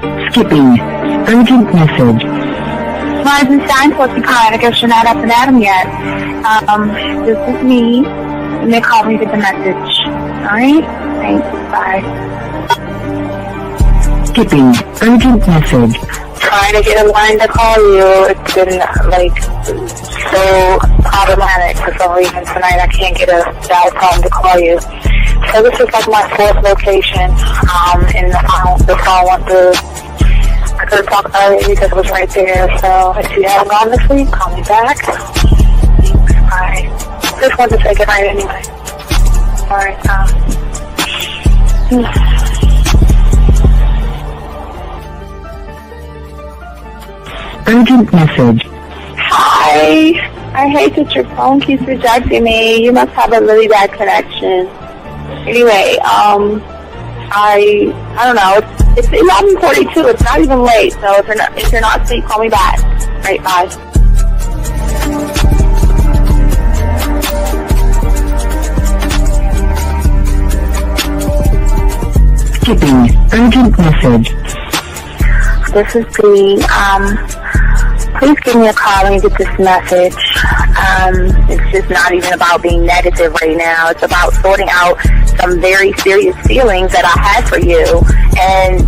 Skipping. Urgent message. Eisenstein, what's the call? I guess you're not up and at him yet. This is me. You may call me with the message. Alright? Thanks. Bye. Skipping. Urgent message. Trying to get a line to call you. It's been, so problematic for some reason tonight. I can't get a dial tone to call you. So this is like my fourth location, and the phone went through. I could have talked earlier because it was right there. So if you haven't gone this week, call me back. Thanks. Bye. Just wanted to say goodnight anyway. Alright, Urgent message. Hi. I hate that your phone keeps rejecting me. You must have a really bad connection. Anyway, I don't know. It's 11:42. It's not even late. So if you're not asleep, call me back. Right, bye. Skipping. Urgent message. This is Bree. Please give me a call when you get this message. It's just not even about being negative right now. It's about sorting out some very serious feelings that I had for you. And,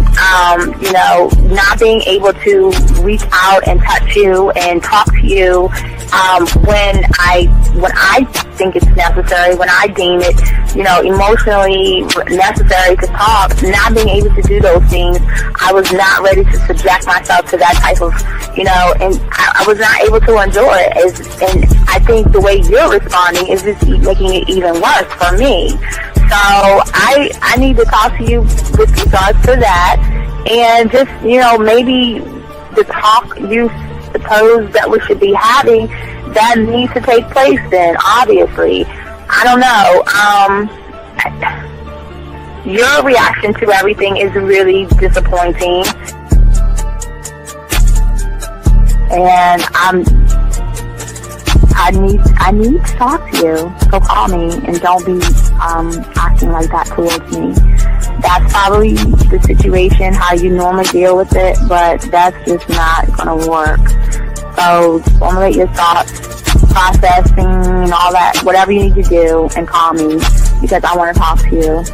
not being able to reach out and touch you and talk to you when I think it's necessary, when I deem it, emotionally necessary to talk. Not being able to do those things, I was not ready to subject myself to that type of, and I was not able to endure it. And I think the way you're responding is just making it even worse for me. So I need to talk to you with regards to that, and just, maybe the talk you suppose that we should be having, that needs to take place then, obviously. I don't know. Your reaction to everything is really disappointing. And I need to talk to you. So call me and don't be acting like that towards me. That's probably the situation, how you normally deal with it, but that's just not going to work. So formulate your thoughts, processing and all that, whatever you need to do, and call me because I want to talk to you.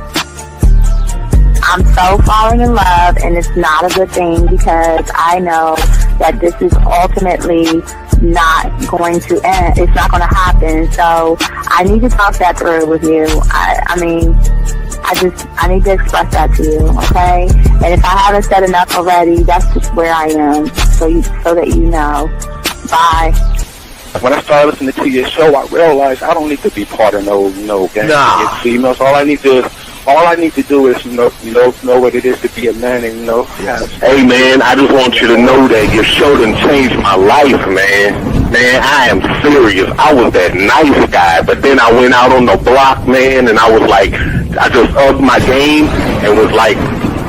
I'm so falling in love, and it's not a good thing because I know that this is ultimately not going to end. It's not going to happen. So I need to talk that through with you. I need to express that to you, okay? And if I haven't said enough already, that's just where I am, so that you know. Bye. When I started listening to your show, I realized I don't need to be part of no gang against females. All I need to do is know what it is to be a man, and Hey man, I just want you to know that your show done changed my life, man. Man, I am serious. I was that nice guy, but then I went out on the block, man, and I was like, I just upped my game and was like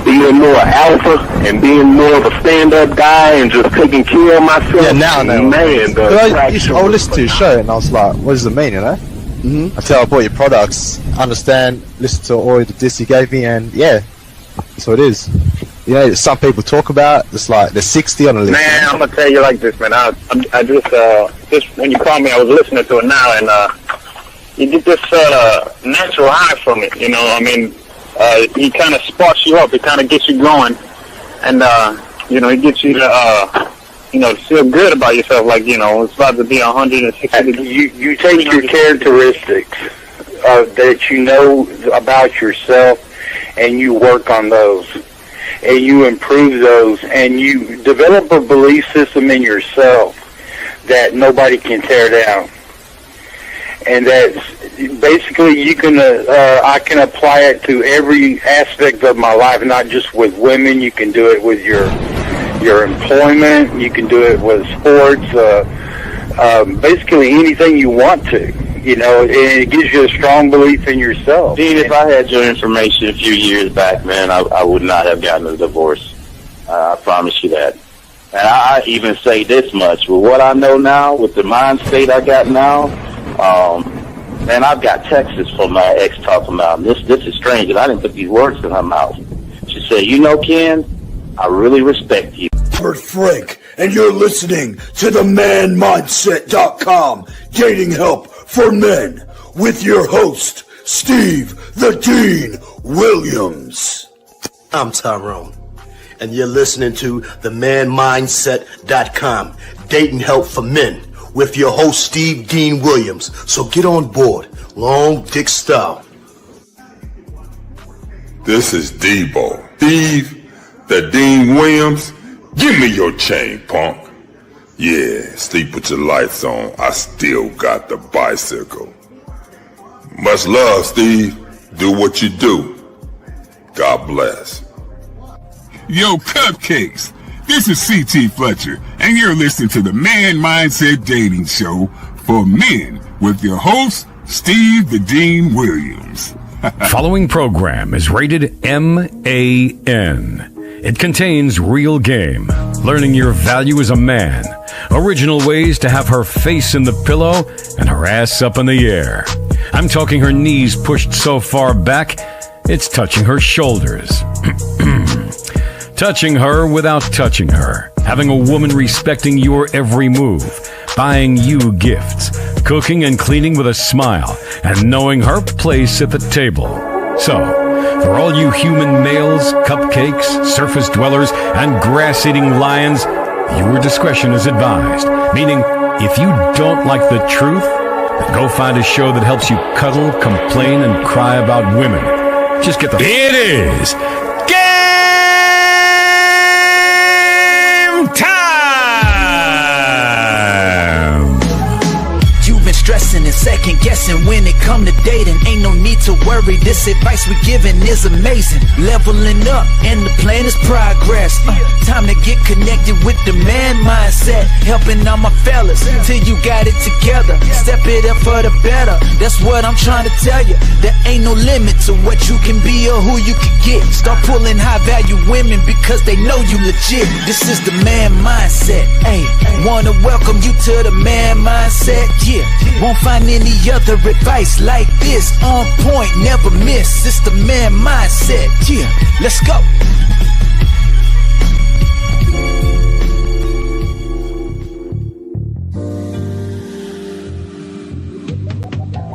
being more alpha and being more of a stand-up guy and just taking care of myself. Yeah, now. Man, I listened to your show and I was like, what does it mean, Mm-hmm. Until I bought your products, understand, listen to all the diss you gave me, and yeah, that's what it is. Some people talk about it's like they're 60 on the list. Man, I'm gonna tell you like this, man. I just when you called me, I was listening to it now, and you get this natural high from it. He kind of sparks you up. It kind of gets you going, and it gets you to feel good about yourself, like, it's about to be 160 degrees. You take your characteristics that you know about yourself and you work on those and you improve those and you develop a belief system in yourself that nobody can tear down. And that's basically I can apply it to every aspect of my life, not just with women. You can do it with your employment, you can do it with sports, basically anything you want to, and it gives you a strong belief in yourself. Dean, if I had your information a few years back, man, I would not have gotten a divorce. I promise you that. And I even say this much, with what I know now, with the mind state I got now, man, I've got texts from my ex talking about, this is strange, and I didn't put these words in her mouth. She said, Ken, I really respect you. Robert Frank, and you're listening to the manmindset.com dating help for men with your host, Steve the Dean Williams. I'm Tyrone, and you're listening to the manmindset.com dating help for men with your host, Steve Dean Williams. So get on board, long dick style. This is Debo. Steve the Dean Williams. Give me your chain, punk. Yeah, sleep with your lights on. I still got the bicycle. Much love, Steve. Do what you do. God bless. Yo, cupcakes. This is C.T. Fletcher, and you're listening to the Man Mindset Dating Show for men with your host, Steve the Dean Williams. Following program is rated MAN. It contains real game, learning your value as a man, original ways to have her face in the pillow and her ass up in the air. I'm talking her knees pushed so far back, it's touching her shoulders. Touching her without touching her. Having a woman respecting your every move. Buying you gifts. Cooking and cleaning with a smile. And knowing her place at the table. So, for all you human males, cupcakes, surface dwellers, and grass-eating lions, your discretion is advised. Meaning, if you don't like the truth, then go find a show that helps you cuddle, complain, and cry about women. Just get the... It is game time! You've been stressing and second guessing when it come to dating. Ain't no need to worry, this advice we giving is amazing. Leveling up and the plan is progress. Time to get connected with the man mindset. Helping all my fellas till you got it together. Step it up for the better, that's what I'm trying to tell you. There ain't no limit to what you can be or who you can get. Start pulling high value women because they know you legit. This is the man mindset. Hey, wanna welcome you to the man mindset. Yeah, won't find any other advice like this. On point, never miss. It's the man mindset. Yeah, let's go.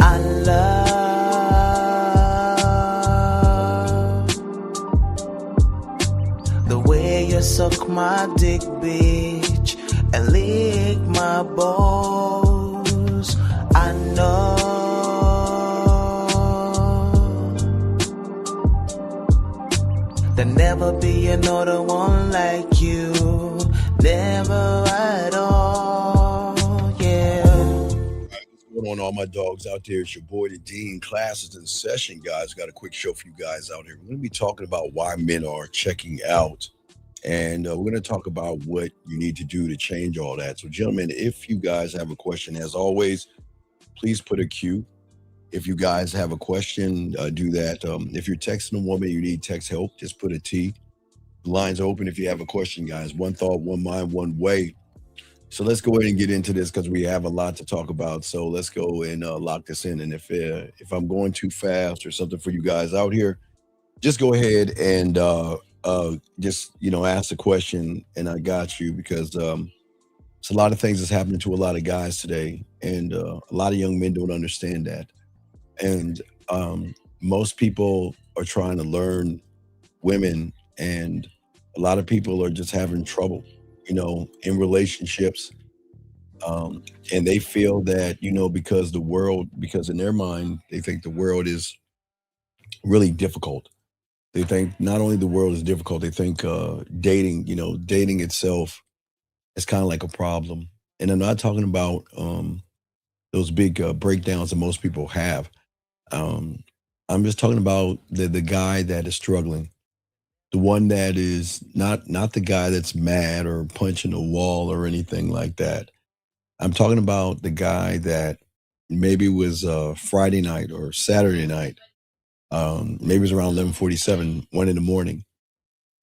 I love the way you suck my dick, bitch, and lick my balls. I know there'll never be another one like you. Never at all, yeah. What's going on, all my dogs out there? It's your boy, the Dean. Class is in session, guys. Got a quick show for you guys out here. We're going to be talking about why men are checking out. And we're going to talk about what you need to do to change all that. So, gentlemen, if you guys have a question, as always, please put a Q. If you guys have a question, do that. If you're texting a woman, you need text help, just put a T. The line's open if you have a question, guys. One thought, one mind, one way. So let's go ahead and get into this because we have a lot to talk about. So let's go and lock this in. And if I'm going too fast or something for you guys out here, just go ahead and just, ask the question and I got you because it's a lot of things that's happening to a lot of guys today. And a lot of young men don't understand that. And most people are trying to learn women, and a lot of people are just having trouble, in relationships. And they feel that, because in their mind, they think the world is really difficult. They think not only the world is difficult, they think dating itself is kind of like a problem. And I'm not talking about those big breakdowns that most people have. I'm just talking about the guy that is struggling, the one that is not the guy that's mad or punching a wall or anything like that. I'm talking about the guy that maybe it was Friday night or Saturday night. Maybe it was around 11:47, 1 a.m, and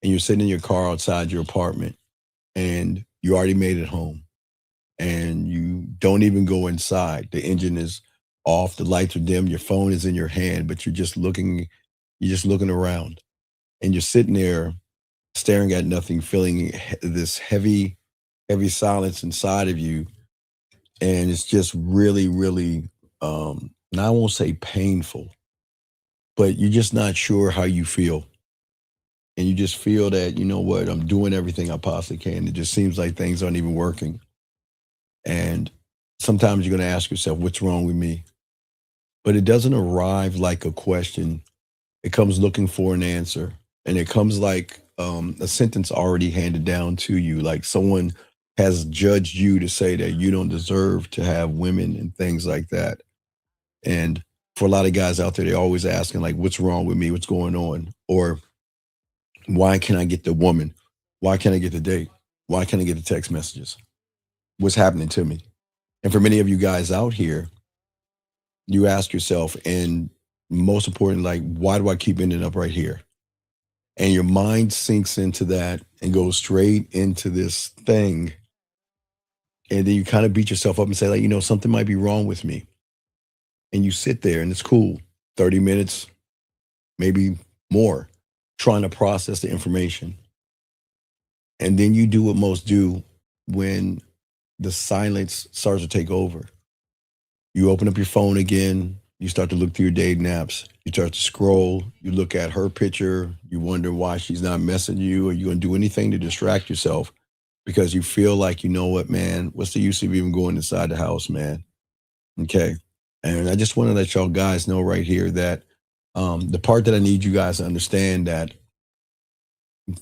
you're sitting in your car outside your apartment and you already made it home and you don't even go inside. The engine is off, the lights are dim, your phone is in your hand, but you're just looking around and you're sitting there staring at nothing, feeling this heavy, heavy silence inside of you. And it's just really, really, and I won't say painful, but you're just not sure how you feel. And you just feel that, you know what, I'm doing everything I possibly can. It just seems like things aren't even working. And sometimes you're going to ask yourself, what's wrong with me? But it doesn't arrive like a question. It comes looking for an answer. And it comes like a sentence already handed down to you, like someone has judged you to say that you don't deserve to have women and things like that. And for a lot of guys out there, they're always asking, like, what's wrong with me? What's going on? Or why can't I get the woman? Why can't I get the date? Why can't I get the text messages? What's happening to me? And for many of you guys out here, you ask yourself, and most important, like, why do I keep ending up right here? And your mind sinks into that and goes straight into this thing. And then you kind of beat yourself up and say, like, you know, something might be wrong with me. And you sit there and it's cool, 30 minutes, maybe more, trying to process the information. And then you do what most do when the silence starts to take over. You open up your phone again, you start to look through your dating apps, you start to scroll, you look at her picture, you wonder why she's not messaging you, or you're gonna do anything to distract yourself because you feel like, you know what, man, what's the use of even going inside the house, man? Okay. And I just want to let y'all guys know right here that the part that I need you guys to understand that,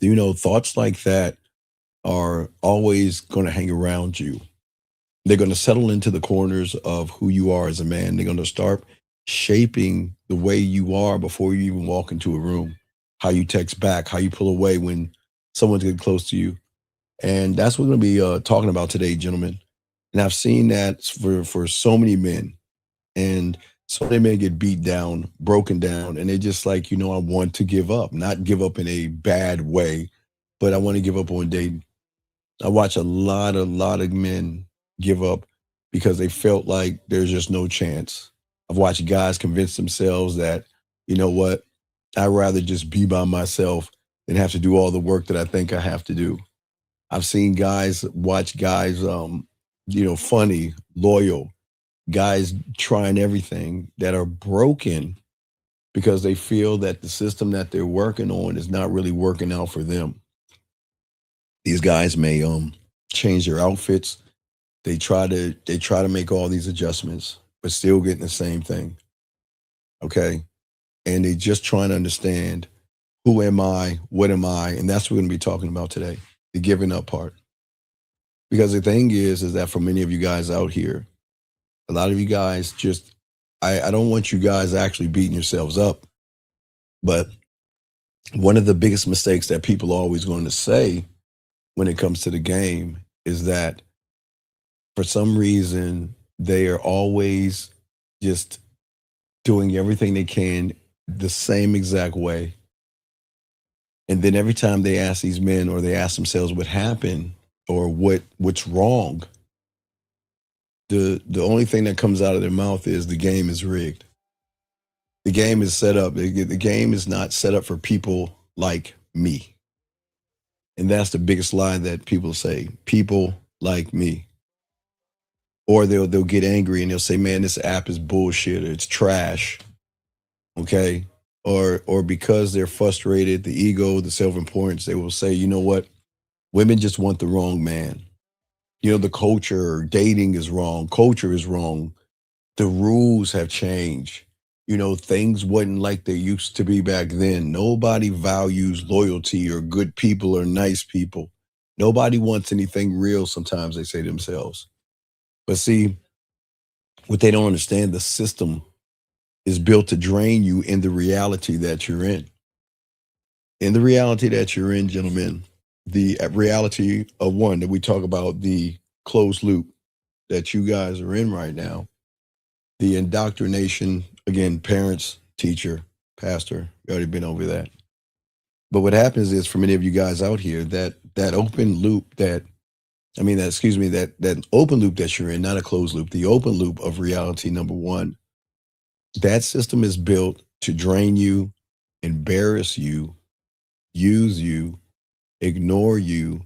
you know, thoughts like that are always going to hang around you. They're going to settle into the corners of who you are as a man. They're going to start shaping the way you are before you even walk into a room, how you text back, how you pull away when someone's getting close to you. And that's what we're going to be talking about today, gentlemen. And I've seen that for so many men. And so many men get beat down, broken down, and they're just like, you know, I want to give up, not give up in a bad way, but I want to give up on dating. I watch a lot of men give up because they felt like there's just no chance. I've watched guys convince themselves that, you know what, I'd rather just be by myself than have to do all the work that I think I have to do. I've seen watch guys, you know, funny, loyal, guys trying everything that are broken because they feel that the system that they're working on is not really working out for them. These guys may change their outfits. They try to make all these adjustments, but still getting the same thing. Okay. And they just trying to understand, who am I? What am I? And that's what we're going to be talking about today, the giving up part. Because the thing is that for many of you guys out here, a lot of you guys just, I don't want you guys actually beating yourselves up, but one of the biggest mistakes that people are always going to say when it comes to the game is that for some reason they are always just doing everything they can the same exact way. And then every time they ask these men, or they ask themselves what happened or what's wrong, the only thing that comes out of their mouth is the game is rigged. The game is set up. The game is not set up for people like me. And that's the biggest lie that people say, people like me. Or they'll get angry and they'll say, man, this app is bullshit, or it's trash. Okay. Or because they're frustrated, the ego, the self-importance, they will say, you know what? Women just want the wrong man. You know, the culture, dating is wrong. Culture is wrong. The rules have changed. You know, things wasn't like they used to be back then. Nobody values loyalty or good people or nice people. Nobody wants anything real, sometimes they say to themselves. But see, what they don't understand, the system is built to drain you in the reality that you're in. In the reality that you're in, gentlemen, the reality of one that we talk about, the closed loop that you guys are in right now, the indoctrination, again, parents, teacher, pastor, we already been over that. But what happens is, for many of you guys out here, that open loop that open loop that you're in, not a closed loop, the open loop of reality, number one, that system is built to drain you, embarrass you, use you, ignore you,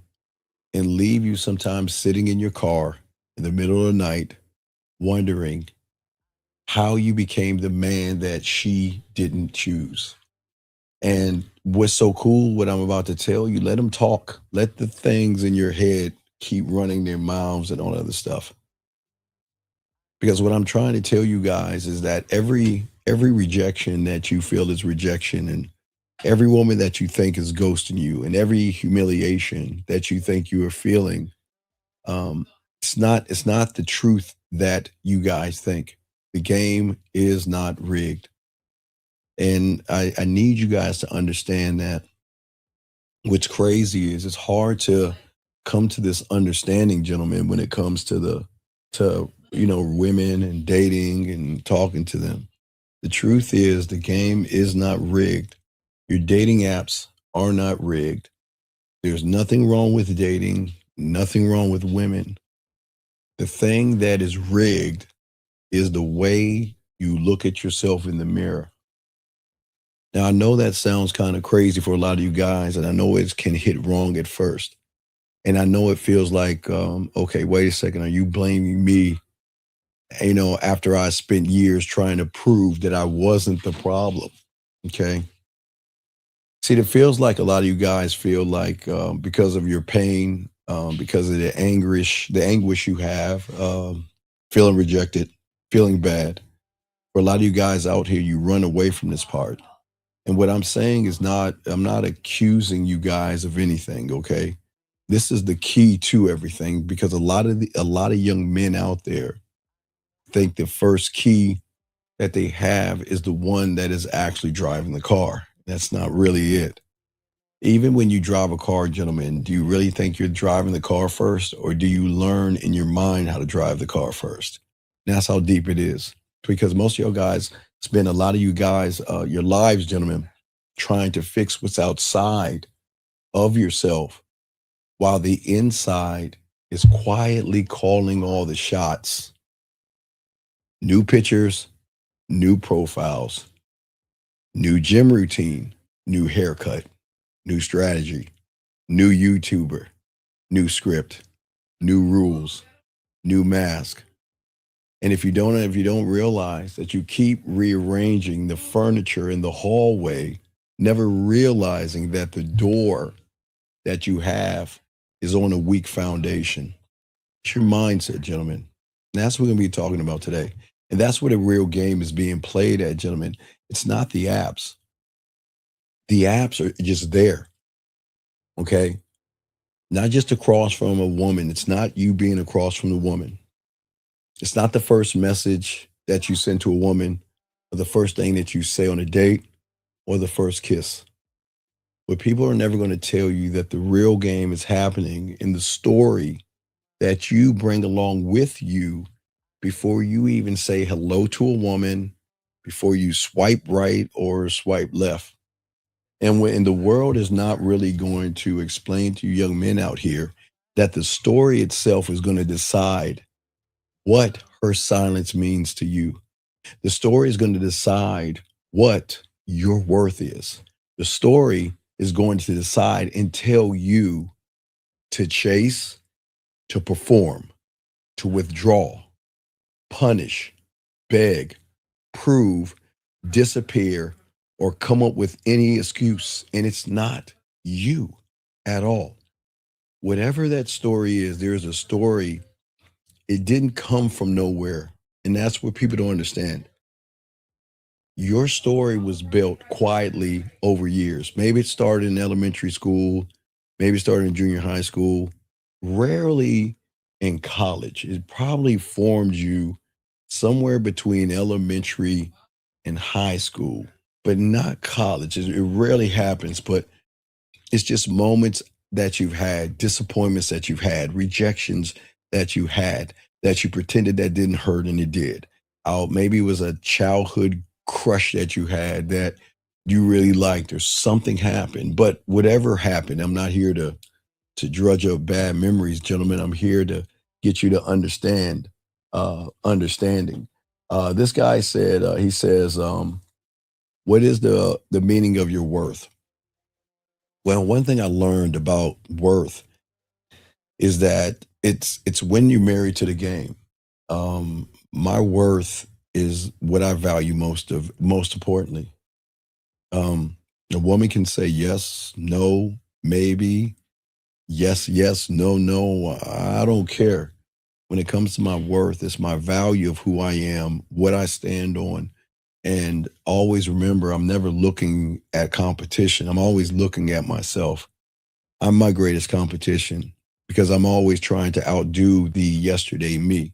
and leave you sometimes sitting in your car in the middle of the night, wondering how you became the man that she didn't choose. And what's so cool, what I'm about to tell you, let them talk. Let the things in your head keep running their mouths and all other stuff. Because what I'm trying to tell you guys is that every rejection that you feel is rejection, and every woman that you think is ghosting you, and every humiliation that you think you are feeling, um, it's not the truth that you guys think. The game is not rigged. And I need you guys to understand that. What's crazy is it's hard to come to this understanding, gentlemen, when it comes to women and dating and talking to them. The truth is the game is not rigged. Your dating apps are not rigged. There's nothing wrong with dating, nothing wrong with women. The thing that is rigged is the way you look at yourself in the mirror. Now, I know that sounds kind of crazy for a lot of you guys, and I know it can hit wrong at first. And I know it feels like, okay, wait a second, are you blaming me, after I spent years trying to prove that I wasn't the problem? Okay. See, it feels like a lot of you guys feel like because of your pain, because of the anguish you have, feeling rejected, feeling bad. For a lot of you guys out here, you run away from this part. And what I'm saying is I'm not accusing you guys of anything, okay? This is the key to everything, because a lot of young men out there think the first key that they have is the one that is actually driving the car. That's not really it. Even when you drive a car, gentlemen, do you really think you're driving the car first, or do you learn in your mind how to drive the car first? And that's how deep it is. Because most of your guys spend a lot of you guys, your lives, gentlemen, trying to fix what's outside of yourself, while the inside is quietly calling all the shots. New pictures, new profiles, new gym routine, new haircut, new strategy, new YouTuber, new script, new rules, new mask. And if you don't realize that you keep rearranging the furniture in the hallway, never realizing that the door that you have is on a weak foundation. It's your mindset, gentlemen. And that's what we're going to be talking about today. And that's where the real game is being played at, gentlemen. It's not the apps. The apps are just there. Okay? Not just across from a woman. It's not you being across from the woman. It's not the first message that you send to a woman, or the first thing that you say on a date, or the first kiss. But people are never going to tell you that the real game is happening in the story that you bring along with you before you even say hello to a woman, before you swipe right or swipe left. And when the world is not really going to explain to you young men out here that the story itself is going to decide what her silence means to you. The story is going to decide what your worth is. The story is going to decide and tell you to chase, to perform, to withdraw, punish, beg, prove, disappear, or come up with any excuse. And it's not you at all. Whatever that story is, there's a story. It didn't come from nowhere. And that's what people don't understand. Your story was built quietly over years. Maybe it started in elementary school, maybe it started in junior high school, rarely in college. It probably formed you somewhere between elementary and high school, but not college. It rarely happens, but it's just moments that you've had, disappointments that you've had, rejections that you had, that you pretended that didn't hurt and it did. Maybe it was a childhood crush that you had that you really liked, or something happened. But whatever happened, I'm not here to drudge up bad memories, gentlemen. I'm here to get you to understand understanding. This guy said, he says, what is the meaning of your worth? Well, one thing I learned about worth is that it's when you're married to the game. My worth is what I value most importantly. A woman can say yes, no, maybe, yes, yes, no, no. I don't care. When it comes to my worth, it's my value of who I am, what I stand on. And always remember, I'm never looking at competition. I'm always looking at myself. I'm my greatest competition because I'm always trying to outdo the yesterday me,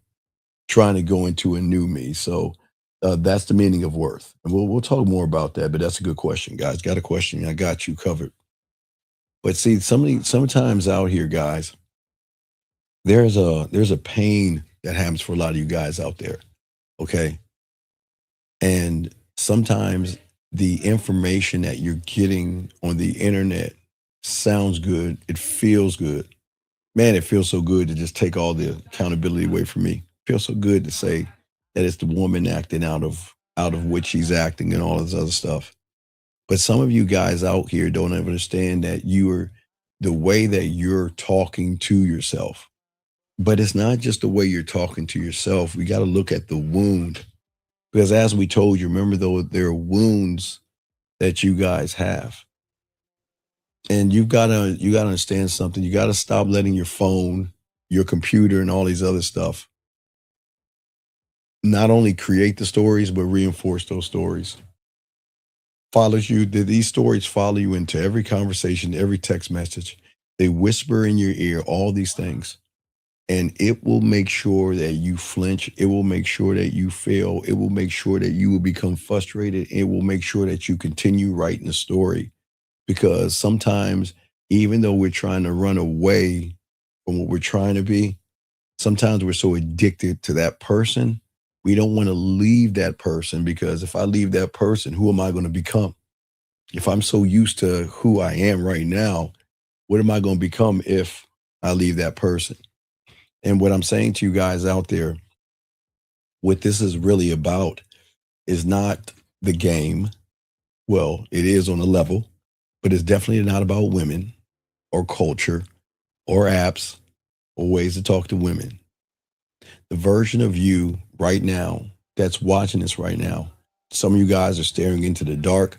trying to go into a new me. So that's the meaning of worth. And we'll talk more about that, but that's a good question, guys. Got a question? I got you covered. But see, sometimes out here, guys, there's a pain that happens for a lot of you guys out there. Okay. And sometimes the information that you're getting on the internet sounds good. It feels good. Man, it feels so good to just take all the accountability away from me. It feels so good to say that it's the woman acting out of which she's acting and all this other stuff. But some of you guys out here don't understand that the way that you're talking to yourself. But it's not just the way you're talking to yourself. We got to look at the wound. Because as we told you, remember though, there are wounds that you guys have. And you gotta understand something. You gotta stop letting your phone, your computer, and all these other stuff not only create the stories, but reinforce those stories. Follows you, these stories follow you into every conversation, every text message. They whisper in your ear all these things. And it will make sure that you flinch. It will make sure that you fail. It will make sure that you will become frustrated. It will make sure that you continue writing the story. Because sometimes, even though we're trying to run away from what we're trying to be, sometimes we're so addicted to that person, we don't want to leave that person because if I leave that person, who am I going to become? If I'm so used to who I am right now, what am I going to become if I leave that person? And what I'm saying to you guys out there, what this is really about is not the game. Well, it is on a level, but it's definitely not about women or culture or apps or ways to talk to women. The version of you right now that's watching this right now, some of you guys are staring into the dark.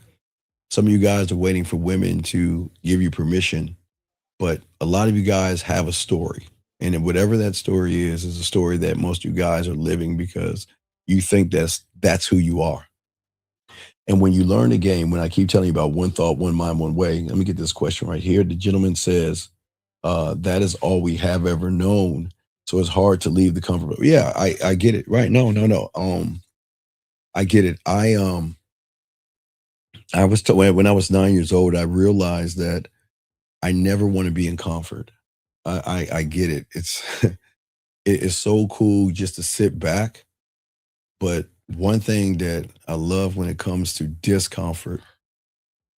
Some of you guys are waiting for women to give you permission, but a lot of you guys have a story. And whatever that story is a story that most of you guys are living because you think that's who you are. And when you learn the game, when I keep telling you about one thought, one mind, one way, let me get this question right here. The gentleman says, that is all we have ever known. So it's hard to leave the comfort. Yeah, I get it. Right. No, no, no. I get it. I was told when I was 9 years old, I realized that I never want to be in comfort. I get it. It's it is so cool just to sit back. But one thing that I love when it comes to discomfort,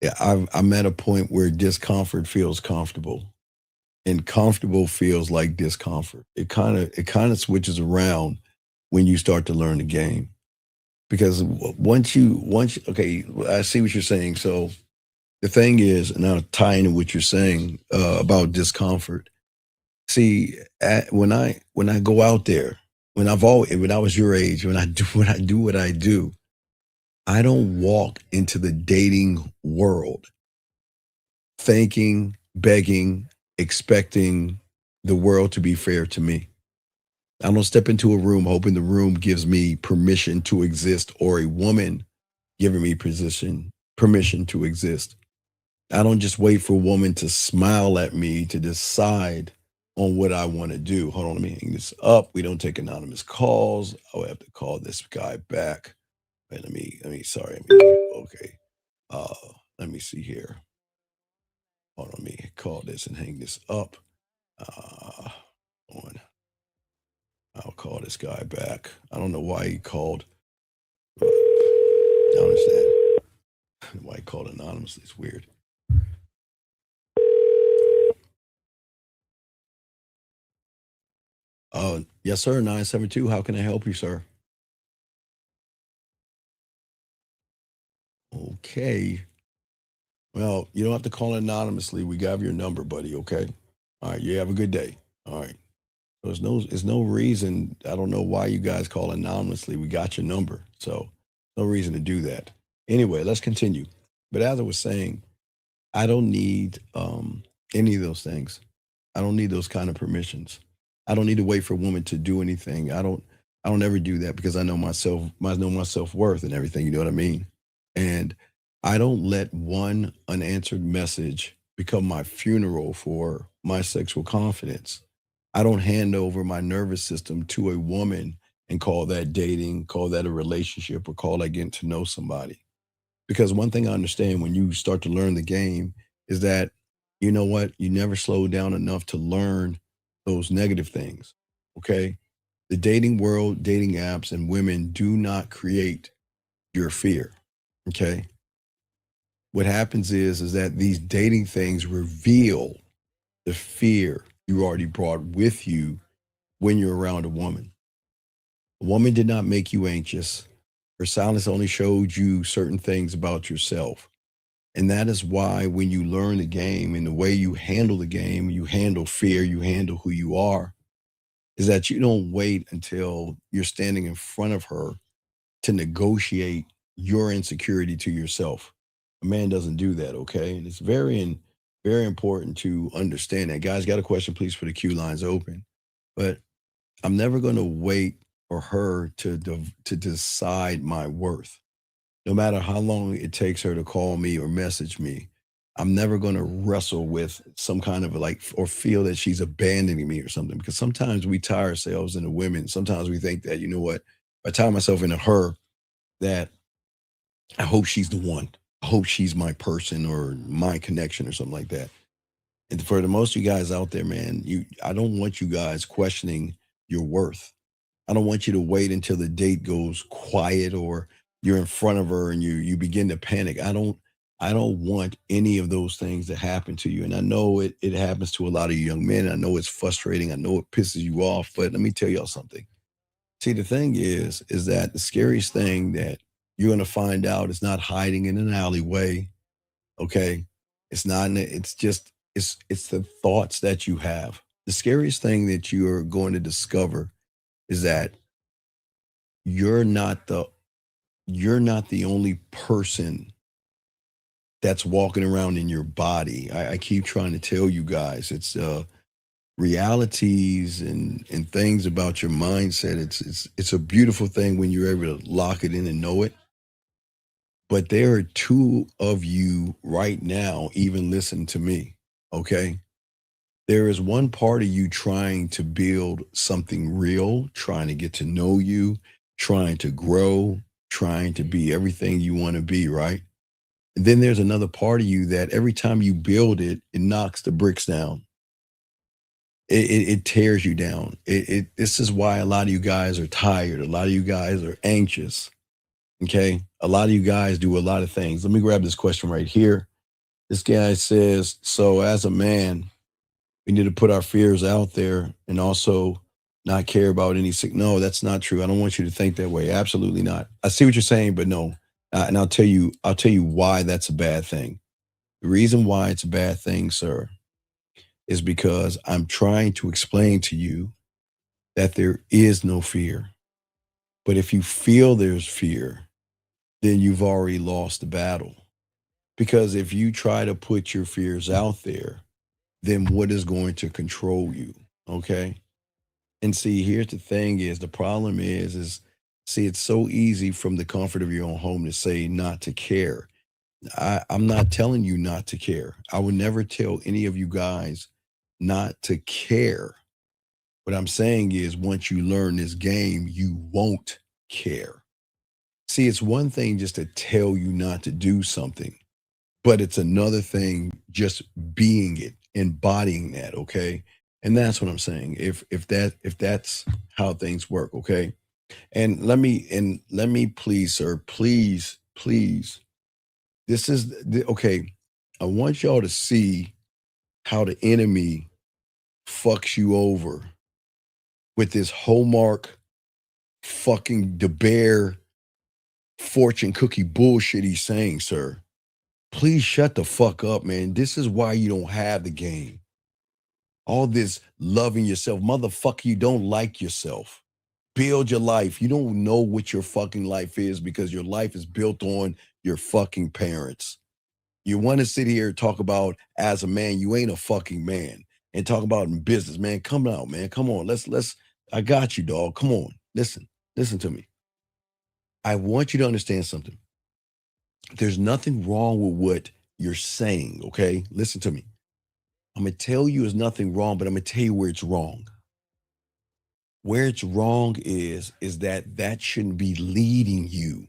yeah, I'm at a point where discomfort feels comfortable, and comfortable feels like discomfort. It kind of switches around when you start to learn the game. Because okay, I see what you're saying. So the thing is, and I'll tie into what you're saying about discomfort. See, when I go out there, when I was your age, when I do what I do, I don't walk into the dating world thinking, begging, expecting the world to be fair to me. I don't step into a room hoping the room gives me permission to exist or a woman giving me permission to exist. I don't just wait for a woman to smile at me to decide on what I want to do. Hold on, let me hang this up. We don't take anonymous calls. I'll have to call this guy back. Wait, sorry. Okay. Uh, Let me see here. Hold on, let me call this and hang this up. Uh, on. I'll call this guy back. I don't know why he called. I understand why he called anonymously. It's weird. Yes, sir. 972. How can I help you, sir? Okay. Well, you don't have to call anonymously. We got your number, buddy. Okay. All right. You have a good day. All right. So there's no reason. I don't know why you guys call anonymously. We got your number. So no reason to do that. Anyway, let's continue. But as I was saying, I don't need any of those things. I don't need those kind of permissions. I don't need to wait for a woman to do anything. I don't ever do that because I know myself, I know my self-worth and everything, you know what I mean? And I don't let one unanswered message become my funeral for my sexual confidence. I don't hand over my nervous system to a woman and call that dating, call that a relationship, or call that getting to know somebody. Because one thing I understand when you start to learn the game is that, you know what, you never slow down enough to learn those negative things. Okay. The dating world, dating apps, and women do not create your fear. Okay. What happens is that these dating things reveal the fear you already brought with you when you're around a woman. A woman did not make you anxious. Her silence only showed you certain things about yourself. And that is why when you learn the game and the way you handle the game, you handle fear, you handle who you are, is that you don't wait until you're standing in front of her to negotiate your insecurity to yourself. A man doesn't do that, okay? And it's very important to understand that. Guys, got a question, please put the queue lines open. But I'm never going to wait for her to decide my worth. No matter how long it takes her to call me or message me, I'm never going to wrestle with some kind of like, or feel that she's abandoning me or something. Because sometimes we tie ourselves into women. Sometimes we think that, you know what, if I tie myself into her, that I hope she's the one. I hope she's my person or my connection or something like that. And for the most of you guys out there, man, I don't want you guys questioning your worth. I don't want you to wait until the date goes quiet or you're in front of her and you begin to panic. I don't want any of those things to happen to you. And I know it happens to a lot of you young men. I know it's frustrating. I know it pisses you off, but let me tell y'all something. See, the thing is that the scariest thing that you're going to find out is not hiding in an alleyway. Okay. It's not, it's just, it's the thoughts that you have. The scariest thing that you're going to discover is that you're not the only person that's walking around in your body. I keep trying to tell you guys, it's realities and things about your mindset. It's a beautiful thing when you're able to lock it in and know it. But there are two of you right now, even listen to me, okay? There is one part of you trying to build something real, trying to get to know you, trying to grow, trying to be everything you want to be, right? And then there's another part of you that every time you build it, it knocks the bricks down. It tears you down. This is why a lot of you guys are tired. A lot of you guys are anxious. Okay. A lot of you guys do a lot of things. Let me grab this question right here. This guy says, so as a man, we need to put our fears out there and also not care about any sick. No, that's not true. I don't want you to think that way. Absolutely not. I see what you're saying, but no. And I'll tell you why that's a bad thing. The reason why it's a bad thing, sir, is because I'm trying to explain to you that there is no fear. But if you feel there's fear, then you've already lost the battle. Because if you try to put your fears out there, then what is going to control you? Okay. And see, here's the thing is the problem is see, it's so easy from the comfort of your own home to say not to care. I'm not telling you not to care. I would never tell any of you guys not to care. What I'm saying is once you learn this game, you won't care. See, it's one thing just to tell you not to do something, but it's another thing just being it, embodying that, okay? And that's what I'm saying. If that's how things work, okay? And let me please, sir, please, this is okay. I want y'all to see how the enemy fucks you over with this Hallmark fucking the bear fortune cookie bullshit he's saying, sir. Please shut the fuck up, man. This is why you don't have the game. All this loving yourself. Motherfucker, you don't like yourself. Build your life. You don't know what your fucking life is because your life is built on your fucking parents. You want to sit here and talk about as a man, you ain't a fucking man. And talk about in business, man. Come out, man. Come on. Let's I got you, dog. Come on. Listen to me. I want you to understand something. There's nothing wrong with what you're saying, okay? Listen to me. I'm going to tell you there's nothing wrong, but I'm going to tell you where it's wrong. Where it's wrong is that shouldn't be leading you.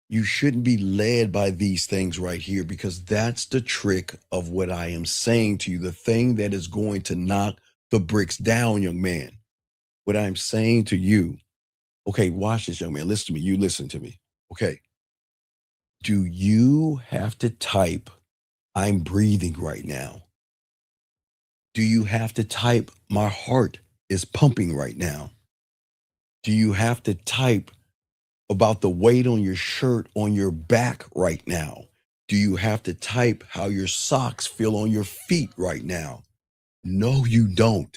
You shouldn't be led by these things right here because that's the trick of what I am saying to you, the thing that is going to knock the bricks down, young man. What I'm saying to you, okay, watch this, young man. Listen to me. You listen to me. Okay. Do you have to type, I'm breathing right now? Do you have to type, my heart is pumping right now? Do you have to type about the weight on your shirt on your back right now? Do you have to type how your socks feel on your feet right now? No, you don't.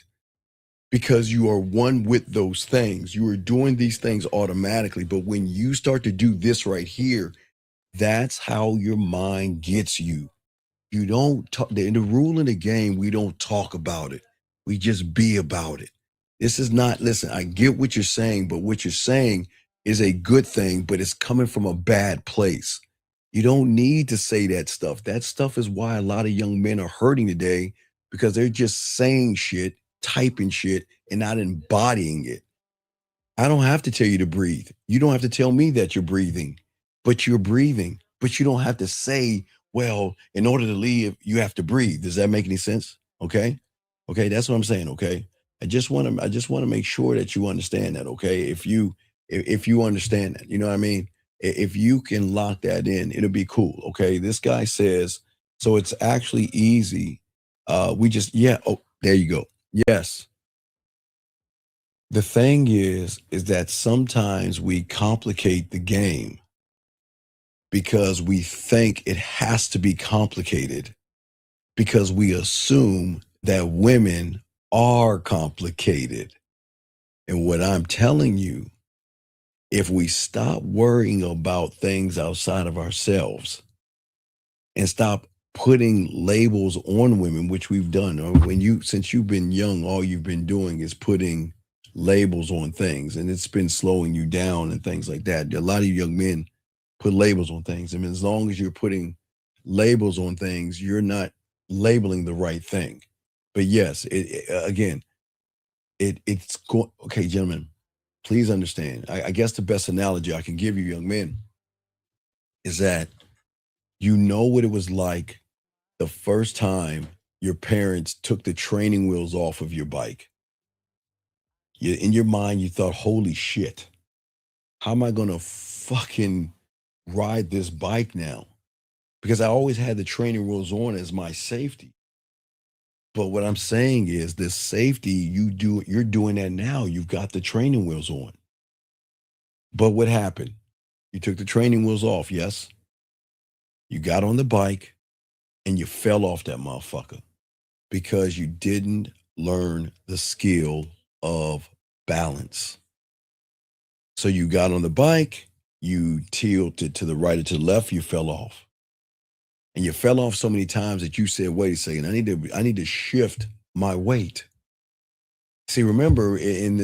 Because you are one with those things. You are doing these things automatically. But when you start to do this right here, that's how your mind gets you. You don't talk. The rule in the game, we don't talk about it. We just be about it. This is not, listen, I get what you're saying, but what you're saying is a good thing, but it's coming from a bad place. You don't need to say that stuff. That stuff is why a lot of young men are hurting today because they're just saying shit, typing shit, and not embodying it. I don't have to tell you to breathe. You don't have to tell me that you're breathing, but you're breathing. But you don't have to say, well, in order to live, you have to breathe. Does that make any sense? Okay. Okay. That's what I'm saying. Okay. I just want to make sure that you understand that. Okay. If you understand that, you know what I mean? If you can lock that in, it'll be cool. Okay. This guy says, so it's actually easy. Oh, there you go. Yes. The thing is that sometimes we complicate the game because we think it has to be complicated because we assume that women are complicated. And what I'm telling you, if we stop worrying about things outside of ourselves and stop putting labels on women, which we've done, or since you've been young, all you've been doing is putting labels on things, and it's been slowing you down and things like that. A lot of young men put labels on things. I mean, as long as you're putting labels on things, you're not labeling the right thing. But yes, okay, gentlemen, please understand. I guess the best analogy I can give you, young men, is that you know what it was like the first time your parents took the training wheels off of your bike. In your mind, you thought, holy shit, how am I going to fucking ride this bike now? Because I always had the training wheels on as my safety. But what I'm saying is this safety, you're doing that now. You've got the training wheels on. But what happened? You took the training wheels off, yes? You got on the bike and you fell off that motherfucker because you didn't learn the skill of balance. So you got on the bike, you tilted to the right or to the left, you fell off. And you fell off so many times that you said, wait a second, I need to shift my weight. See, remember in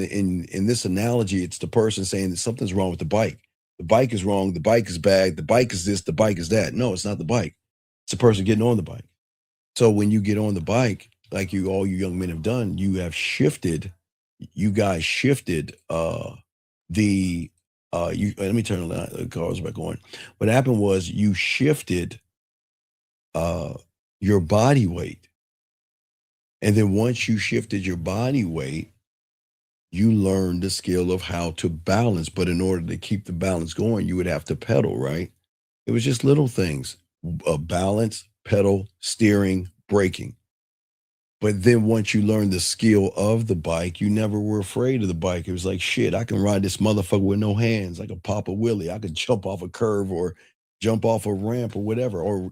this analogy, it's the person saying that something's wrong with the bike. The bike is wrong, the bike is bad, the bike is this, the bike is that. No, it's not the bike. It's the person getting on the bike. So when you get on the bike, like all you young men have done, you guys shifted let me turn the cars back on. What happened was you shifted your body weight. And then once you shifted your body weight, you learned the skill of how to balance. But in order to keep the balance going, you would have to pedal, right? It was just little things, balance, pedal, steering, braking. But then once you learned the skill of the bike, you never were afraid of the bike. It was like, shit, I can ride this motherfucker with no hands. I can pop a wheelie. I can jump off a curve or jump off a ramp or whatever, or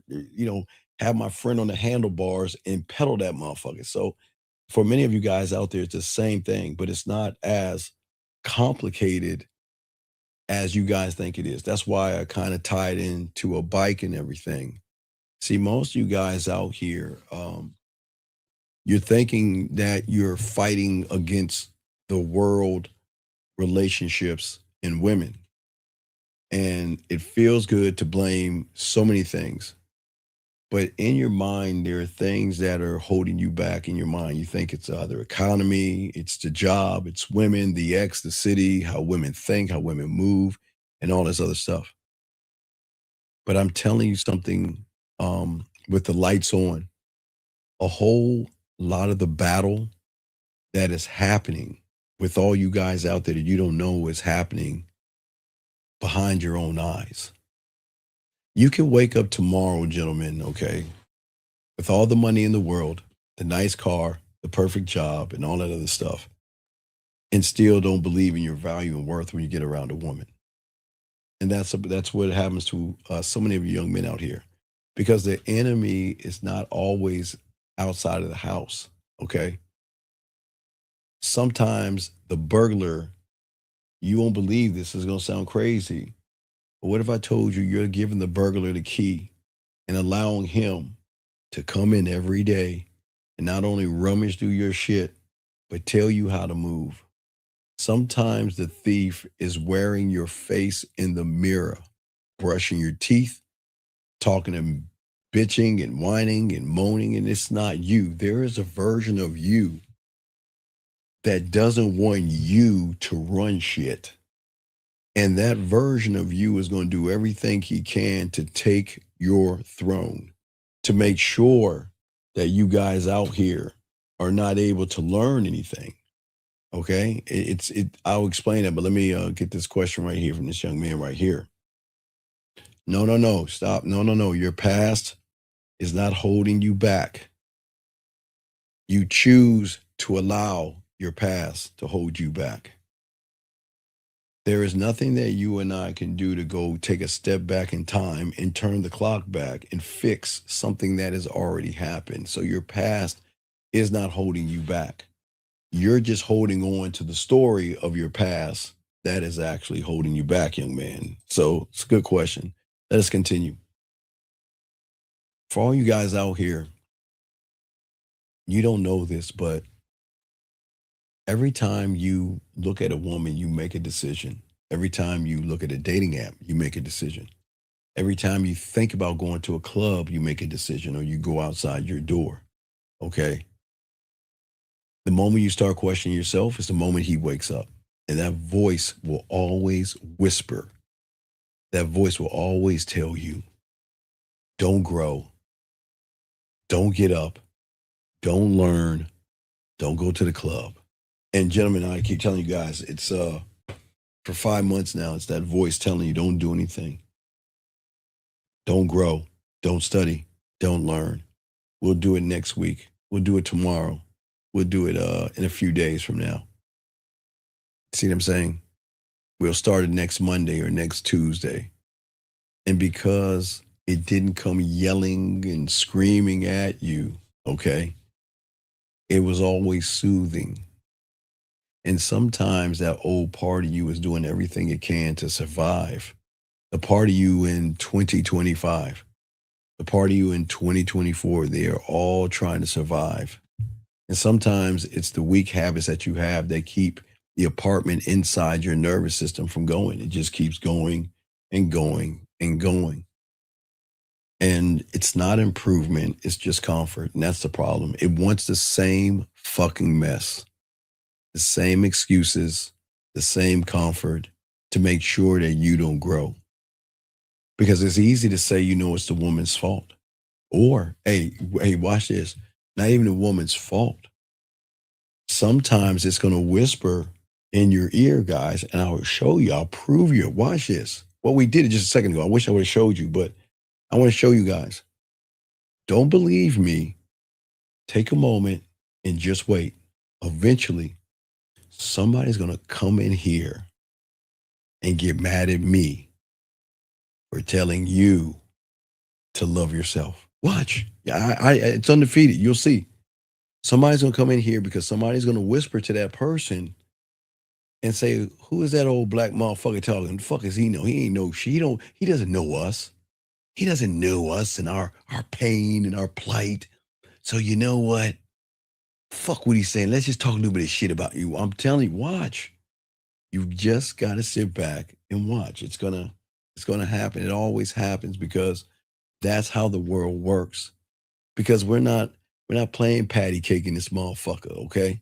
have my friend on the handlebars and pedal that motherfucker. So for many of you guys out there, it's the same thing, but it's not as complicated as you guys think it is. That's why I kind of tied into a bike and everything. See, most of you guys out here, you're thinking that you're fighting against the world relationships and women. And it feels good to blame so many things. But in your mind, there are things that are holding you back in your mind. You think it's the economy, it's the job, it's women, the ex, the city, how women think, how women move, and all this other stuff. But I'm telling you something with the lights on, a whole lot of the battle that is happening with all you guys out there that you don't know is happening behind your own eyes. You can wake up tomorrow, gentlemen, okay, with all the money in the world, the nice car, the perfect job, and all that other stuff, and still don't believe in your value and worth when you get around a woman. And that's what happens to so many of you young men out here, because the enemy is not always outside of the house, okay? Sometimes the burglar, you won't believe this, is going to sound crazy, but what if I told you you're giving the burglar the key and allowing him to come in every day and not only rummage through your shit, but tell you how to move? Sometimes the thief is wearing your face in the mirror, brushing your teeth, talking and bitching and whining and moaning, and it's not you. There is a version of you that doesn't want you to run shit. And that version of you is going to do everything he can to take your throne, to make sure that you guys out here are not able to learn anything. Okay? I'll explain it, but let me get this question right here from this young man right here. No, stop. No. Your past is not holding you back. You choose to allow your past to hold you back. There is nothing that you and I can do to go take a step back in time and turn the clock back and fix something that has already happened. So your past is not holding you back. You're just holding on to the story of your past that is actually holding you back, young man. So it's a good question. Let us continue. For all you guys out here, you don't know this, but every time you look at a woman, you make a decision. Every time you look at a dating app, you make a decision. Every time you think about going to a club, you make a decision, or you go outside your door. Okay? The moment you start questioning yourself is the moment he wakes up. And that voice will always whisper. That voice will always tell you, don't grow, don't get up, don't learn, don't go to the club. And gentlemen, I keep telling you guys, it's for 5 months now, it's that voice telling you don't do anything. Don't grow, don't study, don't learn. We'll do it next week. We'll do it tomorrow. We'll do it in a few days from now. See what I'm saying? We'll start it next Monday or next Tuesday. And because it didn't come yelling and screaming at you, okay, it was always soothing. And sometimes that old part of you is doing everything it can to survive. The part of you in 2025, the part of you in 2024, they are all trying to survive. And sometimes it's the weak habits that you have that keep the apartment inside your nervous system from going. It just keeps going and going and going. And it's not improvement, it's just comfort. And that's the problem. It wants the same fucking mess, the same excuses, the same comfort to make sure that you don't grow. Because it's easy to say, it's the woman's fault. Or, hey, watch this. Not even the woman's fault. Sometimes it's going to whisper in your ear, guys, and I'll show you. I'll prove you. Watch this. What we did just a second ago. I wish I would have showed you, but I want to show you guys. Don't believe me. Take a moment and just wait. Eventually, somebody's going to come in here and get mad at me We're telling you to love yourself. Watch. Yeah, it's undefeated. You'll see. Somebody's gonna come in here because somebody's gonna whisper to that person and say, "Who is that old black motherfucker talking? The fuck is he know? He ain't know shit. He doesn't know us. He doesn't know us and our pain and our plight. So you know what? Fuck what he's saying. Let's just talk a little bit of shit about you." I'm telling you, watch. You just gotta sit back and watch. It's gonna happen. It always happens because that's how the world works. Because we're not playing patty cake in this motherfucker, okay?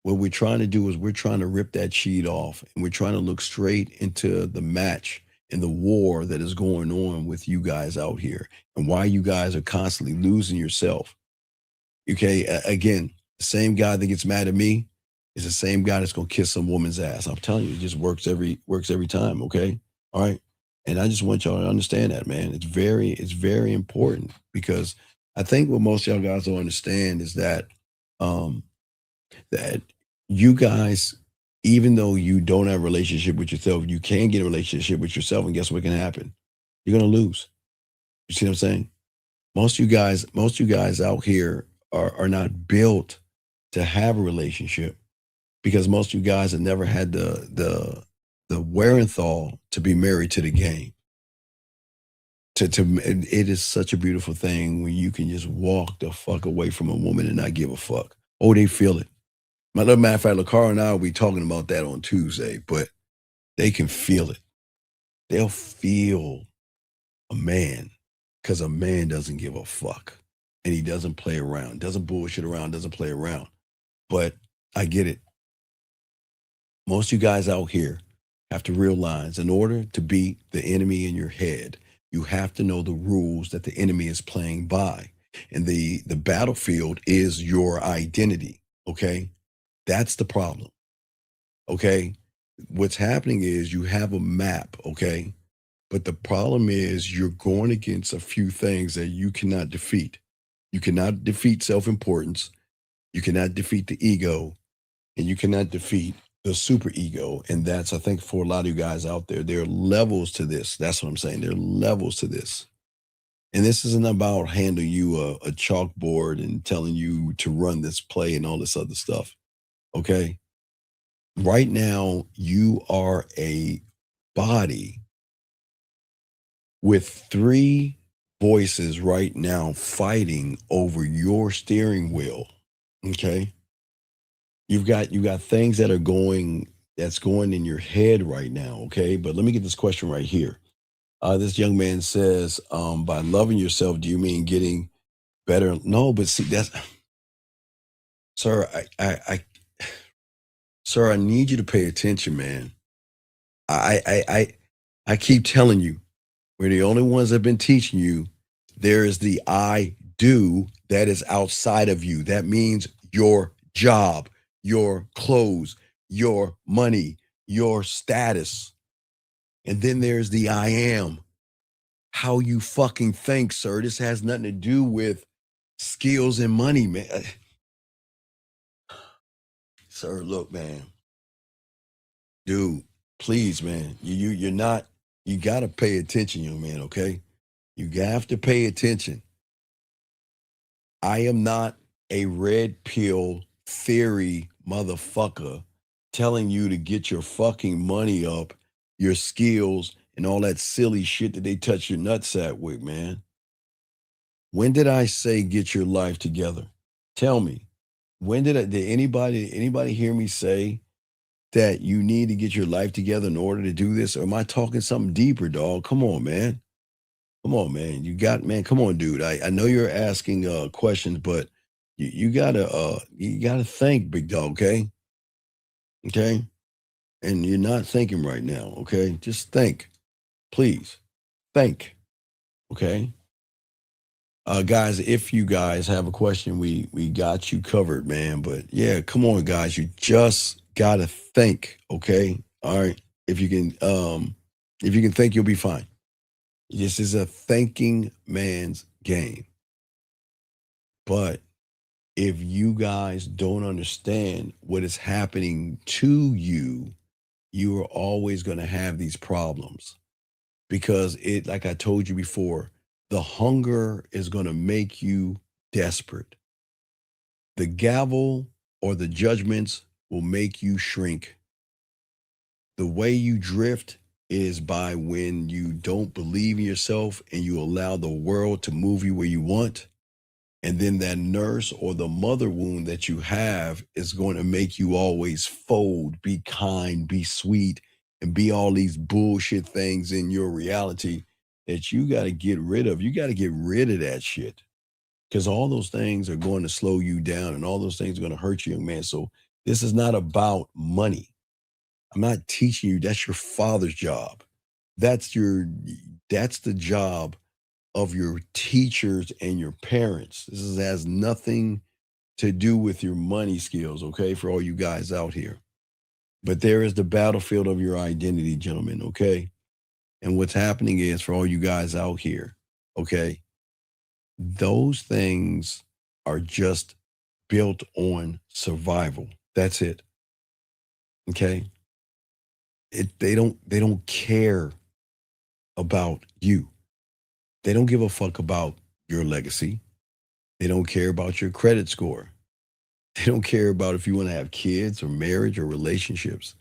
What we're trying to do is we're trying to rip that sheet off and we're trying to look straight into the match and the war that is going on with you guys out here and why you guys are constantly losing yourself. Okay, again, the same guy that gets mad at me is the same guy that's gonna kiss some woman's ass. I'm telling you, it just works every time, okay? All right. And I just want y'all to understand that, man. It's very important because I think what most y'all guys don't understand is that that you guys, even though you don't have a relationship with yourself, you can get a relationship with yourself, and guess what can happen? You're gonna lose. You see what I'm saying? Most of you guys out here are not built to have a relationship because most of you guys have never had the wherewithal to be married to the game. It is such a beautiful thing when you can just walk the fuck away from a woman and not give a fuck. Oh, they feel it. Matter of fact, LaCar and I will be talking about that on Tuesday, but they can feel it. They'll feel a man because a man doesn't give a fuck and he doesn't play around, doesn't bullshit around, doesn't play around. But I get it. Most of you guys out here have to realize in order to beat the enemy in your head, you have to know the rules that the enemy is playing by. And the battlefield is your identity, okay? That's the problem, okay? What's happening is you have a map, okay? But the problem is you're going against a few things that you cannot defeat. You cannot defeat self-importance. You cannot defeat the ego. And you cannot defeat the super ego. And that's, I think, for a lot of you guys out there, there are levels to this. That's what I'm saying. There are levels to this. And this isn't about handing you a chalkboard and telling you to run this play and all this other stuff. Okay? Right now, you are a body with three voices right now fighting over your steering wheel. Okay? You've got things that are going in your head right now, okay? But let me get this question right here. This young man says, by loving yourself, do you mean getting better? No, but see, that's sir, sir, I need you to pay attention, man. I keep telling you, we're the only ones that have been teaching you. There is the I do that is outside of you. That means your job, your clothes, your money, your status. And then there's the I am. How you fucking think, sir. This has nothing to do with skills and money, man. Sir, look, man. Dude, please, man. You're not, you gotta pay attention, young man, okay? You have to pay attention. I am not a red pill theory motherfucker telling you to get your fucking money up, your skills, and all that silly shit that they touch your nutsack with, man. When did I say get your life together? Tell me. When did anybody hear me say that you need to get your life together in order to do this? Or am I talking something deeper, dog? Come on, man. Come on, man. Come on, dude. I know you're asking questions, but you gotta think, big dog, okay? Okay? And you're not thinking right now, okay? Just think. Please. Think. Okay? Guys, if you guys have a question, we got you covered, man. But yeah, come on, guys. You just gotta think, okay? All right. If you can think, you'll be fine. This is a thinking man's game. But if you guys don't understand what is happening to you, you are always going to have these problems. because it, like I told you before, the hunger is going to make you desperate. The gavel or the judgments will make you shrink. The way you drift is by when you don't believe in yourself and you allow the world to move you where you want. And then that nurse or the mother wound that you have is going to make you always fold, be kind, be sweet, and be all these bullshit things in your reality that you got to get rid of. You got to get rid of that shit because all those things are going to slow you down and all those things are going to hurt you, young man. So this is not about money. I'm not teaching you. That's your father's job. That's the job of your teachers and your parents. Has nothing to do with your money skills, okay, for all you guys out here. But there is the battlefield of your identity, gentlemen, okay? And what's happening is for all you guys out here, okay, those things are just built on survival. That's it. Okay? They don't care about you. They don't give a fuck about your legacy. They don't care about your credit score. They don't care about if you want to have kids or marriage or relationships.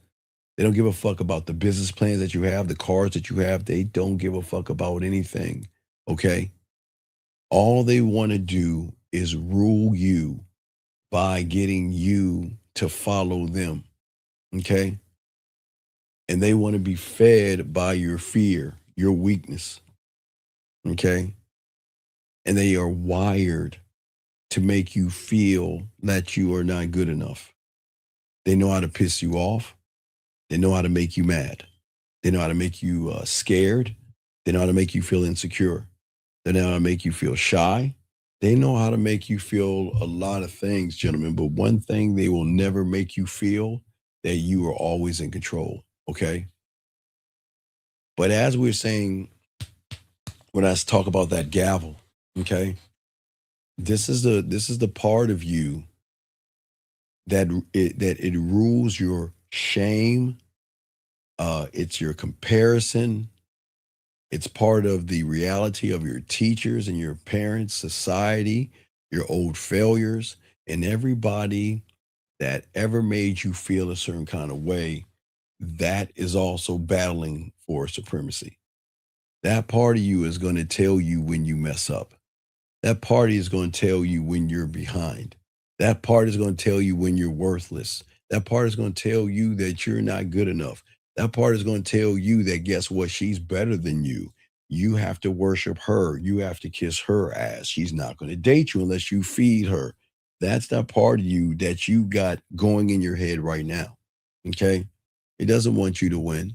They don't give a fuck about the business plans that you have, the cars that you have. They don't give a fuck about anything. Okay? All they want to do is rule you by getting you to follow them. Okay? And they want to be fed by your fear, your weakness. Okay? And they are wired to make you feel that you are not good enough. They know how to piss you off. They know how to make you mad. They know how to make you scared. They know how to make you feel insecure. They know how to make you feel shy. They know how to make you feel a lot of things, gentlemen. But one thing they will never make you feel that you are always in control. Okay? But as we're saying, when I talk about that gavel, okay, this is the part of you that it rules your shame. It's your comparison. It's part of the reality of your teachers and your parents, society, your old failures, and everybody that ever made you feel a certain kind of way. That is also battling for supremacy. That part of you is going to tell you when you mess up. That party is going to tell you when you're behind. That part is going to tell you when you're worthless. That part is going to tell you that you're not good enough. That part is going to tell you that guess what? She's better than you. You have to worship her. You have to kiss her ass. She's not going to date you unless you feed her. That's that part of you that you got going in your head right now. Okay? It doesn't want you to win.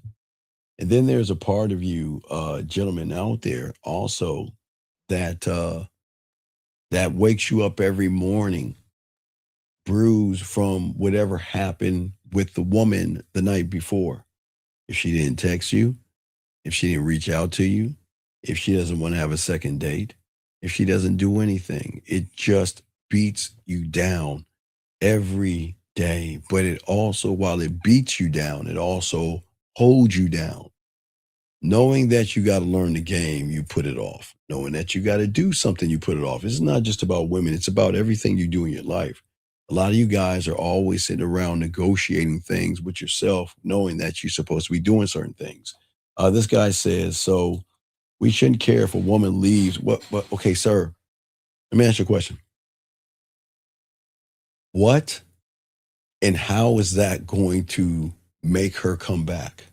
And then there's a part of you, gentlemen out there also that that wakes you up every morning bruised from whatever happened with the woman the night before. If she didn't text you, if she didn't reach out to you, if she doesn't want to have a second date, if she doesn't do anything, it just beats you down every day. But it also, while it beats you down, it also holds you down. Knowing that you got to learn the game, you put it off. Knowing that you got to do something, you put it off. It's not just about women. It's about everything you do in your life. A lot of you guys are always sitting around negotiating things with yourself, knowing that you're supposed to be doing certain things. This guy says, so we shouldn't care if a woman leaves. What? Okay, sir, let me ask you a question. What and how is that going to make her come back?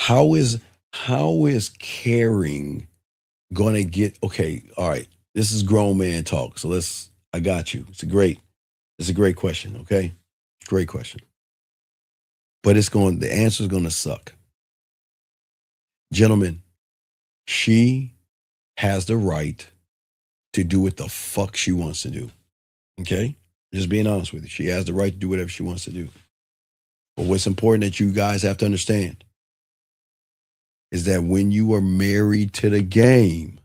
How is caring going to get, okay, all right, this is grown man talk. So I got you. It's a great question, okay? Great question. But the answer is going to suck. Gentlemen, she has the right to do what the fuck she wants to do, okay? Just being honest with you. She has the right to do whatever she wants to do. But what's important that you guys have to understand is that when you are married to the game,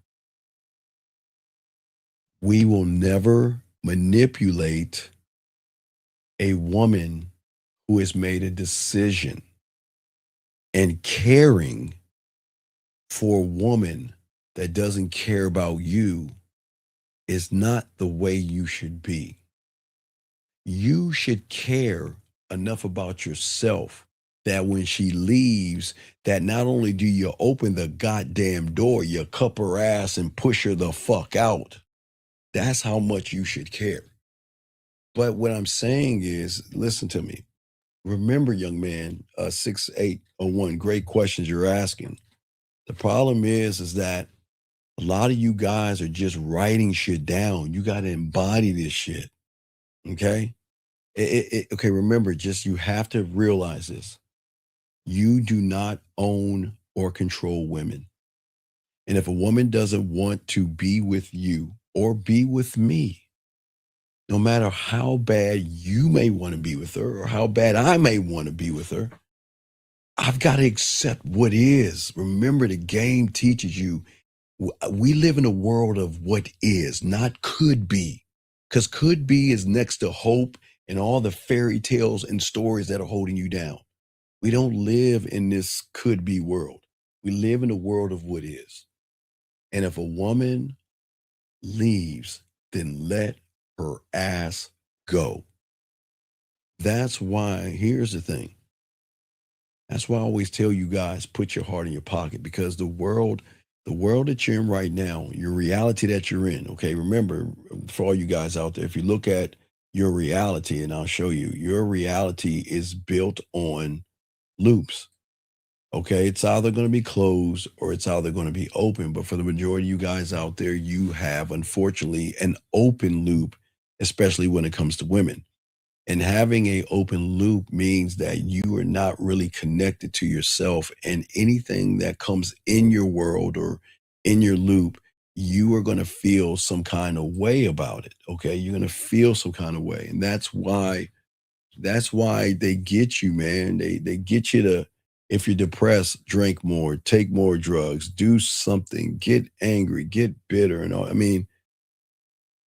we will never manipulate a woman who has made a decision. And caring for a woman that doesn't care about you is not the way you should be. You should care enough about yourself that when she leaves, that not only do you open the goddamn door, you cup her ass and push her the fuck out. That's how much you should care. But what I'm saying is, listen to me. Remember, young man, 6801, great questions you're asking. The problem is that a lot of you guys are just writing shit down. You got to embody this shit. Okay? Okay, remember, just you have to realize this. You do not own or control women. And if a woman doesn't want to be with you or be with me, no matter how bad you may want to be with her or how bad I may want to be with her, I've got to accept what is. Remember, the game teaches you we live in a world of what is, not could be. Because could be is next to hope and all the fairy tales and stories that are holding you down. We don't live in this could be world. We live in a world of what is. And if a woman leaves, then let her ass go. That's why, here's the thing. That's why I always tell you guys, put your heart in your pocket, because the world that you're in right now, your reality that you're in, okay, remember, for all you guys out there, if you look at your reality, and I'll show you, your reality is built on loops. Okay, it's either going to be closed or it's either going to be open. But for the majority of you guys out there, you have, unfortunately, an open loop, especially when it comes to women. And having a open loop means that you are not really connected to yourself, and anything that comes in your world or in your loop, you are going to feel some kind of way about it. Okay, you're going to feel some kind of way. And that's why they get you, man. They get you to, if you're depressed, drink more, take more drugs, do something, get angry, get bitter, and all. I mean,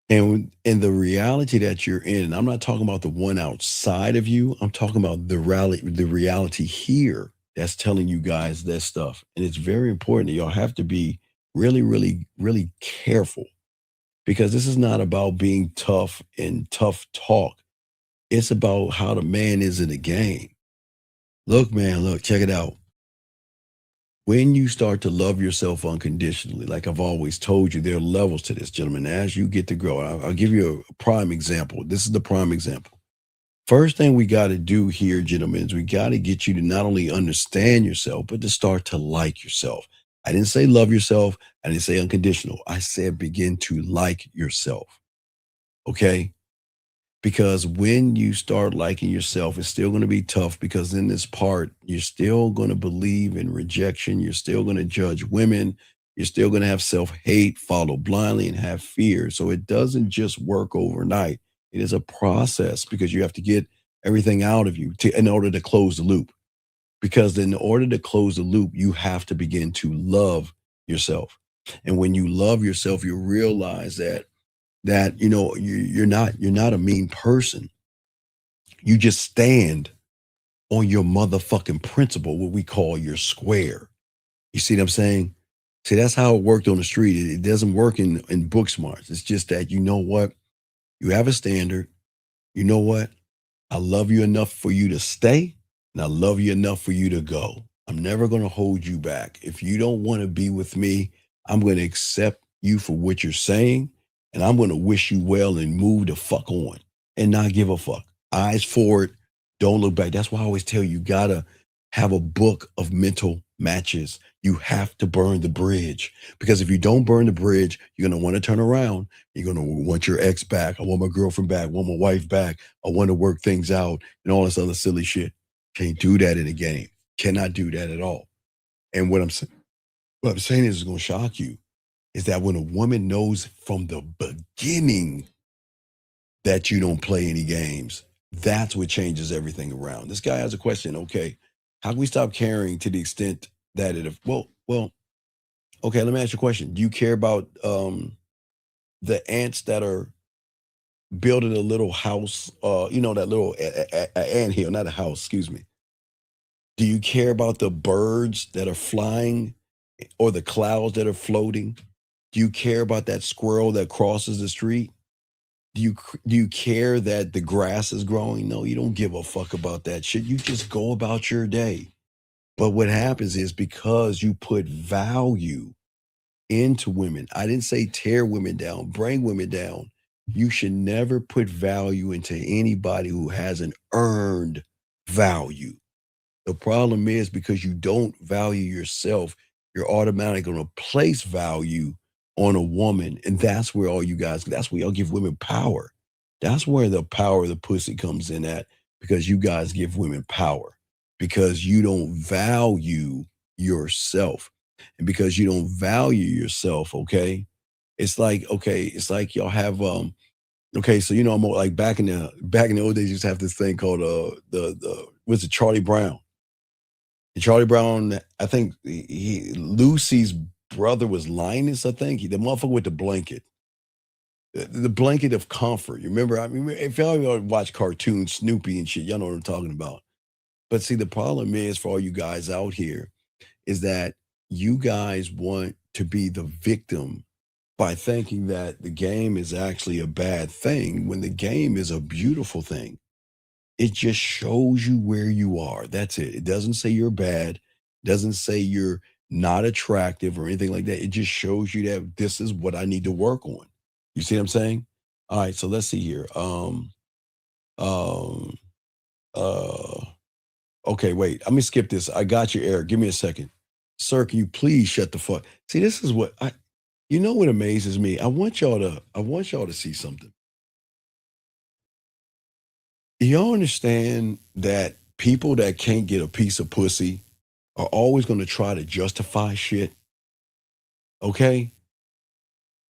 and the reality that you're in, and I'm not talking about the one outside of you. I'm talking about the reality here that's telling you guys that stuff. And it's very important that y'all have to be really, really, really careful, because this is not about being tough and tough talk. It's about how the man is in the game. Look, man, look, check it out. When you start to love yourself unconditionally, like I've always told you, there are levels to this, gentlemen. As you get to grow, I'll give you a prime example. This is the prime example. First thing we got to do here, gentlemen, is we got to get you to not only understand yourself, but to start to like yourself. I didn't say love yourself. I didn't say unconditional. I said begin to like yourself. Okay? Because when you start liking yourself, it's still going to be tough, because in this part, you're still going to believe in rejection. You're still going to judge women. You're still going to have self-hate, follow blindly, and have fear. So it doesn't just work overnight. It is a process, because you have to get everything out of you in order to close the loop. Because in order to close the loop, you have to begin to love yourself. And when you love yourself, you realize that you know you're not a mean person. You just stand on your motherfucking principle, what we call your square. You see what I'm saying? See, that's how it worked on the street. It doesn't work in book smarts. It's just that, you know what? You have a standard. You know what? I love you enough for you to stay, and I love you enough for you to go. I'm never going to hold you back. If you don't want to be with me, I'm going to accept you for what you're saying, and I'm going to wish you well and move the fuck on and not give a fuck. Eyes forward, don't look back. That's why I always tell you, you got to have a book of mental matches. You have to burn the bridge, because if you don't burn the bridge, you're going to want to turn around. You're going to want your ex back. I want my girlfriend back. I want my wife back. I want to work things out and all this other silly shit. Can't do that in a game. Cannot do that at all. And what I'm saying is going to shock you, is that when a woman knows from the beginning that you don't play any games, that's what changes everything around. This guy has a question. Okay, how can we stop caring to the extent that well, okay, let me ask you a question. Do you care about the ants that are building a little house, that little anthill, not a house, excuse me. Do you care about the birds that are flying or the clouds that are floating? Do you care about that squirrel that crosses the street? Do you care that the grass is growing? No, you don't give a fuck about that shit. You just go about your day. But what happens is because you put value into women, I didn't say tear women down, bring women down. You should never put value into anybody who hasn't earned value. The problem is because you don't value yourself, you're automatically going to place value on a woman. And that's where that's where y'all give women power. That's where the power of the pussy comes in at, because you guys give women power because you don't value yourself. And because you don't value yourself, okay, it's like y'all have okay, so I'm like back in the old days, you used to have this thing called the what's it, Charlie Brown. And Charlie Brown, I think Lucy's brother was Linus, I think. The motherfucker with the blanket. The blanket of comfort. You remember? I mean, if y'all watch cartoons, Snoopy and shit, y'all know what I'm talking about. But see, the problem is for all you guys out here is that you guys want to be the victim by thinking that the game is actually a bad thing when the game is a beautiful thing. It just shows you where you are. That's it. It doesn't say you're bad. It doesn't say you're not attractive or anything like that. It just shows you that this is what I need to work on. You see what I'm saying? All right, so let's see here. Okay, wait. Let me skip this. I got you, Eric. Give me a second. Sir, can you please shut the fuck? See, this is what what amazes me? I want y'all to see something. Do y'all understand that people that can't get a piece of pussy are always going to try to justify shit? Okay?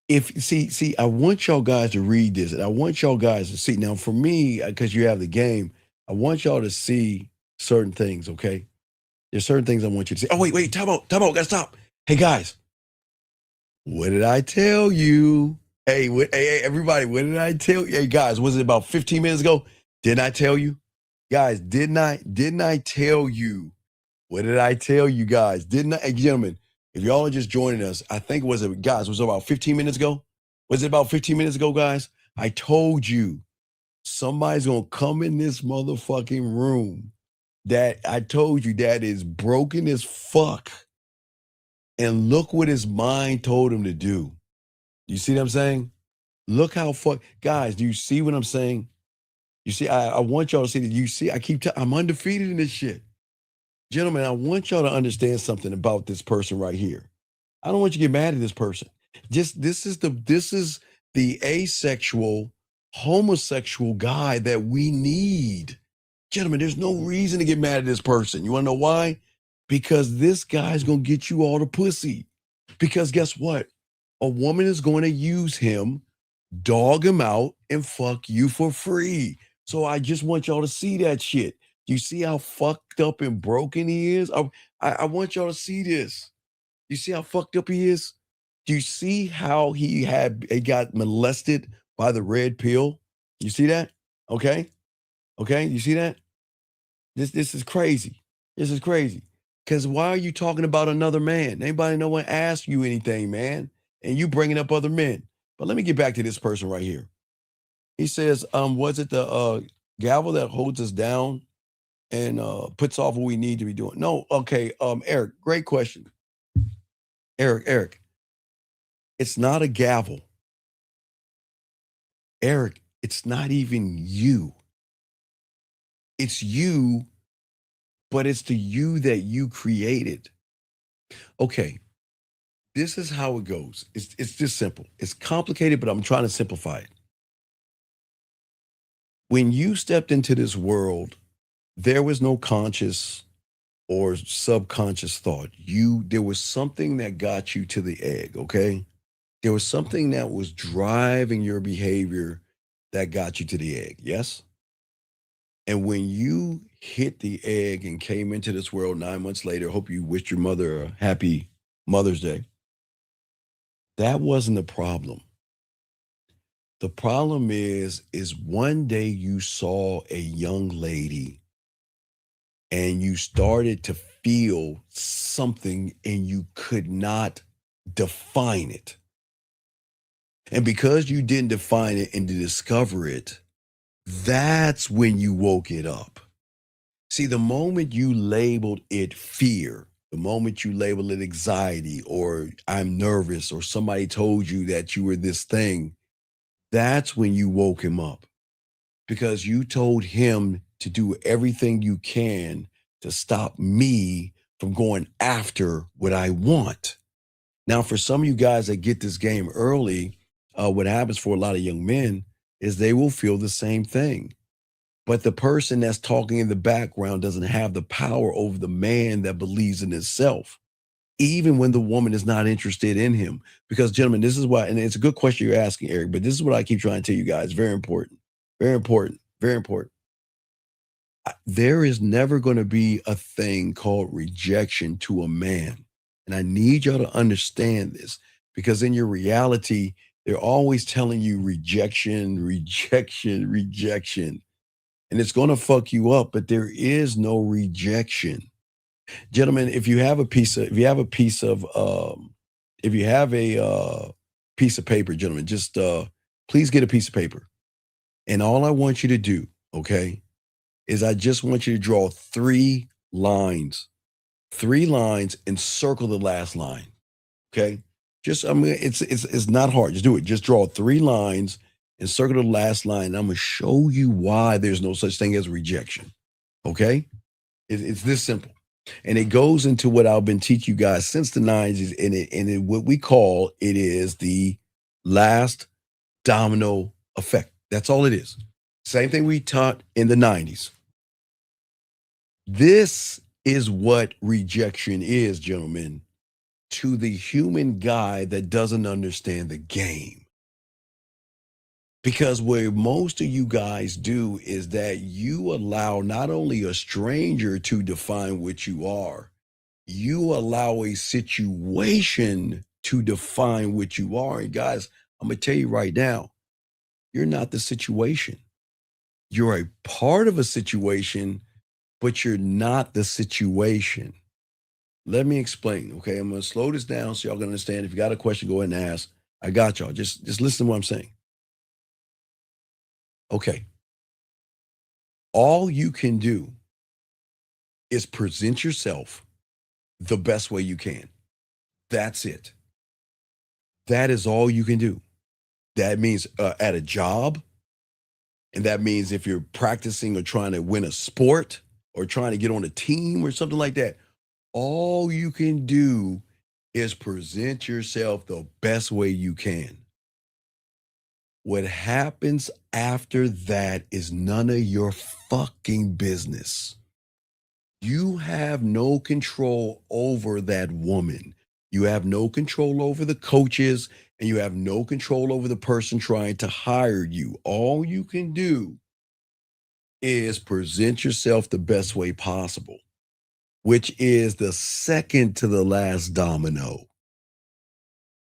See, I want y'all guys to read this, and I want y'all guys to see. Now, for me, because you have the game, I want y'all to see certain things, okay? There's certain things I want you to see. Oh, wait, time out, gotta stop. Hey, guys, what did I tell you? Hey, everybody, what did I tell you? Hey, guys, was it about 15 minutes ago? Didn't I tell you? Guys, didn't I tell you? What did I tell you guys? Didn't I? Hey, gentlemen, if y'all are just joining us, I think was it about 15 minutes ago? Was it about 15 minutes ago, guys? I told you somebody's going to come in this motherfucking room that I told you that is broken as fuck. And look what his mind told him to do. You see what I'm saying? Look how guys, do you see what I'm saying? You see, I want y'all to see that. You see, I'm undefeated in this shit. Gentlemen, I want y'all to understand something about this person right here. I don't want you to get mad at this person. This is the asexual, homosexual guy that we need. Gentlemen, there's no reason to get mad at this person. You want to know why? Because this guy's going to get you all the pussy. Because guess what? A woman is going to use him, dog him out, and fuck you for free. So I just want y'all to see that shit. Do you see how fucked up and broken he is? I want y'all to see this. You see how fucked up he is? Do you see how he got molested by the red pill? You see that? Okay. You see that? This is crazy. This is crazy. Because why are you talking about another man? Anybody no one asked you anything, man? And you bringing up other men. But let me get back to this person right here. He says, was it the gavel that holds us down and puts off what we need to be doing? No, okay. Eric, great question. Eric, it's not a gavel. Eric, it's not even you. It's you, but it's the you that you created. Okay, this is how it goes. It's just simple. It's complicated, but I'm trying to simplify it. When you stepped into this world, there was no conscious or subconscious thought. There was something that got you to the egg, okay? There was something that was driving your behavior that got you to the egg, yes? And when you hit the egg and came into this world 9 months later, hope you wished your mother a happy Mother's Day. That wasn't the problem. The problem is one day you saw a young lady and you started to feel something and you could not define it. And because you didn't define it and to discover it, that's when you woke it up. See, the moment you labeled it fear, the moment you labeled it anxiety, or I'm nervous, or somebody told you that you were this thing, that's when you woke him up. Because you told him to do everything you can to stop me from going after what I want. Now, for some of you guys that get this game early, what happens for a lot of young men is they will feel the same thing. But the person that's talking in the background doesn't have the power over the man that believes in himself, even when the woman is not interested in him. Because, gentlemen, this is why, and it's a good question you're asking, Eric, but this is what I keep trying to tell you guys. Very important, very important, very important. There is never going to be a thing called rejection to a man. And I need y'all to understand this, because in your reality, they're always telling you rejection, rejection, rejection. And it's going to fuck you up, but there is no rejection. Gentlemen, if you have a piece of paper, gentlemen, just please get a piece of paper. And all I want you to do, okay, is I just want you to draw 3 lines and circle the last line. Okay. It's not hard. Just do it. Just draw 3 lines and circle the last line. I'm going to show you why there's no such thing as rejection. Okay. It's this simple. And it goes into what I've been teaching you guys since the 90s. And what we call it is the last domino effect. That's all it is. Same thing we taught in the 90s. This is what rejection is, gentlemen, to the human guy that doesn't understand the game. Because what most of you guys do is that you allow not only a stranger to define what you are, you allow a situation to define what you are. And guys, I'm going to tell you right now, you're not the situation. You're a part of a situation, but you're not the situation. Let me explain, okay? I'm going to slow this down so y'all can understand. If you got a question, go ahead and ask. I got y'all. Just listen to what I'm saying. Okay. All you can do is present yourself the best way you can. That's it. That is all you can do. That means at a job, and that means if you're practicing or trying to win a sport or trying to get on a team or something like that, all you can do is present yourself the best way you can. What happens after that is none of your fucking business. You have no control over that woman. You have no control over the coaches, and you have no control over the person trying to hire you. All you can do is present yourself the best way possible, which is the second to the last domino.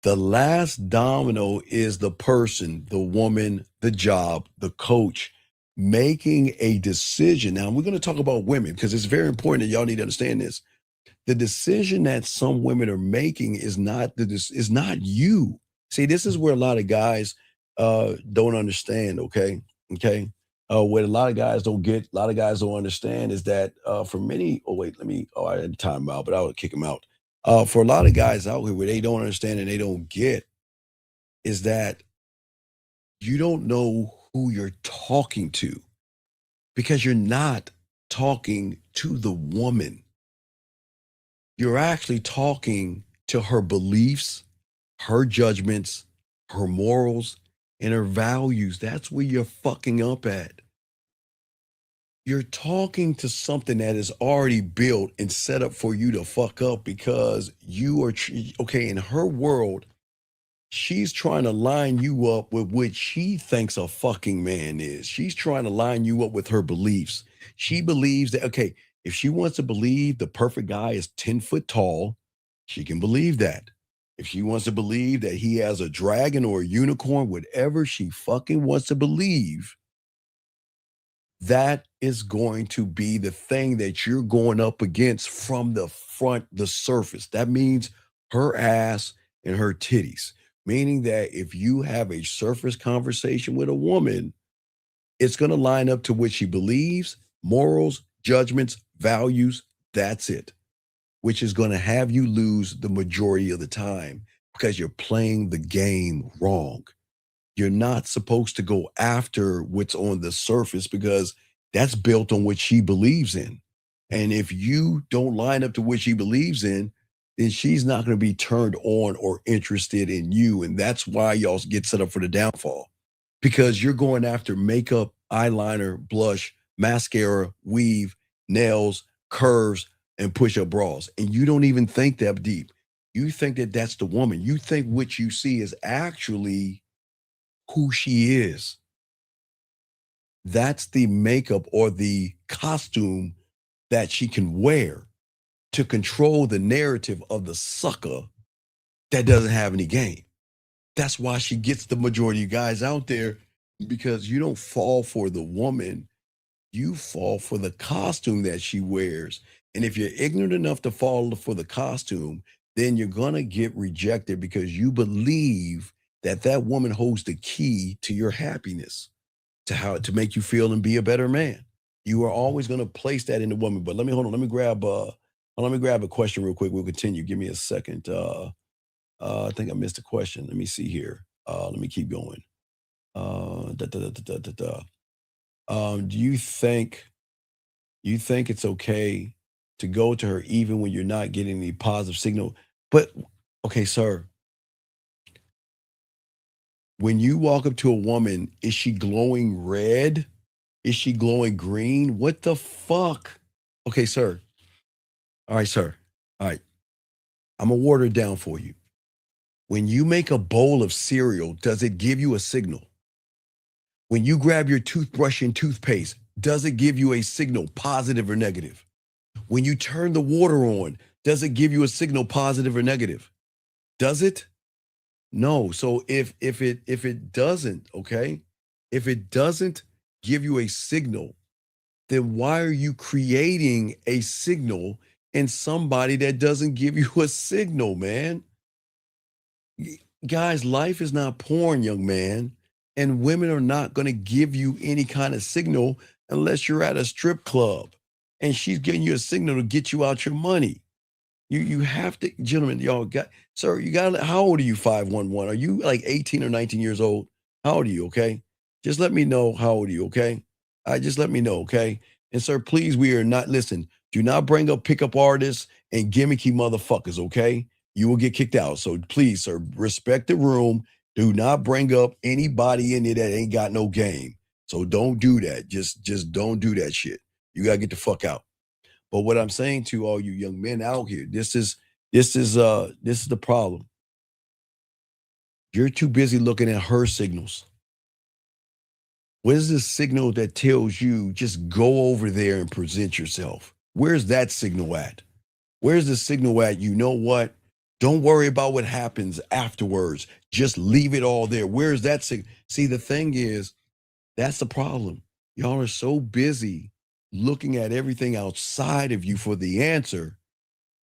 The last domino is the person, the woman, the job, the coach, making a decision. Now, we're going to talk about women because it's very important that y'all need to understand this. The decision that some women are making is not you. See, this is where a lot of guys don't understand, okay? What a lot of guys don't get, a lot of guys don't understand is that for many, I had time out, but I would kick him out. For a lot of guys out here, where they don't understand and they don't get is that you don't know who you're talking to because you're not talking to the woman. You're actually talking to her beliefs, her judgments, her morals, and her values. That's where you're fucking up at. You're talking to something that is already built and set up for you to fuck up because you are, in her world, she's trying to line you up with what she thinks a fucking man is. She's trying to line you up with her beliefs. She believes that, if she wants to believe the perfect guy is 10 foot tall, she can believe that. If she wants to believe that he has a dragon or a unicorn, whatever she fucking wants to believe, that is going to be the thing that you're going up against from the front, the surface. That means her ass and her titties. Meaning that if you have a surface conversation with a woman, it's going to line up to what she believes, morals, judgments, values. That's it, which is going to have you lose the majority of the time because you're playing the game wrong. You're not supposed to go after what's on the surface because that's built on what she believes in. And if you don't line up to what she believes in, then she's not going to be turned on or interested in you. And that's why y'all get set up for the downfall, because you're going after makeup, eyeliner, blush, mascara, weave, nails, curves, and push-up bras. And you don't even think that deep. You think that that's the woman. You think what you see is actually who she is. That's the makeup or the costume that she can wear to control the narrative of the sucker that doesn't have any game. That's why she gets the majority of guys out there, because you don't fall for the woman, you fall for the costume that she wears. And if you're ignorant enough to fall for the costume, then you're going to get rejected because you believe that that woman holds the key to your happiness, to how to make you feel and be a better man. You are always going to place that in the woman. But let me grab a question real quick. We'll continue. Give me a second. I think I missed a question. Let me see here. Let me keep going. Do you think it's okay to go to her even when you're not getting any positive signal? But okay, sir. When you walk up to a woman, is she glowing red? Is she glowing green? What the fuck? Okay, sir. All right, sir. All right. I'm going to water it down for you. When you make a bowl of cereal, does it give you a signal? When you grab your toothbrush and toothpaste, does it give you a signal, positive or negative? When you turn the water on, does it give you a signal, positive or negative? Does it? No. So if it doesn't, okay, if it doesn't give you a signal, then why are you creating a signal in somebody that doesn't give you a signal, man? Guys, life is not porn, young man, and women are not going to give you any kind of signal unless you're at a strip club and she's giving you a signal to get you out your money. You have to, gentlemen, sir, how old are you, 511? Are you like 18 or 19 years old? How old are you, okay? Just let me know how old are you, okay? Just let me know, okay? And sir, please, listen, do not bring up pickup artists and gimmicky motherfuckers, okay? You will get kicked out. So please, sir, respect the room. Do not bring up anybody in there that ain't got no game. So don't do that. Just don't do that shit. You gotta get the fuck out. But what I'm saying to all you young men out here, this is the problem. You're too busy looking at her signals. What is the signal that tells you just go over there and present yourself? Where's that signal at? Where's the signal at? You know what? Don't worry about what happens afterwards. Just leave it all there. Where's that signal? See, the thing is, that's the problem. Y'all are so busy looking at everything outside of you for the answer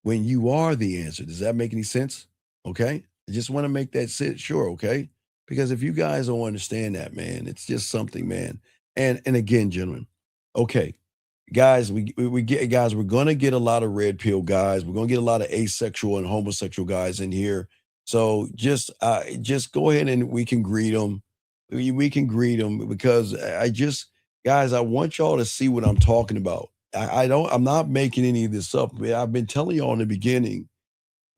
when you are the answer. Does that make any sense? Okay. I just want to make that sure. Okay. Because if you guys don't understand that, man, it's just something, man. And again, gentlemen, okay, guys, we're going to get a lot of red pill guys. We're going to get a lot of asexual and homosexual guys in here. So just go ahead and we can greet them. We can greet them because guys, I want y'all to see what I'm talking about. I'm not making any of this up. I've been telling y'all in the beginning,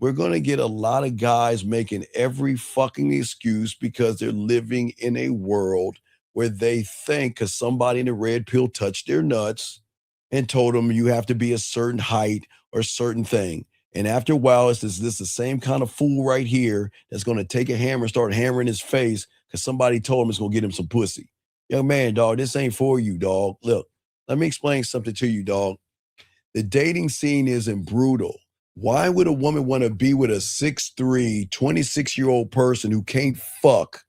we're going to get a lot of guys making every fucking excuse because they're living in a world where they think because somebody in the red pill touched their nuts and told them you have to be a certain height or certain thing. And after a while, it's this the same kind of fool right here that's going to take a hammer and start hammering his face because somebody told him it's going to get him some pussy. Young man, dog, this ain't for you, dog. Look, let me explain something to you, dog. The dating scene isn't brutal. Why would a woman want to be with a 6'3", 26-year-old person who can't fuck,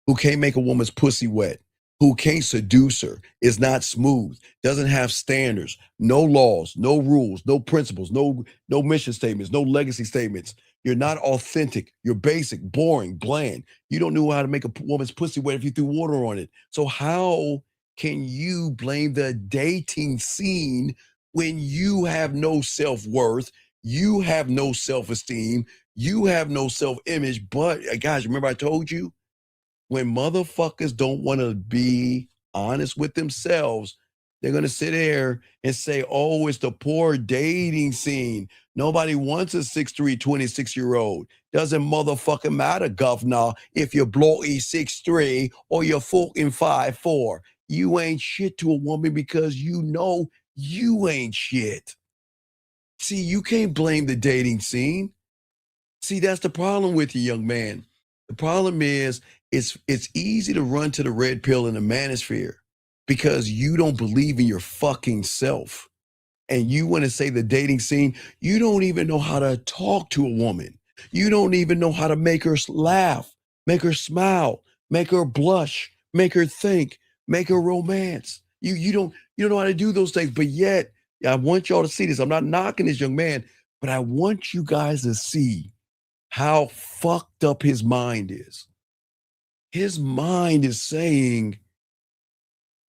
who can't make a woman's pussy wet? who can't seduce her, is not smooth, doesn't have standards, no laws, no rules, no principles, no mission statements, no legacy statements. You're not authentic. You're basic, boring, bland. You don't know how to make a woman's pussy wet if you threw water on it. So how can you blame the dating scene when you have no self-worth, you have no self-esteem, you have no self-image? But guys, remember I told you, when motherfuckers don't want to be honest with themselves, they're going to sit there and say, oh, it's the poor dating scene. Nobody wants a 6'3", 26-year-old. Doesn't motherfucking matter, governor, if you're blowy 6'3" or you're fucking 5'4". You ain't shit to a woman because you know you ain't shit. See, you can't blame the dating scene. See, that's the problem with you, young man. The problem is it's easy to run to the red pill in the manosphere because you don't believe in your fucking self. And you want to say the dating scene, you don't even know how to talk to a woman. You don't even know how to make her laugh, make her smile, make her blush, make her think, make her romance. You don't know how to do those things. But yet, I want y'all to see this. I'm not knocking this young man, but I want you guys to see how fucked up his mind is. His mind is saying,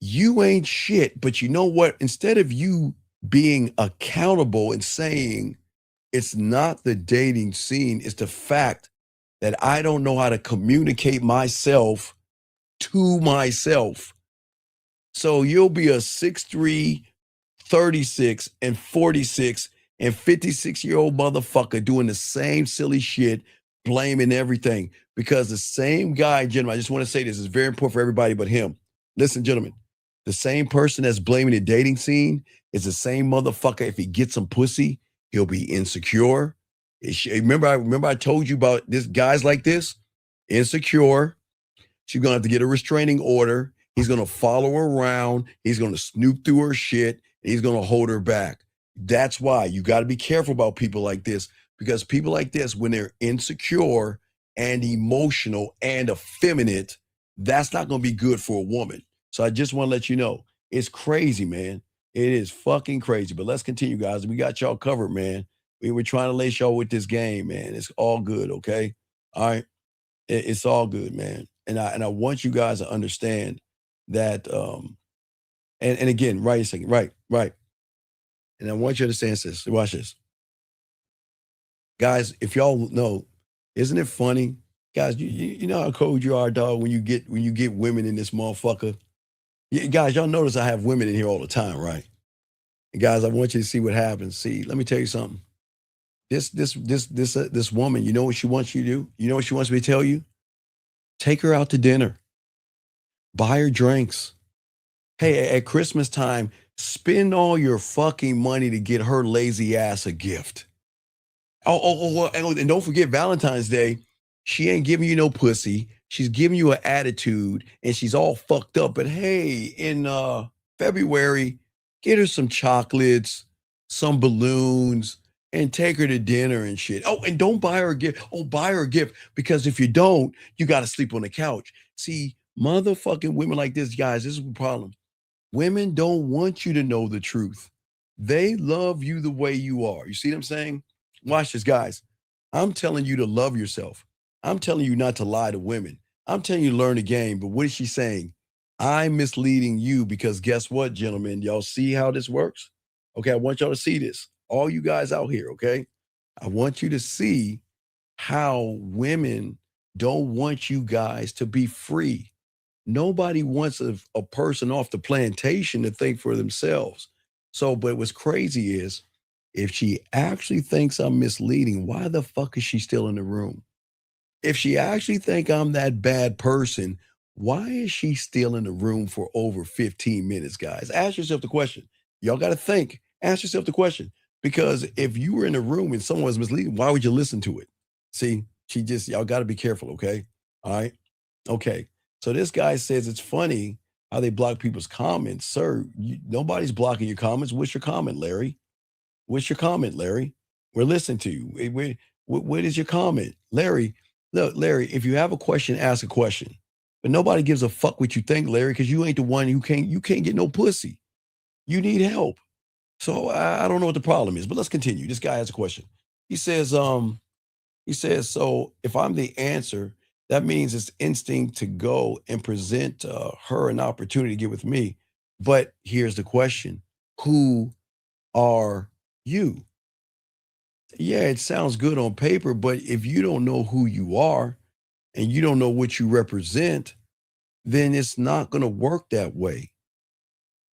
you ain't shit, but you know what? Instead of you being accountable and saying, it's not the dating scene, it's the fact that I don't know how to communicate myself to myself. So you'll be a 6'3", 36 and 46 and 56-year-old motherfucker doing the same silly shit, blaming everything. Because the same guy, gentlemen, I just want to say this is very important for everybody but him. Listen, gentlemen, the same person that's blaming the dating scene is the same motherfucker. If he gets some pussy, he'll be insecure. Remember I told you about this guys like this? Insecure. She's gonna have to get a restraining order. He's gonna follow her around. He's gonna snoop through her shit. And he's gonna hold her back. That's why you got to be careful about people like this, because people like this, when they're insecure and emotional and effeminate, that's not gonna be good for a woman. So I just want to let you know, it's crazy, man. It is fucking crazy. But let's continue, guys. We got y'all covered, man. We were trying to lace y'all with this game, man. It's all good, okay? All right. It's all good, man. And I want you guys to understand that. And again, right a second, right. And I want you to understand this. Watch this, guys. If y'all know, isn't it funny, guys? You know how cold you are, dog. When you get women in this motherfucker. Guys, y'all notice I have women in here all the time, right? And guys, I want you to see what happens. See, let me tell you something. This woman, you know what she wants you to do? You know what she wants me to tell you? Take her out to dinner. Buy her drinks. Hey, at Christmas time, spend all your fucking money to get her lazy ass a gift. Oh, and don't forget Valentine's Day. She ain't giving you no pussy. She's giving you an attitude and she's all fucked up. But hey, in February, get her some chocolates, some balloons, and take her to dinner and shit. Oh, and don't buy her a gift. Oh, buy her a gift, because if you don't, you got to sleep on the couch. See, motherfucking women like this, guys, this is the problem. Women don't want you to know the truth. They love you the way you are. You see what I'm saying? Watch this, guys. I'm telling you to love yourself. I'm telling you not to lie to women. I'm telling you to learn the game. But what is she saying? I'm misleading you because guess what, gentlemen? Y'all see how this works? Okay, I want y'all to see this. All you guys out here, okay? I want you to see how women don't want you guys to be free. Nobody wants a person off the plantation to think for themselves. So, but what's crazy is if she actually thinks I'm misleading, why the fuck is she still in the room? If she actually think I'm that bad person, why is she still in the room for over 15 minutes, guys? Ask yourself the question. Y'all got to think. Ask yourself the question. Because if you were in the room and someone was misleading, why would you listen to it? See, y'all got to be careful, okay? All right? Okay. So this guy says it's funny how they block people's comments. Sir, nobody's blocking your comments. What's your comment, Larry? What's your comment, Larry? We're listening to you. What is your comment? Larry, look, Larry, if you have a question, ask a question. But nobody gives a fuck what you think, Larry, because you ain't the one who you can't get no pussy. You need help. So I don't know what the problem is, but let's continue. This guy has a question. He says, so if I'm the answer, that means it's instinct to go and present her an opportunity to get with me. But here's the question. Who are you? Yeah, it sounds good on paper, but if you don't know who you are and you don't know what you represent, then it's not going to work that way.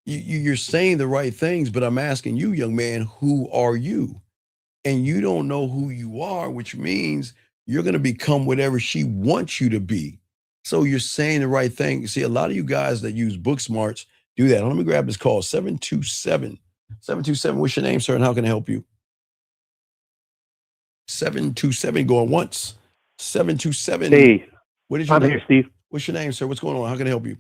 You're saying the right things, but I'm asking you, young man, who are you? And you don't know who you are, which means you're going to become whatever she wants you to be. So you're saying the right thing. See, a lot of you guys that use book smarts do that. Let me grab this call, 727. 727, what's your name, sir, and how can I help you? 727 going once. 727. Hey, what is your I'm name? here, Steve. What's your name, sir? What's going on? How can I help you?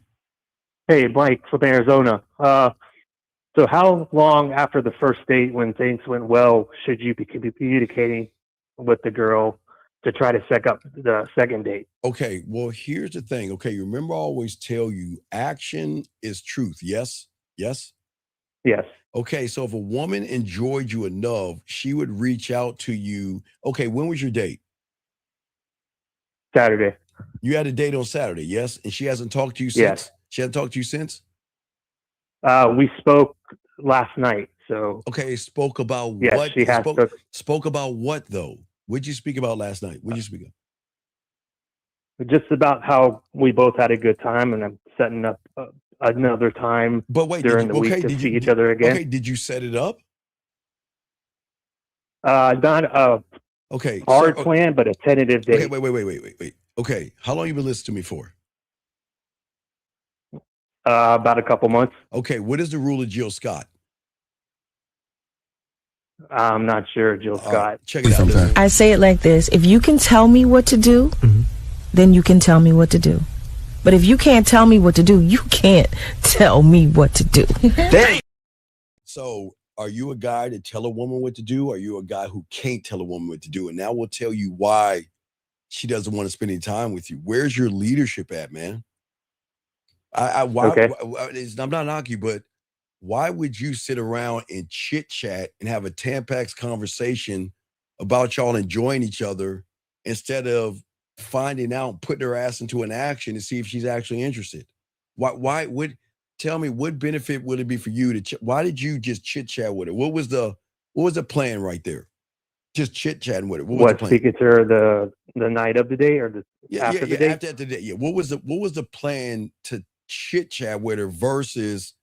Hey, Mike from Arizona. So how long after the first date, when things went well, should you be communicating with the girl to try to set up the second date? Okay, well, here's the thing. Okay, you remember I always tell you action is truth. Yes? Yes? Yes. Okay, so if a woman enjoyed you enough, she would reach out to you. Okay, when was your date? Saturday. You had a date on Saturday, yes? And she hasn't talked to you Yes. since? She hasn't talked to you since? We spoke last night, so. Okay, spoke about Yes, what? she has Spoke about what, though? What'd you speak about last night? What'd you speak of? just about how we both had a good time, and I'm setting up another time during the week to see each other again. Okay, did you set it up? Not a hard plan, but a tentative date. Okay, wait. Okay, how long you been listening to me for? About a couple months. Okay, what is the rule of Jill Scott? I'm not sure, Jill Scott. Check it out. I say it like this. If you can tell me what to do, then you can tell me what to do. But if you can't tell me what to do, you can't tell me what to do. So are you a guy to tell a woman what to do? Or are you a guy who can't tell a woman what to do? And now we'll tell you why she doesn't want to spend any time with you. Where's your leadership at, man? I'm not knocking you, but why would you sit around and chit chat and have a Tampax conversation about y'all enjoying each other instead of finding out, putting her ass into an action to see if she's actually interested? Tell me, what benefit would it be for you why did you just chit chat with her? What was the plan right there? Just chit chatting with her. What was the plan? Speaking to her the night of the day or after the day? After the day. Yeah. What was the plan to chit chat with her versus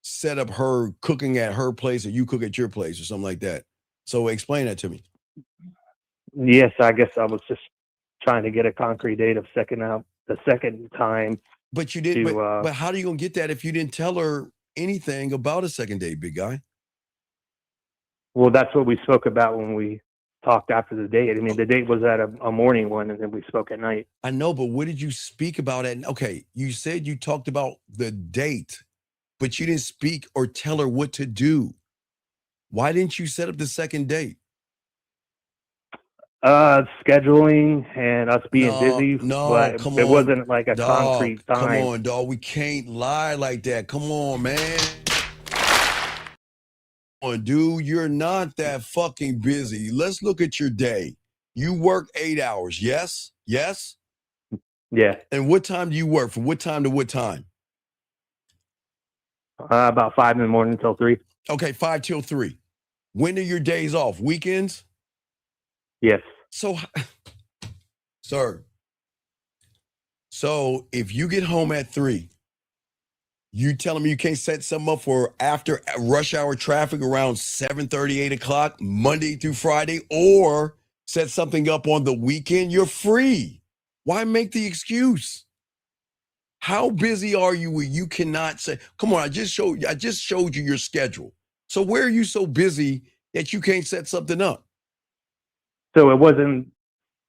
set up her cooking at her place or you cook at your place or something like that? So explain that to me. Yes, I guess I was just trying to get a concrete date of the second time. But you didn't. But how are you gonna get that if you didn't tell her anything about a second date, big guy? Well, that's what we spoke about when we talked after the date. I mean, the date was at a morning one, and then we spoke at night. I know, but what did you speak about? Okay, you said you talked about the date, but you didn't speak or tell her what to do. Why didn't you set up the second date? Scheduling and us being busy. But it wasn't like a concrete time. Come on, dog. We can't lie like that. Come on, man. Come on, dude. You're not that fucking busy. Let's look at your day. You work 8 hours, yes? Yes? Yeah. And what time do you work? From what time to what time? About 5 in the morning till 3. Okay, 5 till 3. When are your days off? Weekends? Yes. So, sir, if you get home at 3, you tell me you can't set something up for after rush hour traffic around 7:30, 8 o'clock, Monday through Friday, or set something up on the weekend, you're free. Why make the excuse? How busy are you where you cannot say, come on, I just showed you your schedule. So where are you so busy that you can't set something up? So it wasn't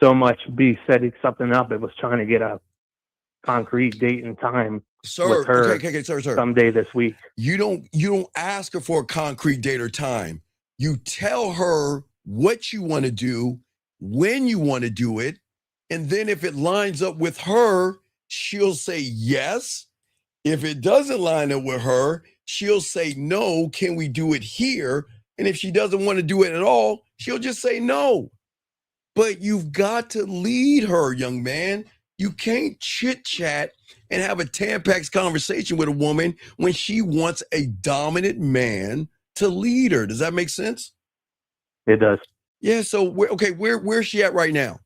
so much setting something up. It was trying to get a concrete date and time with her sir. Someday this week. You don't ask her for a concrete date or time. You tell her what you want to do, when you want to do it, and then if it lines up with her, she'll say yes. If it doesn't line up with her, she'll say no. Can we do it here? And if she doesn't want to do it at all, she'll just say no. But you've got to lead her, young man. You can't chit chat and have a Tampax conversation with a woman when she wants a dominant man to lead her. Does that make sense? It does. Yeah. So where's she at right now?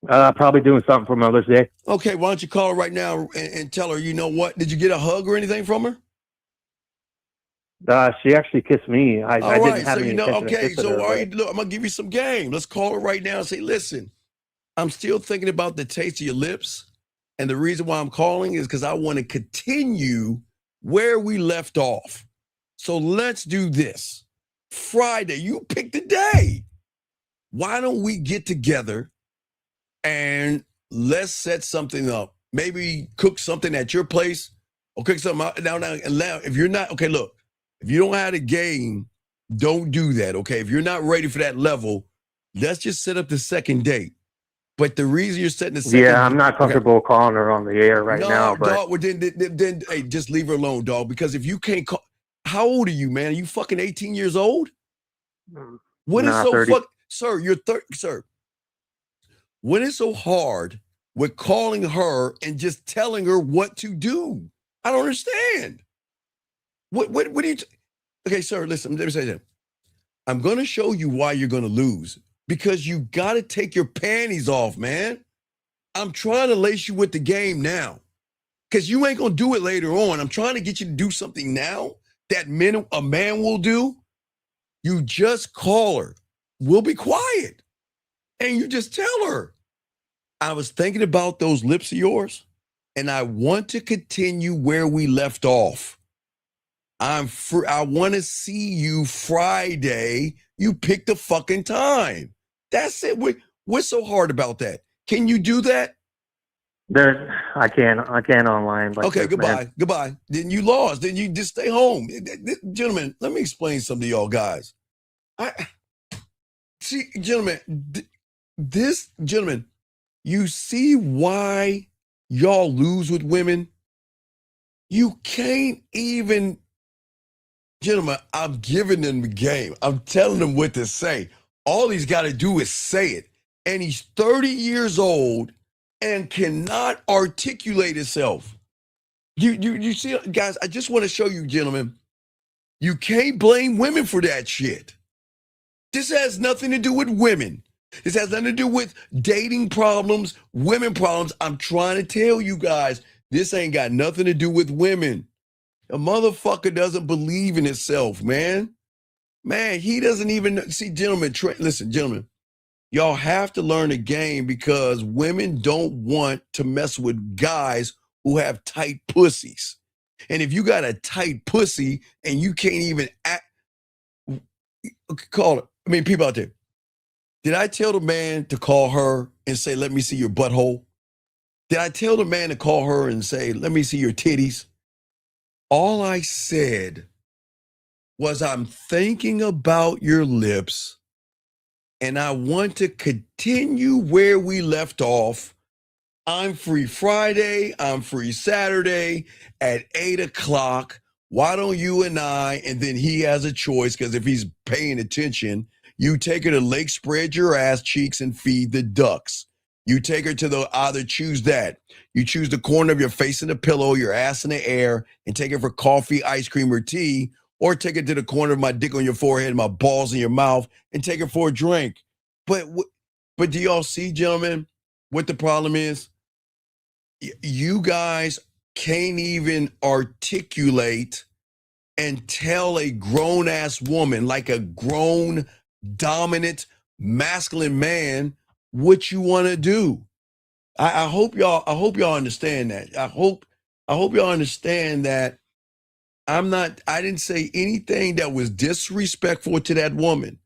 Probably doing something for Mother's Day. Okay, why don't you call her right now and tell her, you know what? Did you get a hug or anything from her? She actually kissed me. I didn't have any intention of kissing her, all right, look, I'm gonna give you some game. Let's call her right now and say, listen, I'm still thinking about the taste of your lips. And the reason why I'm calling is because I want to continue where we left off. So let's do this. Friday, you pick the day. Why don't we get together and let's set something up? Maybe cook something at your place or cook something out. Now, if you're not, okay, look, if you don't have a game, don't do that, okay? If you're not ready for that level, let's just set up the second date. But the reason you're setting the second Yeah, I'm not comfortable calling her on the air right now. But dog, well, then, hey, just leave her alone, dog, because if you can't call, how old are you, man? Are you fucking 18 years old? What is so 30. Sir, you're 30, sir. What is so hard with calling her and just telling her what to do? I don't understand. What do you okay, sir, listen, let me say that. I'm going to show you why you're going to lose, because you got to take your panties off, man. I'm trying to lace you with the game now, because you ain't going to do it later on. I'm trying to get you to do something now that a man will do. You just call her. We'll be quiet. And you just tell her, I was thinking about those lips of yours, and I want to continue where we left off. I want to see you Friday. You pick the fucking time. That's it. What's so hard about that? Can you do that? I can't online. Okay, goodbye. Then you lost. Then you just stay home. Gentlemen, let me explain something to y'all guys. Gentlemen, you see why y'all lose with women? You can't even, gentlemen, I'm giving them the game. I'm telling them what to say. All he's got to do is say it. And he's 30 years old and cannot articulate himself. You see, guys, I just want to show you, gentlemen, you can't blame women for that shit. This has nothing to do with women. This has nothing to do with dating problems, women problems. I'm trying to tell you guys, this ain't got nothing to do with women. A motherfucker doesn't believe in himself, man. Man, he doesn't even, see, gentlemen, listen, gentlemen, y'all have to learn the game, because women don't want to mess with guys who have tight pussies. And if you got a tight pussy and you can't even people out there, did I tell the man to call her and say, let me see your butthole? Did I tell the man to call her and say, let me see your titties? All I said was, I'm thinking about your lips and I want to continue where we left off. I'm free Friday. I'm free Saturday at 8:00. Why don't you and then he has a choice, because if he's paying attention, you take her to Lake Spread Your Ass Cheeks and Feed the Ducks. You take her to either choose that. You choose the corner of your face in the pillow, your ass in the air, and take her for coffee, ice cream, or tea, or take her to the corner of my dick on your forehead and my balls in your mouth and take her for a drink. But do y'all see, gentlemen, what the problem is? You guys can't even articulate and tell a grown-ass woman, like a grown, dominant, masculine man, what you want to do. I hope y'all understand that. I hope y'all understand that I didn't say anything that was disrespectful to that woman.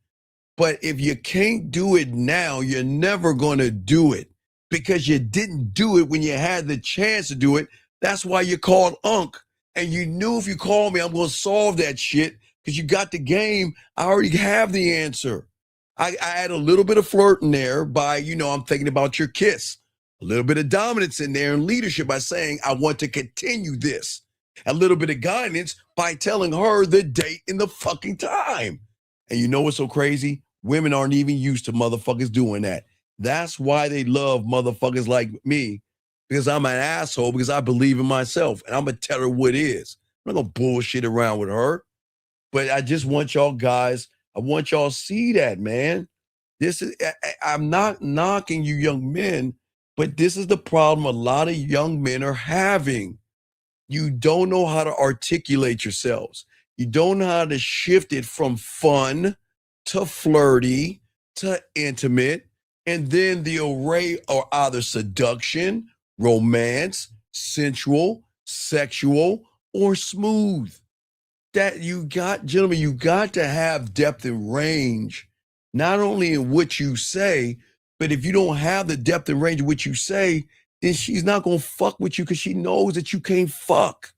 But if you can't do it now, you're never going to do it, because you didn't do it when you had the chance to do it. That's why you called Unc. And you knew if you call me, I'm going to solve that shit, because you got the game. I already have the answer. I add a little bit of flirt in there by, I'm thinking about your kiss. A little bit of dominance in there and leadership by saying, I want to continue this. A little bit of guidance by telling her the date and the fucking time. And you know what's so crazy? Women aren't even used to motherfuckers doing that. That's why they love motherfuckers like me, because I'm an asshole, because I believe in myself. And I'm going to tell her what is. I'm not going to bullshit around with her. But I just want y'all guys, I want y'all to see that, man. I'm not knocking you young men, but this is the problem a lot of young men are having. You don't know how to articulate yourselves. You don't know how to shift it from fun to flirty to intimate. And then the array are either seduction, romance, sensual, sexual, or smooth. That gentlemen, you got to have depth and range, not only in what you say, but if you don't have the depth and range of what you say, then she's not going to fuck with you because she knows that you can't fuck.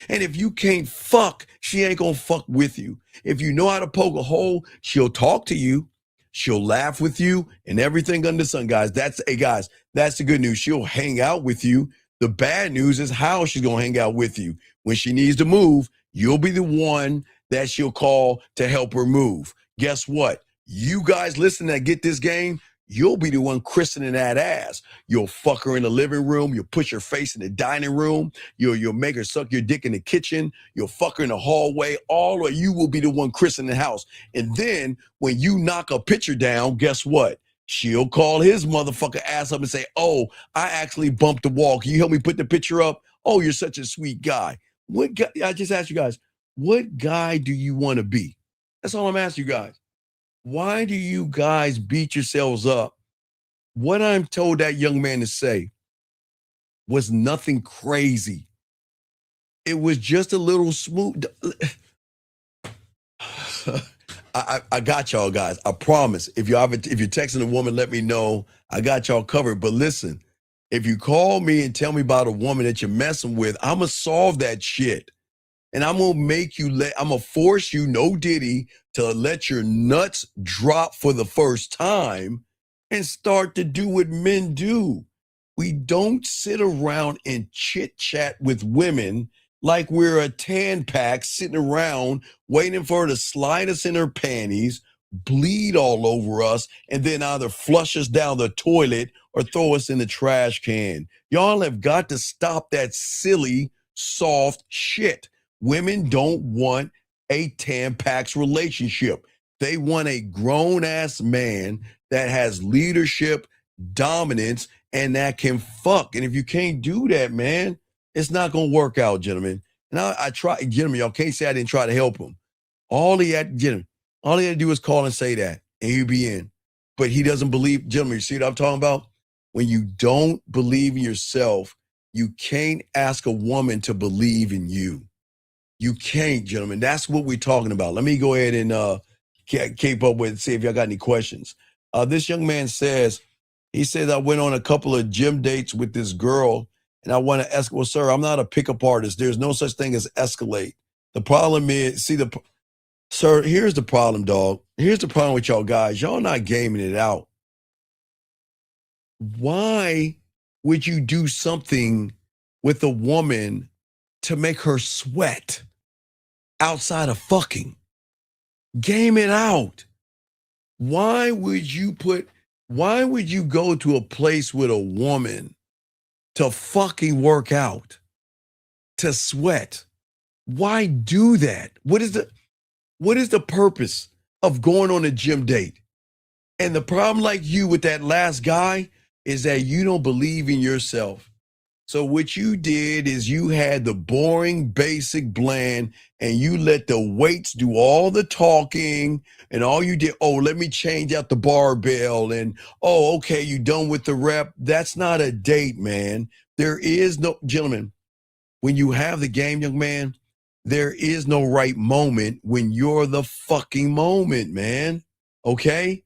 And if you can't fuck, she ain't going to fuck with you. If you know how to poke a hole, she'll talk to you. She'll laugh with you and everything under the sun, guys. That's the good news. She'll hang out with you. The bad news is how she's going to hang out with you. When she needs to move, you'll be the one that she'll call to help her move. Guess what? You guys listen that get this game, you'll be the one christening that ass. You'll fuck her in the living room. You'll put your face in the dining room. You'll make her suck your dick in the kitchen. You'll fuck her in the hallway. All of you will be the one christening the house. And then when you knock a picture down, guess what? She'll call his motherfucker ass up and say, oh, I actually bumped the wall. Can you help me put the picture up? Oh, you're such a sweet guy. What guy? I just asked you guys, what guy do you want to be? That's all I'm asking you guys. Why do you guys beat yourselves up? What I'm told that young man to say was nothing crazy. It was just a little smooth. I got y'all guys. I promise. If you're texting a woman, let me know. I got y'all covered. But listen, if you call me and tell me about a woman that you're messing with, I'm going to solve that shit. And I'm going to force you, no diddy, to let your nuts drop for the first time and start to do what men do. We don't sit around and chit chat with women like we're a tan pack sitting around waiting for her to slide us in her panties, bleed all over us, and then either flush us down the toilet or throw us in the trash can. Y'all have got to stop that silly, soft shit. Women don't want a Tampax relationship. They want a grown-ass man that has leadership, dominance, and that can fuck. And if you can't do that, man, it's not going to work out, gentlemen. And I try, gentlemen, y'all can't say I didn't try to help him. All he had to do is call and say that, and he'd be in. But he doesn't believe, gentlemen, you see what I'm talking about? When you don't believe in yourself, you can't ask a woman to believe in you. You can't, gentlemen. That's what we're talking about. Let me go ahead and keep up with, see if y'all got any questions. This young man says, I went on a couple of gym dates with this girl, and I want to ask, well, sir, I'm not a pickup artist. There's no such thing as escalate. The problem is, sir, here's the problem, dog. Here's the problem with y'all guys. Y'all not gaming it out. Why would you do something with a woman to make her sweat outside of fucking? Game it out. Why would you go to a place with a woman to fucking work out, to sweat? Why do that? What is the purpose of going on a gym date? And the problem, like you with that last guy, is that you don't believe in yourself. So what you did is you had the boring, basic, bland, and you let the weights do all the talking, and all you did, oh, let me change out the barbell, and, oh, okay, you done with the rep. That's not a date, man. There is no, gentlemen, when you have the game, young man, there is no right moment when you're the fucking moment, man. Okay?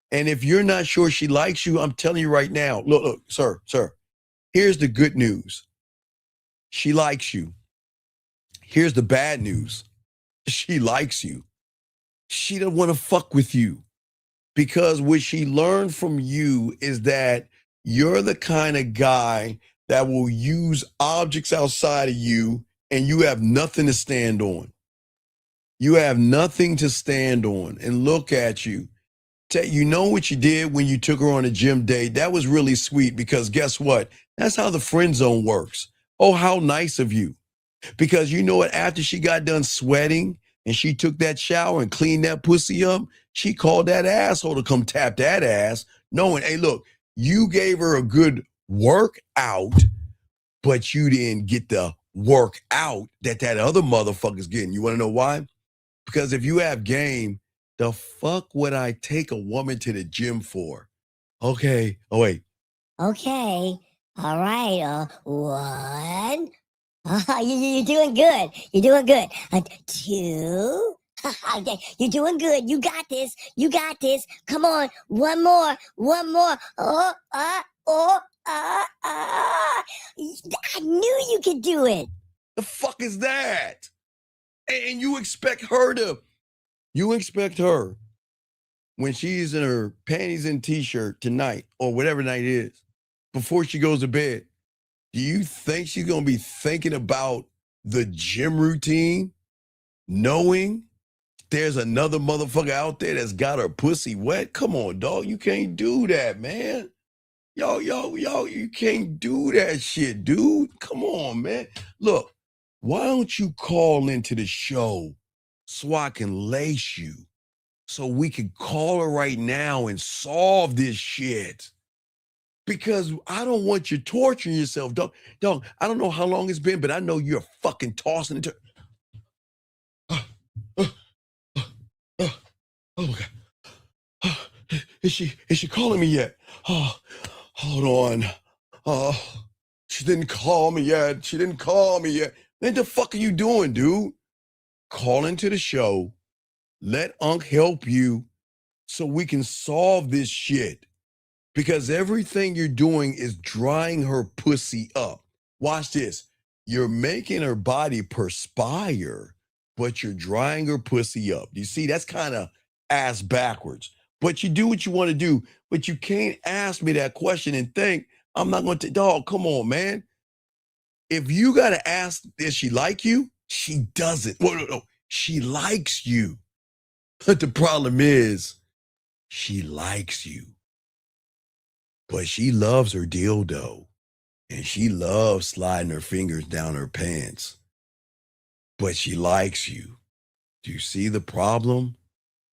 And if you're not sure she likes you, I'm telling you right now, look, sir, here's the good news. She likes you. Here's the bad news. She likes you. She doesn't want to fuck with you because what she learned from you is that you're the kind of guy that will use objects outside of you and you have nothing to stand on. You have nothing to stand on. And look at you. You know what you did when you took her on a gym date? That was really sweet because guess what? That's how the friend zone works. Oh, how nice of you. Because you know what? After she got done sweating and she took that shower and cleaned that pussy up, she called that asshole to come tap that ass, knowing, hey, look, you gave her a good workout, but you didn't get the workout that other motherfucker's getting. You want to know why? Because if you have game, the fuck would I take a woman to the gym for? Okay. Oh, wait. Okay. All right. One. You're doing good. You're doing good. Two. Okay, you're doing good. You got this. You got this. Come on. One more. One more. I knew you could do it. The fuck is that? And you expect her when she's in her panties and t-shirt tonight or whatever night it is, before she goes to bed, do you think she's going to be thinking about the gym routine, knowing there's another motherfucker out there that's got her pussy wet? Come on, dog. You can't do that, man. Yo, you can't do that shit, dude. Come on, man. Look, why don't you call into the show so I can lace you, so we can call her right now and solve this shit? Because I don't want you torturing yourself, dog. Dog, I don't know how long it's been, but I know you're fucking tossing into. Oh my God. Is she calling me yet? Oh, hold on. Oh, she didn't call me yet. She didn't call me yet. What the fuck are you doing, dude? Call into the show. Let Unc help you so we can solve this shit. Because everything you're doing is drying her pussy up. Watch this. You're making her body perspire, but you're drying her pussy up. You see, that's kind of ass backwards. But you do what you want to do. But you can't ask me that question and think, I'm not going to, dog, come on, man. If you got to ask, does she like you? She doesn't. No. She likes you. But the problem is, she likes you. But she loves her dildo. And she loves sliding her fingers down her pants. But she likes you. Do you see the problem?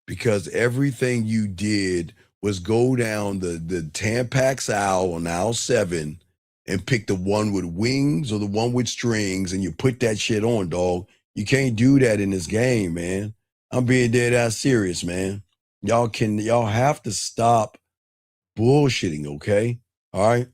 Because everything you did was go down the Tampax aisle on aisle 7 and pick the one with wings or the one with strings, and you put that shit on, dog. You can't do that in this game, man. I'm being dead ass serious, man. Y'all have to stop bullshitting, okay? All right?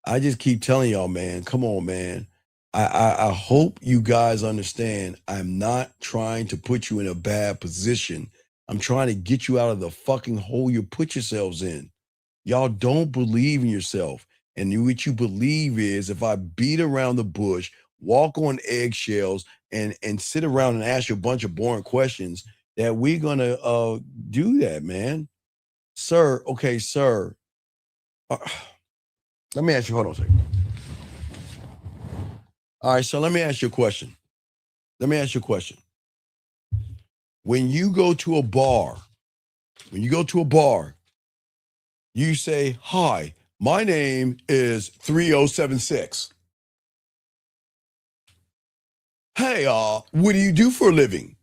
I just keep telling y'all, man, come on, man. I hope you guys understand I'm not trying to put you in a bad position. I'm trying to get you out of the fucking hole you put yourselves in. Y'all don't believe in yourself. And what you believe is if I beat around the bush, walk on eggshells, and sit around and ask you a bunch of boring questions, that we're going to do that, man. Sir, okay, sir. Let me ask you, hold on a second. All right, so let me ask you a question. When you go to a bar, you say, hi, my name is 3076. Hey, what do you do for a living?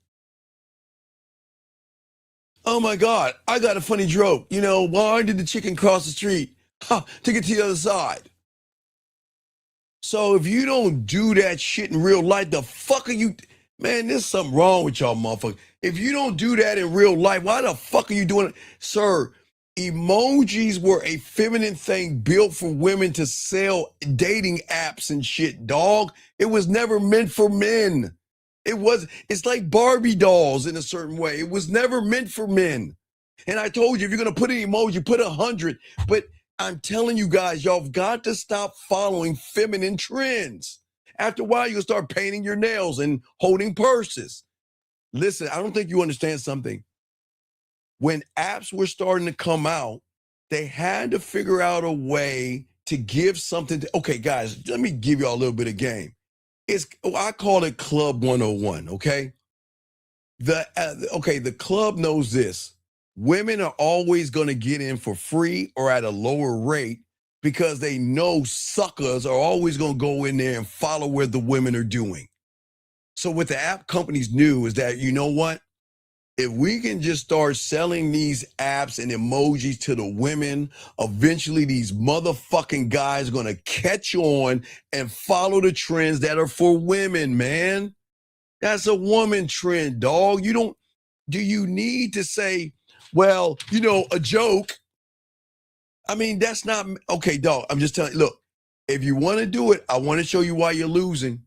Oh my God, I got a funny joke. You know, why did the chicken cross the street? To get to the other side. So if you don't do that shit in real life, the fuck are you? Man, there's something wrong with y'all motherfuckers. If you don't do that in real life, why the fuck are you doing it? Sir, emojis were a feminine thing built for women to sell dating apps and shit, dog. It was never meant for men. It's like Barbie dolls in a certain way. It was never meant for men. And I told you, if you're going to put an emoji, put 100. But I'm telling you guys, y'all have got to stop following feminine trends. After a while, you'll start painting your nails and holding purses. Listen, I don't think you understand something. When apps were starting to come out, They had to figure out a way to give something to, okay, guys, let me give y'all a little bit of game. I call it Club 101, okay? The club knows this. Women are always going to get in for free or at a lower rate because they know suckers are always going to go in there and follow what the women are doing. So what the app companies knew is that, you know what? If we can just start selling these apps and emojis to the women, eventually these motherfucking guys are going to catch on and follow the trends that are for women, man. That's a woman trend, dog. Do you need to say, well, a joke? I mean, that's not, okay, dog. I'm just telling you, look, if you want to do it, I want to show you why you're losing.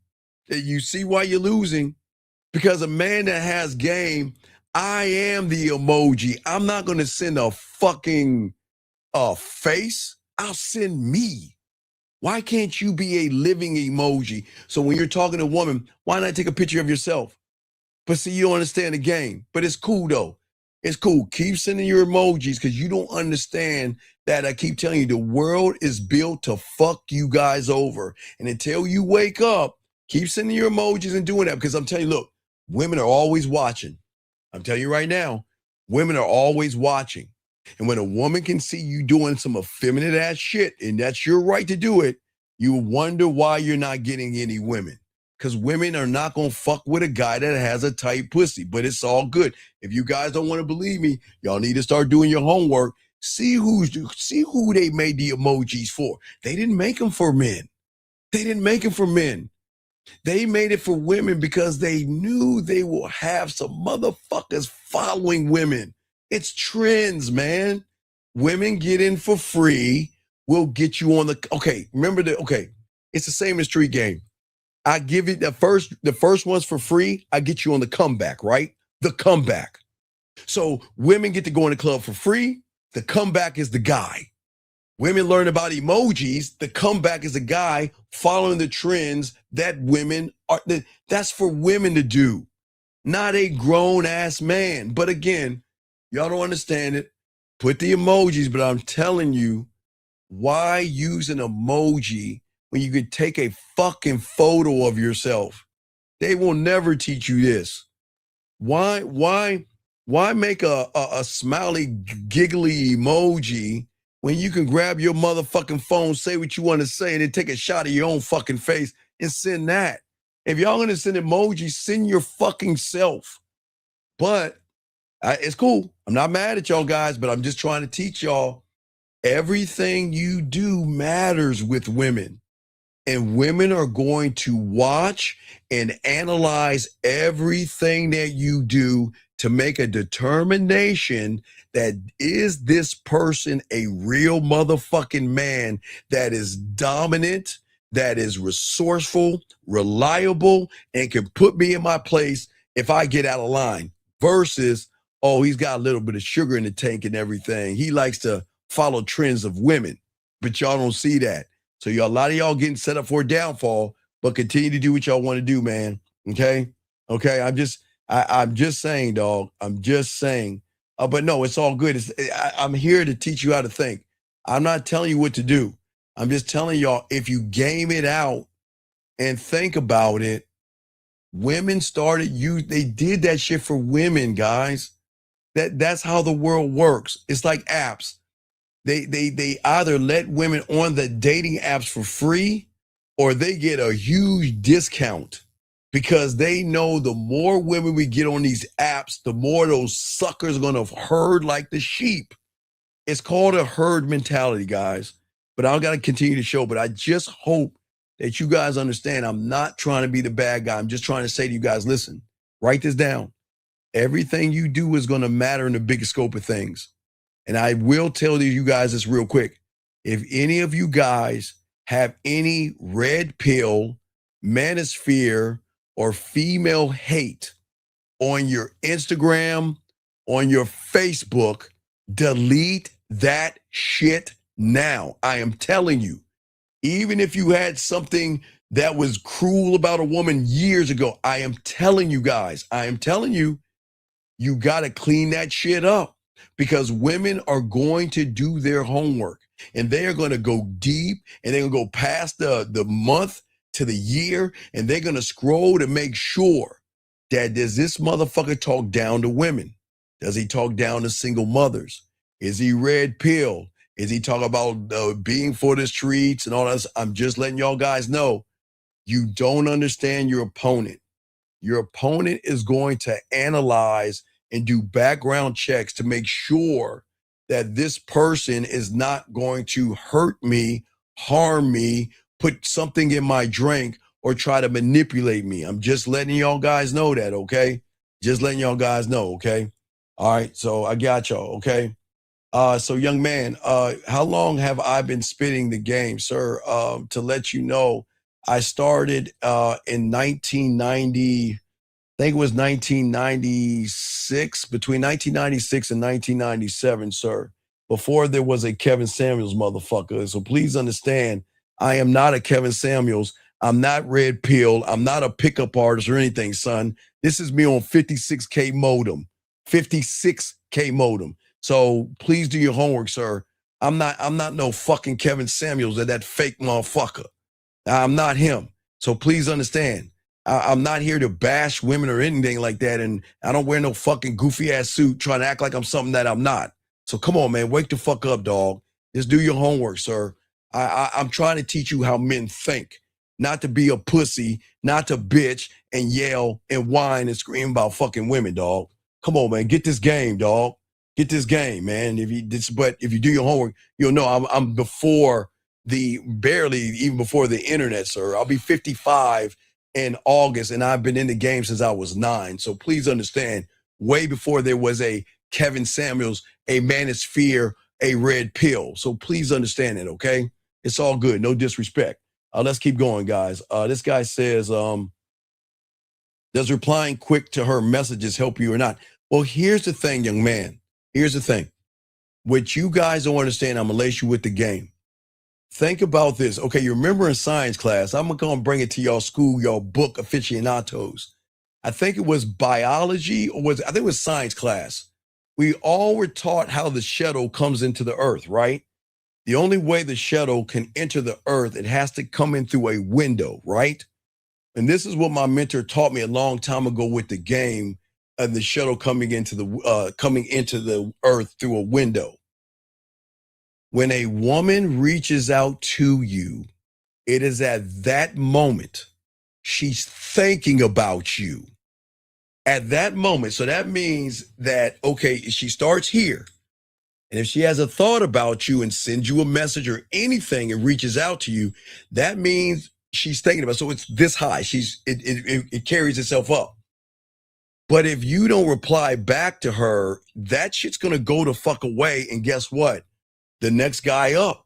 You see why you're losing? Because a man that has game, I am the emoji. I'm not going to send a fucking face. I'll send me. Why can't you be a living emoji? So when you're talking to a woman, why not take a picture of yourself? But see, you don't understand the game. But it's cool, though. It's cool. Keep sending your emojis because you don't understand that. I keep telling you, the world is built to fuck you guys over. And until you wake up, keep sending your emojis and doing that because I'm telling you, look, women are always watching. I'm telling you right now, women are always watching. And when a woman can see you doing some effeminate ass shit, and that's your right to do it, you wonder why you're not getting any women. Because women are not going to fuck with a guy that has a tight pussy. But it's all good. If you guys don't want to believe me, y'all need to start doing your homework. See who they made the emojis for. They didn't make them for men. They didn't make them for men. They made it for women because they knew they will have some motherfuckers following women. It's trends, man. Women get in for free. We'll get you on remember it's the same as street game. I give it the first one's for free. I get you on the comeback, right? The comeback. So women get to go in the club for free. The comeback is the guy. Women learn about emojis. The comeback is a guy following the trends that women are. That's for women to do, not a grown ass man. But again, y'all don't understand it. Put the emojis, but I'm telling you, why use an emoji when you could take a fucking photo of yourself? They will never teach you this. Why make a smiley, giggly emoji when you can grab your motherfucking phone, say what you want to say, and then take a shot of your own fucking face and send that? If y'all gonna send emojis, send your fucking self. But it's cool. I'm not mad at y'all guys, but I'm just trying to teach y'all everything you do matters with women. And women are going to watch and analyze everything that you do to make a determination that is this person a real motherfucking man that is dominant, that is resourceful, reliable, and can put me in my place if I get out of line, versus, oh, he's got a little bit of sugar in the tank and everything. He likes to follow trends of women, but y'all don't see that. So a lot of y'all getting set up for a downfall, but continue to do what y'all want to do, man. Okay? I'm just saying, dog. I'm just saying. But no, it's all good. I'm here to teach you how to think. I'm not telling you what to do. I'm just telling y'all, if you game it out and think about it, women they did that shit for women, guys. That's how the world works. It's like apps. They either let women on the dating apps for free or they get a huge discount because they know the more women we get on these apps, the more those suckers are going to herd like the sheep. It's called a herd mentality, guys. But I got to continue to show. But I just hope that you guys understand I'm not trying to be the bad guy. I'm just trying to say to you guys, listen, write this down. Everything you do is going to matter in the bigger scope of things. And I will tell you guys this real quick. If any of you guys have any red pill, manosphere, or female hate on your Instagram, on your Facebook, delete that shit now. I am telling you, even if you had something that was cruel about a woman years ago, I am telling you guys, you got to clean that shit up. because women are going to do their homework and they are going to go deep and they're going to go past the month to the year and they're going to scroll to make sure that does this motherfucker talk down to women? Does he talk down to single mothers? Is he red pill? Is he talking about being for the streets and all that? I'm just letting y'all guys know you don't understand your opponent. Your opponent is going to analyze and do background checks to make sure that this person is not going to hurt me, harm me, put something in my drink, or try to manipulate me. I'm just letting y'all guys know that, okay? Just letting y'all guys know, okay? All right, so I got y'all, okay? So young man, how long have I been spitting the game, sir? To let you know, I started in 1990, I think it was 1996, between 1996 and 1997, sir, before there was a Kevin Samuels motherfucker. So please understand, I am not a Kevin Samuels. I'm not red pill. I'm not a pickup artist or anything, son. This is me on 56K modem, 56K modem. So please do your homework, sir. I'm not no fucking Kevin Samuels or that fake motherfucker. I'm not him. So please understand. I'm not here to bash women or anything like that. And I don't wear no fucking goofy ass suit trying to act like I'm something that I'm not. So come on, man, wake the fuck up, dog. Just do your homework, sir. I'm trying to teach you how men think, not to be a pussy, not to bitch and yell and whine and scream about fucking women, dog. Come on, man, get this game, dog. Get this game, man. But if you do your homework, you'll know I'm barely even before the internet, sir. I'll be 55 in August, and I've been in the game since I was 9. So please understand, way before there was a Kevin Samuels, a manosphere, a red pill. So please understand it, okay? It's all good. No disrespect. Let's keep going, guys. This guy says, does replying quick to her messages help you or not? Well, here's the thing, young man. Here's the thing. What you guys don't understand, I'm going to lace you with the game. Think about this. Okay, you remember in science class, I'm going to bring it to y'all school, y'all book aficionados. I think it was biology I think it was science class. We all were taught how the shuttle comes into the earth, right? The only way the shuttle can enter the earth, it has to come in through a window, right? And this is what my mentor taught me a long time ago with the game of the shuttle coming into the earth through a window. When a woman reaches out to you, it is at that moment she's thinking about you. At that moment. So that means that, okay, she starts here. And if she has a thought about you and sends you a message or anything and reaches out to you, that means she's thinking about it. So it's this high. It carries itself up. But if you don't reply back to her, that shit's going to go the fuck away. And guess what? The next guy up.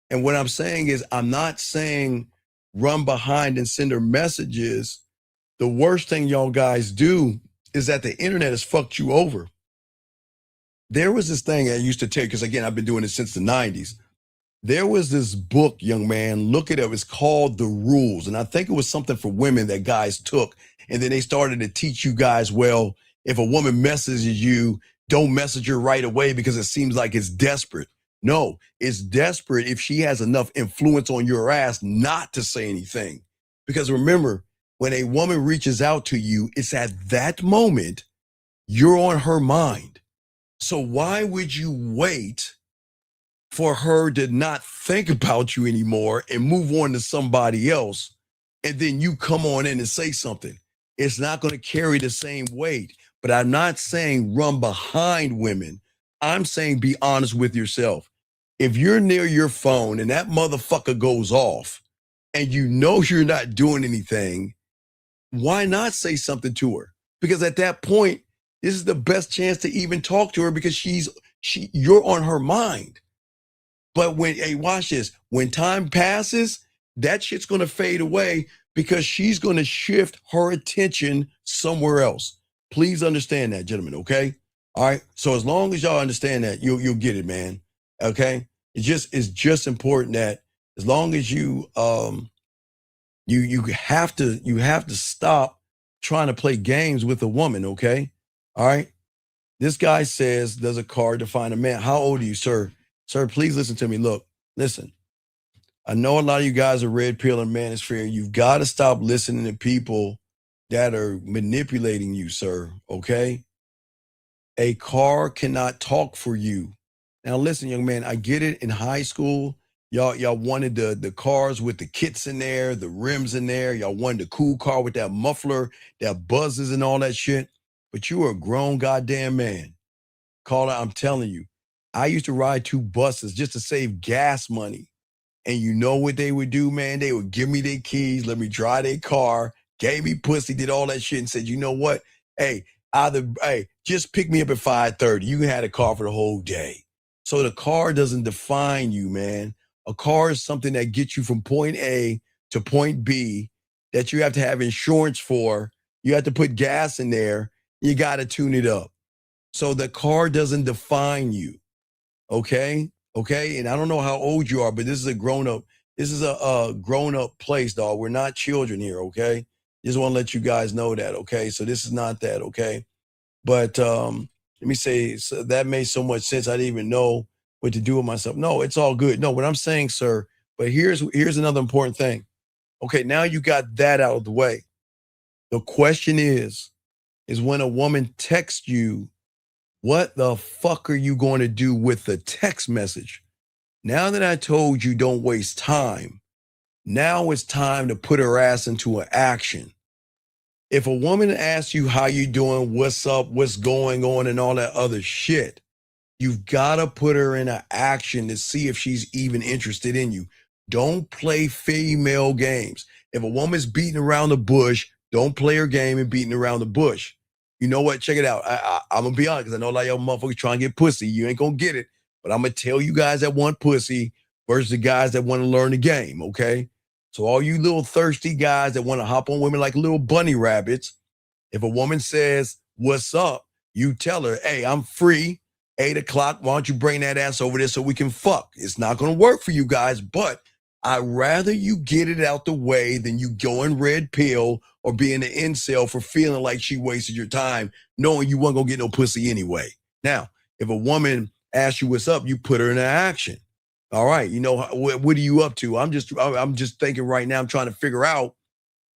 And what I'm saying is, I'm not saying run behind and send her messages. The worst thing y'all guys do is that the internet has fucked you over. There was this thing I used to take, because again, I've been doing it since the 90s. There was this book, young man, look it up. It's called The Rules. And I think it was something for women that guys took. And then they started to teach you guys, well, if a woman messages you, don't message her right away because it seems like it's desperate. No, it's desperate if she has enough influence on your ass not to say anything. Because remember, when a woman reaches out to you, it's at that moment you're on her mind. So why would you wait for her to not think about you anymore and move on to somebody else, and then you come on in and say something? It's not going to carry the same weight. But I'm not saying run behind women. I'm saying be honest with yourself. If you're near your phone and that motherfucker goes off and you know you're not doing anything, why not say something to her? Because at that point, this is the best chance to even talk to her, because you're on her mind. But watch this. When time passes, that shit's going to fade away because she's going to shift her attention somewhere else. Please understand that, gentlemen, okay? All right? So as long as y'all understand that, you'll get it, man. Okay? It's just important that as long as you have to stop trying to play games with a woman, okay? All right? This guy says, does a car define a man? How old are you, sir? Sir, please listen to me. Look, listen. I know a lot of you guys are red pill and manosphere. You've got to stop listening to people that are manipulating you, sir, okay? A car cannot talk for you. Now listen, young man, I get it. In high school, y'all wanted the cars with the kits in there, the rims in there. Y'all wanted the cool car with that muffler, that buzzes and all that shit. But you are a grown goddamn man. Caller, I'm telling you, I used to ride 2 buses just to save gas money. And you know what they would do, man? They would give me their keys, let me drive their car, gave me pussy, did all that shit, and said, you know what? Hey, just pick me up at 5:30. You can have a car for the whole day. So the car doesn't define you, man. A car is something that gets you from point A to point B that you have to have insurance for. You have to put gas in there. You got to tune it up. So the car doesn't define you. Okay? Okay? And I don't know how old you are, but this is a grown-up place, dog. We're not children here, okay? Just want to let you guys know that, okay? So this is not that, okay? But let me say, so that made so much sense. I didn't even know what to do with myself. No, it's all good. No, what I'm saying, sir, but here's another important thing. Okay, now you got that out of the way. The question is when a woman texts you, what the fuck are you going to do with the text message? Now that I told you don't waste time, now it's time to put her ass into an action. If a woman asks you how you doing, what's up, what's going on, and all that other shit, you've got to put her in an action to see if she's even interested in you. Don't play female games. If a woman's beating around the bush, don't play her game and beating around the bush. You know what? Check it out. I'm going to be honest, because I know a lot of y'all motherfuckers trying to get pussy. You ain't going to get it. But I'm going to tell you guys that want pussy versus the guys that want to learn the game, okay? So all you little thirsty guys that want to hop on women like little bunny rabbits, if a woman says, what's up? You tell her, hey, I'm free, 8 o'clock. Why don't you bring that ass over there so we can fuck? It's not going to work for you guys, but I'd rather you get it out the way than you going red pill or being an incel for feeling like she wasted your time, knowing you weren't going to get no pussy anyway. Now, if a woman asks you what's up, you put her in action. All right, you know, what are you up to? I'm just thinking right now, I'm trying to figure out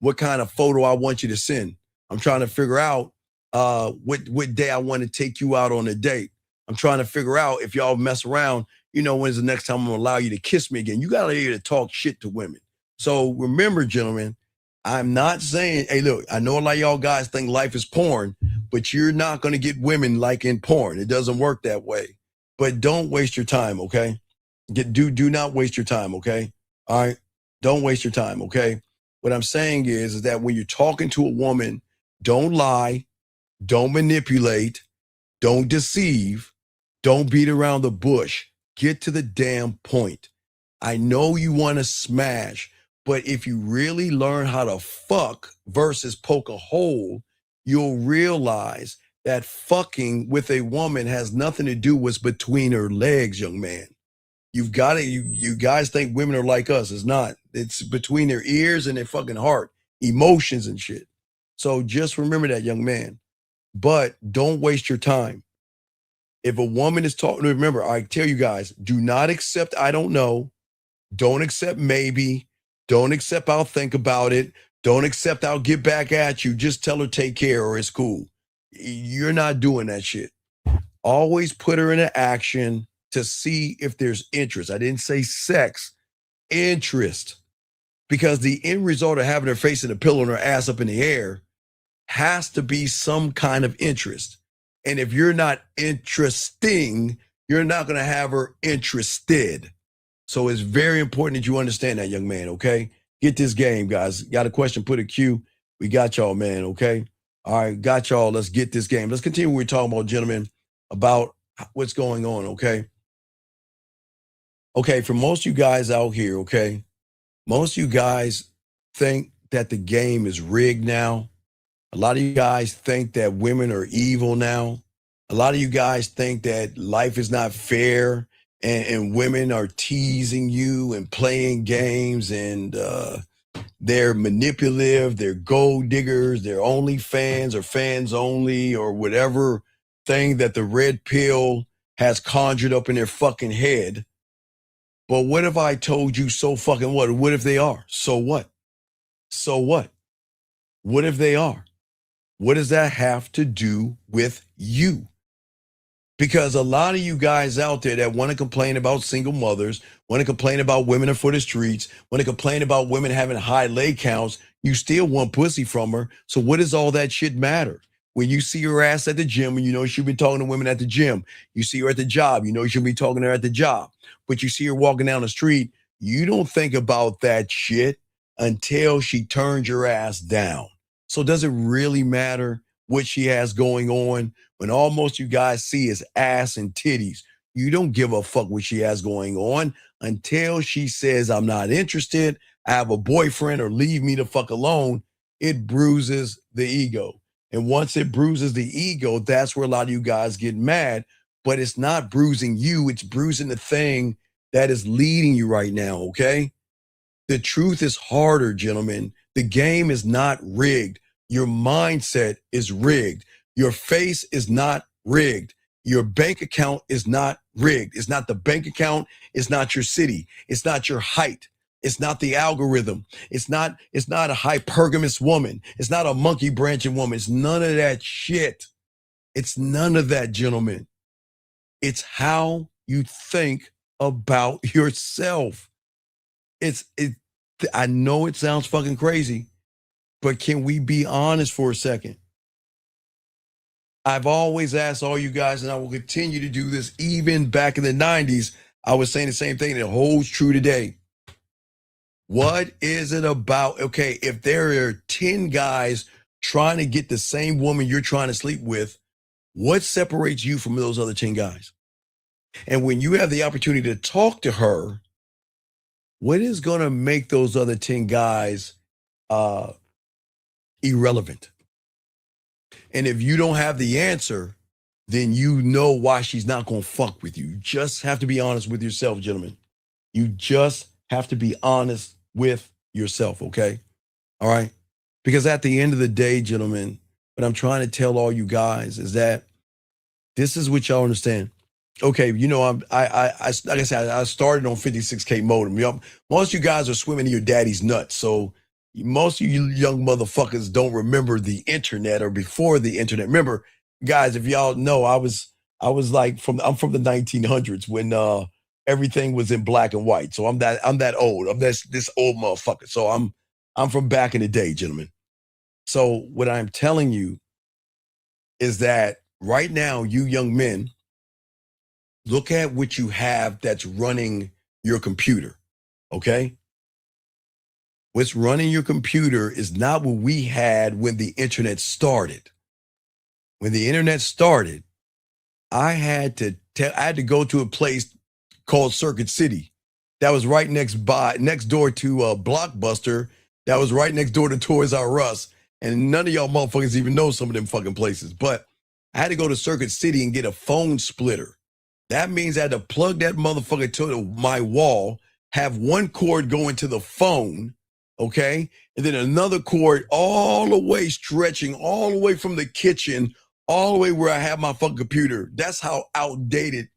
what kind of photo I want you to send. I'm trying to figure out what day I want to take you out on a date. I'm trying to figure out if y'all mess around, you know, when's the next time I'm gonna allow you to kiss me again? You gotta hear to talk shit to women. So remember, gentlemen, I'm not saying, hey, look, I know a lot of y'all guys think life is porn, but you're not gonna get women like in porn. It doesn't work that way. But don't waste your time, okay? Do not waste your time, okay? All right? Don't waste your time, okay? What I'm saying is that when you're talking to a woman, don't lie, don't manipulate, don't deceive, don't beat around the bush. Get to the damn point. I know you want to smash, but if you really learn how to fuck versus poke a hole, you'll realize that fucking with a woman has nothing to do with what's between her legs, young man. You've got to, you guys think women are like us. It's not. It's between their ears and their fucking heart, emotions and shit. So just remember that, young man. But don't waste your time. If a woman is talking, remember, I tell you guys, do not accept I don't know. Don't accept maybe. Don't accept I'll think about it. Don't accept I'll get back at you. Just tell her take care or it's cool. You're not doing that shit. Always put her into action to see if there's interest. I didn't say sex, interest. Because the end result of having her face in a pillow and her ass up in the air has to be some kind of interest. And if you're not interesting, you're not going to have her interested. So it's very important that you understand that, young man, okay? Get this game, guys. Got a question, put a Q. We got y'all, man, okay? All right, got y'all. Let's get this game. Let's continue what we're talking about, gentlemen, about what's going on, okay? Okay, for most of you guys out here, okay, most of you guys think that the game is rigged now. A lot of you guys think that women are evil now. A lot of you guys think that life is not fair and women are teasing you and playing games and they're manipulative, they're gold diggers, they're only fans or fans only or whatever thing that the red pill has conjured up in their fucking head. But what if I told you so fucking what? What if they are? So what? So what? What if they are? What does that have to do with you? Because a lot of you guys out there that want to complain about single mothers, want to complain about women are for the streets, want to complain about women having high leg counts, you still want pussy from her. So what does all that shit matter? When you see her ass at the gym and you know she'll be talking to women at the gym, you see her at the job, you know she'll be talking to her at the job, but you see her walking down the street, you don't think about that shit until she turns your ass down. So does it really matter what she has going on when all most you guys see is ass and titties? You don't give a fuck what she has going on until she says, I'm not interested, I have a boyfriend, or leave me the fuck alone. It bruises the ego. And once it bruises the ego, that's where a lot of you guys get mad. But it's not bruising you, it's bruising the thing that is leading you right now, okay? The truth is harder, gentlemen. The game is not rigged. Your mindset is rigged. Your face is not rigged. Your bank account is not rigged. It's not the bank account. It's not your city. It's not your height. It's not the algorithm. It's not a hypergamous woman. It's not a monkey branching woman. It's none of that shit. It's none of that, gentlemen. It's how you think about yourself. I know it sounds fucking crazy, but can we be honest for a second? I've always asked all you guys, and I will continue to do this even back in the 90s. I was saying the same thing, and it holds true today. What is it about? Okay, if there are 10 guys trying to get the same woman you're trying to sleep with, what separates you from those other 10 guys? And when you have the opportunity to talk to her, what is going to make those other 10 guys irrelevant? And if you don't have the answer, then you know why she's not going to fuck with you. You just have to be honest with yourself, gentlemen. You just have to be honest with yourself, okay? All right? Because at the end of the day, gentlemen, what I'm trying to tell all you guys is that this is what y'all understand. Okay, you know, I like I said, I started on 56K modem. Most of you guys are swimming in your daddy's nuts. So most of you young motherfuckers don't remember the internet or before the internet. Remember, guys, if y'all know, I was like I'm from the 1900s when everything was in black and white. So I'm that old. I'm this old motherfucker. So I'm from back in the day, gentlemen. So what I'm telling you is that right now, you young men, look at what you have that's running your computer, okay? What's running your computer is not what we had when the internet started. When the internet started, I had to go to a place called Circuit City that was right next door to Blockbuster, that was right next door to Toys R Us, and none of y'all motherfuckers even know some of them fucking places. But I had to go to Circuit City and get a phone splitter. That means I had to plug that motherfucker to my wall, have one cord going to the phone, okay? And then another cord all the way stretching all the way from the kitchen, all the way where I have my fucking computer. That's how outdated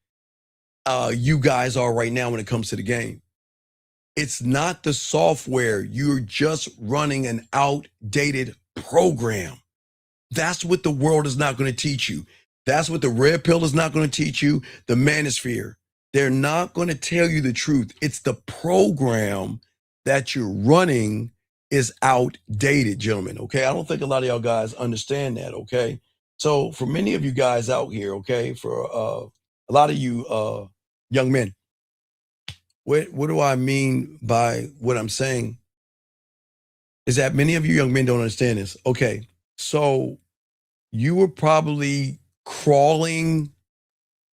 you guys are right now when it comes to the game. It's not the software. You're just running an outdated program. That's what the world is not going to teach you. That's what the red pill is not going to teach you, the manosphere. They're not going to tell you the truth. It's the program that you're running is outdated, gentlemen, okay? I don't think a lot of y'all guys understand that, okay? So for many of you guys out here, okay, for a lot of you young men, what do I mean by what I'm saying? Is that many of you young men don't understand this. Okay, so you were probably crawling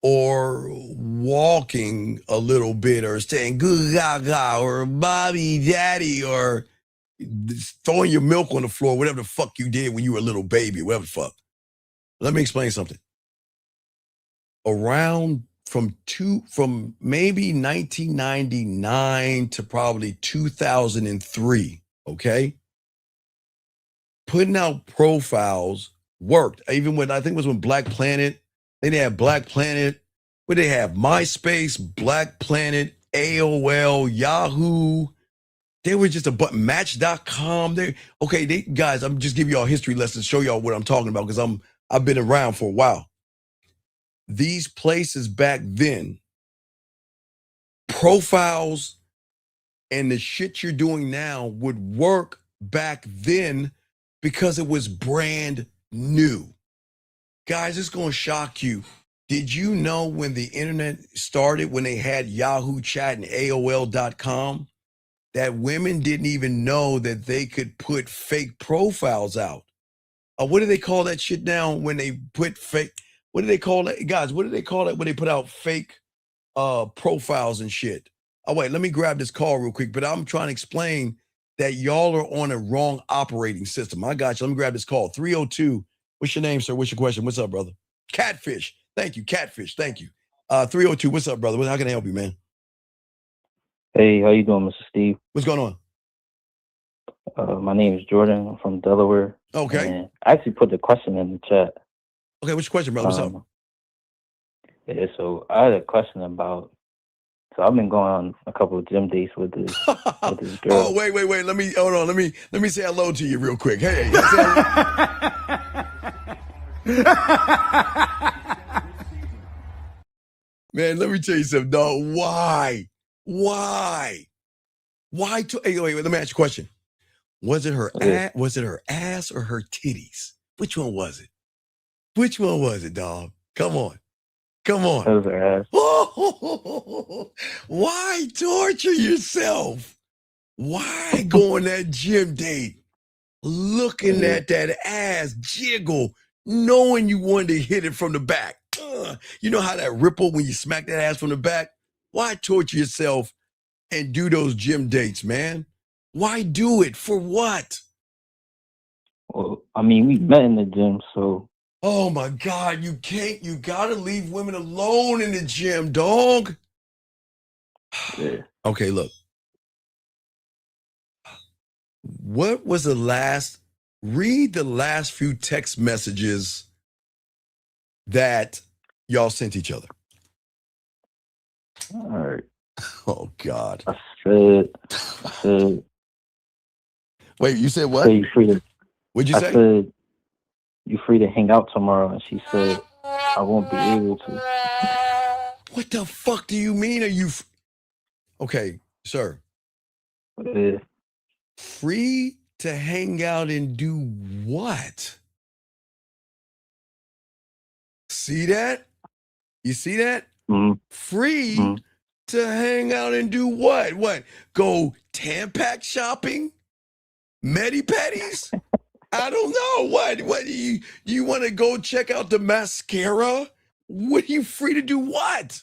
or walking a little bit or saying good gaga or Bobby daddy or throwing your milk on the floor, whatever the fuck you did when you were a little baby, whatever the fuck. Let me explain something. Around from maybe 1999 to probably 2003, okay? Putting out profiles worked. Even when, I think it was when Black Planet They didn't have Black Planet. What they have? MySpace, Black Planet, AOL, Yahoo. They were just a Match.com. Guys, I'm just giving y'all history lessons, show y'all what I'm talking about because I've been around for a while. These places back then, profiles and the shit you're doing now would work back then because it was brand new. Guys, it's going to shock you. Did you know when the internet started, when they had Yahoo Chat and AOL.com, that women didn't even know that they could put fake profiles out? What do they call that shit now when they put fake? What do they call that? Guys, what do they call it when they put out fake profiles and shit? Oh, wait, let me grab this call real quick, but I'm trying to explain that y'all are on a wrong operating system. I got you. Let me grab this call. 302. What's your name, sir? What's your question? What's up, brother? Catfish. Thank you. Catfish. Thank you. 302. What's up, brother? How can I help you, man? Hey, how you doing, Mr. Steve? What's going on? My name is Jordan. I'm from Delaware. Okay. And I actually put the question in the chat. Okay, what's your question, brother? What's up? Yeah, so I had a question about. So I've been going on a couple of gym dates with this girl. Oh, wait. Let me hold on. Let me say hello to you real quick. Hey. Man, let me tell you something, dog. Why? Hey, wait, let me ask you a question. Was it her ass or her titties? Which one was it? Which one was it, dog? Come on. It was her ass. Why torture yourself? Why go on that gym date looking at that ass jiggle, knowing you wanted to hit it from the back? You know how that ripple when you smack that ass from the back? Why torture yourself and do those gym dates, man? Why do it? For what? Well, I mean, we met in the gym, so. Oh my God, you gotta leave women alone in the gym, dog. Yeah. Okay, look. What was read the last few text messages that y'all sent each other. All right. Oh God. I said. Wait, you said what? What'd you say? I said, you free to hang out tomorrow, and she said, I won't be able to. What the fuck do you mean? Are you? Okay, sir. Free to hang out and do what? See that? You see that? Mm-hmm. Free to hang out and do what? What? Go Tampax shopping? Medi-pedis? I don't know. What do you want to go check out the mascara? What are you free to do what?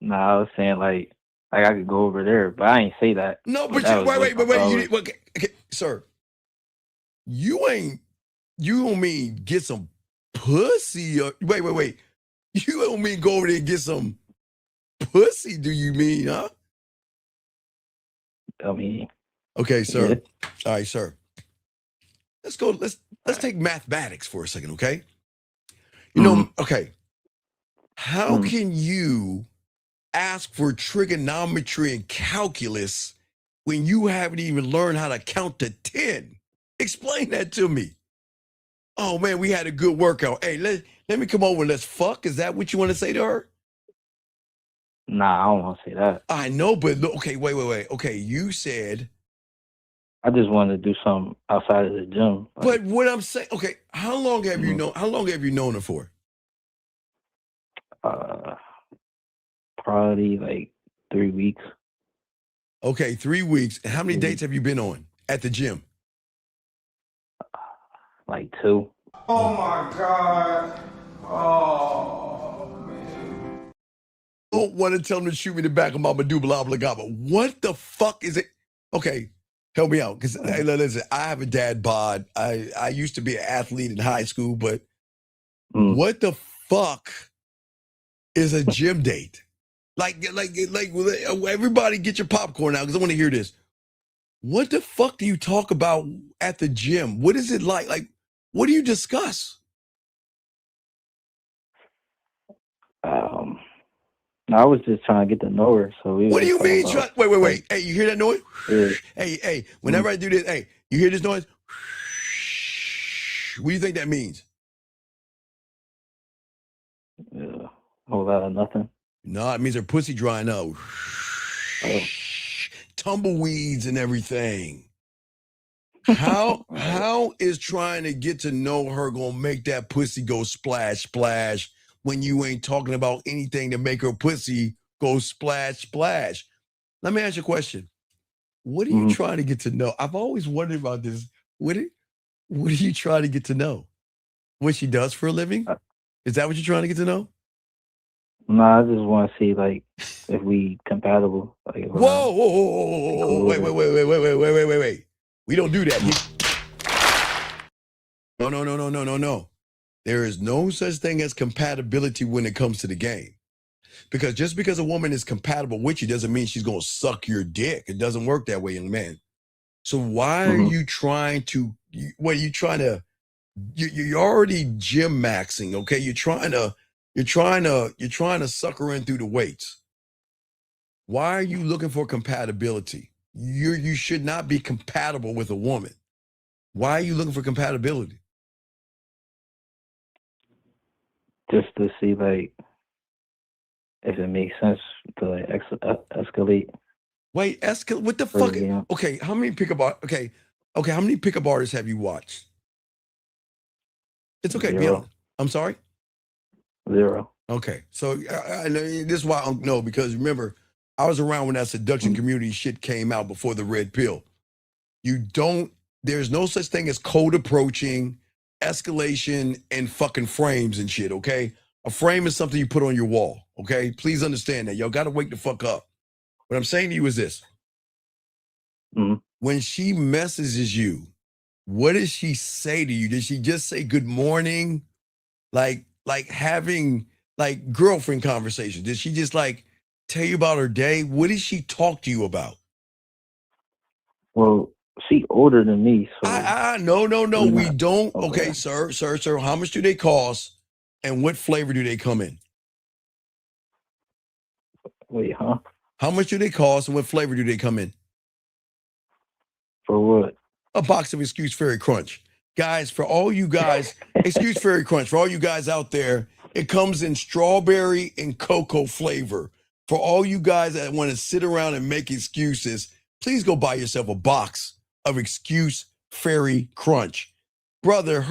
Nah, I was saying like I could go over there, but I ain't say that. No, but wait. Okay, sir. You don't mean get some pussy or wait. You don't mean go over there and get some pussy, do you mean, huh? I mean. Okay, sir. Yeah. All right, sir. Let's go. Let's take mathematics for a second, okay? You know, okay. How can you ask for trigonometry and calculus when you haven't even learned how to count to 10? Explain that to me. Oh man, we had a good workout. Hey, let me come over and let's fuck. Is that what you want to say to her? Nah, I don't want to say that. I know, but look, okay, wait. Okay, you said I just wanted to do something outside of the gym. But what I'm saying, okay, how long have you known her for? Probably like 3 weeks. Okay, 3 weeks. And how many dates have you been on at the gym? Like 2. Oh my God. Oh man. I don't want to tell them to shoot me in the back of my medulla oblongata. What the fuck is it? Okay, help me out. Because hey, listen, I have a dad bod. I used to be an athlete in high school, but what the fuck is a gym date? Like everybody get your popcorn out because I want to hear this. What the fuck do you talk about at the gym? What is it like? Like, what do you discuss? No, I was just trying to get to know her. So we. What do you mean? Wait. Like, Hey, you hear that noise? Yeah. Hey. Whenever I do this, hey, you hear this noise? What do you think that means? Yeah. A whole lot of nothing. No, it means her pussy drying up. Oh. Tumbleweeds and everything. How is trying to get to know her gonna make that pussy go splash, splash when you ain't talking about anything to make her pussy go splash, splash? Let me ask you a question. What are you trying to get to know? I've always wondered about this. What are you trying to get to know? What she does for a living? Is that what you're trying to get to know? No, I just want to see like if we compatible. Like, Whoa. Wait. We don't do that. No. There is no such thing as compatibility when it comes to the game. Because just because a woman is compatible with you doesn't mean she's going to suck your dick. It doesn't work that way, young man. So why are you trying to, what are you trying to, you're already gym maxing, okay? You're trying to suck her in through the weights. Why are you looking for compatibility? You should not be compatible with a woman. Why are you looking for compatibility? Just to see like if it makes sense to like escalate. Wait, escalate? What the fuck? Okay, how many pickup how many pickup artists have you watched? It's okay, be honest. I'm sorry? 0. Okay, so I know this is why I don't know, because remember, I was around when that seduction community shit came out before the red pill. There's no such thing as code approaching, escalation, and fucking frames and shit, okay? A frame is something you put on your wall, okay? Please understand that. Y'all got to wake the fuck up. What I'm saying to you is this. When she messages you, what does she say to you? Did she just say good morning? Like having like girlfriend conversations? Did she just like tell you about her day? What did she talk to you about? Well, she older than me, so no, we don't. Okay, sir, how much do they cost and what flavor do they come in? Wait, huh? How much do they cost and what flavor do they come in? For what? A box of Excuse Fairy Crunch. Guys, for all you guys, Excuse Fairy Crunch, for all you guys out there, it comes in strawberry and cocoa flavor. For all you guys that want to sit around and make excuses, please go buy yourself a box of Excuse Fairy Crunch. Brother,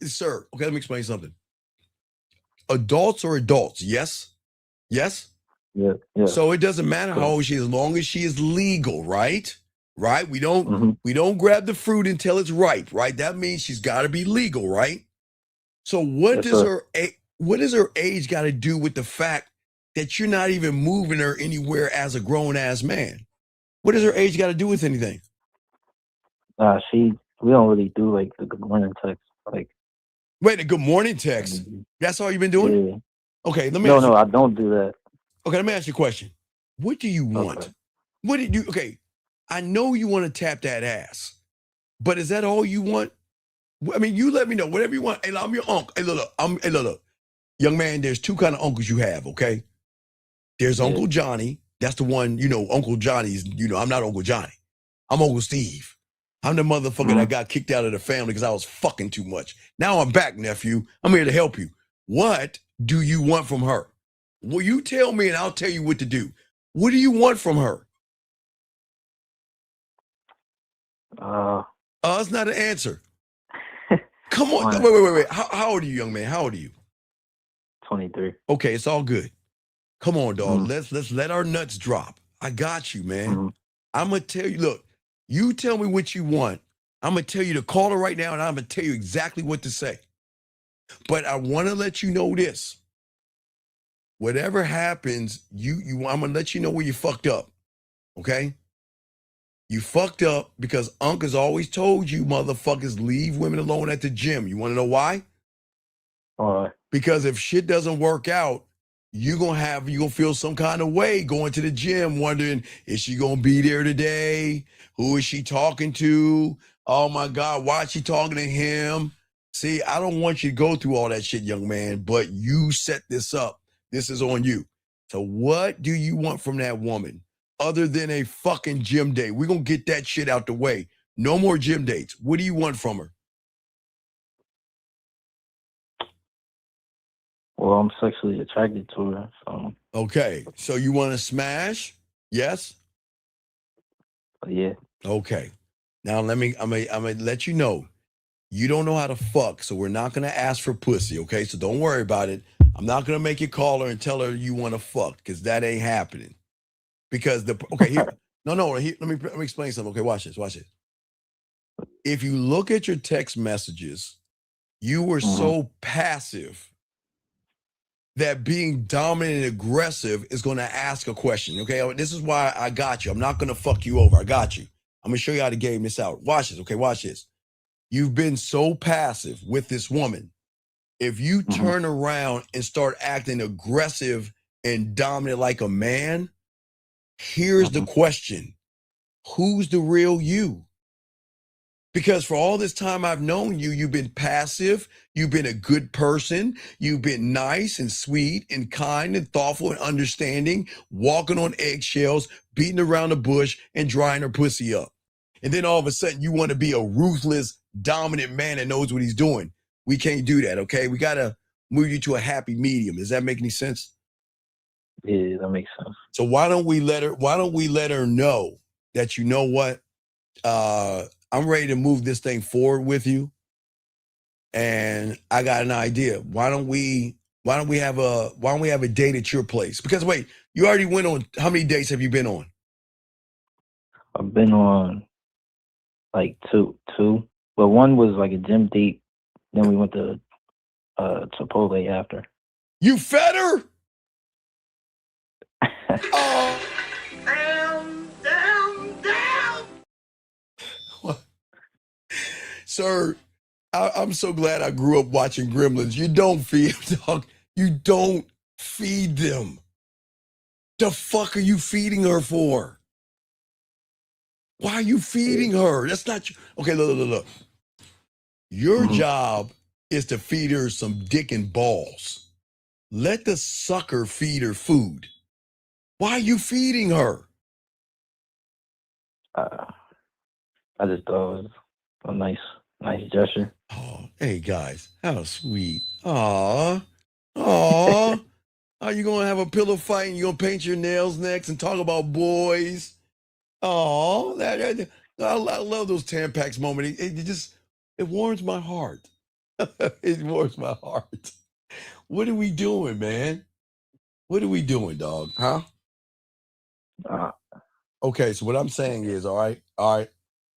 sir, okay, let me explain something. Adults are adults, yes? Yes? Yeah. So it doesn't matter how old she is, as long as she is legal, right? Right? We don't grab the fruit until it's ripe, right? That means she's got to be legal, right? So what does her age got to do with the fact that you're not even moving her anywhere as a grown ass man? What does her age got to do with anything? We don't really do like the good morning text. Like, wait, the good morning text? That's all you've been doing? Yeah. Okay, let me. No, I don't do that. Okay, let me ask you a question. What do you want? Okay. What did you? Okay, I know you want to tap that ass, but is that all you want? I mean, you let me know whatever you want. Hey, I'm your uncle. Hey, look, young man. There's two kind of uncles you have. Okay, there's Uncle Johnny. That's the one. Uncle Johnny's. I'm not Uncle Johnny. I'm Uncle Steve. I'm the motherfucker that got kicked out of the family because I was fucking too much. Now I'm back, nephew. I'm here to help you. What do you want from her? Well, you tell me and I'll tell you what to do. What do you want from her? It's not an answer. Come on. Wait. How old are you, young man? How old are you? 23. Okay, it's all good. Come on, dog. Let's let our nuts drop. I got you, man. I'm going to tell you, look, you tell me what you want. I'm going to tell you to call her right now and I'm going to tell you exactly what to say. But I want to let you know this. Whatever happens, I'm going to let you know where you fucked up. Okay? You fucked up because Uncle's always told you motherfuckers leave women alone at the gym. You want to know why? Why? Because if shit doesn't work out, you're gonna feel some kind of way going to the gym, wondering, is she gonna be there today? Who is she talking to? Oh my God, why is she talking to him? See, I don't want you to go through all that shit, young man, but you set this up. This is on you. So what do you want from that woman other than a fucking gym date? We're going to get that shit out the way. No more gym dates. What do you want from her? Well, I'm sexually attracted to her. So. Okay. So you want to smash? Yes? Yeah. Okay. Now I'm gonna let you know. You don't know how to fuck, so we're not gonna ask for pussy, okay? So don't worry about it. I'm not gonna make you call her and tell her you want to fuck, because that ain't happening. Because here, let me explain something. Okay, watch this. If you look at your text messages, you were so passive that being dominant and aggressive is going to ask a question. Okay, this is why I got you. I'm not going to fuck you over. I got you. I'm going to show you how to game this out. Watch this. Okay, watch this. You've been so passive with this woman. If you turn around and start acting aggressive and dominant like a man, here's the question. Who's the real you? Because for all this time I've known you, you've been passive, you've been a good person, you've been nice and sweet and kind and thoughtful and understanding, walking on eggshells, beating around the bush and drying her pussy up. And then all of a sudden you want to be a ruthless, dominant man that knows what he's doing. We can't do that, okay? We got to move you to a happy medium. Does that make any sense? Yeah, that makes sense. So why don't we let her know that, you know what? I'm ready to move this thing forward with you. And I got an idea. Why don't we have a date at your place? Because wait, you already went on, how many dates have you been on? I've been on like two. But one was like a gym date. Then we went to Chipotle after. You fed her? Oh. Sir, I'm so glad I grew up watching Gremlins. You don't feed them, dog. You don't feed them. The fuck are you feeding her for? Why are you feeding her? That's not you. Okay, look. Your job is to feed her some dick and balls. Let the sucker feed her food. Why are you feeding her? I just thought it was a nice gesture. Oh, hey guys, how sweet. Aw. Are you gonna have a pillow fight and you gonna paint your nails next and talk about boys? Oh, I love those Tampax moments. It warms my heart. It warms my heart. What are we doing, man? What are we doing, dog? Huh? Okay, so what I'm saying is, all right.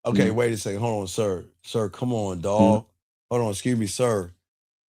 Okay, wait a second. Hold on, sir. Sir, come on, dog. Hold on, excuse me, sir.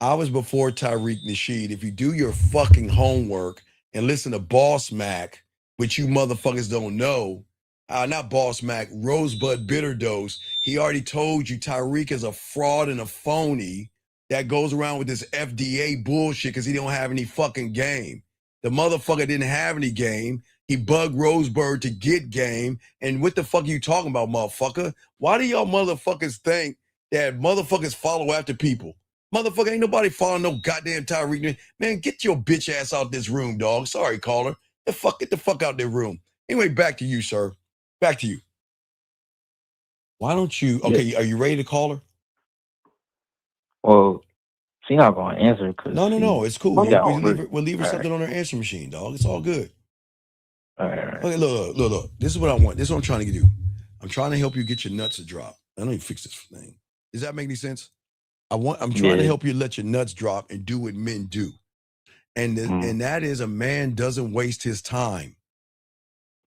I was before Tariq Nasheed. If you do your fucking homework and listen to Boss Mac, which you motherfuckers don't know, not Boss Mac, Rosebud Bitter Dose, he already told you Tariq is a fraud and a phony that goes around with this FDA bullshit because he don't have any fucking game. The motherfucker didn't have any game. He bugged Rosebud to get game. And what the fuck are you talking about, motherfucker? Why do y'all motherfuckers think that motherfuckers follow after people? Motherfucker, ain't nobody following no goddamn Tariq. Man, get your bitch ass out this room, dog. Sorry, caller. Get the fuck out that room. Anyway, back to you, sir. Back to you. Why don't you, okay, Are you ready to call her? Well, she's not going to answer. No, it's cool. We'll leave her something on her answer machine, dog. It's all good. All right. Okay, look. This is what I want. This is what I'm trying to do. I'm trying to help you get your nuts to drop. I don't even fix this thing. Does that make any sense? I'm trying to help you let your nuts drop and do what men do. And that is, a man doesn't waste his time.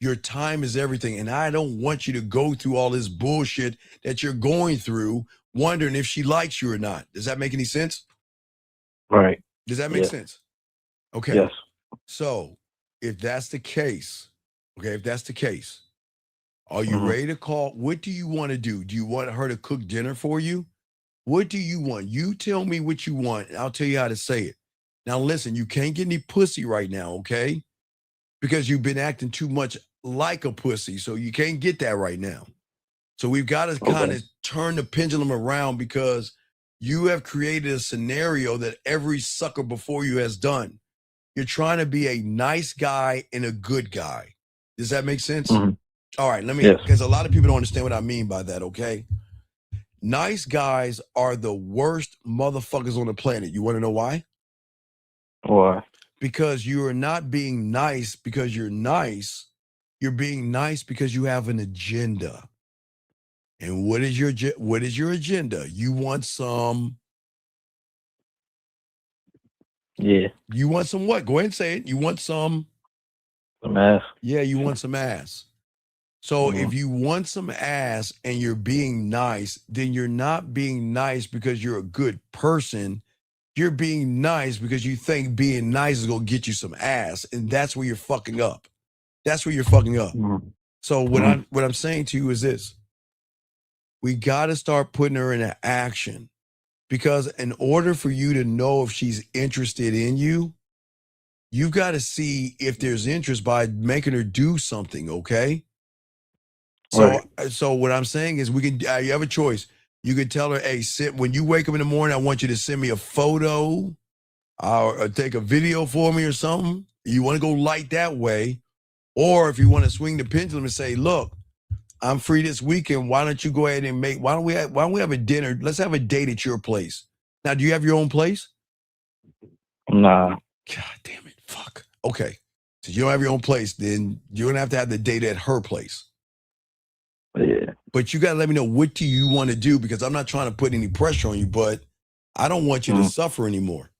Your time is everything. And I don't want you to go through all this bullshit that you're going through, wondering if she likes you or not. Does that make any sense? Right. Does that make sense? Okay. Yes. So if that's the case, are you ready to call? What do you want to do? Do you want her to cook dinner for you? What do you want? You tell me what you want, and I'll tell you how to say it. Now, listen, you can't get any pussy right now, okay? Because you've been acting too much like a pussy, so you can't get that right now. So we've got to kind of turn the pendulum around, because you have created a scenario that every sucker before you has done. You're trying to be a nice guy and a good guy. Does that make sense? All right, because a lot of people don't understand what I mean by that, okay? Nice guys are the worst motherfuckers on the planet. You want to know why? Why? Because you are not being nice because you're nice. You're being nice because you have an agenda. And what is your agenda? You want some... Yeah. You want some what? Go ahead and say it. You want some... Some ass. Yeah, you want some ass. So if you want some ass and you're being nice, then you're not being nice because you're a good person. You're being nice because you think being nice is going to get you some ass. And that's where you're fucking up. That's where you're fucking up. So what I'm saying to you is this. We got to start putting her into action, because in order for you to know if she's interested in you, you've got to see if there's interest by making her do something, okay? So what I'm saying is you have a choice. You can tell her, hey, when you wake up in the morning, I want you to send me a photo or take a video for me or something. You want to go light that way. Or if you want to swing the pendulum and say, look, I'm free this weekend. Why don't you go ahead and why don't we have a dinner? Let's have a date at your place. Now, do you have your own place? Nah. God damn it. Fuck. Okay. So you don't have your own place, then you're going to have the date at her place. Yeah. But you got to let me know, what do you want to do? Because I'm not trying to put any pressure on you, but I don't want you to suffer anymore.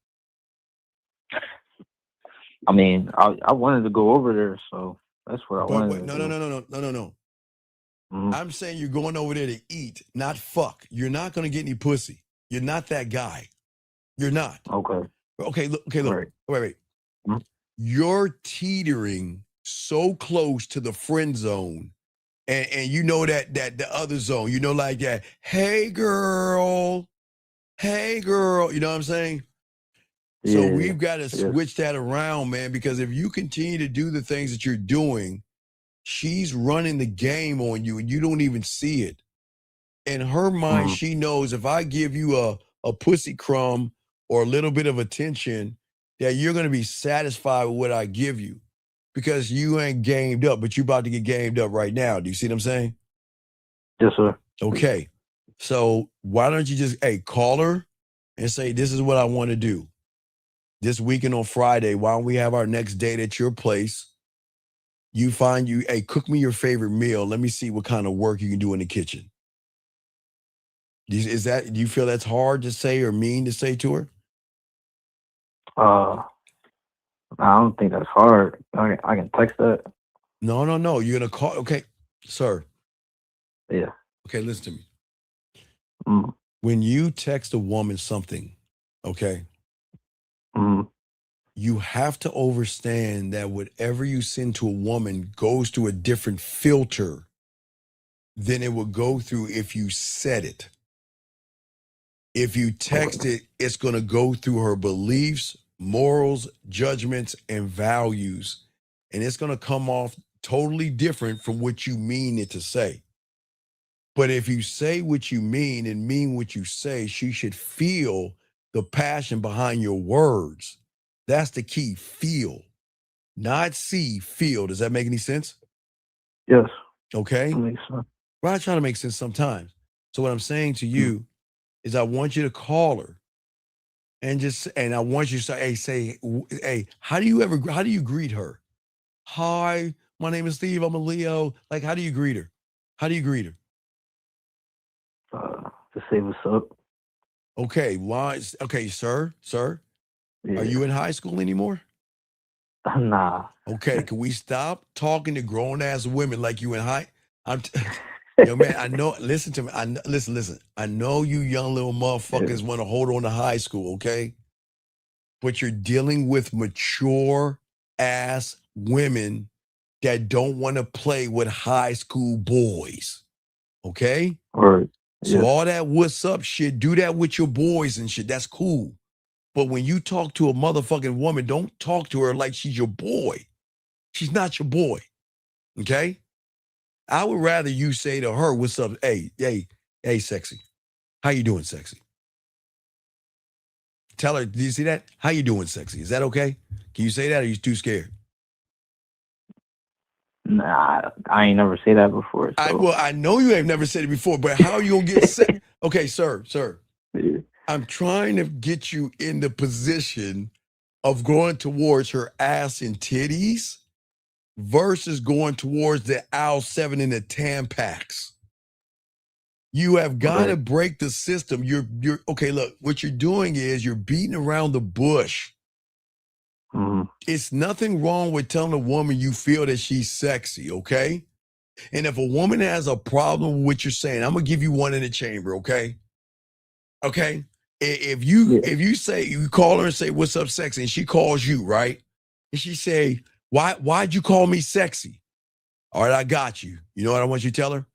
I mean, I wanted to go over there, so that's what I wanted. No. I'm saying you're going over there to eat, not fuck. You're not going to get any pussy. You're not that guy. You're not. Okay. Look. Wait. You're teetering so close to the friend zone. And you know that the other zone, you know, like that, hey girl, you know what I'm saying? Yeah, so we've got to switch that around, man, because if you continue to do the things that you're doing, she's running the game on you and you don't even see it. In her mind, she knows if I give you a pussy crumb or a little bit of attention, that you're going to be satisfied with what I give you. Because you ain't gamed up, but you about to get gamed up right now. Do you see what I'm saying? Yes, sir. Okay. So why don't you just, call her and say, this is what I want to do. This weekend on Friday, why don't we have our next date at your place? Cook me your favorite meal. Let me see what kind of work you can do in the kitchen. Do you feel that's hard to say or mean to say to her? I don't think that's hard. I can text that. No. You're going to call. Okay, sir. Yeah. Okay, listen to me. When you text a woman something, okay, you have to understand that whatever you send to a woman goes through a different filter than it would go through if you said it. If you text it, it's going to go through her beliefs, morals, judgments, and values. And it's going to come off totally different from what you mean it to say. But if you say what you mean and mean what you say, she should feel the passion behind your words. That's the key. Feel. Not see, feel. Does that make any sense? Yes. Okay? That makes sense. Well, I try to make sense sometimes. So what I'm saying to you is I want you to call her. And I want you to say, hey, how do you greet her? Hi, my name is Steve. I'm a Leo. Like, how do you greet her? How do you greet her? Just say what's up. Okay, why? Okay, sir. Yeah. Are you in high school anymore? Nah. Okay, can we stop talking to grown ass women like you in high? Yo, man, I know. Listen to me. Listen. I know you young little motherfuckers want to hold on to high school, okay? But you're dealing with mature ass women that don't want to play with high school boys, okay? All right. So all that what's up shit, do that with your boys and shit. That's cool. But when you talk to a motherfucking woman, don't talk to her like she's your boy. She's not your boy, okay? I would rather you say to her, what's up? Hey, sexy. How you doing, sexy? Tell her, do you see that? How you doing, sexy? Is that okay? Can you say that, or are you too scared? Nah, I ain't never say that before. So. I know you ain't never said it before, but how are you gonna get sex? Okay, sir. Yeah. I'm trying to get you in the position of going towards her ass and titties versus going towards the aisle 7 and the Tampax. You have got to break the system. You're okay. Look, what you're doing is you're beating around the bush. It's nothing wrong with telling a woman you feel that she's sexy, okay? And if a woman has a problem with what you're saying, I'm gonna give you one in the chamber, okay? Okay. If you say, you call her and say, "What's up, sexy?" and she calls you, right? And she say, why'd you call me sexy? All right, I got you. You know what I want you to tell her?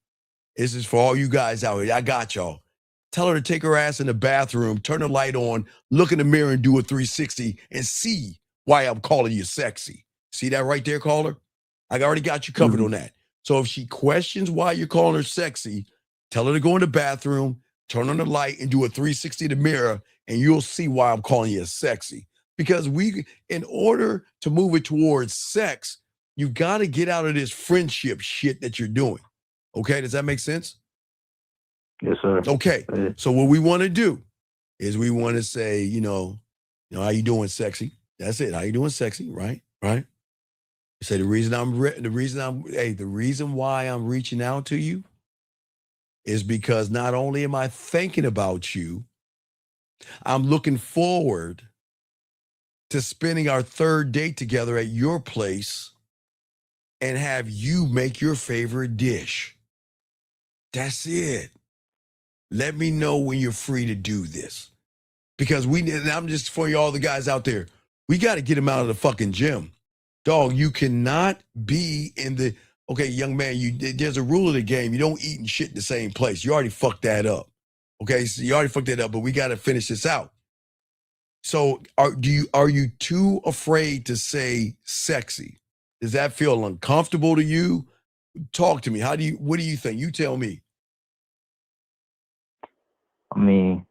This is for all you guys out here. I got y'all. Tell her to take her ass in the bathroom, turn the light on, look in the mirror and do a 360 and see why I'm calling you sexy. See that right there, caller? I already got you covered on that. So if she questions why you're calling her sexy, tell her to go in the bathroom, turn on the light and do a 360 in the mirror, and you'll see why I'm calling you sexy. Because in order to move it towards sex, you got to get out of this friendship shit that you're doing. Okay, does that make sense? Yes, sir. Okay, so what we want to do is we want to say, you know, how you doing, sexy? That's it. How you doing, sexy? Right. You say the reason why I'm reaching out to you is because not only am I thinking about you, I'm looking forward to spending our third date together at your place and have you make your favorite dish. That's it. Let me know when you're free to do this. Because and I'm just for all the guys out there, we got to get them out of the fucking gym. Dog, you cannot be in the, okay, young man, there's a rule of the game. You don't eat and shit in the same place. You already fucked that up. Okay, so you already fucked that up, but we got to finish this out. So are you too afraid to say sexy? Does that feel uncomfortable to you? Talk to me. What do you think? You tell me. I mean,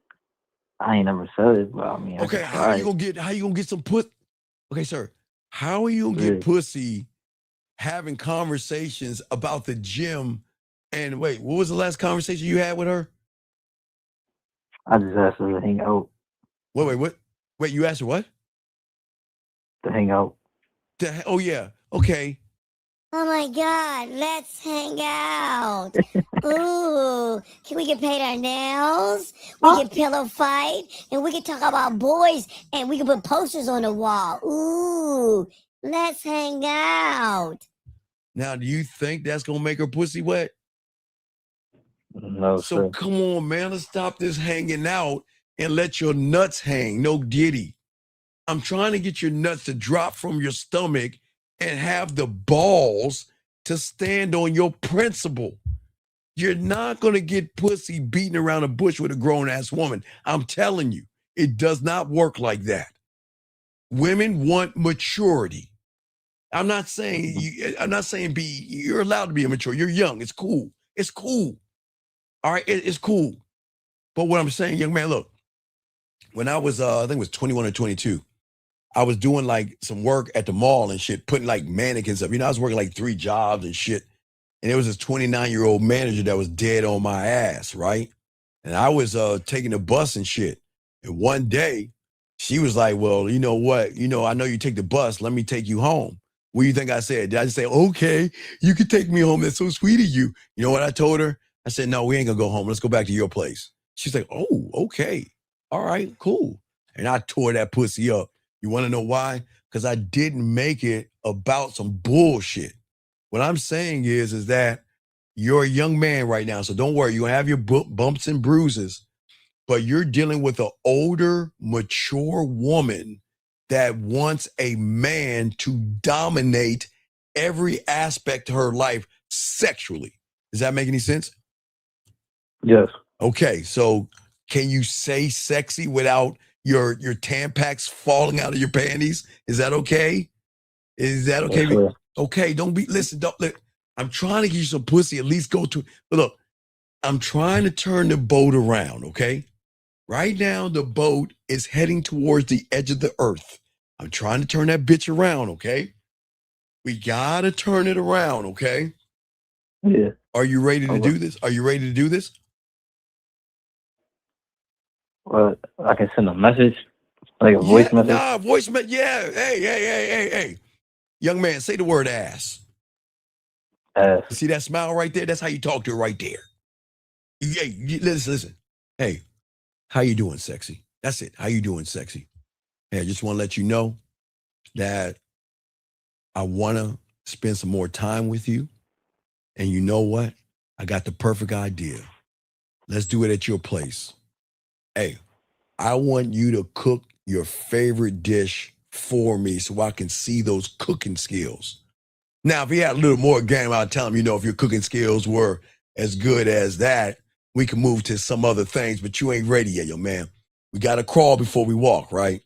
I ain't never said it, but I mean, okay, how you gonna get some pussy? Okay, sir, how are you gonna get pussy having conversations about the gym? And wait, what was the last conversation you had with her? I just asked her to hang out. Wait, you asked her what? To hang out. Oh yeah, okay. Oh my God, let's hang out. Ooh, can we get paint our nails? We can pillow fight, and we can talk about boys, and we can put posters on the wall. Ooh, let's hang out. Now, do you think that's gonna make her pussy wet? No, so come on, man, let's stop this hanging out and let your nuts hang. No diddy. I'm trying to get your nuts to drop from your stomach and have the balls to stand on your principle. You're not going to get pussy beating around a bush with a grown-ass woman. I'm telling you, it does not work like that. Women want maturity. I'm not saying you're allowed to be immature. You're young. It's cool. All right, it's cool. But what I'm saying, young man, look, when I was, I think it was 21 or 22, I was doing like some work at the mall and shit, putting like mannequins up. I was working like 3 jobs and shit. And there was this 29-year-old manager that was dead on my ass, right? And I was taking the bus and shit. And one day, she was like, well, you know what? I know you take the bus. Let me take you home. What do you think I said? Did I just say, okay, you can take me home. That's so sweet of you. You know what I told her? I said, no, we ain't gonna go home. Let's go back to your place. She's like, oh, okay. All right, cool. And I tore that pussy up. You want to know why? Because I didn't make it about some bullshit. What I'm saying is that you're a young man right now, so don't worry. You're going to have your bumps and bruises, but you're dealing with an older, mature woman that wants a man to dominate every aspect of her life sexually. Does that make any sense? Yes. Okay, so can you say sexy without your Tampax falling out of your panties? Is that okay? Is that okay? Yes, okay, I'm trying to get you some pussy, at least go to, but look, I'm trying to turn the boat around, okay? Right now, the boat is heading towards the edge of the earth. I'm trying to turn that bitch around, okay? We gotta turn it around, okay? Yeah. Are you ready to do this? Are you ready to do this? Well, I can send a message, like a voice message. Nah, voice message. Yeah. Hey. Young man, say the word ass. Ass. You see that smile right there? That's how you talk to her right there. Hey, listen. Hey, how you doing, sexy? That's it. How you doing, sexy? Hey, I just want to let you know that I want to spend some more time with you. And you know what? I got the perfect idea. Let's do it at your place. Hey, I want you to cook your favorite dish for me so I can see those cooking skills. Now, if you had a little more game, I'll tell him, if your cooking skills were as good as that, we can move to some other things, but you ain't ready yet, yo, man. We got to crawl before we walk, right?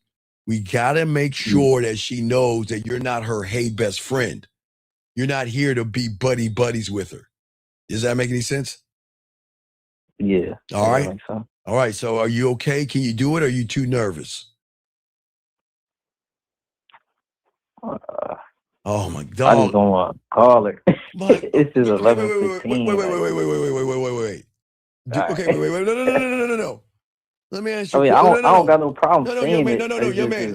We got to make sure that she knows that you're not her hey best friend. You're not here to be buddies with her. Does that make any sense? Yeah. All right. All right. So are you okay? Can you do it? Or are you too nervous? Oh my God! I just don't want to call her. It's just 11:15. Wait. Okay, no. Let me ask you. I don't got no problem saying young it. man.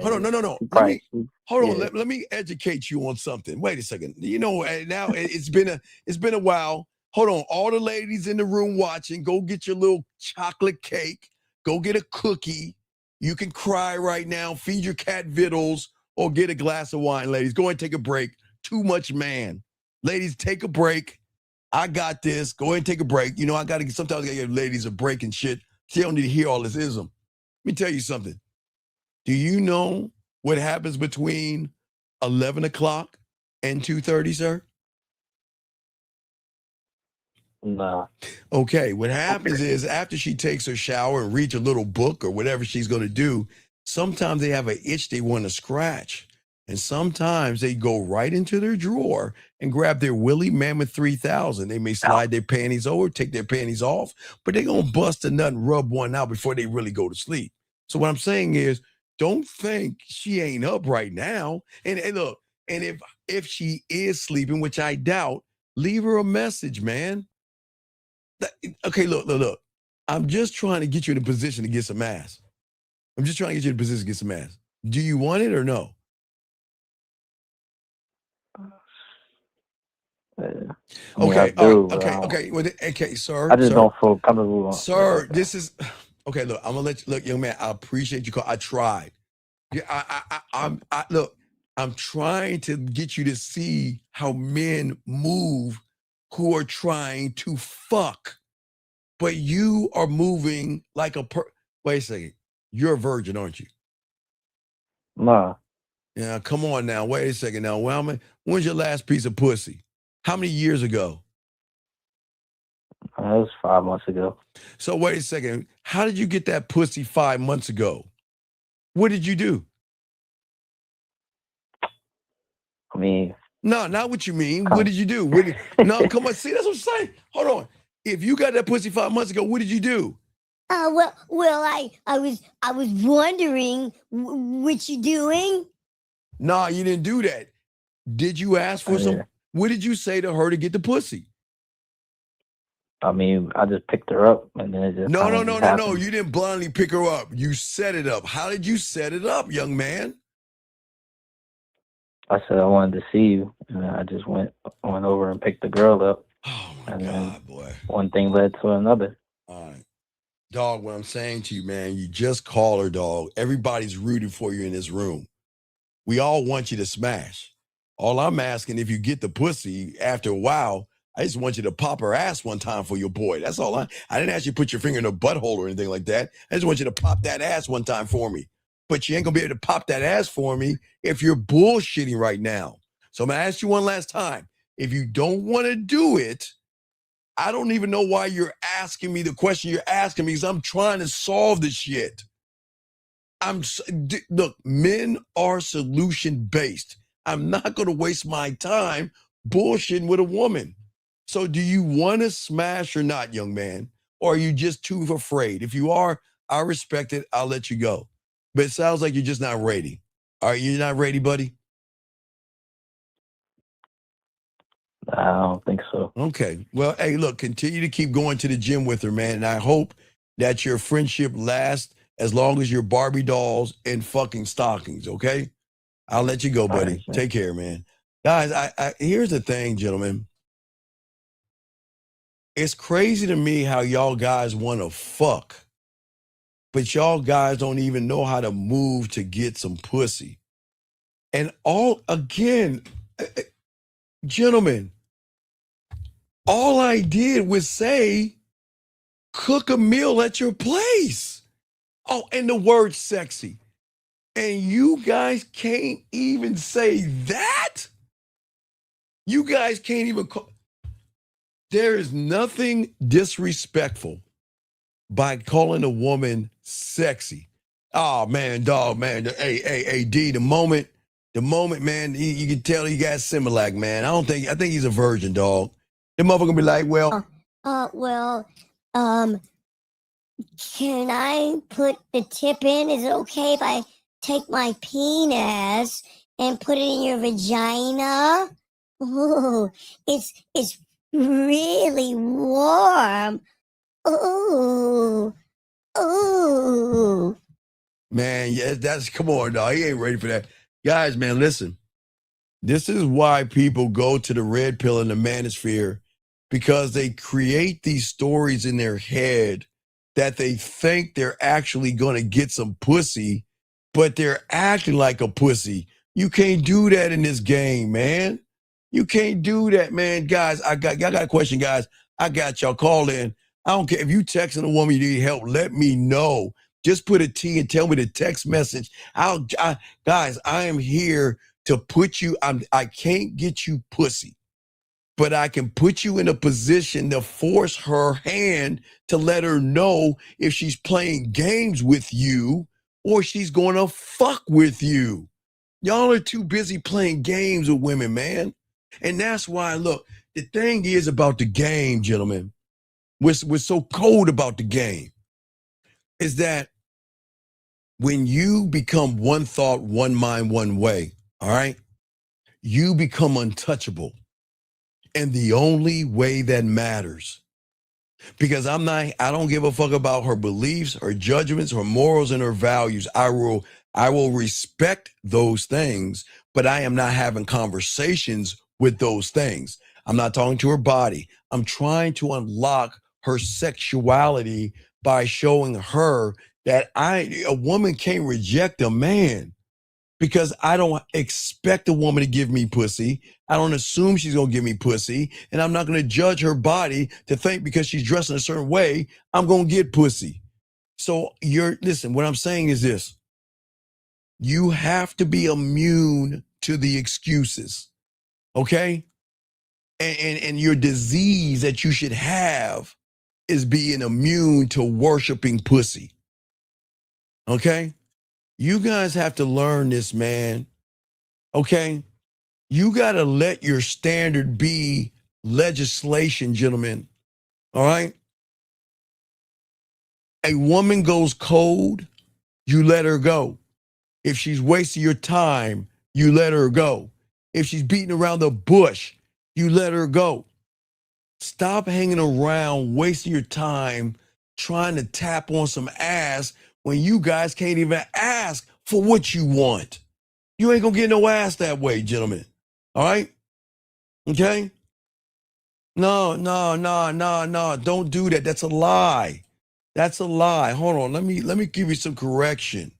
Hold on, no. Let me educate you on something. Wait a second. Now it's been a while. Hold on, all the ladies in the room watching, go get your little chocolate cake. Go get a cookie. You can cry right now. Feed your cat vittles or get a glass of wine, ladies. Go and take a break. Too much man. Ladies, take a break. I got this. Go ahead and take a break. Sometimes I gotta give ladies a break and shit. She don't need to hear all this ism. Let me tell you something. Do you know what happens between 11 o'clock and 2:30, sir? Nah. Okay, what happens is after she takes her shower and reads a little book or whatever she's going to do, sometimes they have an itch they want to scratch. And sometimes they go right into their drawer and grab their Willie Mammoth 3000. They may slide their panties over, take their panties off, but they're going to bust a nut and rub one out before they really go to sleep. So what I'm saying is, don't think she ain't up right now. And look, and if she is sleeping, which I doubt, leave her a message, man. Okay, look. I'm just trying to get you in a position to get some ass. Do you want it or no? Okay, sir. I just don't feel comfortable. Sir, this is okay. Look, I'm gonna let you look, young man. I appreciate you. I tried. Yeah, I'm trying to get you to see how men move who are trying to fuck, but you are moving like wait a second. You're a virgin, aren't you? Nah. Yeah, come on now. Wait a second now. When's your last piece of pussy? How many years ago? It was 5 months ago. So wait a second. How did you get that pussy 5 months ago? What did you do? I mean, no, not what you mean. What did you do? No, come on. See, that's what I'm saying. Hold on. If you got that pussy 5 months ago, what did you do? Well, I was wondering what you doing. No, you didn't do that. Did you ask for some? What did you say to her to get the pussy? I mean, I just picked her up and then it just No. You didn't blindly pick her up. You set it up. How did you set it up, young man? I said I wanted to see you, and I just went over and picked the girl up. Oh my God, boy! One thing led to another. All right, dog. What I'm saying to you, man, you just call her, dog. Everybody's rooting for you in this room. We all want you to smash. All I'm asking, if you get the pussy after a while, I just want you to pop her ass one time for your boy. That's all. I didn't ask you to put your finger in her butthole or anything like that. I just want you to pop that ass one time for me. But you ain't gonna be able to pop that ass for me if you're bullshitting right now. So I'm gonna ask you one last time. If you don't want to do it, I don't even know why you're asking me the question you're asking me, because I'm trying to solve this shit. Look, men are solution based. I'm not gonna waste my time bullshitting with a woman. So do you want to smash or not, young man? or are you just too afraid? If you are, I respect it. I'll let you go. But it sounds like you're just not ready. All right, you're not ready, buddy? I don't think so. Okay. Well, hey, look, continue to keep going to the gym with her, man. And I hope that your friendship lasts as long as your Barbie dolls and fucking stockings, okay? I'll let you go, buddy. Right, take care, man. Guys, I here's the thing, gentlemen. It's crazy to me how y'all guys want to fuck, but y'all guys don't even know how to move to get some pussy. And gentlemen, all I did was say, cook a meal at your place. Oh, and the word sexy. And you guys can't even say that? You guys can't even call. There is nothing disrespectful by calling a woman sexy. Oh, man, dog, man. Hey, D, the moment, man, you can tell he got Similac, man. I think he's a virgin, dog. The motherfucker be like, well, can I put the tip in? Is it okay if I take my penis and put it in your vagina? Ooh, it's really warm. Ooh, ooh. man, yeah, come on, dog. He ain't ready for that. Guys, man, listen. This is why people go to the red pill and the manosphere, because they create these stories in their head that they think they're actually going to get some pussy, but they're acting like a pussy. You can't do that in this game, man. You can't do that, man. Guys, y'all got a question, guys. I got y'all. Call in. I don't care if you texting a woman you need help. Let me know. Just put a T and tell me the text message. Guys, I am here to put you. I can't get you pussy, but I can put you in a position to force her hand to let her know if she's playing games with you or she's going to fuck with you. Y'all are too busy playing games with women, man. And that's why, look, the thing is about the game, gentlemen, what's so cold about the game is that when you become one thought, one mind, one way, all right, you become untouchable. And the only way that matters, because I don't give a fuck about her beliefs, her judgments, her morals, and her values. I will respect those things, but I am not having conversations with those things. I'm not talking to her body. I'm trying to unlock her sexuality by showing her that a woman can't reject a man, because I don't expect a woman to give me pussy. I don't assume she's going to give me pussy. And I'm not going to judge her body to think because she's dressed in a certain way, I'm going to get pussy. So listen, what I'm saying is this. You have to be immune to the excuses, okay? And your disease that you should have is being immune to worshiping pussy, okay? You guys have to learn this, man. Okay? You got to let your standard be legislation, gentlemen. All right? A woman goes cold, you let her go. If she's wasting your time, you let her go. If she's beating around the bush, you let her go. Stop hanging around, wasting your time trying to tap on some ass when you guys can't even ask for what you want. You ain't gonna get no ass that way, gentlemen. All right? Okay? No. Don't do that. That's a lie. That's a lie. Hold on. Let me give you some correction.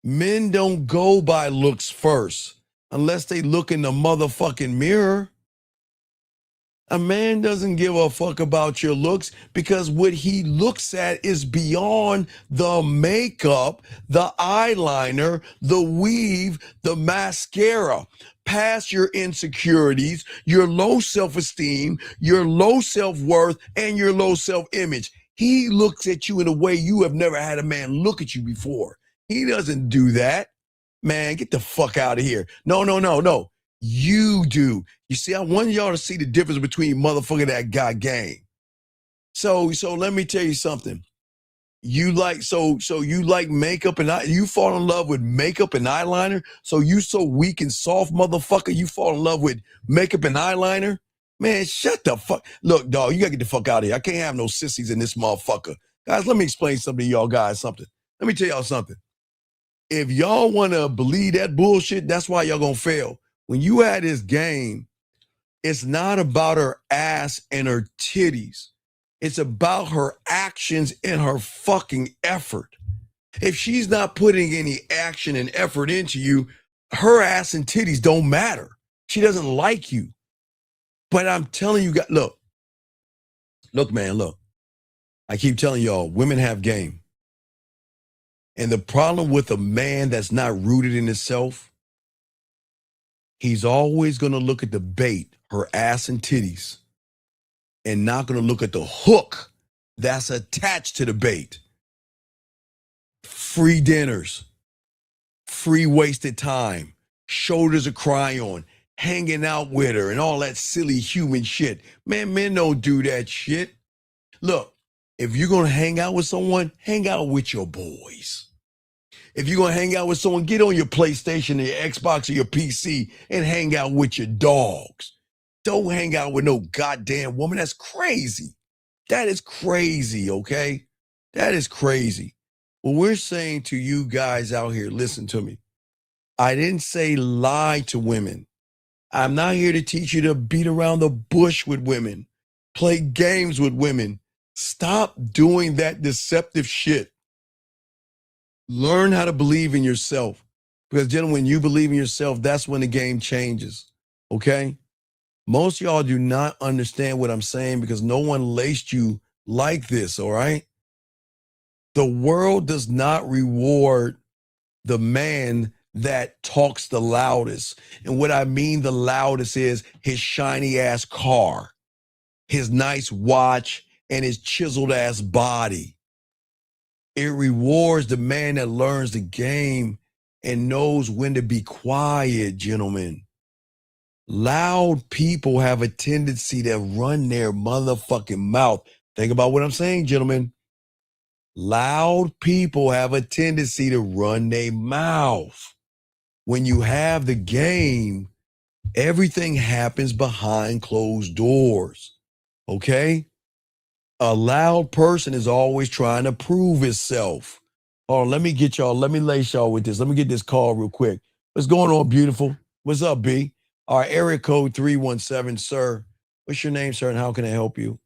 Men don't go by looks first unless they look in the motherfucking mirror. A man doesn't give a fuck about your looks because what he looks at is beyond the makeup, the eyeliner, the weave, the mascara. Past your insecurities, your low self-esteem, your low self-worth, and your low self-image. He looks at you in a way you have never had a man look at you before. He doesn't do that. Man, get the fuck out of here. No. You do. You see, I want y'all to see the difference between motherfucker that got game. So let me tell you something. You like you like makeup and you fall in love with makeup and eyeliner. So you so weak and soft, motherfucker. You fall in love with makeup and eyeliner. Man, shut the fuck. Look, dog, you gotta get the fuck out of here. I can't have no sissies in this motherfucker. Guys, let me explain something to y'all guys. Something. Let me tell y'all something. If y'all wanna believe that bullshit, that's why y'all gonna fail. When you had this game, it's not about her ass and her titties. It's about her actions and her fucking effort. If she's not putting any action and effort into you, her ass and titties don't matter. She doesn't like you. But I'm telling you, look, man, look. I keep telling y'all, women have game. And the problem with a man that's not rooted in himself, he's always going to look at the bait, her ass and titties, and not going to look at the hook that's attached to the bait. Free dinners, free wasted time, shoulders to cry on, hanging out with her, and all that silly human shit. Man, men don't do that shit. Look, if you're going to hang out with someone, hang out with your boys. If you're going to hang out with someone, get on your PlayStation or your Xbox or your PC and hang out with your dogs. Don't hang out with no goddamn woman. That's crazy. That is crazy, okay? That is crazy. What we're saying to you guys out here, listen to me. I didn't say lie to women. I'm not here to teach you to beat around the bush with women, play games with women. Stop doing that deceptive shit. Learn how to believe in yourself. Because, gentlemen, when you believe in yourself, that's when the game changes, okay? Most of y'all do not understand what I'm saying because no one laced you like this, all right? The world does not reward the man that talks the loudest. And what I mean the loudest is his shiny ass car, his nice watch, and his chiseled ass body. It rewards the man that learns the game and knows when to be quiet, gentlemen. Loud people have a tendency to run their motherfucking mouth. Think about what I'm saying, gentlemen. Loud people have a tendency to run their mouth. When you have the game, everything happens behind closed doors, okay? A loud person is always trying to prove himself. Oh, let me lace y'all with this. Let me get this call real quick. What's going on, beautiful? What's up, B? All right, area code 317, sir. What's your name, sir, and how can I help you?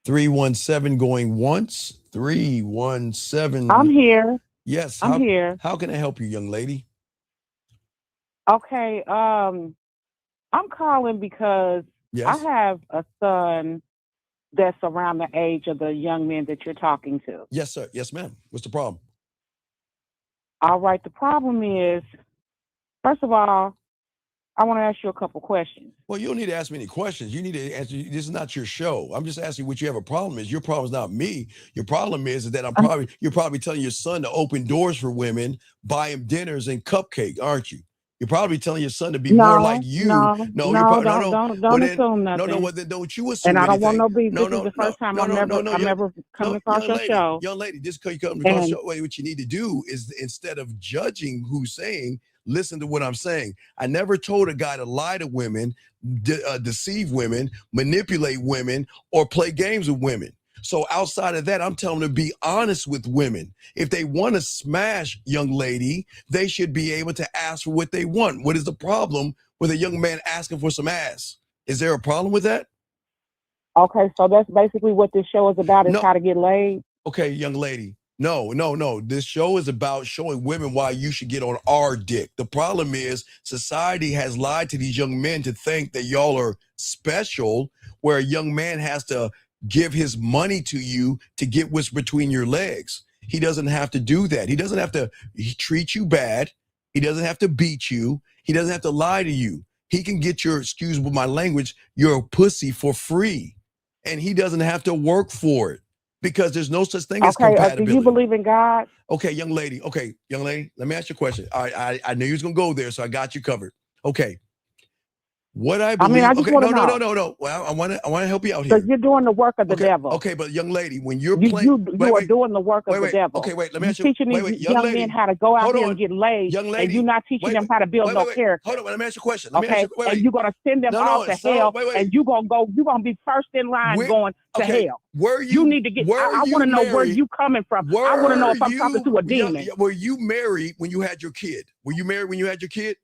317 going once. 317. I'm here. Yes. I'm here. How can I help you, young lady? Okay. I'm calling because I have a son that's around the age of the young men that you're talking to. Yes, sir. Yes, ma'am. What's the problem? All right. The problem is, first of all, I want to ask you a couple questions. Well, you don't need to ask me any questions. You need to answer. This is not your show. I'm just asking what you have a problem is. Your problem is not me. Your problem is that you're probably telling your son to open doors for women, buy him dinners and cupcake, aren't you? You're probably telling your son to be more like you. Don't assume nothing. No. Well, then don't you assume And I don't anything. want no beef. This is the first time I'm ever coming across your show. Young lady, just because you come across your show, what you need to do is instead of judging who's saying, listen to what I'm saying. I never told a guy to lie to women, deceive women, manipulate women, or play games with women. So outside of that, I'm telling them to be honest with women. If they want to smash, young lady, they should be able to ask for what they want. What is the problem with a young man asking for some ass? Is there a problem with that? Okay, so that's basically what this show is about, is how to get laid. Okay, young lady. No. This show is about showing women why you should get on our dick. The problem is society has lied to these young men to think that y'all are special, where a young man has to give his money to you to get what's between your legs. He doesn't have to do that. He doesn't have to treat you bad. He doesn't have to beat you. He doesn't have to lie to you. He can get your, excuse my language, your pussy for free. And he doesn't have to work for it. Because there's no such thing as compatibility. Do you believe in God? Okay, young lady, let me ask you a question. I knew you was going to go there, so I got you covered. Okay. What I believe. I just want to know. No. Well, I want to help you out here. Because you're doing the work of the devil. Okay, but young lady, when you're you playing, are doing the work of the devil. Okay, wait. Let me ask you. Teaching these young men how to go out there and get laid, young lady, and you're not teaching them how to build no character. Hold on. Let me ask you a question. And you're gonna send them off to hell, and you're gonna be first in line going to hell. You need to get. I want to know where you coming from. I want to know if I'm talking to a demon. Were you married when you had your kid? Were you married when you had your kid?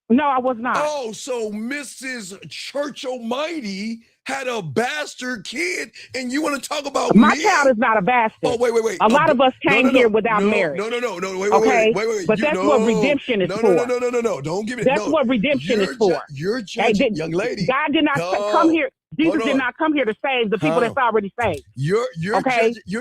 No, I was not. Oh, so Mrs. Church Almighty had a bastard kid, and you want to talk about my child is not a bastard. Oh, wait. A lot of us came here without marriage. No. Wait. But that's what redemption is for. No. Don't give it. That's what redemption is for. You're judging, young lady. God did not come here. Jesus did not come here to save the people that's already saved. You're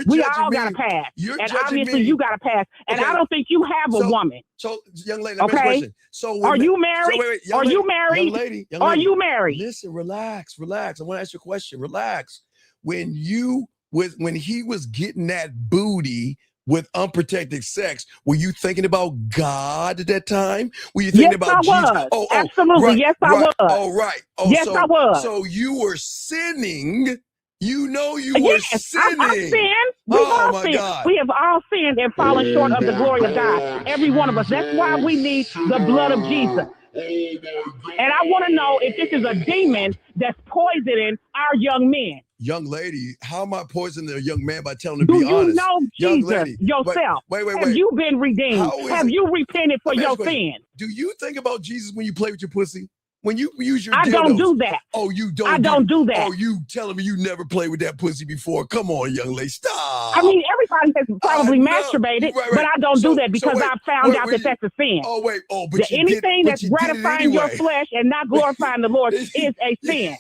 we all got a pass, and obviously you got a pass. And I don't think you have a woman. So, young lady, let me ask you a question. So, are you married? Are you married? Young lady, are you married? Listen, relax. I want to ask you a question. Relax. When he was getting that booty with unprotected sex, were you thinking about God at that time? Were you thinking about Jesus? I was. Absolutely. Right, yes, I was. Oh, right. Oh, yes, I was. So you were sinning. You know you were sinning. I've sinned. We've all sinned. God. We have all sinned and fallen short of the glory of God. Every one of us. That's why we need the blood of Jesus. And I want to know if this is a demon that's poisoning our young men. Young lady, how am I poisoning a young man by telling him to be honest? Do you know Jesus yourself? Wait. Have you been redeemed? Have you repented for your sins? Do you think about Jesus when you play with your pussy? When you use your I dildos? don't do that. Oh, you don't? I don't do that. Oh, you telling me you never played with that pussy before? Come on, young lady, stop. I mean, everybody has probably masturbated, but I don't do that because I found out that that's a sin. Oh, wait. Oh, but anything that's gratifying your flesh and not glorifying the Lord is a sin.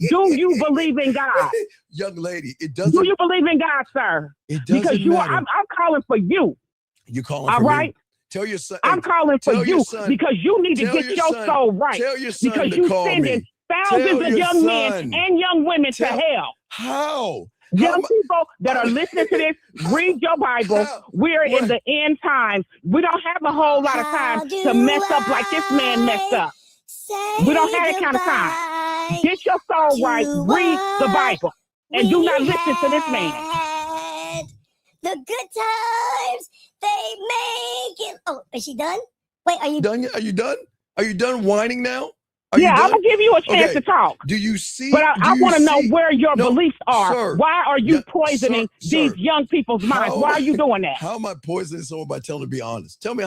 Do you believe in God? Young lady, it doesn't. Do you believe in God, sir? It doesn't because matter. I'm calling for you. You calling for me? All right? Tell your son. I'm calling for you because you need to get your soul right. Tell your son because to you call sending me. thousands of young men and young women to hell. How? Young people that are listening to this, read your Bible. We're in the end times. We don't have a whole lot of time to mess up like this man messed up. We don't have that kind of time. Get your soul right. Read the Bible. And do not listen to this man. The good times, they make it. Oh, is she done? Wait, are you done? Are you done? Are you done whining now? I'm gonna give you a chance to talk. Do you see? But I want to know where your beliefs are. Sir, why are you poisoning these young people's minds? Why are you doing that? How am I poisoning someone by telling them to be honest? Tell me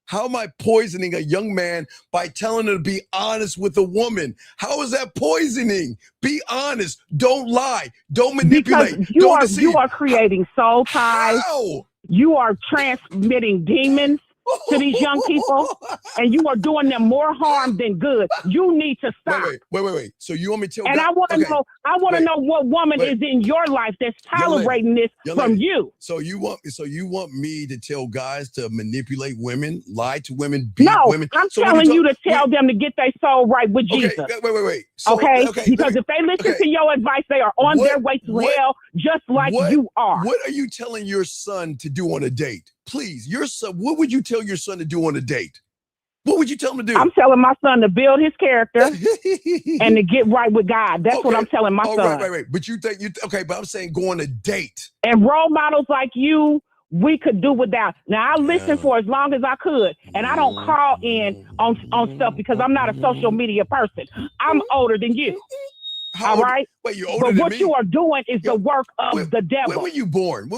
how am I poisoning a young man by telling him to be honest with a woman? How is that poisoning? Be honest. Don't lie. Don't manipulate. Because you are creating soul ties. How? You are transmitting demons to these young people, and you are doing them more harm than good. You need to stop. Wait. So you want me to tell? And I want to know what woman is in your life that's tolerating this from you. So you want me to tell guys to manipulate women, lie to women, beat women? I'm telling you to tell them to get their soul right with Jesus. Wait. Because if they listen to your advice, they are on their way to hell, just like you are. What are you telling your son to do on a date? Please, your son. What would you tell your son to do on a date? What would you tell him to do? I'm telling my son to build his character and to get right with God. That's what I'm telling my son. Right. But you think but I'm saying go on a date. And role models like you, we could do without. Now I listened for as long as I could, and I don't call in on stuff because I'm not a social media person. I'm older than you. All right. Wait, you're older than me? But what you are doing is the work of the devil. When were you born?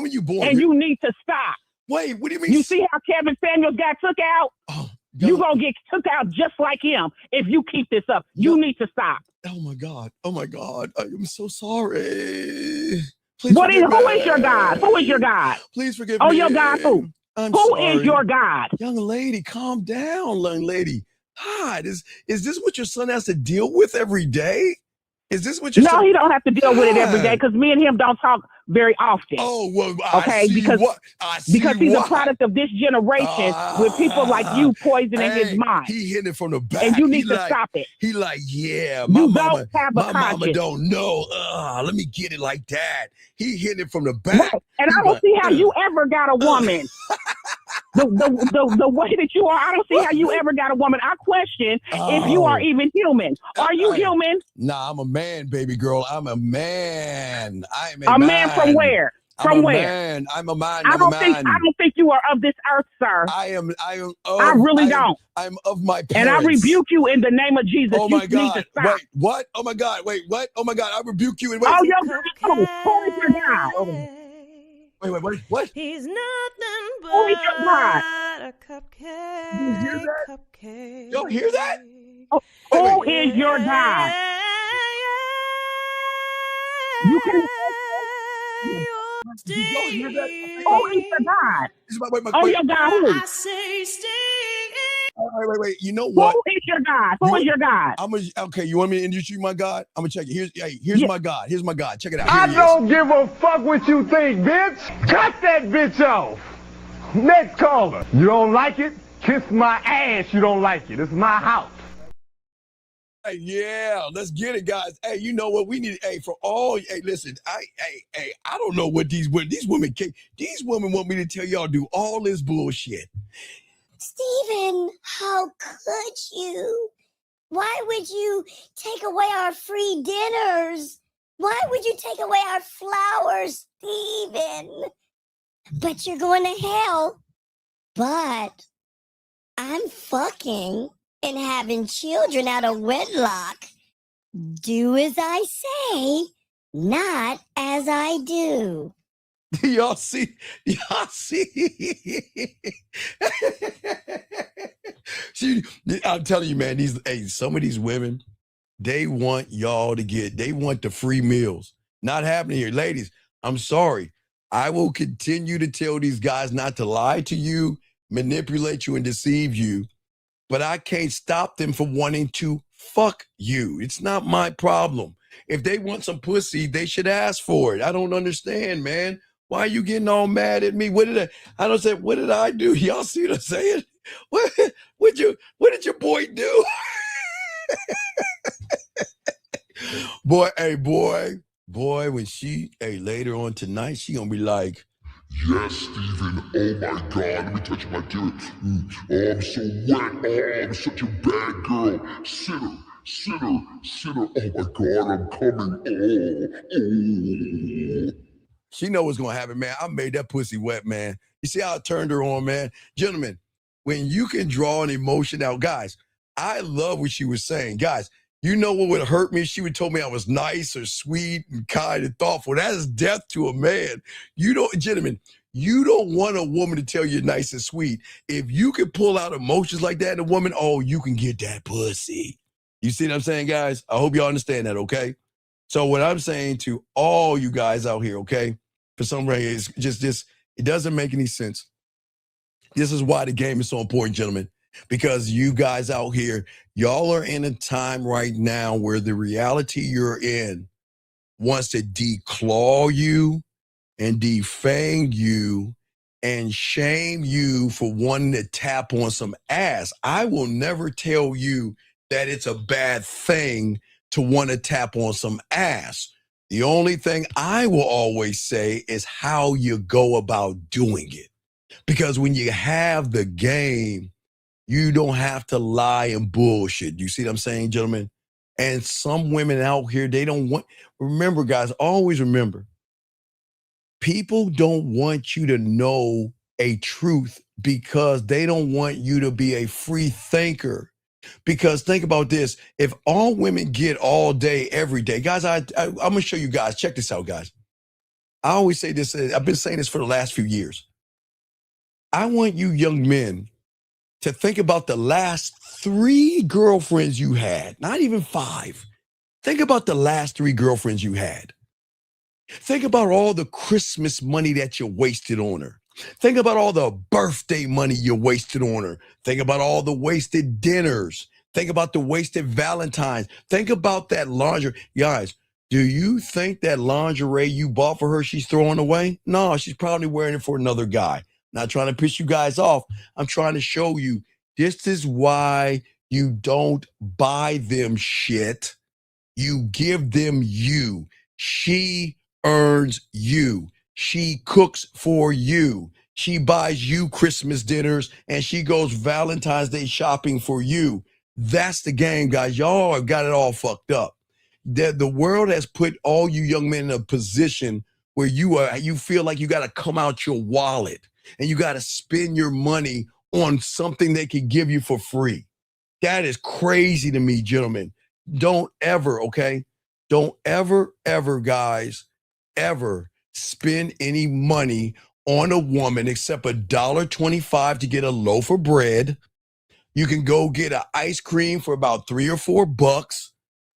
And you need to stop. Wait, what do you mean? You see how Kevin Samuels got took out? You're going to get took out just like him if you keep this up. You need to stop. Oh, my God. I'm so sorry. Who is your God? Who is your God? Please forgive me. Oh, your God who? Who is your God? Young lady, calm down, young lady. God, is this what your son has to deal with every day? Is this what you're saying? No, he don't have to deal with it every day because me and him don't talk very often. Oh, well, because he's a product of this generation with people like you poisoning his mind. He hitting it from the back. And you need to stop it. He like, yeah, my mama don't know. Let me get it like that. He hitting it from the back. Right. And I don't see how you ever got a woman. the way that you are, I don't see how you ever got a woman. I question if you are even human. Are you human? Nah, I'm a man, baby girl. I'm a man. I'm a man from where? From where? Man. I'm a man. I don't think you are of this earth, sir. I am. I really don't. I'm of my parents. And I rebuke you in the name of Jesus. Oh my you God! Need to stop. Wait, what? Oh my God! Wait, what? Oh my God! I rebuke you. And wait. Oh, who is your God? Wait, what? He's nothing but who is your God? a cupcake. You don't hear that? Oh, who is your God? You can. You don't hear that? Who is your God? Your God who? I say Wait. You know what? Who is your God? Who is your God? Okay, you want me to introduce you my God? I'm gonna check it. Here's my God. Here's my God. Check it out. I don't give a fuck what you think, bitch. Cut that bitch off. Next caller. You don't like it? Kiss my ass. You don't like it. It's my house. Hey, yeah, let's get it, guys. Hey, you know what we need? Hey, for all. Hey, listen. I don't know what these women. These women want me to tell y'all do all this bullshit. Steven, how could you? Why would you take away our free dinners? Why would you take away our flowers, Steven? But you're going to hell. But I'm fucking and having children out of wedlock. Do as I say, not as I do. Y'all see? I'm telling you, man, some of these women, they want y'all they want the free meals. Not happening here. Ladies, I'm sorry. I will continue to tell these guys not to lie to you, manipulate you, and deceive you, but I can't stop them from wanting to fuck you. It's not my problem. If they want some pussy, they should ask for it. I don't understand, man. Why are you getting all mad at me? What did I do? Y'all see what I'm saying? What did your boy do? Boy, when later on tonight, she gonna be like, yes, Steven. Oh my God, let me touch my dick. Oh, I'm so wet. Oh, I'm such a bad girl. Sinner. Oh my God, I'm coming. Oh. She know what's gonna happen, man. I made that pussy wet, man. You see how I turned her on, man? Gentlemen, when you can draw an emotion out, guys, I love what she was saying. Guys, you know what would hurt me? She would told me I was nice or sweet and kind and thoughtful. That is death to a man. Gentlemen, you don't want a woman to tell you nice and sweet. If you can pull out emotions like that in a woman, you can get that pussy. You see what I'm saying, guys? I hope y'all understand that, okay? So what I'm saying to all you guys out here, okay, for some reason, it's just this, it doesn't make any sense. This is why the game is so important, gentlemen, because you guys out here, y'all are in a time right now where the reality you're in wants to declaw you and defang you and shame you for wanting to tap on some ass. I will never tell you that it's a bad thing to want to tap on some ass. The only thing I will always say is how you go about doing it. Because when you have the game, you don't have to lie and bullshit. You see what I'm saying, gentlemen? And some women out here, they don't want, remember, guys, always remember, people don't want you to know a truth because they don't want you to be a free thinker. Because think about this, if all women get all day, every day, guys, I'm going to show you guys, check this out, guys. I always say this, I've been saying this for the last few years. I want you young men to think about the last 3 girlfriends you had, not even 5. Think about the last 3 girlfriends you had. Think about all the Christmas money that you wasted on her. Think about all the birthday money you wasted on her. Think about all the wasted dinners. Think about the wasted Valentines. Think about that lingerie. Guys, do you think that lingerie you bought for her, she's throwing away? No, she's probably wearing it for another guy. Not trying to piss you guys off. I'm trying to show you this is why you don't buy them shit. You give them you. She earns you. She cooks for you. She buys you Christmas dinners and she goes Valentine's Day shopping for you. That's the game, guys. Y'all have got it all fucked up. The world has put all you young men in a position where you feel like you got to come out your wallet and you got to spend your money on something they can give you for free. That is crazy to me, gentlemen. Don't ever, okay? Don't ever, guys, ever spend any money on a woman except $1.25 to get a loaf of bread. You can go get an ice cream for about $3 or $4,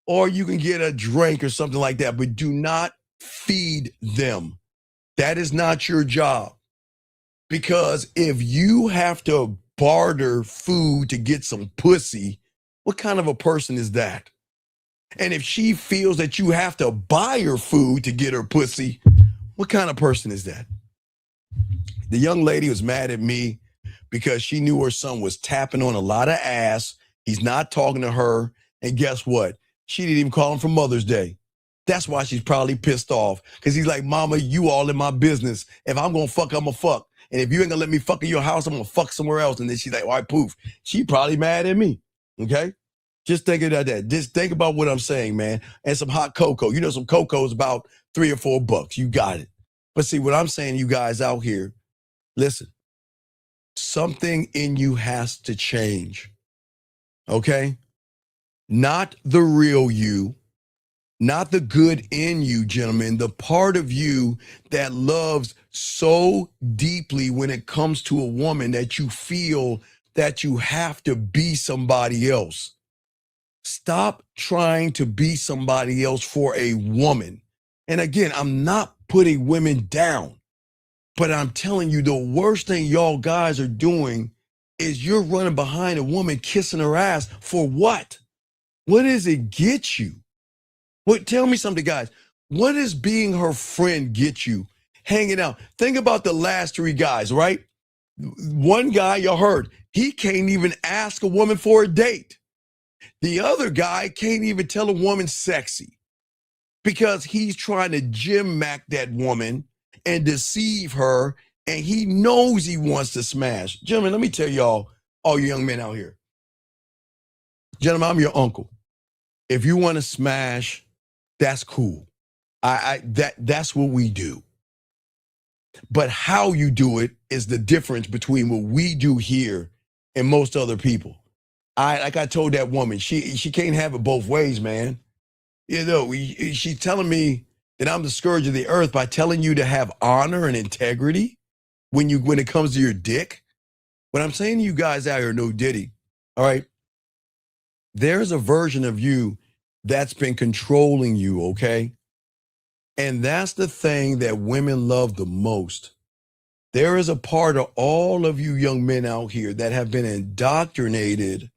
or you can get a drink or something like that, but do not feed them. That is not your job. Because if you have to barter food to get some pussy, what kind of a person is that? And if she feels that you have to buy her food to get her pussy, what kind of person is that? The young lady was mad at me because she knew her son was tapping on a lot of ass. He's not talking to her. And guess what? She didn't even call him for Mother's Day. That's why she's probably pissed off. Because he's like, mama, you all in my business. If I'm going to fuck, I'm going to fuck. And if you ain't going to let me fuck in your house, I'm going to fuck somewhere else. And then she's like, all right, poof. She probably mad at me. Okay? Just think about that. Just think about what I'm saying, man. And some hot cocoa. You know, some cocoa is about $3 or $4. You got it. But see, what I'm saying, you guys out here, listen, something in you has to change. Okay? Not the real you, not the good in you, gentlemen, the part of you that loves so deeply when it comes to a woman that you feel that you have to be somebody else. Stop trying to be somebody else for a woman. And again, I'm not putting women down, but I'm telling you, the worst thing y'all guys are doing is you're running behind a woman, kissing her ass for what? What does it get you? What? Tell me something, guys. What does being her friend get you? Hanging out. Think about the last 3 guys, right? One guy, you heard, he can't even ask a woman for a date. The other guy can't even tell a woman sexy because he's trying to gym-mack that woman and deceive her, and he knows he wants to smash. Gentlemen, let me tell y'all, all you young men out here. Gentlemen, I'm your uncle. If you want to smash, that's cool. That's what we do. But how you do it is the difference between what we do here and most other people. Like I told that woman, she can't have it both ways, man. You know, she's telling me that I'm the scourge of the earth by telling you to have honor and integrity when it comes to your dick. What I'm saying to you guys out here, no diddy, all right? There's a version of you that's been controlling you, okay? And that's the thing that women love the most. There is a part of all of you young men out here that have been indoctrinated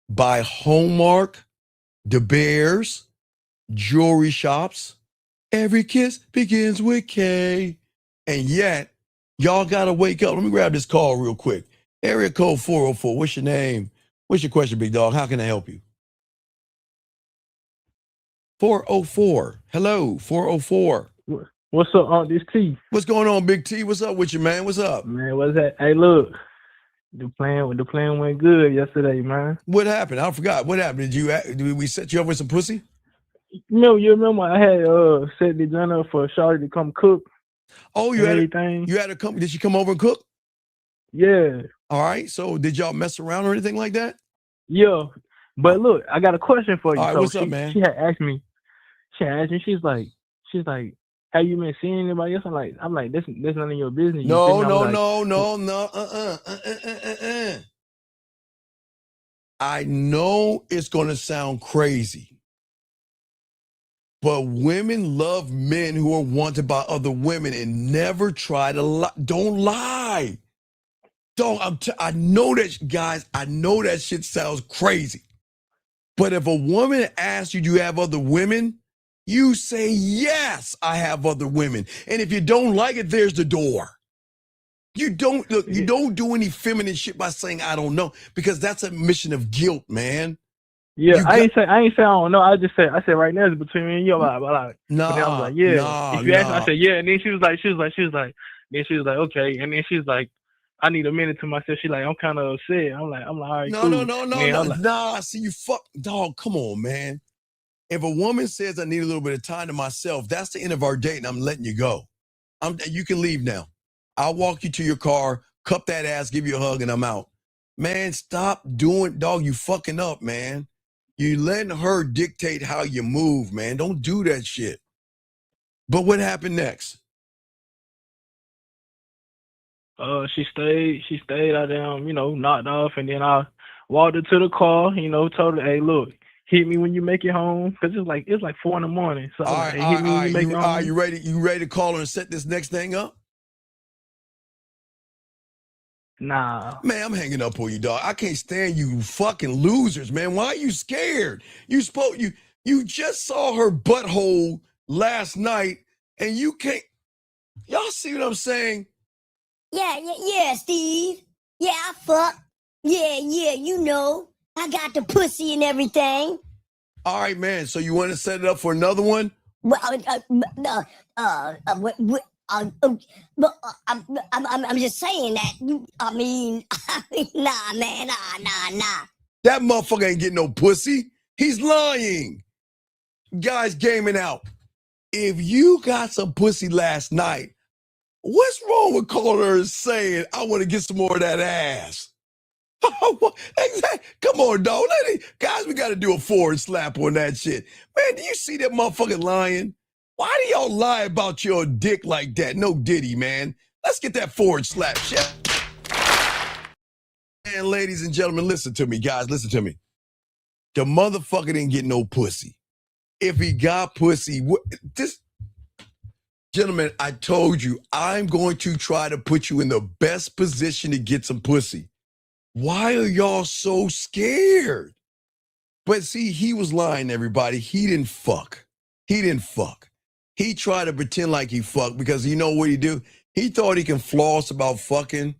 by Hallmark, the Bears, jewelry shops. Every kiss begins with K. And yet, y'all got to wake up. Let me grab this call real quick. Area code 404. What's your name? What's your question, big dog? How can I help you? 404. Hello, 404. What's up, this T? What's going on, Big T? What's up with you, man? What's up? Man, what's that? Hey, look, the plan went good yesterday, man. What happened? I forgot. What happened? Did we set you up with some pussy? You remember I had set the dinner for Shawty to come cook. Oh, you had her come. Did she come over and cook? Yeah. All right. So did y'all mess around or anything like that? Yeah. But look, I got a question for you. All right, so what's up, man? She had asked me. She's like, have you been seeing anybody else? I'm like, that's none of your business. No. I know it's gonna sound crazy, but women love men who are wanted by other women and never try to lie. Don't lie. I know that, guys. I know that shit sounds crazy, but if a woman asks you, do you have other women? You say, yes, I have other women. And if you don't like it, there's the door. You don't do any feminine shit by saying, I don't know, because that's a mission of guilt, man. Yeah, I ain't say I don't know. I said right now it's between me and you. Like, nah, I was like, yeah. Nah, if you ask me, I said, yeah. And then she was like, Then she was like, okay. And then she was like, I need a minute to myself. She like, I'm kind of upset. I'm like, all right, No, cool. no, no, no, Man, no. I'm like, Nah, see, you fuck, dog, come on, man. If a woman says I need a little bit of time to myself, that's the end of our date and I'm letting you go. You can leave now. I'll walk you to your car, cup that ass, give you a hug, and I'm out. Man, stop doing, dog, you fucking up, man. You letting her dictate how you move, man. Don't do that shit. But what happened next? she stayed. I knocked off, and then I walked her to the car. Told her, hey, look, hit me when you make it home, cause it's like 4 a.m. So All right, hey, hit me when you make it home. You ready? You ready to call her and set this next thing up? Nah. Man, I'm hanging up on you, dog. I can't stand you fucking losers, man. Why are you scared? You just saw her butthole last night, and you can't. Y'all see what I'm saying? Yeah, Steve. Yeah, I fuck. Yeah, I got the pussy and everything. All right, man. So you want to set it up for another one? Well, I'm just saying that. I mean, nah, man, nah. That motherfucker ain't getting no pussy. He's lying. Guys gaming out. If you got some pussy last night, what's wrong with calling her and saying, I want to get some more of that ass? Exactly. Come on, dog. Guys, we got to do a forward slap on that shit. Man, do you see that motherfucker lying? Why do y'all lie about your dick like that? No Diddy, man. Let's get that forward slap shit. And ladies and gentlemen, listen to me, guys. Listen to me. The motherfucker didn't get no pussy. If he got pussy, gentlemen, I told you, I'm going to try to put you in the best position to get some pussy. Why are y'all so scared? But see, he was lying, everybody. He didn't fuck. He tried to pretend like he fucked because you know what he do? He thought he can floss about fucking,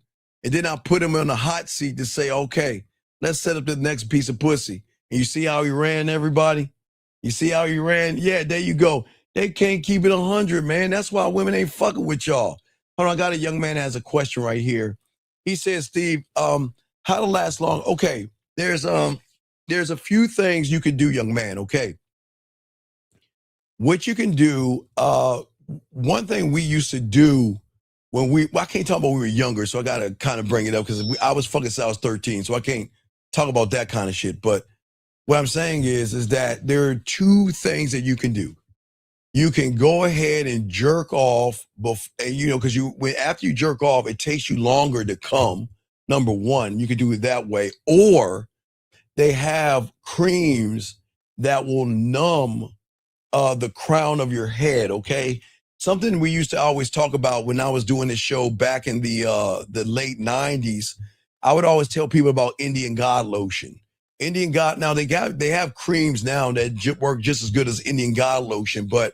and then I put him on the hot seat to say, okay, let's set up the next piece of pussy. And you see how he ran, everybody? You see how he ran? Yeah, there you go. They can't keep it 100, man. That's why women ain't fucking with y'all. Hold on, I got a young man that has a question right here. He says, Steve, how to last long? Okay, there's a few things you could do, young man, okay? What you can do, one thing we used to do when I can't talk about when we were younger, so I got to kind of bring it up because I was fucking since I was 13, so I can't talk about that kind of shit. But what I'm saying is that there are two things that you can do. You can go ahead and jerk off, because after you jerk off, it takes you longer to come. Number one, you can do it that way. Or they have creams that will numb the crown of your head, okay? Something we used to always talk about when I was doing this show back in the late 90s, I would always tell people about Indian God lotion. Indian God, now they have creams now that work just as good as Indian God lotion, but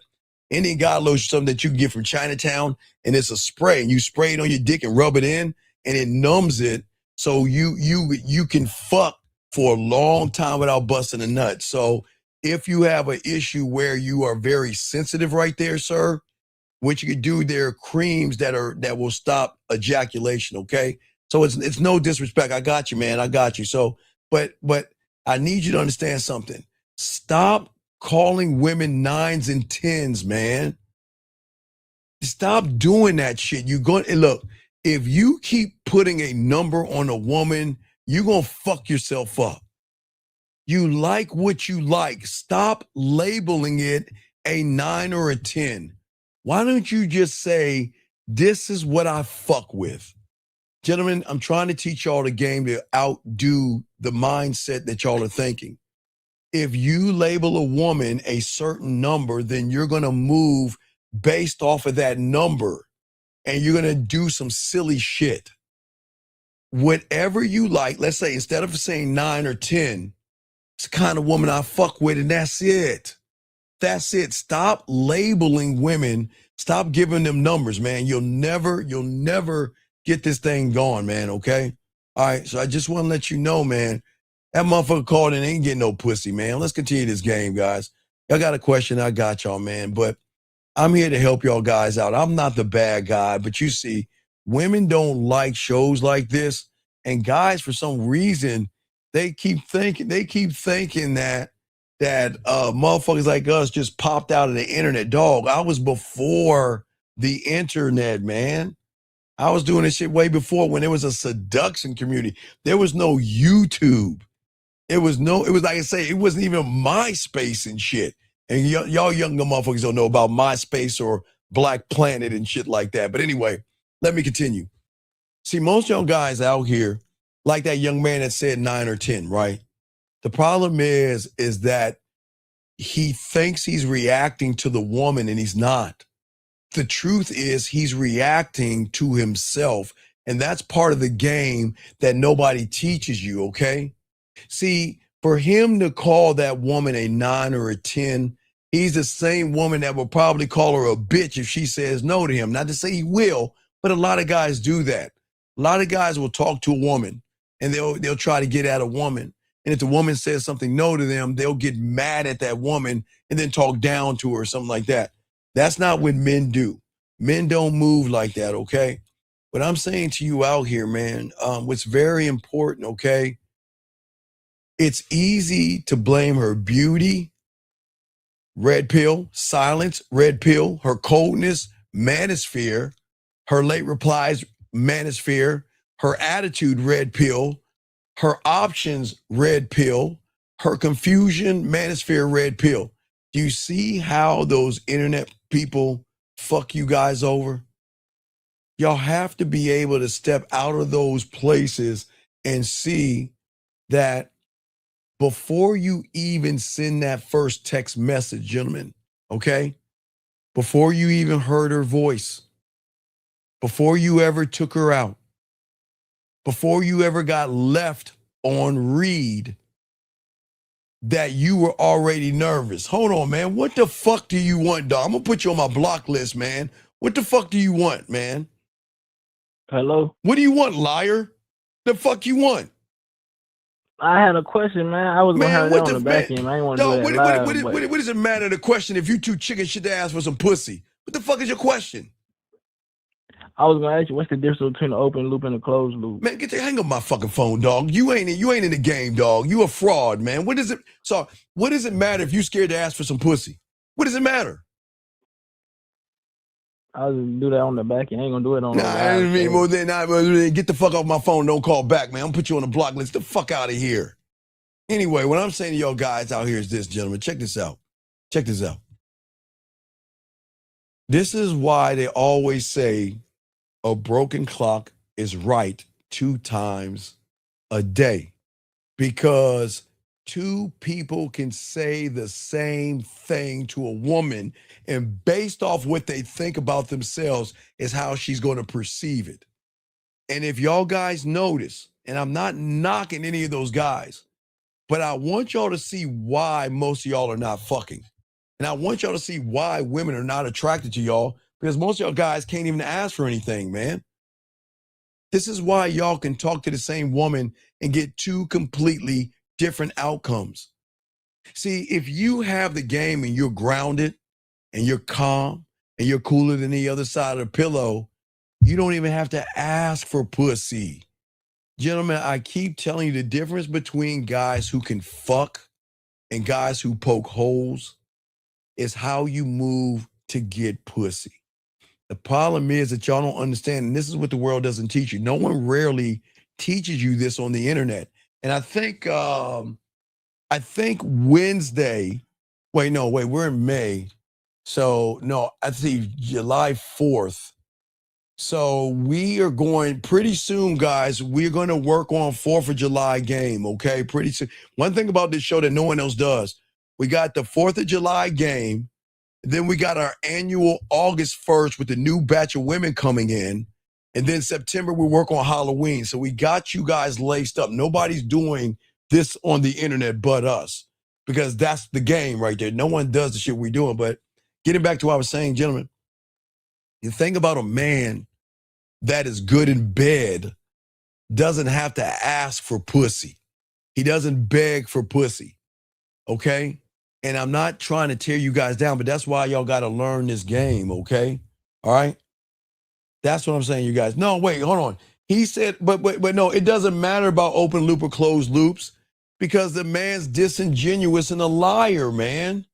Indian God lotion is something that you can get from Chinatown, and it's a spray, and you spray it on your dick and rub it in, and it numbs it, so you can fuck for a long time without busting a nut. So if you have an issue where you are very sensitive right there, sir, what you can do, there are creams that will stop ejaculation, okay? So it's no disrespect. I got you, man. I got you. So, but I need you to understand something. Stop calling women 9s and 10s, man. Stop doing that shit. Look, if you keep putting a number on a woman, you're going to fuck yourself up. You like what you like. Stop labeling it a 9 or a 10. Why don't you just say, this is what I fuck with? Gentlemen, I'm trying to teach y'all the game to outdo the mindset that y'all are thinking. If you label a woman a certain number, then you're going to move based off of that number, and you're going to do some silly shit. Whatever you like, let's say instead of saying 9 or 10, it's the kind of woman I fuck with, and that's it. That's it. Stop labeling women. Stop giving them numbers, man. You'll never get this thing going, man, okay? All right, so I just want to let you know, man, that motherfucker called and ain't getting no pussy, man. Let's continue this game, guys. Y'all got a question, I got y'all, man. But I'm here to help y'all guys out. I'm not the bad guy, but you see, women don't like shows like this. And guys, for some reason, they keep thinking that motherfuckers like us just popped out of the internet. Dog, I was before the internet, man. I was doing this shit way before, when there was a seduction community. There was no YouTube. It was like I say, it wasn't even MySpace and shit. And y'all younger motherfuckers don't know about MySpace or Black Planet and shit like that. But anyway, let me continue. See, most young guys out here, like that young man that said 9 or 10, right? The problem is that he thinks he's reacting to the woman and he's not. The truth is he's reacting to himself. And that's part of the game that nobody teaches you, okay? See, for him to call that woman a 9 or a 10, he's the same woman that will probably call her a bitch if she says no to him. Not to say he will, but a lot of guys do that. A lot of guys will talk to a woman and they'll try to get at a woman. And if the woman says something no to them, they'll get mad at that woman and then talk down to her or something like that. That's not what men do. Men don't move like that, okay? But I'm saying to you out here, man, what's very important, okay? It's easy to blame her beauty, red pill, silence, red pill, her coldness, manosphere, her late replies, manosphere, her attitude, red pill, her options, red pill, her confusion, manosphere, red pill. Do you see how those internet people fuck you guys over? Y'all have to be able to step out of those places and see that before you even send that first text message, gentlemen, okay? Before you even heard her voice, before you ever took her out, before you ever got left on read, that you were already nervous. Hold on, man. What the fuck do you want, dog? I'm gonna put you on my block list, man. What the fuck do you want, man? Hello? What do you want, liar? The fuck you want? I had a question, man. I was gonna have that on the back end. I didn't want to do that live. What does it matter, the question, if you two chicken shit to ask for some pussy? What the fuck is your question? I was gonna ask you, what's the difference between the open loop and the closed loop? Man, hang up my fucking phone, dog. You ain't in the game, dog. You a fraud, man. What does it matter if you scared to ask for some pussy? What does it matter? I'll just do that on the back end. I ain't gonna do it on the I live. mean, well, then get the fuck off my phone. Don't call back, man. I'm gonna put you on the block list. The fuck out of here. Anyway, what I'm saying to y'all guys out here is this, gentlemen. Check this out. Check this out. This is why they always say a broken clock is right 2 times a day, because 2 people can say the same thing to a woman, and based off what they think about themselves is how she's going to perceive it. And if y'all guys notice, and I'm not knocking any of those guys, but I want y'all to see why most of y'all are not fucking. And I want y'all to see why women are not attracted to y'all, because most of y'all guys can't even ask for anything, man. This is why y'all can talk to the same woman and get 2 completely different outcomes. See, if you have the game and you're grounded and you're calm and you're cooler than the other side of the pillow, you don't even have to ask for pussy. Gentlemen, I keep telling you, the difference between guys who can fuck and guys who poke holes is how you move to get pussy. The problem is that y'all don't understand, and this is what the world doesn't teach you. No one rarely teaches you this on the internet. And I think Wednesday, we're in May. So no, I think July 4th. So we are going pretty soon, guys. We're going to work on 4th of July game, okay? Pretty soon. One thing about this show that no one else does, we got the 4th of July game. Then we got our annual August 1st with the new batch of women coming in. And then September, we work on Halloween. So we got you guys laced up. Nobody's doing this on the internet but us, because that's the game right there. No one does the shit we're doing. But getting back to what I was saying, gentlemen, the thing about a man that is good in bed doesn't have to ask for pussy. He doesn't beg for pussy, okay? And I'm not trying to tear you guys down, but that's why y'all got to learn this game, okay? All right? That's what I'm saying, you guys. No, wait, hold on. He said, but no, it doesn't matter about open loop or closed loops because the man's disingenuous and a liar, man.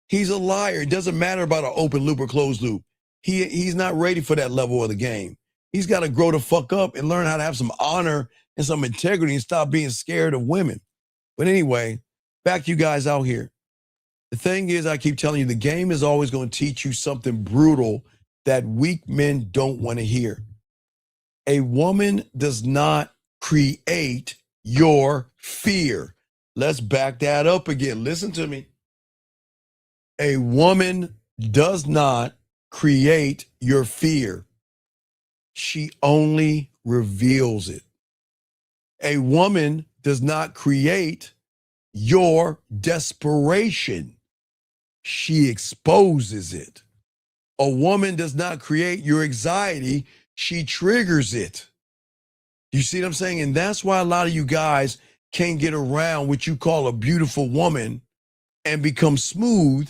He's a liar. It doesn't matter about an open loop or closed loop. He's not ready for that level of the game. He's got to grow the fuck up and learn how to have some honor and some integrity and stop being scared of women. But anyway, back to you guys out here. The thing is, I keep telling you, the game is always going to teach you something brutal that weak men don't want to hear. A woman does not create your fear. Let's back that up again. Listen to me. A woman does not create your fear. She only reveals it. A woman does not create your desperation. She exposes it. A woman does not create your anxiety. She triggers it. You see what I'm saying? And that's why a lot of you guys can't get around what you call a beautiful woman and become smooth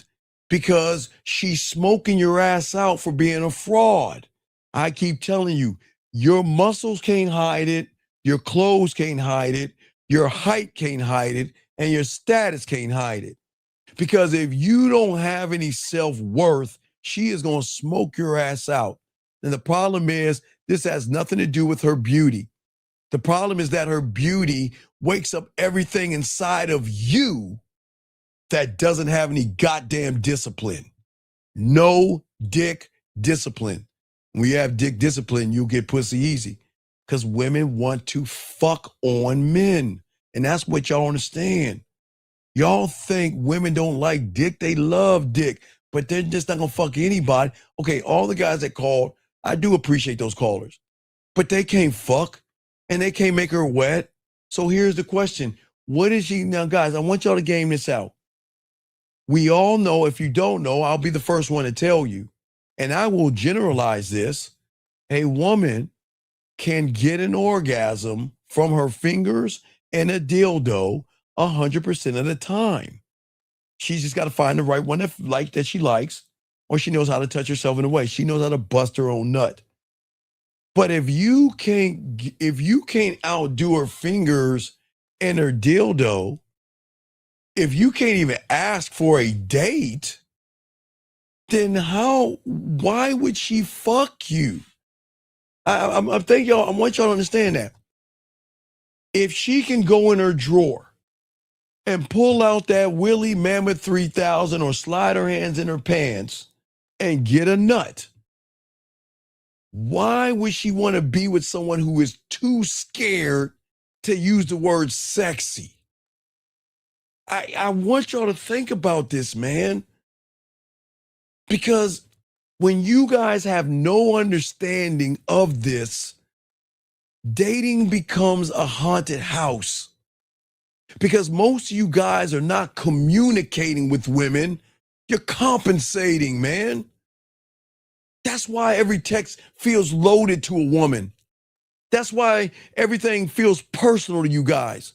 because she's smoking your ass out for being a fraud. I keep telling you, your muscles can't hide it. Your clothes can't hide it. Your height can't hide it. And your status can't hide it. Because if you don't have any self-worth, she is going to smoke your ass out. And the problem is, this has nothing to do with her beauty. The problem is that her beauty wakes up everything inside of you that doesn't have any goddamn discipline. No dick discipline. When you have dick discipline, you'll get pussy easy. Because women want to fuck on men. And that's what y'all understand. Y'all think women don't like dick. They love dick. But they're just not going to fuck anybody. Okay, all the guys that called, I do appreciate those callers. But they can't fuck. And they can't make her wet. So here's the question. What is she? Now, guys, I want y'all to game this out. We all know, if you don't know, I'll be the first one to tell you. And I will generalize this. A woman can get an orgasm from her fingers and a dildo 100% of the time. She's just got to find the right one that she likes, or she knows how to touch herself in a way. She knows how to bust her own nut. But if you can't outdo her fingers and her dildo, if you can't even ask for a date, then why would she fuck you? I want y'all to understand that. If she can go in her drawer and pull out that Willie Mammoth 3000 or slide her hands in her pants and get a nut, why would she want to be with someone who is too scared to use the word sexy? I want y'all to think about this, man. Because when you guys have no understanding of this, dating becomes a haunted house. Because most of you guys are not communicating with women. You're compensating, man. That's why every text feels loaded to a woman. That's why everything feels personal to you guys.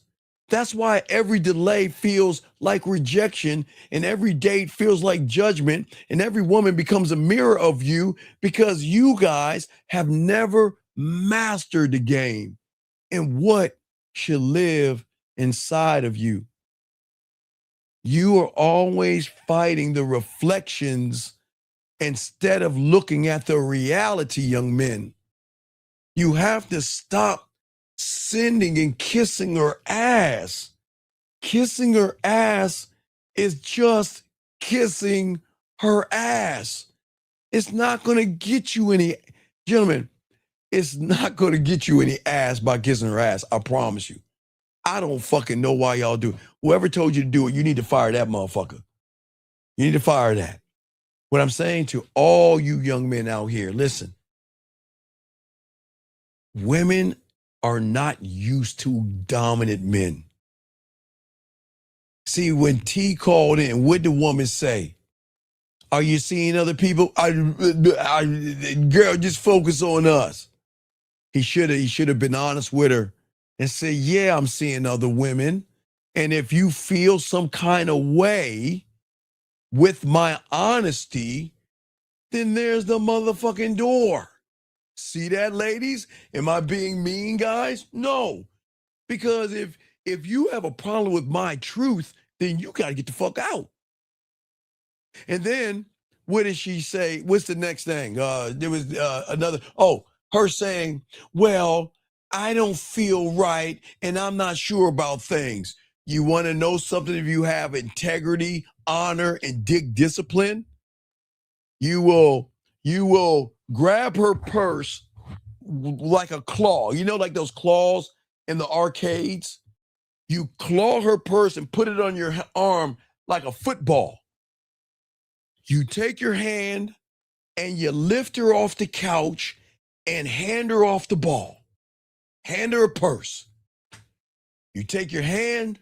That's why every delay feels like rejection and every date feels like judgment and every woman becomes a mirror of you because you guys have never mastered the game and what should live inside of you. You are always fighting the reflections instead of looking at the reality, young men. You have to stop sending and kissing her ass. Kissing her ass is just kissing her ass. It's not going to get you any, gentlemen, it's not going to get you any ass by kissing her ass. I promise you. I don't fucking know why y'all do it. Whoever told you to do it, you need to fire that motherfucker. You need to fire that. What I'm saying to all you young men out here, listen. Women are not used to dominant men. See, when T called in, what did the woman say? Are you seeing other people? Girl, just focus on us. He should have been honest with her and say, yeah, I'm seeing other women. And if you feel some kind of way, with my honesty, then there's the motherfucking door. See that, ladies? Am I being mean, guys? No. Because if you have a problem with my truth, then you got to get the fuck out. And then what did she say? What's the next thing? There was her saying, well, I don't feel right and I'm not sure about things. You want to know something? If you have integrity, honor, and discipline, you will grab her purse like a claw. You know, like those claws in the arcades? You claw her purse and put it on your arm like a football. You take your hand and you lift her off the couch and hand her off the ball. Hand her a purse. You take your hand,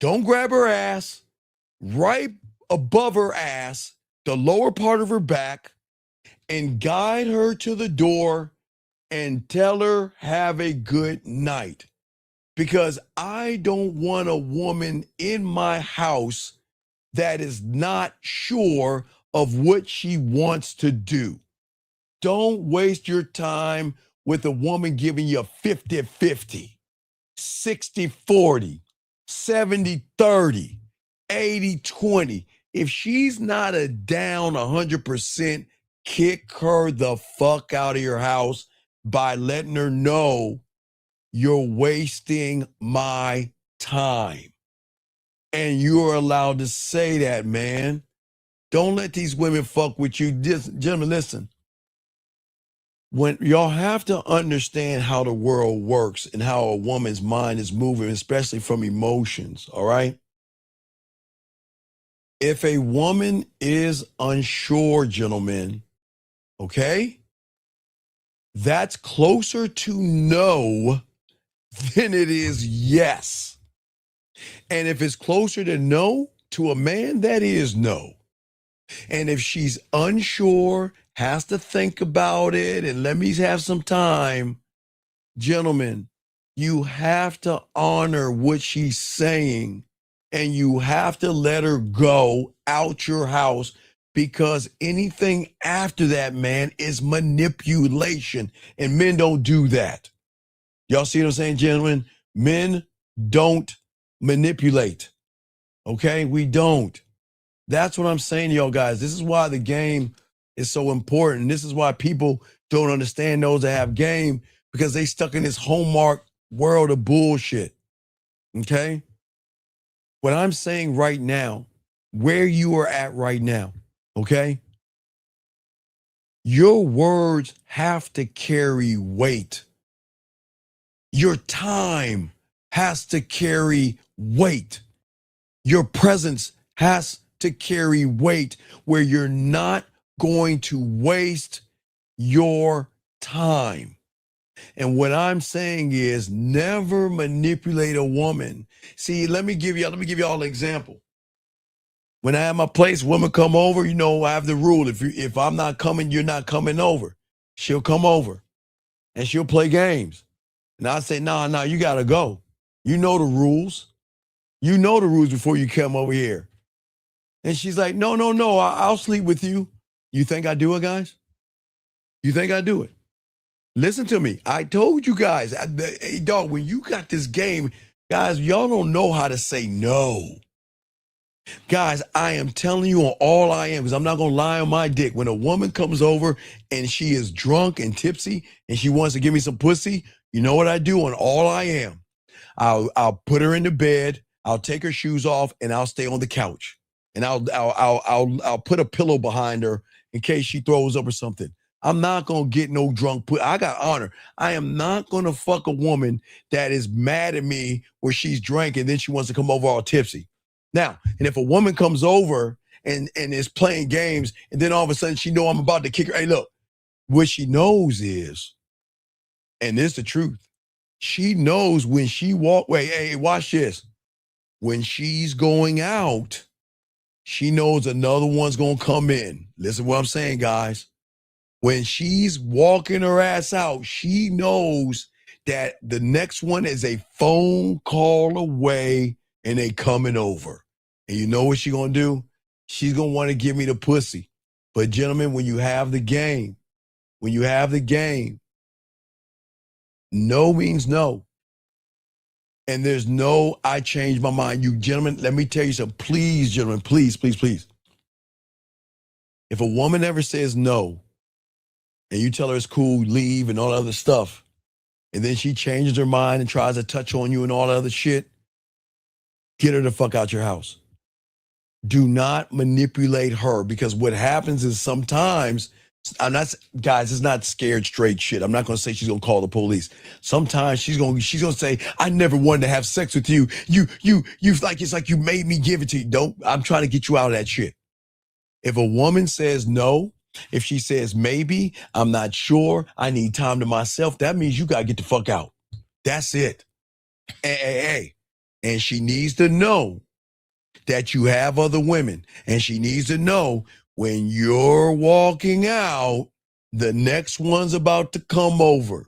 don't grab her ass, right above her ass, the lower part of her back, and guide her to the door and tell her, have a good night. Because I don't want a woman in my house that is not sure of what she wants to do. Don't waste your time with a woman giving you 50-50, 60-40, 70-30, 80-20. If she's not a down 100%, kick her the fuck out of your house by letting her know you're wasting my time. And you're allowed to say that, man. Don't let these women fuck with you. Gentlemen, listen. When y'all have to understand how the world works and how a woman's mind is moving, especially from emotions, all right? If a woman is unsure, gentlemen, okay, that's closer to no than it is yes. And if it's closer to no to a man, that is no. And if she's unsure, has to think about it, and let me have some time, gentlemen, you have to honor what she's saying, and you have to let her go out your house, because anything after that, man, is manipulation, and men don't do that. Y'all see what I'm saying, gentlemen? Men don't manipulate, okay? We don't. That's what I'm saying to y'all guys. This is why the game is so important. This is why people don't understand those that have game, because they stuck in this hallmark world of bullshit, okay? What I'm saying right now, where you are at right now, okay? Your words have to carry weight. Your time has to carry weight. Your presence has to carry weight, where you're not going to waste your time. And what I'm saying is, never manipulate a woman. See, let me give y'all an example. When I have my place, women come over, you know, I have the rule. If I'm not coming, you're not coming over. She'll come over and she'll play games. And I say, nah, you gotta go. You know the rules. You know the rules before you come over here. And she's like, no, I'll sleep with you. You think I do it, guys? You think I do it? Listen to me. I told you guys, hey, dog, when you got this game, guys, y'all don't know how to say no. Guys, I am telling you on all I am, because I'm not going to lie on my dick. When a woman comes over and she is drunk and tipsy and she wants to give me some pussy, you know what I do on all I am? I'll put her in the bed, I'll take her shoes off, and I'll stay on the couch. And I'll put a pillow behind her in case she throws up or something. I'm not going to get no drunk. I got honor. I am not going to fuck a woman that is mad at me where she's drinking and then she wants to come over all tipsy. Now, and if a woman comes over and is playing games and then all of a sudden she know I'm about to kick her. Hey, look, what she knows is, and this is the truth, she knows when she hey, watch this. When she's going out, she knows another one's going to come in. Listen to what I'm saying, guys. When she's walking her ass out, she knows that the next one is a phone call away and they coming over. And you know what she going to do? she's going to want to give me the pussy. But gentlemen, when you have the game, no means no. And there's no, I changed my mind. You gentlemen, let me tell you something. Please, gentlemen, please, please, please. If a woman ever says no, and you tell her it's cool, leave, and all that other stuff, and then she changes her mind and tries to touch on you and all that other shit, get her the fuck out your house. Do not manipulate her, because what happens is sometimes, guys, it's not scared straight shit. I'm not going to say she's going to call the police. Sometimes she's going to say, I never wanted to have sex with you. It's like you made me give it to you. I'm trying to get you out of that shit. If a woman says no, if she says maybe, I'm not sure, I need time to myself, that means you got to get the fuck out. That's it. Hey. And she needs to know that you have other women. And she needs to know when you're walking out, the next one's about to come over.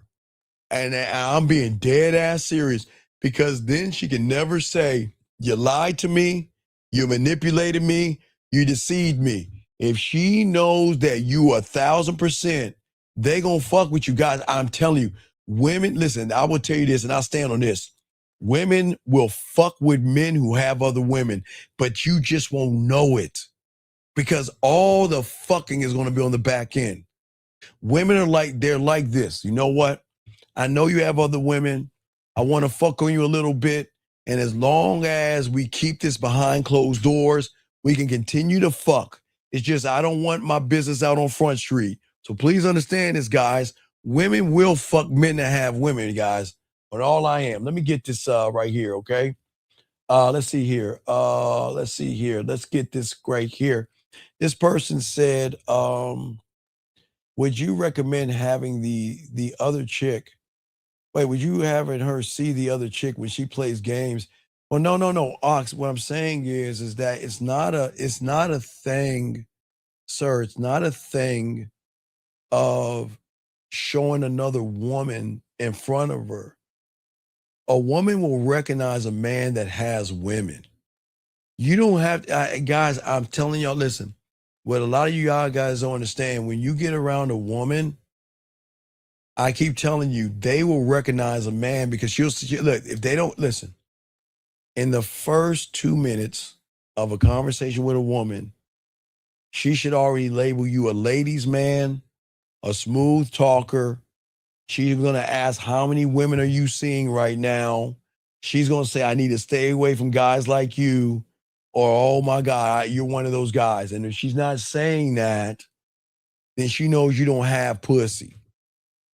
And I'm being dead ass serious, because then she can never say, you lied to me, you manipulated me, you deceived me. If she knows that you 1,000%, they gonna fuck with you guys. I'm telling you, women, listen, I will tell you this, and I'll stand on this. Women will fuck with men who have other women, but you just won't know it, because all the fucking is gonna be on the back end. Women are they're like this. You know what? I know you have other women. I want to fuck on you a little bit. And as long as we keep this behind closed doors, we can continue to fuck. It's just, I don't want my business out on Front Street. So please understand this, guys. Women will fuck men that have women, guys. But all I am. Let me get this right here, okay? Let's see here. Let's get this right here. This person said, would you recommend having the other chick? Wait, would you having her see the other chick when she plays games? Well, no, Ox. What I'm saying is that it's not a thing, sir. It's not a thing of showing another woman in front of her. A woman will recognize a man that has women. You don't have to, guys, I'm telling y'all, listen, what a lot of you guys don't understand, when you get around a woman, I keep telling you, they will recognize a man, because look, if they don't, listen, in the first 2 minutes of a conversation with a woman, she should already label you a ladies' man, a smooth talker. She's going to ask, how many women are you seeing right now? She's going to say, I need to stay away from guys like you, or, oh my God, you're one of those guys. And if she's not saying that, then she knows you don't have pussy.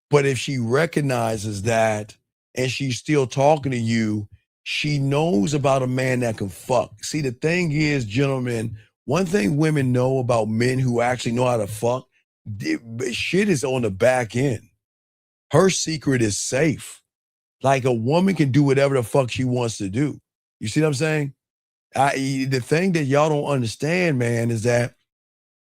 But if she recognizes that and she's still talking to you, she knows about a man that can fuck. See, the thing is, gentlemen, one thing women know about men who actually know how to fuck, shit is on the back end. Her secret is safe. Like, a woman can do whatever the fuck she wants to do. You see what I'm saying? The thing that y'all don't understand, man, is that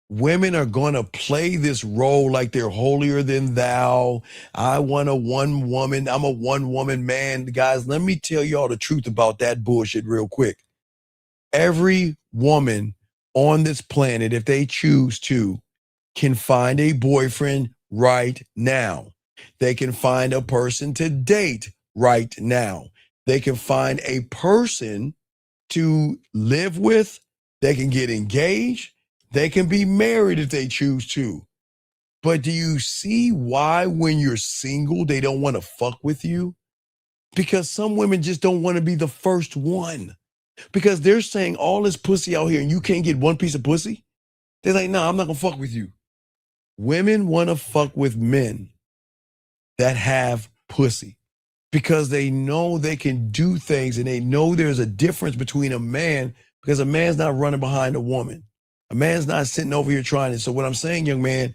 women are going to play this role like they're holier than thou. I'm a one woman man. Guys, let me tell y'all the truth about that bullshit real quick. Every woman on this planet, if they choose to, can find a boyfriend right now. They can find a person to date right now. They can find a person to live with. They can get engaged. They can be married if they choose to. But do you see why when you're single, they don't want to fuck with you? Because some women just don't want to be the first one. Because they're saying all this pussy out here and you can't get one piece of pussy. They're like, no, I'm not going to fuck with you. Women want to fuck with men that have pussy, because they know they can do things, and they know there's a difference between a man, because a man's not running behind a woman. A man's not sitting over here trying to. So what I'm saying, young man,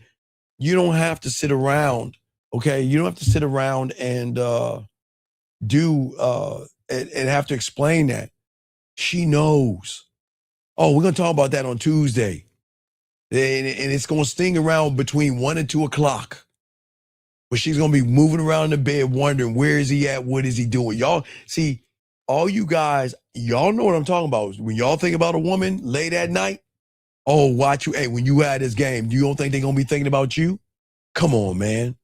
you don't have to sit around, okay? You don't have to sit around and and have to explain that. She knows. Oh, we're going to talk about that on Tuesday. And it's going to sting around between 1 and 2 o'clock. But she's going to be moving around the bed wondering, where is he at? What is he doing? Y'all, see, all you guys, y'all know what I'm talking about. When y'all think about a woman late at night, Oh, watch you. Hey, when you had this game, you don't think they're going to be thinking about you? Come on, man.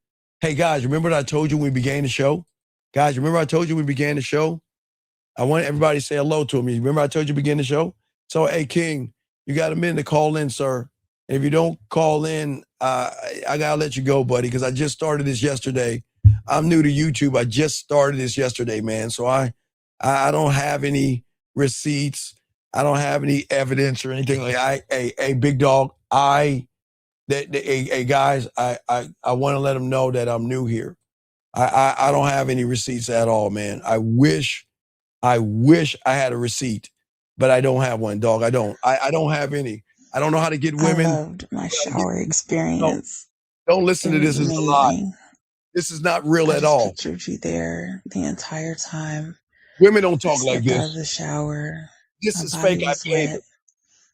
Hey, guys, remember what I told you when we began the show? Guys, remember I told you when we began the show? I want everybody to say hello to me. Remember I told you begin the show? So, hey, King, you got a minute to call in, sir. And if you don't call in, I got to let you go, buddy, because I just started this yesterday. I'm new to YouTube. I just started this yesterday, man. So I don't have any receipts. I don't have any evidence or anything like that. Hey, big dog, hey, guys, I want to let them know that I'm new here. I don't have any receipts at all, man. I wish I had a receipt, but I don't have one, dog. I don't have any. I don't know how to get women. I loved my shower experience. Don't listen It to was this as a lie. amazing. This is not real I at just all. pictured you there the entire time. Women don't I talk like stepped out of this. the shower. This My is body fake. was wet.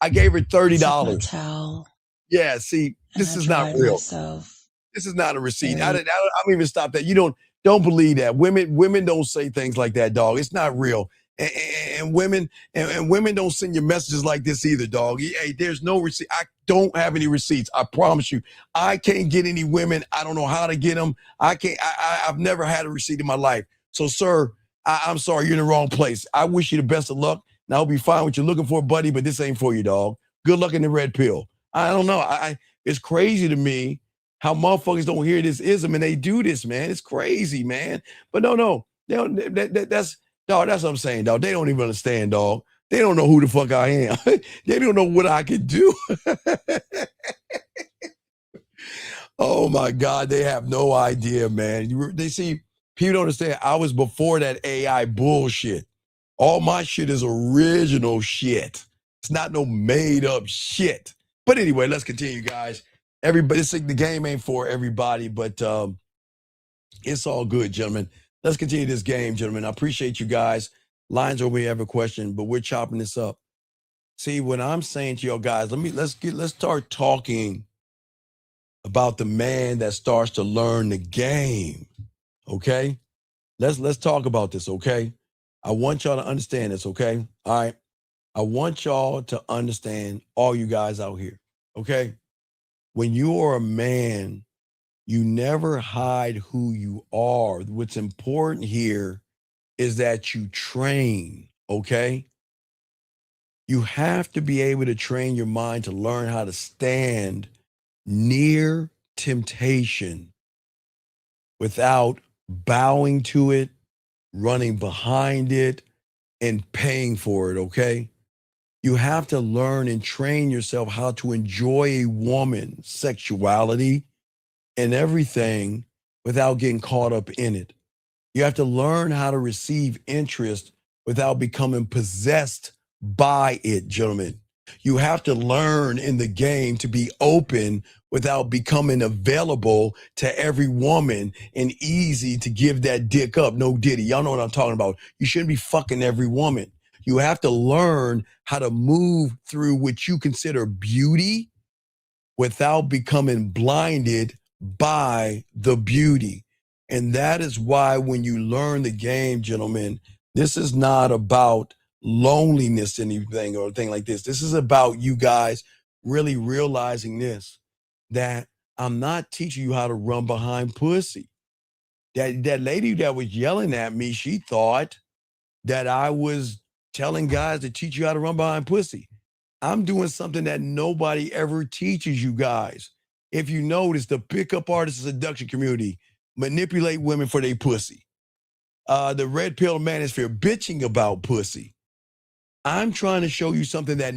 I gave her I took my $30. towel Yeah, see, and this I is not dried real. myself. This is not a receipt. Very- I'm even stop that. You don't believe that. Women don't say things like that, dog. It's not real. And women don't send you messages like this either, dog. Hey, there's no receipt. I don't have any receipts. I promise you. I can't get any women. I don't know how to get them. I've never had a receipt in my life. So, sir, I'm sorry. You're in the wrong place. I wish you the best of luck. And I'll be fine what you're looking for, buddy, but this ain't for you, dog. Good luck in the red pill. I don't know. It's crazy to me how motherfuckers don't hear this ism and they do this, man. It's crazy, man. But no. They don't, that's dog, that's what I'm saying, dog. They don't even understand, dog. They don't know who the fuck I am. They don't know what I can do. Oh my God, they have no idea, man. They see, people don't understand. I was before that AI bullshit. All my shit is original shit. It's not no made up shit. But anyway, let's continue, guys. Everybody, the game ain't for everybody, but it's all good, gentlemen. Let's continue this game, gentlemen. I appreciate you guys. Lines over here have a question, but we're chopping this up. See, what I'm saying to y'all guys, let's start talking about the man that starts to learn the game. Okay? Let's talk about this, okay? I want y'all to understand this, okay? All right. I want y'all to understand, all you guys out here, okay? When you are a man, you never hide who you are. What's important here is that you train, okay? You have to be able to train your mind to learn how to stand near temptation without bowing to it, running behind it, and paying for it, okay? You have to learn and train yourself how to enjoy a woman's sexuality and everything without getting caught up in it. You have to learn how to receive interest without becoming possessed by it, gentlemen. You have to learn in the game to be open without becoming available to every woman and easy to give that dick up. No diddy. Y'all know what I'm talking about. You shouldn't be fucking every woman. You have to learn how to move through what you consider beauty without becoming blinded by the beauty. And that is why when you learn the game, gentlemen, this is not about loneliness, anything or anything like this. This is about you guys really realizing this, that I'm not teaching you how to run behind pussy. That lady that was yelling at me, she thought that I was telling guys to teach you how to run behind pussy. I'm doing something that nobody ever teaches you guys. If you notice, the pickup artist seduction community manipulate women for their pussy. The red pill manosphere bitching about pussy. I'm trying to show you something that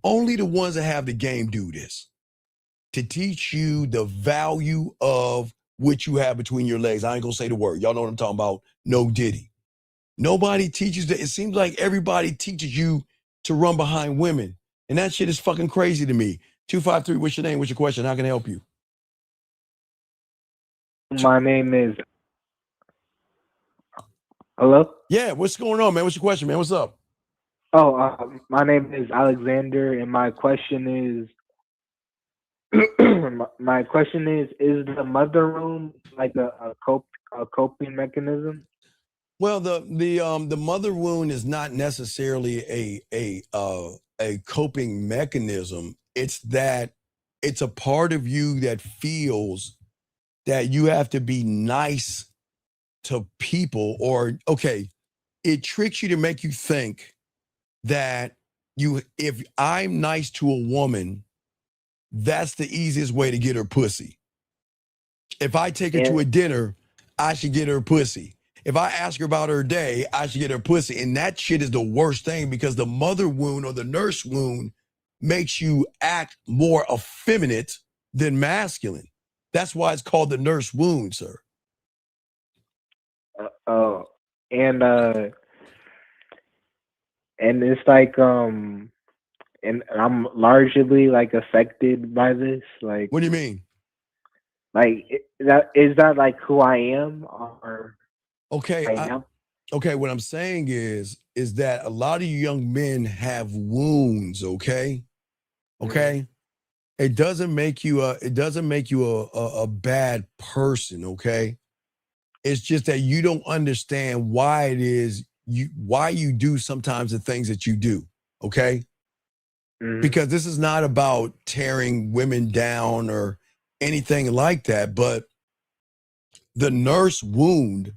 only the ones that have the game do this. To teach you the value of what you have between your legs. I ain't gonna say the word. Y'all know what I'm talking about. No diddy. Nobody teaches that. It seems like everybody teaches you to run behind women. And that shit is fucking crazy to me. 253, what's your name? What's your question? How can I help you? My name is... Hello? Yeah, what's going on, man? What's your question, man? What's up? Oh, my name is Alexander, and my question is... my question is the mother room like a coping mechanism? Well, the mother wound is not necessarily a a coping mechanism. It's that it's a part of you that feels that you have to be nice to people, or okay, it tricks you to make you think that if I'm nice to a woman, that's the easiest way to get her pussy. If I take her to a dinner, I should get her pussy. If I ask her about her day, I should get her pussy. And that shit is the worst thing, because the mother wound or the nurse wound makes you act more effeminate than masculine. That's why it's called the nurse wound, sir. And it's like and I'm largely like affected by this. Like, what do you mean? Like, is that like who I am, or okay? Okay, what I'm saying is that a lot of you young men have wounds. Okay. It doesn't make you a bad person. Okay. It's just that you don't understand why it is why you do sometimes the things that you do. Okay. Because this is not about tearing women down or anything like that, but the nurse wound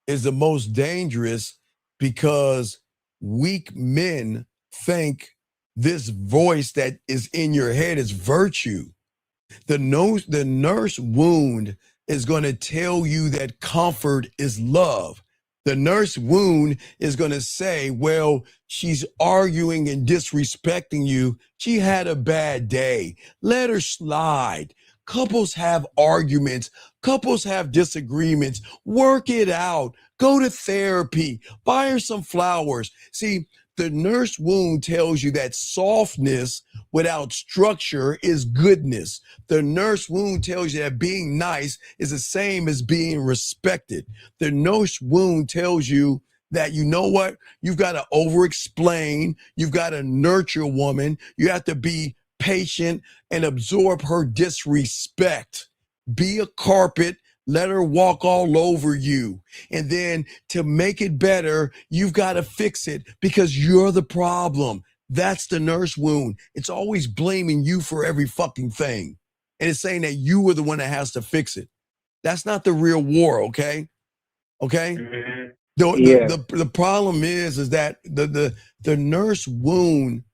is the most dangerous, because weak men think this voice that is in your head is virtue. The nurse wound is going to tell you that comfort is love. The nurse wound is going to say, well, she's arguing and disrespecting you. She had a bad day. Let her slide. Couples have arguments. Couples have disagreements. Work it out. Go to therapy. Buy her some flowers. See, the nurse wound tells you that softness without structure is goodness. The nurse wound tells you that being nice is the same as being respected. The nurse wound tells you that, you know what? You've got to over-explain. You've got to nurture a woman. You have to be patient and absorb her disrespect. Be a carpet. Let her walk all over you. And then to make it better, you've got to fix it because you're the problem. That's the nurse wound. It's always blaming you for every fucking thing. And it's saying that you were the one that has to fix it. That's not the real war, okay? Okay? The problem is that the nurse wound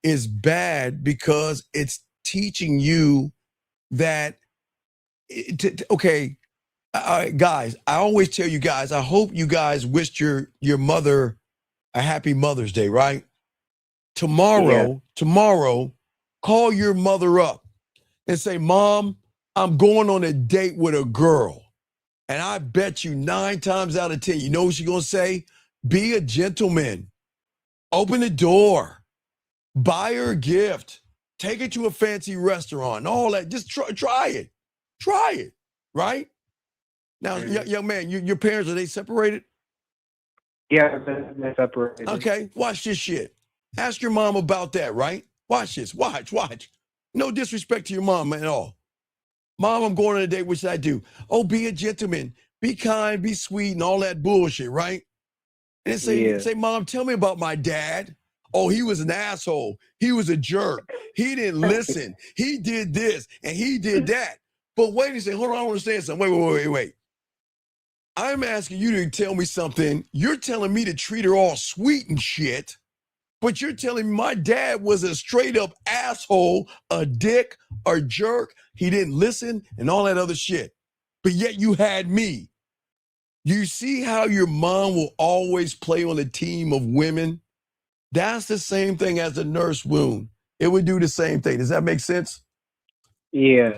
is bad because it's teaching you that, guys, I always tell you guys, I hope you guys wished your mother a happy Mother's Day, right? Tomorrow, call your mother up and say, Mom, I'm going on a date with a girl. And I bet you 9 times out of 10, you know what she's going to say? Be a gentleman. Open the door. Buy her a gift. Take her to a fancy restaurant. All that. Just try it. Try it. Right? Now, young man, your parents, are they separated? Yeah, they're separated. Okay, watch this shit. Ask your mom about that, right? Watch this. Watch. No disrespect to your mom at all. Mom, I'm going on a date. What should I do? Oh, be a gentleman. Be kind, be sweet, and all that bullshit, right? And then say, Mom, tell me about my dad. Oh, he was an asshole. He was a jerk. He didn't listen. He did this, and he did that. But wait a second. Hold on, I want to say something. Wait. I'm asking you to tell me something. You're telling me to treat her all sweet and shit, but you're telling me my dad was a straight up asshole, a dick, a jerk. He didn't listen and all that other shit. But yet you had me. You see how your mom will always play on a team of women? That's the same thing as the nurse wound. It would do the same thing. Does that make sense? Yeah.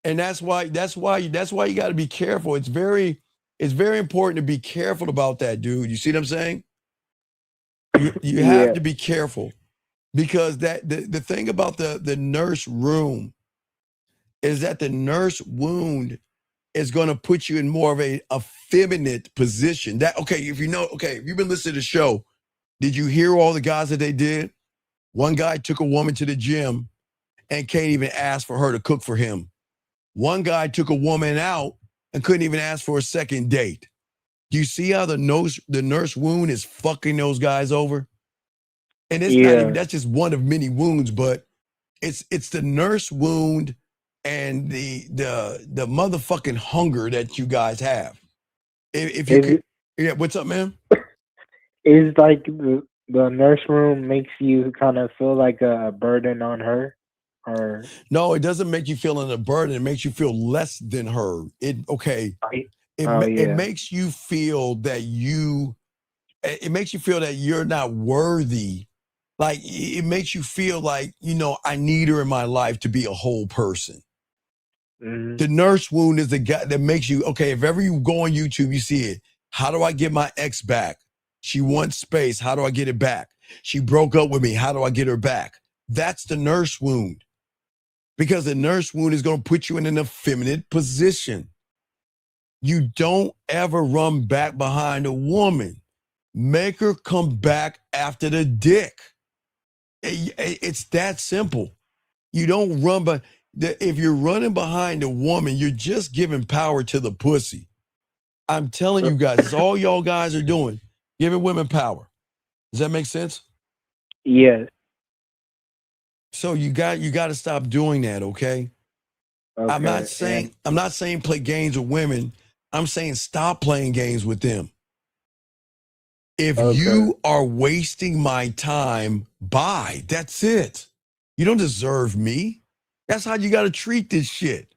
And that's why you got to be careful. It's very important to be careful about that, dude. You see what I'm saying? You have to be careful, because that the thing about the nurse room is that the nurse wound is going to put you in more of a effeminate position. If you've been listening to the show, did you hear all the guys that they did? One guy took a woman to the gym and can't even ask for her to cook for him. One guy took a woman out and couldn't even ask for a second date. Do you see how the nurse wound is fucking those guys over? And it's not even, that's just one of many wounds, but it's the nurse wound and the motherfucking hunger that you guys have. If you could, yeah, what's up, man? Is like the nurse room makes you kind of feel like a burden on her, or no, it doesn't make you feel a burden. It makes you feel less than her. It makes you feel that it makes you feel that you're not worthy. Like it makes you feel like, I need her in my life to be a whole person. Mm-hmm. The nurse wound is the guy that makes you, okay, if ever you go on YouTube, you see it. How do I get my ex back? She wants space. How do I get it back? She broke up with me. How do I get her back? That's the nurse wound. Because the nurse wound is going to put you in an effeminate position. You don't ever run back behind a woman. Make her come back after the dick. It's that simple. You don't run, but if you're running behind a woman, you're just giving power to the pussy. I'm telling you guys, it's all y'all guys are doing, giving women power. Does that make sense? Yeah. So you got to stop doing that, okay? I'm not saying play games with women. I'm saying stop playing games with them. If you are wasting my time, bye. That's it. You don't deserve me. That's how you got to treat this shit.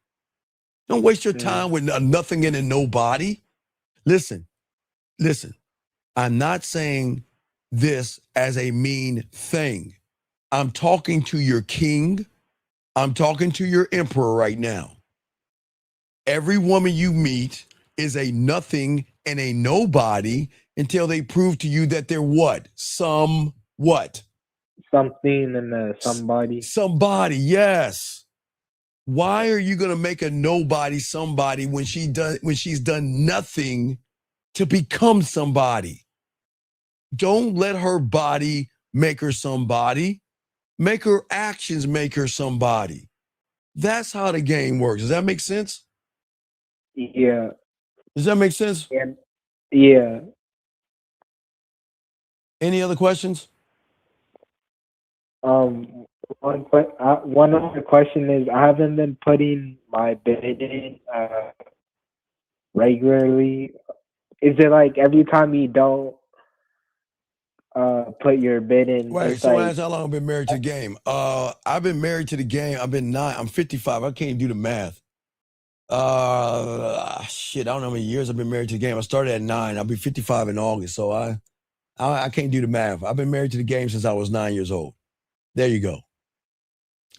Don't waste your time with nothing and a nobody. Listen. I'm not saying this as a mean thing. I'm talking to your king. I'm talking to your emperor right now. Every woman you meet is a nothing and a nobody until they prove to you that they're what? Something and somebody. Somebody, yes. Why are you going to make a nobody somebody when she's done nothing to become somebody? Don't let her body make her somebody. Make her actions make her somebody. That's how the game works. Does that make sense? Yeah. Does that make sense? Yeah. Any other questions? One other question is, I haven't been putting my bid in regularly. Is it like every time you don't put your bid in? Wait, so that's how long I've been married to the game. I've been married to the game. I'm 55. I can't do the math. Shit, I don't know how many years I've been married to the game. I started at 9. I'll be 55 in August, so I can't do the math. I've been married to the game since I was 9 years old. There you go.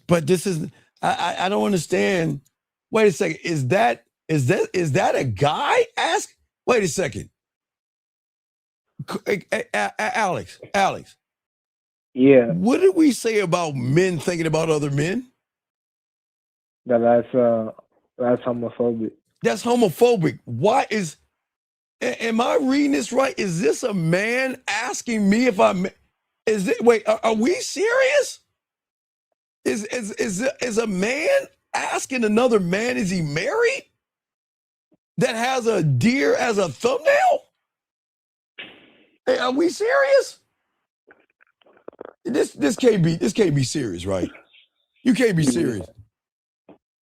But this is, I don't understand. Wait a second. Is that a guy? Wait a second. Alex. Yeah. What did we say about men thinking about other men? That's homophobic. That's homophobic. Why am I reading this right? Is this a man asking me if wait, are we serious? Is a man asking another man, is he married? That has a deer as a thumbnail? Hey, are we serious? This can't be serious, right? You can't be serious.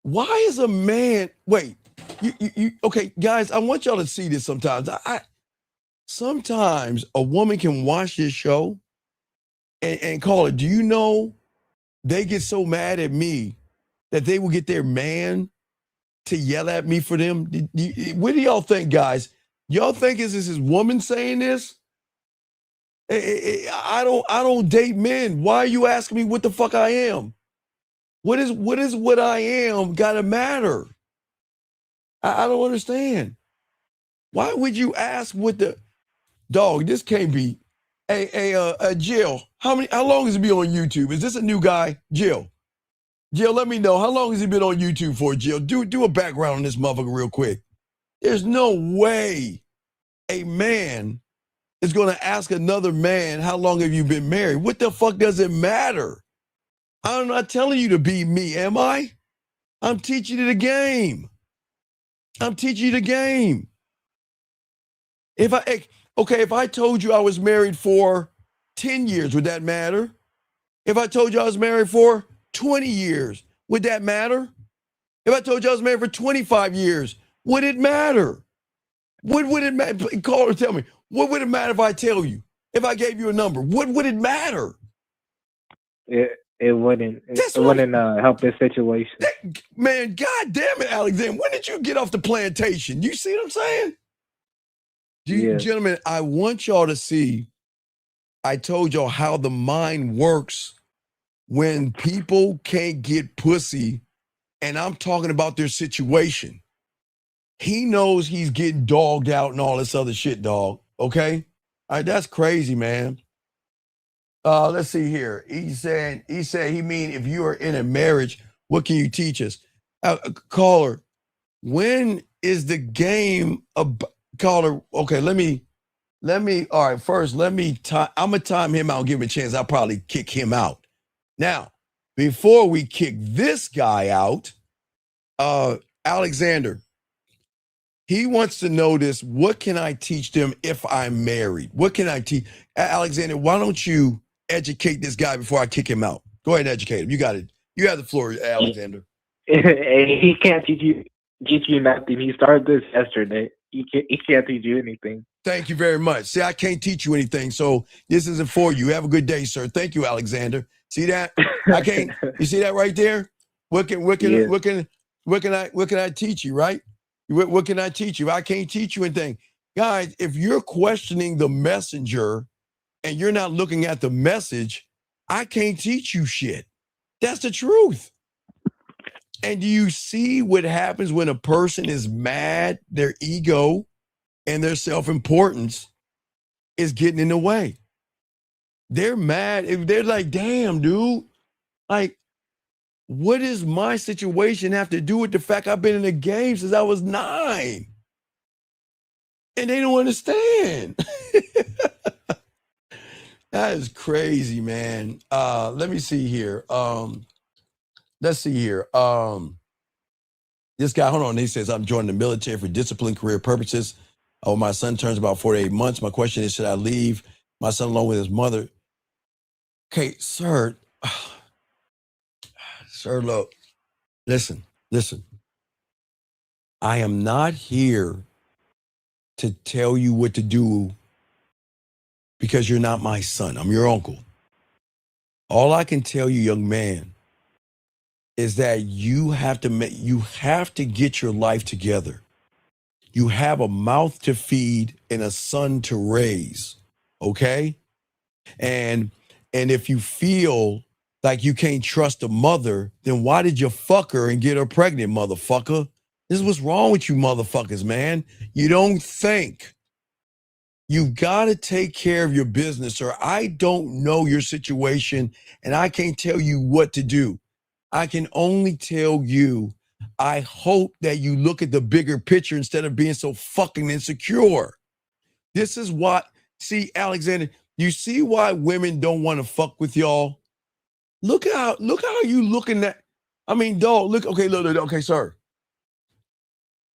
Why is a man, wait, you okay, guys, I want y'all to see this sometimes. Sometimes a woman can watch this show and call it, do you know they get so mad at me that they will get their man to yell at me for them? What do y'all think, guys? Y'all think is this woman saying this? I don't date men. Why are you asking me what the fuck I am? What is what I am gotta matter? I don't understand. Why would you ask what the dog? This can't be. Jill, how long has he been on YouTube? Is this a new guy? Jill, let me know. How long has he been on YouTube for, Jill? Do a background on this motherfucker real quick. There's no way a man is going to ask another man, how long have you been married? What the fuck does it matter? I'm not telling you to be me, am I? I'm teaching you the game. If I told you I was married for 10 years, would that matter? If I told you I was married for 20 years, would that matter? If I told you I was married for 25 years, would it matter? What would it matter? Call or tell me. What would it matter if I tell you? If I gave you a number, what would it matter? It wouldn't. It wouldn't help the situation. Man, God damn it, Alexander. When did you get off the plantation? You see what I'm saying? Gentlemen, I want y'all to see, I told y'all how the mind works when people can't get pussy, and I'm talking about their situation. He knows he's getting dogged out and all this other shit, dog. Okay? All right, that's crazy, man. Let's see here. He said he mean if you are in a marriage, what can you teach us? Caller, when is the game caller? Okay, let me all right, first I'm gonna time him out and give him a chance. I'll probably kick him out. Now, before we kick this guy out, Alexander, he wants to know this. What can I teach them if I'm married? What can I teach? Alexander, why don't you educate this guy before I kick him out? Go ahead and educate him. You got it. You have the floor, Alexander. He can't teach you nothing. He started this yesterday. He can't teach you anything. Thank you very much. See, I can't teach you anything, so this isn't for you. Have a good day, sir. Thank you, Alexander. See that? I can't. You see that right there? What can I teach you? Right? What can I teach you? I can't teach you anything, guys. If you're questioning the messenger and you're not looking at the message, I can't teach you shit. That's the truth. And do you see what happens when a person is mad? Their ego and their self-importance is getting in the way. They're mad. They're like, damn, dude. Like, what does my situation have to do with the fact I've been in the game since I was 9? And they don't understand. That is crazy, man. Let me see here. Let's see here. This guy, hold on. He says, I'm joining the military for discipline career purposes. Oh, my son turns about 48 months. My question is, should I leave my son alone with his mother? Okay, sir. Sir, look, listen. I am not here to tell you what to do because you're not my son. I'm your uncle. All I can tell you, young man, is that you have to get your life together. You have a mouth to feed and a son to raise, okay? And if you feel like you can't trust a mother, then why did you fuck her and get her pregnant, motherfucker? This is what's wrong with you motherfuckers, man. You don't think. You've got to take care of your business, or I don't know your situation and I can't tell you what to do. I can only tell you, I hope that you look at the bigger picture instead of being so fucking insecure. This is what, see, Alexander, you see why women don't want to fuck with y'all? Look how you looking at, I mean, dog, look, okay, sir.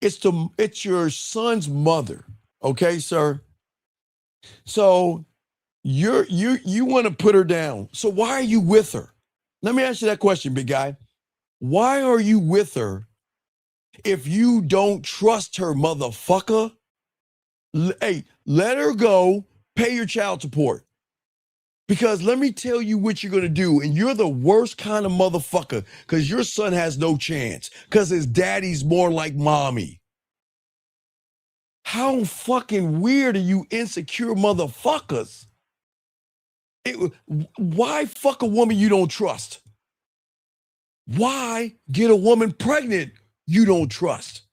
It's your son's mother, okay, sir? So you want to put her down. So why are you with her? Let me ask you that question, big guy. Why are you with her if you don't trust her, motherfucker? Hey, let her go, pay your child support. Because let me tell you what you're going to do, and you're the worst kind of motherfucker because your son has no chance because his daddy's more like mommy. How fucking weird are you insecure motherfuckers? Why fuck a woman you don't trust? Why get a woman pregnant you don't trust?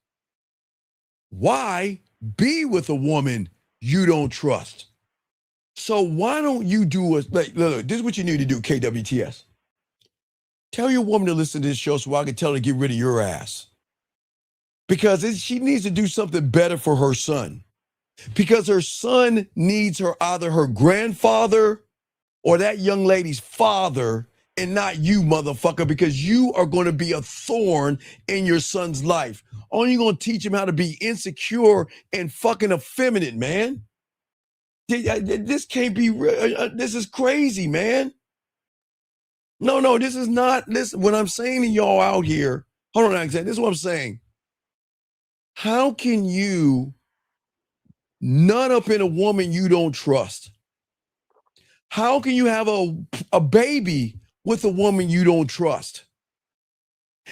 Why be with a woman you don't trust? So why don't you do look, this is what you need to do, KWTS. Tell your woman to listen to this show so I can tell her to get rid of your ass. Because she needs to do something better for her son. Because her son needs her, either her grandfather or that young lady's father, and not you, motherfucker, because you are going to be a thorn in your son's life. Only you're going to teach him how to be insecure and fucking effeminate, man. This can't be real. This is crazy, man. No, this is not. Listen, what I'm saying to y'all out here, hold on, Alexander. This is what I'm saying. How can you nut up in a woman you don't trust? How can you have a baby with a woman you don't trust?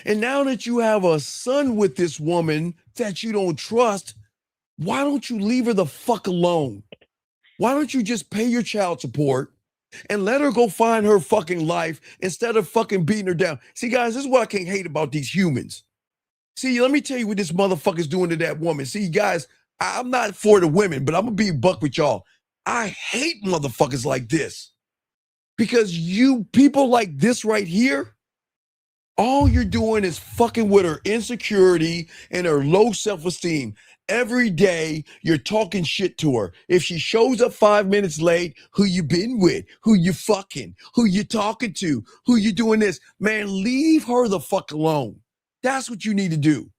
And now that you have a son with this woman that you don't trust, why don't you leave her the fuck alone? Why don't you just pay your child support and let her go find her fucking life instead of fucking beating her down? See, guys, this is what I can't hate about these humans. See, let me tell you what this motherfucker's doing to that woman. See, guys, I'm not for the women, but I'm gonna be a buck with y'all. I hate motherfuckers like this because you people like this right here, all you're doing is fucking with her insecurity and her low self-esteem. Every day you're talking shit to her. If she shows up 5 minutes late, who you been with? Who you fucking? Who you talking to? Who you doing this? Man, leave her the fuck alone. That's what you need to do.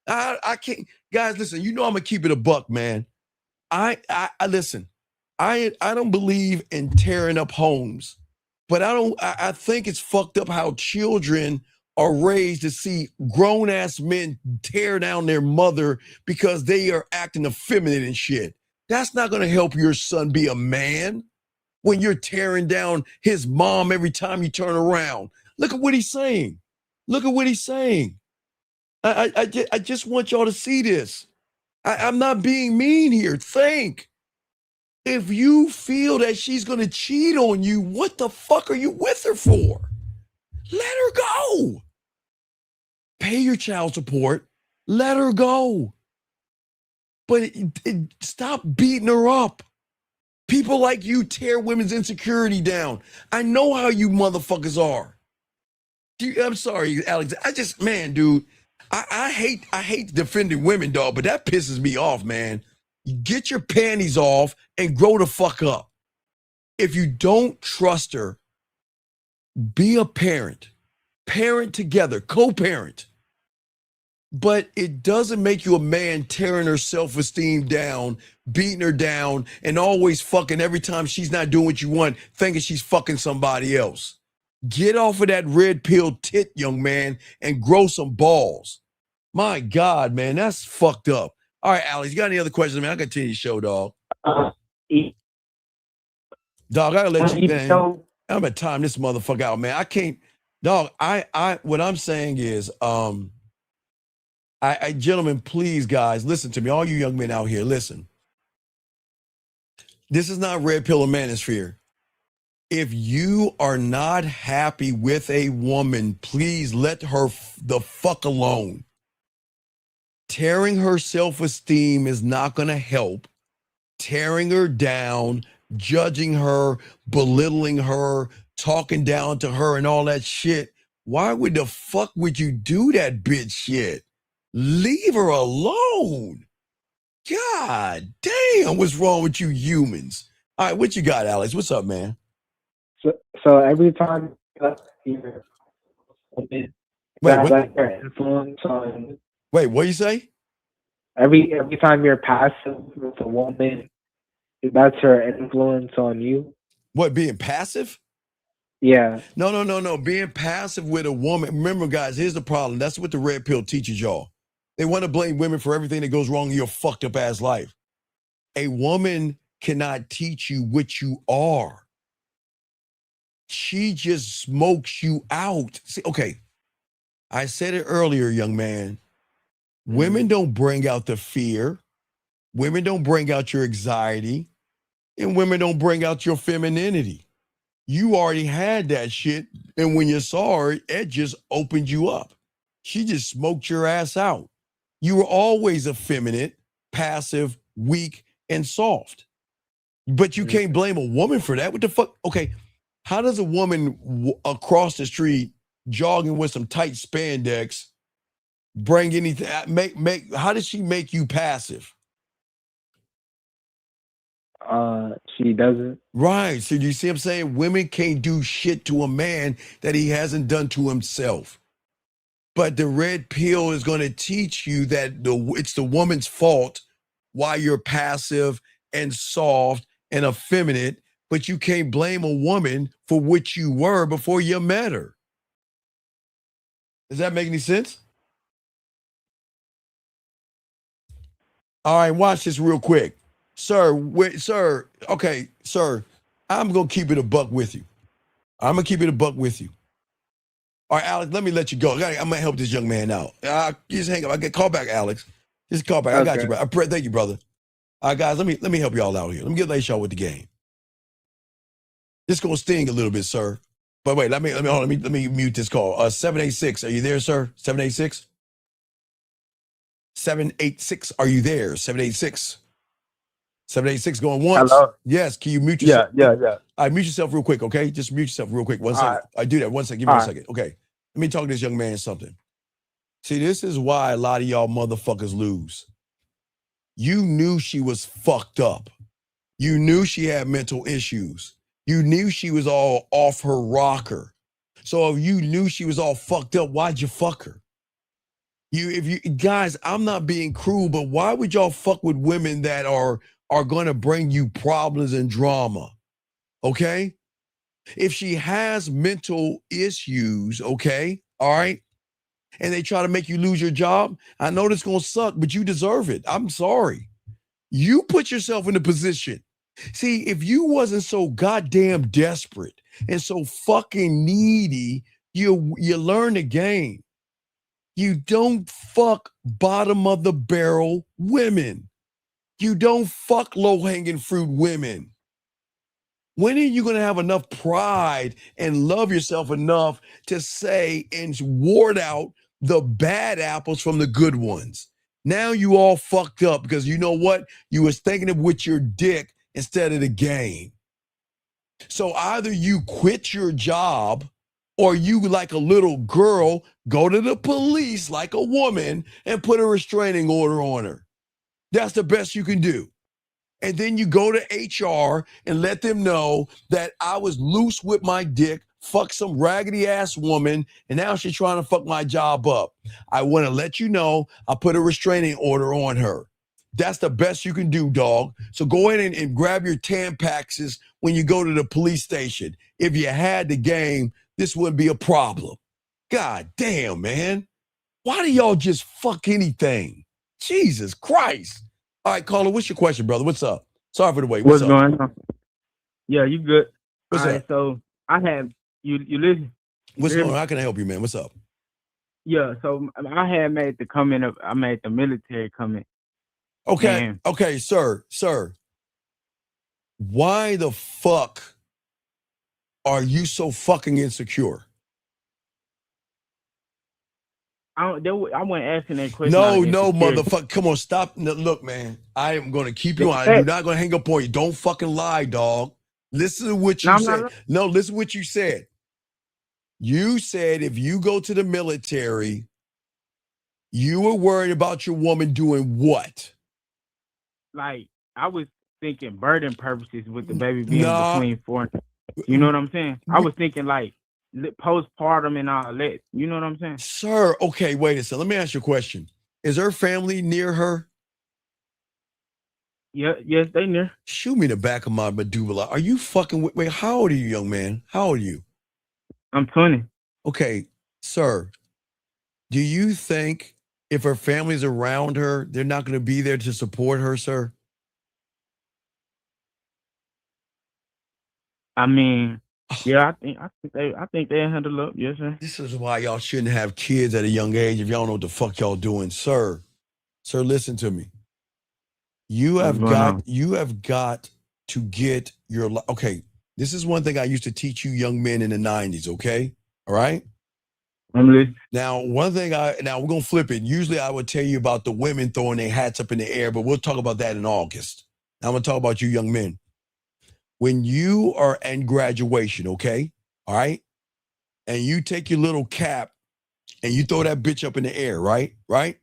I can't, guys, listen, you know I'm gonna keep it a buck, man. I listen, I don't believe in tearing up homes, but I think it's fucked up how children are raised to see grown-ass men tear down their mother because they are acting effeminate and shit. That's not going to help your son be a man when you're tearing down his mom every time you turn around. Look at what he's saying. Look at what he's saying. I just want y'all to see this. I'm not being mean here. Think. If you feel that she's going to cheat on you, what the fuck are you with her for? Let her go. Pay your child support. Let her go. But stop beating her up. People like you tear women's insecurity down. I know how you motherfuckers are. I'm sorry, Alex. Man, dude, I hate defending women, dog, but that pisses me off, man. Get your panties off and grow the fuck up. If you don't trust her, be a parent. Parent together, co-parent. But it doesn't make you a man tearing her self-esteem down, beating her down, and always fucking every time she's not doing what you want, thinking she's fucking somebody else. Get off of that red pill tit, young man, and grow some balls. My God, man, that's fucked up. All right, Alex, you got any other questions? Man, I continue the show, dog. Dog, I gotta let you, man. I'm gonna time this motherfucker out, man. I can't, dog. What I'm saying is, gentlemen, please, guys, listen to me. All you young men out here, listen. This is not red pill or manosphere. If you are not happy with a woman, please let her the fuck alone. Tearing her self-esteem is not going to help. Tearing her down, judging her, belittling her, talking down to her and all that shit. Why would the fuck would you do that bitch shit? Leave her alone. God damn, what's wrong with you humans? All right, what you got, Alex? What's up, man? So every time you're influence on. Wait, what you say? Every time you're passive with a woman, that's her influence on you. What, being passive? Yeah. No. Being passive with a woman. Remember, guys, here's the problem. That's what the red pill teaches y'all. They want to blame women for everything that goes wrong in your fucked up ass life. A woman cannot teach you what you are. She just smokes you out. See, okay, I said it earlier, young man. Women don't bring out the fear. Women don't bring out your anxiety. And women don't bring out your femininity. You already had that shit. And when you saw her, it just opened you up. She just smoked your ass out. You were always effeminate, passive, weak, and soft. But you can't blame a woman for that. What the fuck? Okay, how does a woman across the street jogging with some tight spandex bring anything? How does she make you passive? She doesn't. Right. So you see what I'm saying? Women can't do shit to a man that he hasn't done to himself. But the red pill is going to teach you that it's the woman's fault why you're passive and soft and effeminate, but you can't blame a woman for what you were before you met her. Does that make any sense? All right, watch this real quick. Sir, okay, sir, I'm going to keep it a buck with you. I'm going to keep it a buck with you. All right, Alex, let me let you go. I'm going to help this young man out. Just hang up. Call back, Alex. Just call back. I got you, bro. Thank you, brother. All right, guys, let me help y'all out here. Let me get y'all with the game. This going to sting a little bit, sir. But wait, let me mute this call. 786, are you there, sir? 786? 786, are you there? 786. 786 going once. Hello? Yes, can you mute yourself? Yeah. All right, mute yourself real quick, okay? Just mute yourself real quick. 1 second. right. I do that. 1 second. Give me 1 second. Okay. Let me talk to this young man something. See, this is why a lot of y'all motherfuckers lose. You knew she was fucked up. You knew she had mental issues. You knew she was all off her rocker. So if you knew she was all fucked up, why'd you fuck her? Guys, I'm not being cruel, but why would y'all fuck with women that are going to bring you problems and drama? Okay? If she has mental issues, okay, all right, and they try to make you lose your job, I know this going to suck, but you deserve it. I'm sorry. You put yourself in a position. See, if you wasn't so goddamn desperate and so fucking needy, you learn the game. You don't fuck bottom of the barrel women. You don't fuck low-hanging fruit women. When are you going to have enough pride and love yourself enough to say and ward out the bad apples from the good ones? Now you all fucked up because you know what? You was thinking of with your dick instead of the game. So either you quit your job or you, like a little girl, go to the police like a woman and put a restraining order on her. That's the best you can do. And then you go to HR and let them know that I was loose with my dick, fuck some raggedy ass woman, and now she's trying to fuck my job up. I want to let you know I put a restraining order on her. That's the best you can do, dog. So go in and grab your Tampaxes when you go to the police station. If you had the game, this wouldn't be a problem. God damn, man. Why do y'all just fuck anything? Jesus Christ. All right, caller, what's your question, brother? What's up? Sorry for the wait. What's up? Going on? Yeah, you good. What's All up? right, so I have, you listen. What's going on? How can I help you, man? What's up? Yeah, so I had made the comment of, I made the military comment. Okay, And okay, sir. Why the fuck are you so fucking insecure? I wasn't asking that question. No, motherfucker. Come on, stop. No, look, man, I am going to keep you on. I'm not going to hang up on you. Don't fucking lie, dog. Listen to what you said. No, listen to what you said. You said if you go to the military, you were worried about your woman doing what? Like, I was thinking birthing purposes with the baby being between 4 and, you know what I'm saying? I was thinking like postpartum and all that. You know what I'm saying? Sir, okay, wait a second. Let me ask you a question. Is her family near her? Yeah, yes, they near. Shoot me in the back of my medulla. Are you fucking with me? How old are you, young man? How old are you? I'm 20. Okay, sir, do you think if her family's around her, they're not going to be there to support her, sir? I mean, yeah, I think they handle up. Yes, sir. This is why y'all shouldn't have kids at a young age if y'all know what the fuck y'all doing, sir. Sir, listen to me. You have got to get your okay. This is one thing I used to teach you young men in the 90s, okay? All right? Now, one thing now we're gonna flip it. Usually I would tell you about the women throwing their hats up in the air, but we'll talk about that in August. Now I'm gonna talk about you young men. When you are in graduation, okay? All right? And you take your little cap and you throw that bitch up in the air, right? Right?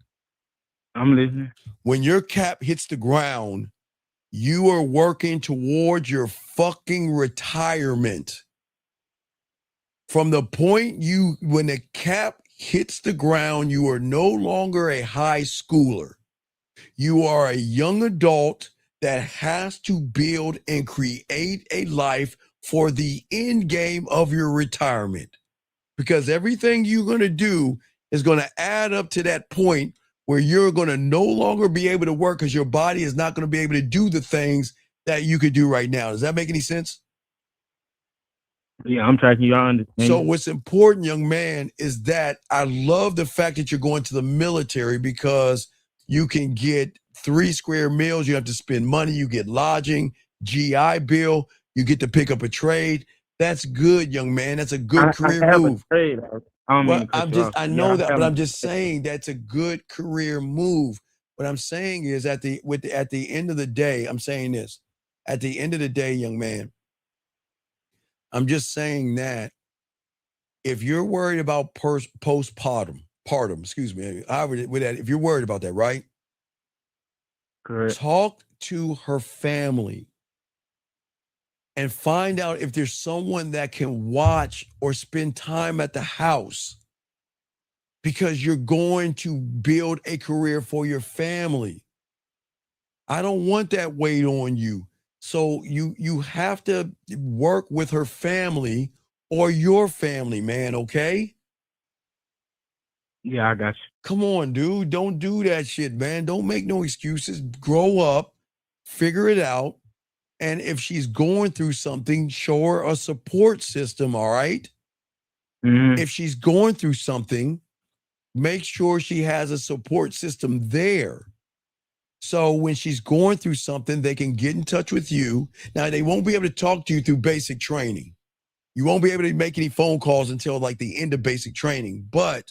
I'm listening. When your cap hits the ground, you are working towards your fucking retirement. From the point when the cap hits the ground, you are no longer a high schooler. You are a young adult that has to build and create a life for the end game of your retirement. Because everything you're going to do is going to add up to that point where you're going to no longer be able to work because your body is not going to be able to do the things that you could do right now. Does that make any sense? Yeah, I'm tracking you. I understand. So what's important, young man, is that I love the fact that you're going to the military because you can get 3 square meals. You have to spend money. You get lodging, GI Bill. You get to pick up a trade. That's good, young man. That's a good career move. I know that, but I'm just saying that's a good career move. What I'm saying is at the end of the day, I'm saying this. At the end of the day, young man, I'm just saying that if you're worried about postpartum, if you're worried about that, right? Correct. Talk to her family and find out if there's someone that can watch or spend time at the house, because you're going to build a career for your family. I don't want that weight on you. So you have to work with her family or your family, man, okay? Yeah, I got you. Come on, dude. Don't do that shit, man. Don't make no excuses. Grow up, figure it out. And if she's going through something, show her a support system, all right? Mm-hmm. If she's going through something, make sure she has a support system there. So when she's going through something, they can get in touch with you. Now, they won't be able to talk to you through basic training. You won't be able to make any phone calls until like the end of basic training. But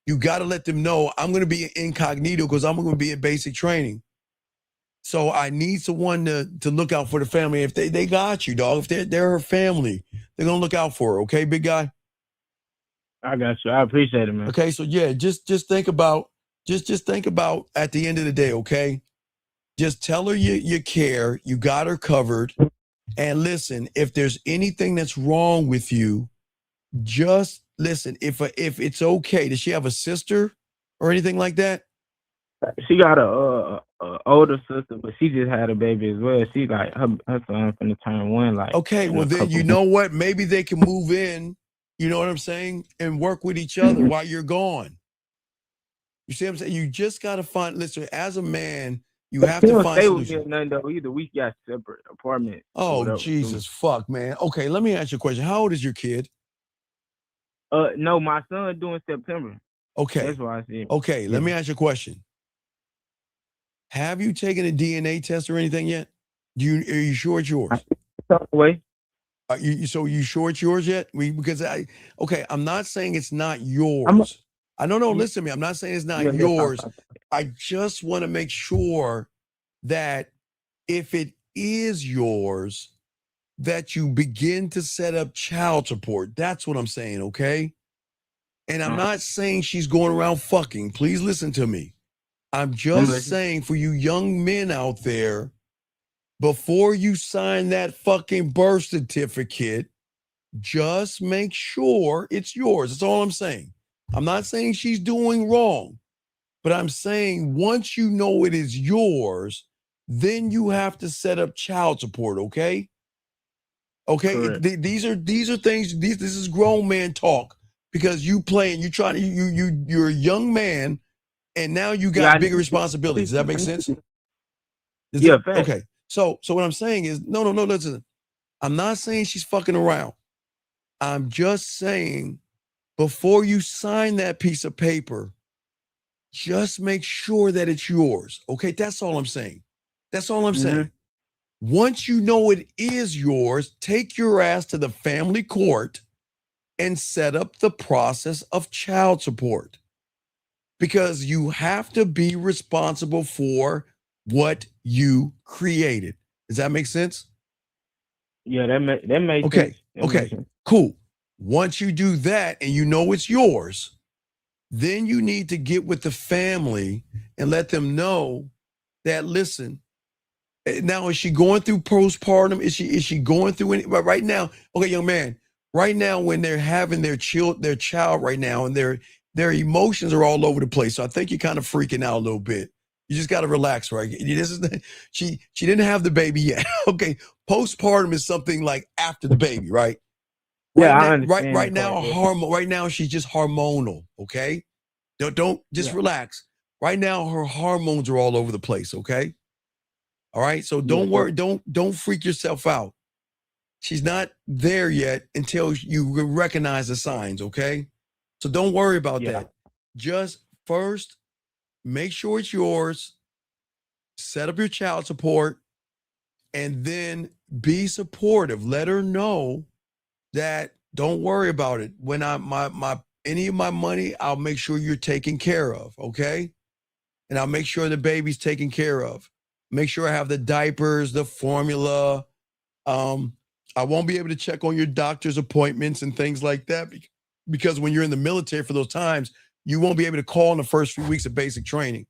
you got to let them know, I'm going to be incognito because I'm going to be at basic training. So I need someone to look out for the family. If they got you, dog. If they're her family, they're going to look out for her. Okay, big guy? I got you. I appreciate it, man. Okay, so yeah, just think about at the end of the day, okay? Just tell her you care, you got her covered. And listen, if there's anything that's wrong with you, just listen. If it's okay, does she have a sister or anything like that? She got a older sister, but she just had a baby as well. She like her son finna turn 1. Like, okay, well then you know what? Maybe they can move in. You know what I'm saying? And work with each other while you're gone. You see what I'm saying? You just got to find, listen, as a man, you have to find solutions. Nothing though. Either we got separate apartments. Oh, Jesus, fuck, man. Okay, let me ask you a question. How old is your kid? No, my son due in September. Okay. That's why I said. Okay, let me ask you a question. Have you taken a DNA test or anything yet? Are you sure it's yours? Wait. So you sure it's yours yet? I'm not saying it's not yours. Listen to me. I'm not saying it's not yours. I just want to make sure that if it is yours, that you begin to set up child support. That's what I'm saying, okay? And I'm not saying she's going around fucking. Please listen to me. I'm just saying for you young men out there, before you sign that fucking birth certificate, just make sure it's yours. That's all I'm saying. I'm not saying she's doing wrong, but I'm saying once you know it is yours, then you have to set up child support, okay? Okay, these are things, this is grown man talk, because you're a young man and now you got bigger responsibilities. Does that make sense? Okay. So what I'm saying is, no, listen. I'm not saying she's fucking around. I'm just saying before you sign that piece of paper, just make sure that it's yours. Okay, that's all I'm saying. That's all I'm saying. Once you know it is yours, take your ass to the family court and set up the process of child support. Because you have to be responsible for what you created. Does that make sense? Yeah, that makes sense. Okay, sense. Cool. Once you do that and you know it's yours, then you need to get with the family and let them know that, listen, now is she going through postpartum? Is she going through any right now? Okay, young man, right now when they're having their child right now and their emotions are all over the place. So I think you're kind of freaking out a little bit. You just got to relax, right? This is she didn't have the baby yet. Okay, postpartum is something like after the baby, right? Yeah, Right I now, understand right that part. now, right now she's just hormonal. Okay, don't just relax. Right now, her hormones are all over the place. Okay, all right. So don't worry. Don't freak yourself out. She's not there yet until you recognize the signs. Okay, so don't worry about that. Just first, make sure it's yours. Set up your child support, and then be supportive. Let her know that don't worry about it. When any of my money, I'll make sure you're taken care of, okay? And I'll make sure the baby's taken care of. Make sure I have the diapers, the formula. I won't be able to check on your doctor's appointments and things like that because when you're in the military for those times, you won't be able to call in the first few weeks of basic training.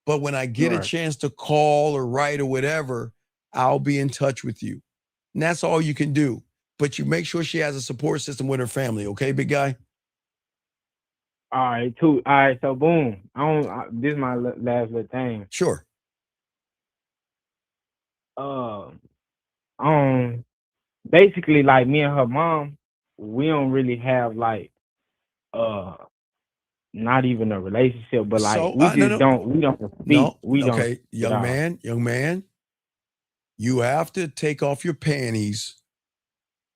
But when I get a chance to call or write or whatever, I'll be in touch with you. And that's all you can do. But you make sure she has a support system with her family, okay, big guy? All right, All right, so boom. This is my last little thing. Sure. Basically, like me and her mom, we don't really have like not even a relationship, but like we don't speak. Okay, young man, you have to take off your panties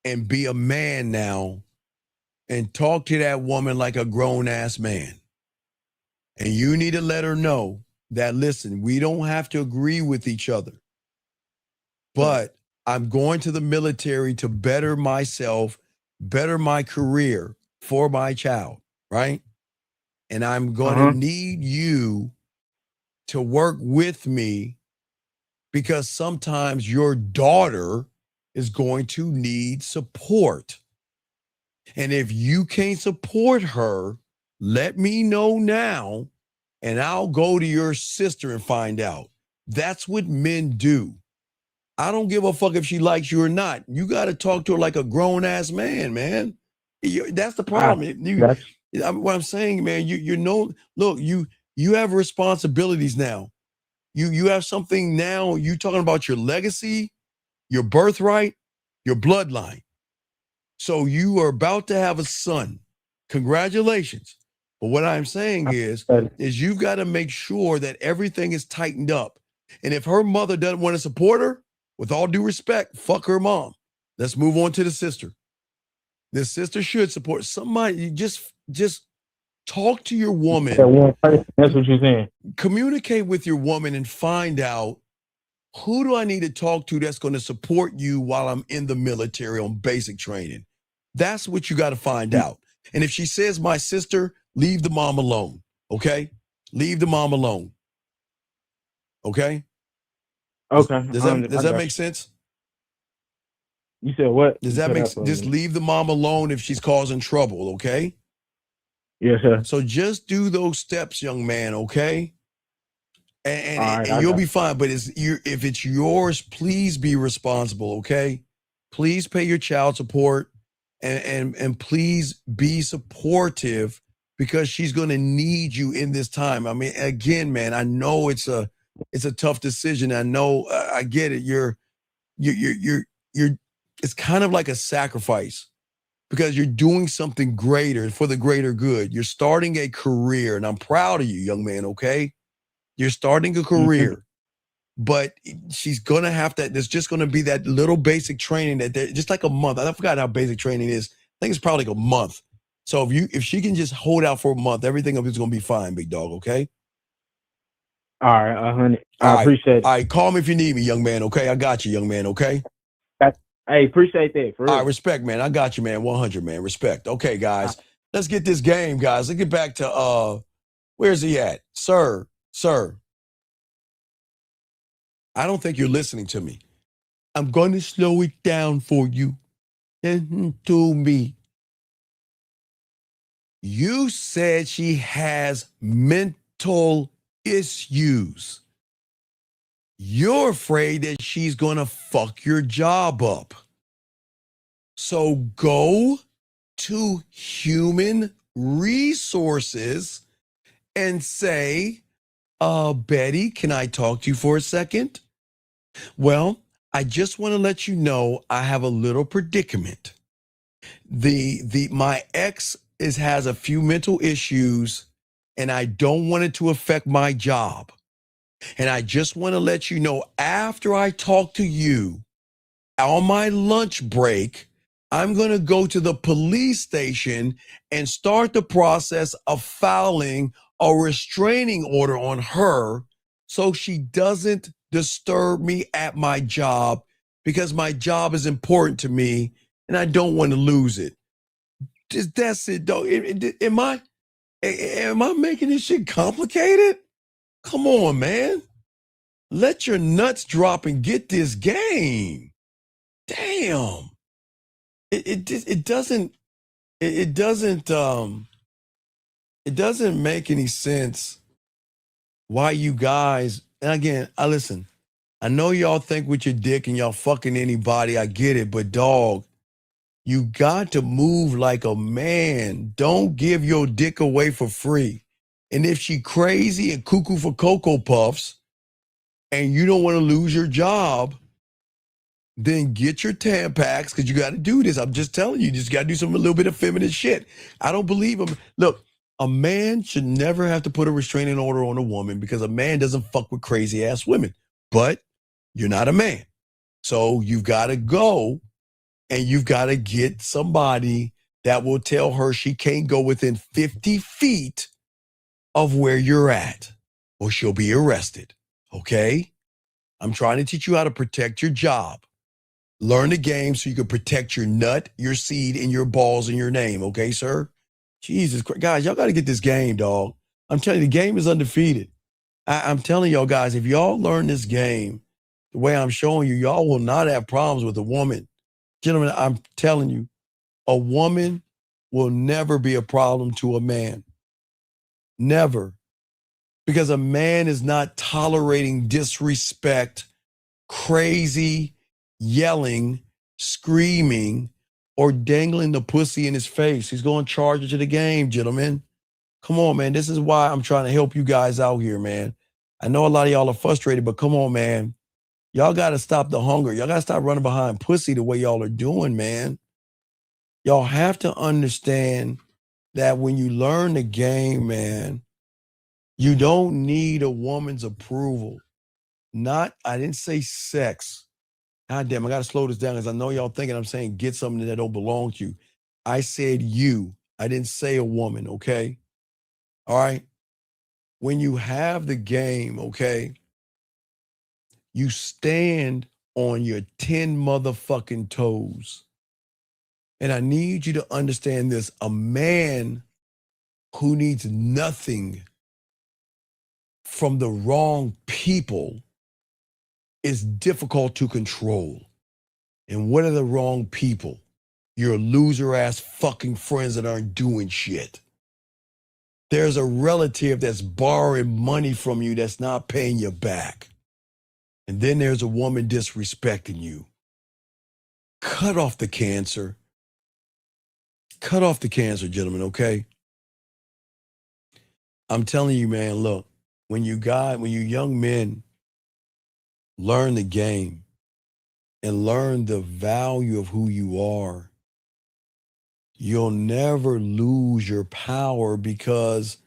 and be a man now and talk to that woman like a grown-ass man. And you need to let her know that, listen, we don't have to agree with each other, but I'm going to the military to better myself, better my career for my child, right? And I'm going to need you to work with me because sometimes your daughter is going to need support. And if you can't support her, let me know now and I'll go to your sister and find out. That's what men do. I don't give a fuck if she likes you or not. You got to talk to her like a grown-ass man. That's the problem. What I'm saying, man, look, you have responsibilities now. You have something now. You talking about your legacy, your birthright, your bloodline. So you are about to have a son. Congratulations. But what I'm saying is you've got to make sure that everything is tightened up. And if her mother doesn't want to support her, with all due respect, fuck her mom. Let's move on to the sister. The sister should support somebody. Just talk to your woman. That's what you're saying. Communicate with your woman and find out, who do I need to talk to that's going to support you while I'm in the military on basic training? That's what you got to find out. And if she says my sister, leave the mom alone. Okay? Leave the mom alone. Okay? Okay. Does that make sense? You said what? Does that make sense? Just leave the mom alone if she's causing trouble, okay? Yes, sir. So just do those steps, young man, okay? And right, you'll be fine. But if it's yours, please be responsible, okay? Please pay your child support and please be supportive because she's going to need you in this time. I mean, again, man, I know it's a tough decision. I know I get it. You're it's kind of like a sacrifice because you're doing something greater for the greater good. You're starting a career, and I'm proud of you, young man, okay? You're starting a career, but she's going to have that. There's just going to be that little basic training just like a month. I forgot how basic training is. I think it's probably like a month. So if she can just hold out for a month, everything is going to be fine, big dog, okay? All right, 100. I appreciate it. All right, call me if you need me, young man, okay? I got you, young man, okay? Hey, appreciate that. For real. All right, respect, man. I got you, man. 100, man. Respect. Okay, guys. Let's get this game, guys. Let's get back to, where's he at? Sir. I don't think you're listening to me. I'm going to slow it down for you. Listen to me. You said she has mental issues. You're afraid that she's going to fuck your job up. So go to human resources and say, Betty, can I talk to you for a second? Well, I just want to let you know I have a little predicament. My ex has a few mental issues, and I don't want it to affect my job. And I just want to let you know, after I talk to you on my lunch break, I'm going to go to the police station and start the process of filing a restraining order on her so she doesn't disturb me at my job, because my job is important to me and I don't want to lose it. That's it, though. Am I making this shit complicated? Come on, man. Let your nuts drop and get this game. Damn. It doesn't make any sense why you guys, and again, listen, I know y'all think with your dick and y'all fucking anybody, I get it, but dog, you got to move like a man. Don't give your dick away for free. And if she crazy and cuckoo for Cocoa Puffs and you don't want to lose your job, then get your Tampax, because you got to do this. I'm just telling you, just got to do a little bit of feminine shit. I don't believe him. Look, a man should never have to put a restraining order on a woman, because a man doesn't fuck with crazy ass women. But you're not a man. So you've got to go and you've got to get somebody that will tell her she can't go within 50 feet of where you're at, or she'll be arrested. Okay? I'm trying to teach you how to protect your job. Learn the game so you can protect your nut, your seed, and your balls and your name. Okay, sir? Jesus Christ. Guys, y'all got to get this game, dog. I'm telling you, the game is undefeated. I'm telling y'all guys, if y'all learn this game the way I'm showing you, y'all will not have problems with a woman. Gentlemen, I'm telling you, a woman will never be a problem to a man. Never. Because a man is not tolerating disrespect, crazy, yelling, screaming, or dangling the pussy in his face. He's going to charge it to the game, gentlemen. Come on, man. This is why I'm trying to help you guys out here, man. I know a lot of y'all are frustrated, but come on, man. Y'all got to stop the hunger. Y'all got to stop running behind pussy the way y'all are doing, man. Y'all have to understand that when you learn the game, man, you don't need a woman's approval. I didn't say sex. God damn, I got to slow this down, because I know y'all thinking I'm saying get something that don't belong to you. I said you. I didn't say a woman, okay? All right? When you have the game, okay, you stand on your 10 motherfucking toes. And I need you to understand this. A man who needs nothing from the wrong people is difficult to control. And what are the wrong people? Your loser ass fucking friends that aren't doing shit. There's a relative that's borrowing money from you that's not paying you back. And then there's a woman disrespecting you. Cut off the cancer. Cut off the cancer, gentlemen, okay? I'm telling you, man, look, when you young men learn the game and learn the value of who you are, you'll never lose your power, because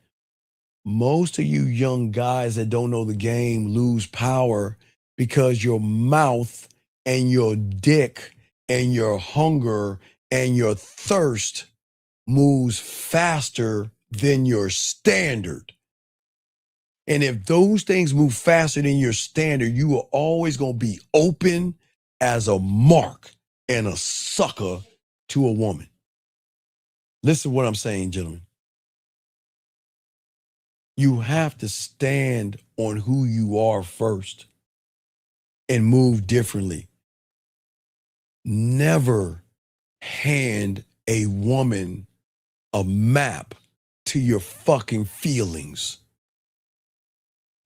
most of you young guys that don't know the game lose power because your mouth and your dick and your hunger and your thirst moves faster than your standard. And if those things move faster than your standard, you are always going to be open as a mark and a sucker to a woman. Listen to what I'm saying, gentlemen. You have to stand on who you are first and move differently. Never hand a woman a map to your fucking feelings.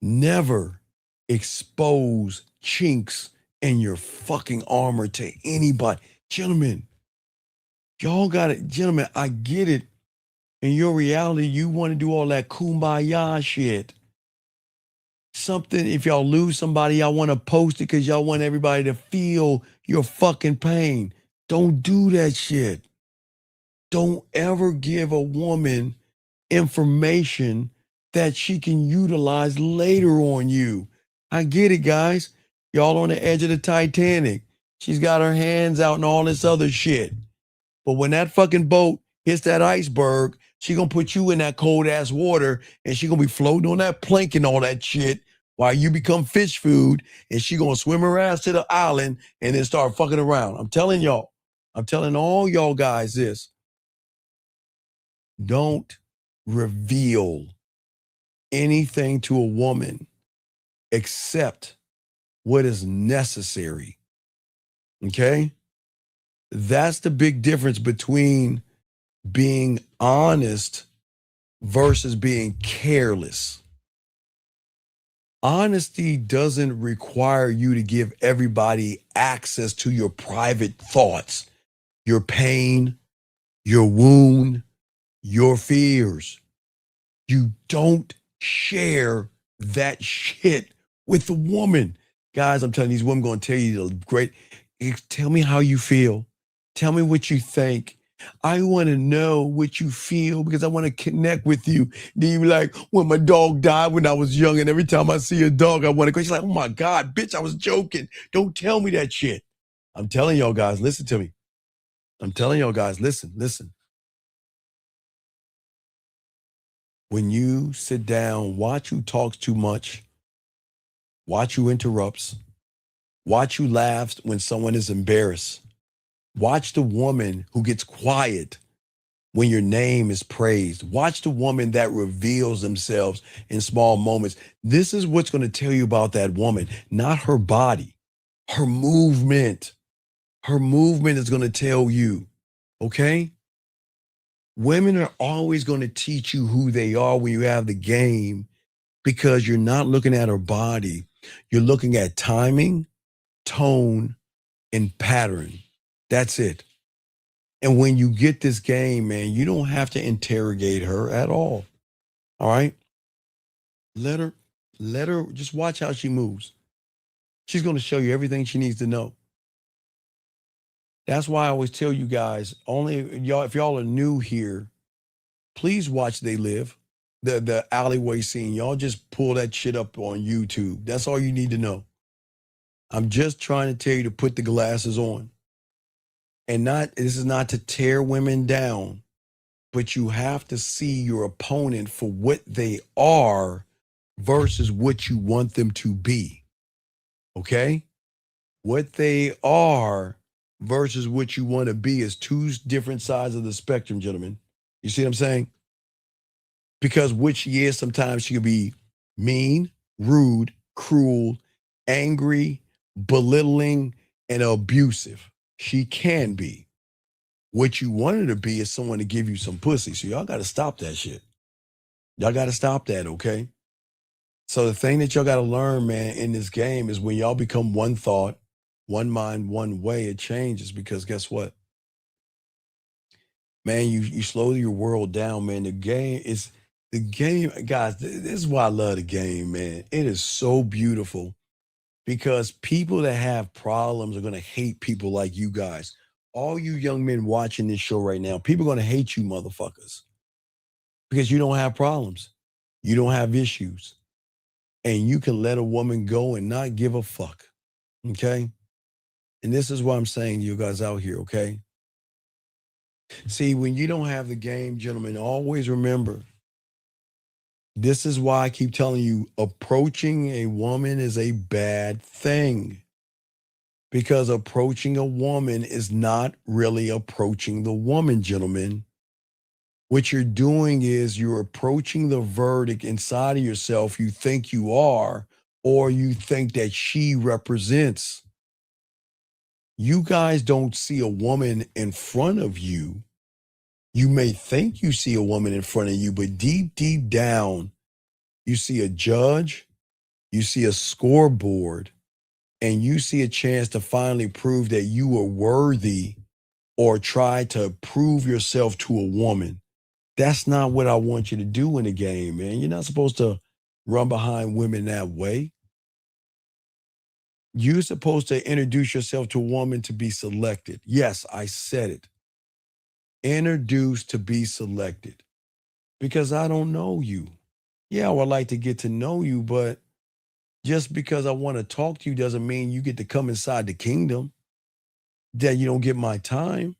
Never expose chinks in your fucking armor to anybody. Gentlemen, y'all got it. Gentlemen, I get it. In your reality, you want to do all that kumbaya shit. something, if y'all lose somebody, y'all want to post it because y'all want everybody to feel your fucking pain. Don't do that shit. Don't ever give a woman information that she can utilize later on you. I get it, guys. Y'all on the edge of the Titanic. She's got her hands out and all this other shit. But when that fucking boat hits that iceberg, she gonna put you in that cold ass water and she gonna be floating on that plank and all that shit while you become fish food, and she gonna swim her ass to the island and then start fucking around. I'm telling y'all. I'm telling all y'all guys this. Don't reveal anything to a woman except what is necessary. Okay? That's the big difference between being honest versus being careless. Honesty doesn't require you to give everybody access to your private thoughts, your pain, your wound, your fears. You don't share that shit with the woman. Guys, I'm telling you, these women going to tell you the great, tell me how you feel. Tell me what you think. I want to know what you feel because I want to connect with you. Then you be like, when my dog died when I was young, and every time I see a dog, I want to go. She's like, oh my God, bitch, I was joking. Don't tell me that shit. I'm telling y'all guys, listen to me. I'm telling y'all guys, listen. When you sit down, watch who talks too much, watch who interrupts, watch who laughs when someone is embarrassed. Watch the woman who gets quiet when your name is praised. Watch the woman that reveals themselves in small moments. This is what's going to tell you about that woman, not her body, her movement. Her movement is going to tell you, okay? Women are always going to teach you who they are when you have the game, because you're not looking at her body. You're looking at timing, tone, and pattern. That's it. And when you get this game, man, you don't have to interrogate her at all. All right? Let her, just watch how she moves. She's going to show you everything she needs to know. That's why I always tell you guys, only y'all, if y'all are new here, please watch They Live, the alleyway scene. Y'all just pull that shit up on YouTube. That's all you need to know. I'm just trying to tell you to put the glasses on. And this is not to tear women down, but you have to see your opponent for what they are versus what you want them to be. Okay? What they are versus what you want to be is two different sides of the spectrum, gentlemen. You see what I'm saying? Because what she is, sometimes she can be mean, rude, cruel, angry, belittling, and abusive. She can be. What you want her to be is someone to give you some pussy. So y'all got to stop that shit. Y'all got to stop that, okay? So the thing that y'all got to learn, man, in this game is when y'all become one thought, one mind, one way, it changes, because guess what? Man, you slow your world down, man. The game, guys, this is why I love the game, man. It is so beautiful because people that have problems are going to hate people like you guys. All you young men watching this show right now, people are going to hate you motherfuckers because you don't have problems. You don't have issues. And you can let a woman go and not give a fuck. Okay? And this is what I'm saying to you guys out here, okay? See, when you don't have the game, gentlemen, always remember, this is why I keep telling you, approaching a woman is a bad thing. Because approaching a woman is not really approaching the woman, gentlemen. What you're doing is you're approaching the verdict inside of yourself you think you are, or you think that she represents. You guys don't see a woman in front of you. You may think you see a woman in front of you, but deep, deep down, you see a judge, you see a scoreboard, and you see a chance to finally prove that you are worthy or try to prove yourself to a woman. That's not what I want you to do in the game, man. You're not supposed to run behind women that way. You're supposed to introduce yourself to a woman to be selected. Yes, I said it. Introduced to be selected. Because I don't know you. Yeah, I would like to get to know you, but just because I want to talk to you doesn't mean you get to come inside the kingdom. That you don't get my time.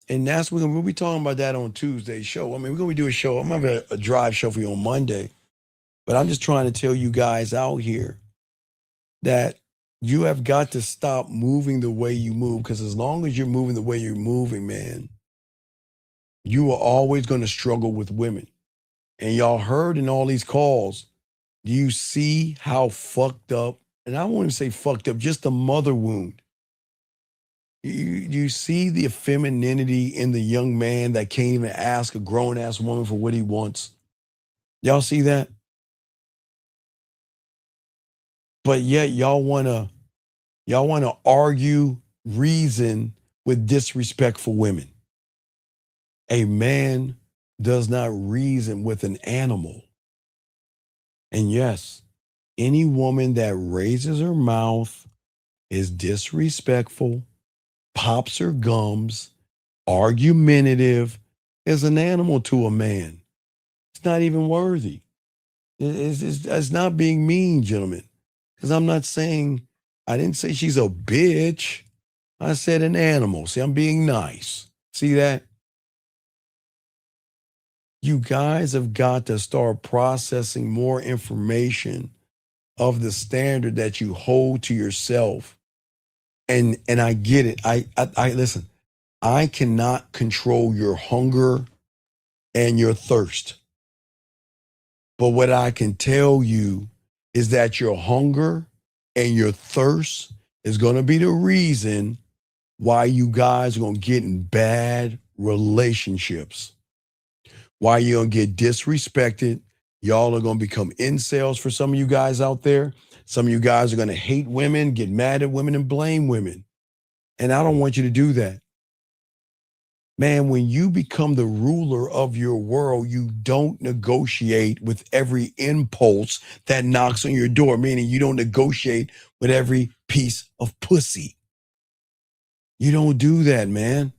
And that's when we'll be talking about that on Tuesday's show. I mean, we're going to do a show. I'm going to have a drive show for you on Monday. But I'm just trying to tell you guys out here that you have got to stop moving the way you move. Because as long as you're moving the way you're moving, man, you are always going to struggle with women. And y'all heard in all these calls, do you see how fucked up, and I won't even say fucked up, just the mother wound. You see the femininity in the young man that can't even ask a grown-ass woman for what he wants. Y'all see that? But yet y'all wanna argue, reason with disrespectful women. A man does not reason with an animal. And yes, any woman that raises her mouth, is disrespectful, pops her gums, argumentative, is an animal to a man. It's not even worthy. It's not being mean, gentlemen. Because I'm not saying, I didn't say she's a bitch. I said an animal. See, I'm being nice. See that? You guys have got to start processing more information of the standard that you hold to yourself. And I get it. I listen, I cannot control your hunger and your thirst. But what I can tell you is that your hunger and your thirst is going to be the reason why you guys are going to get in bad relationships. Why you're going to get disrespected. Y'all are going to become incels for some of you guys out there. Some of you guys are going to hate women, get mad at women, and blame women. And I don't want you to do that. Man, when you become the ruler of your world, you don't negotiate with every impulse that knocks on your door, meaning you don't negotiate with every piece of pussy. You don't do that, man.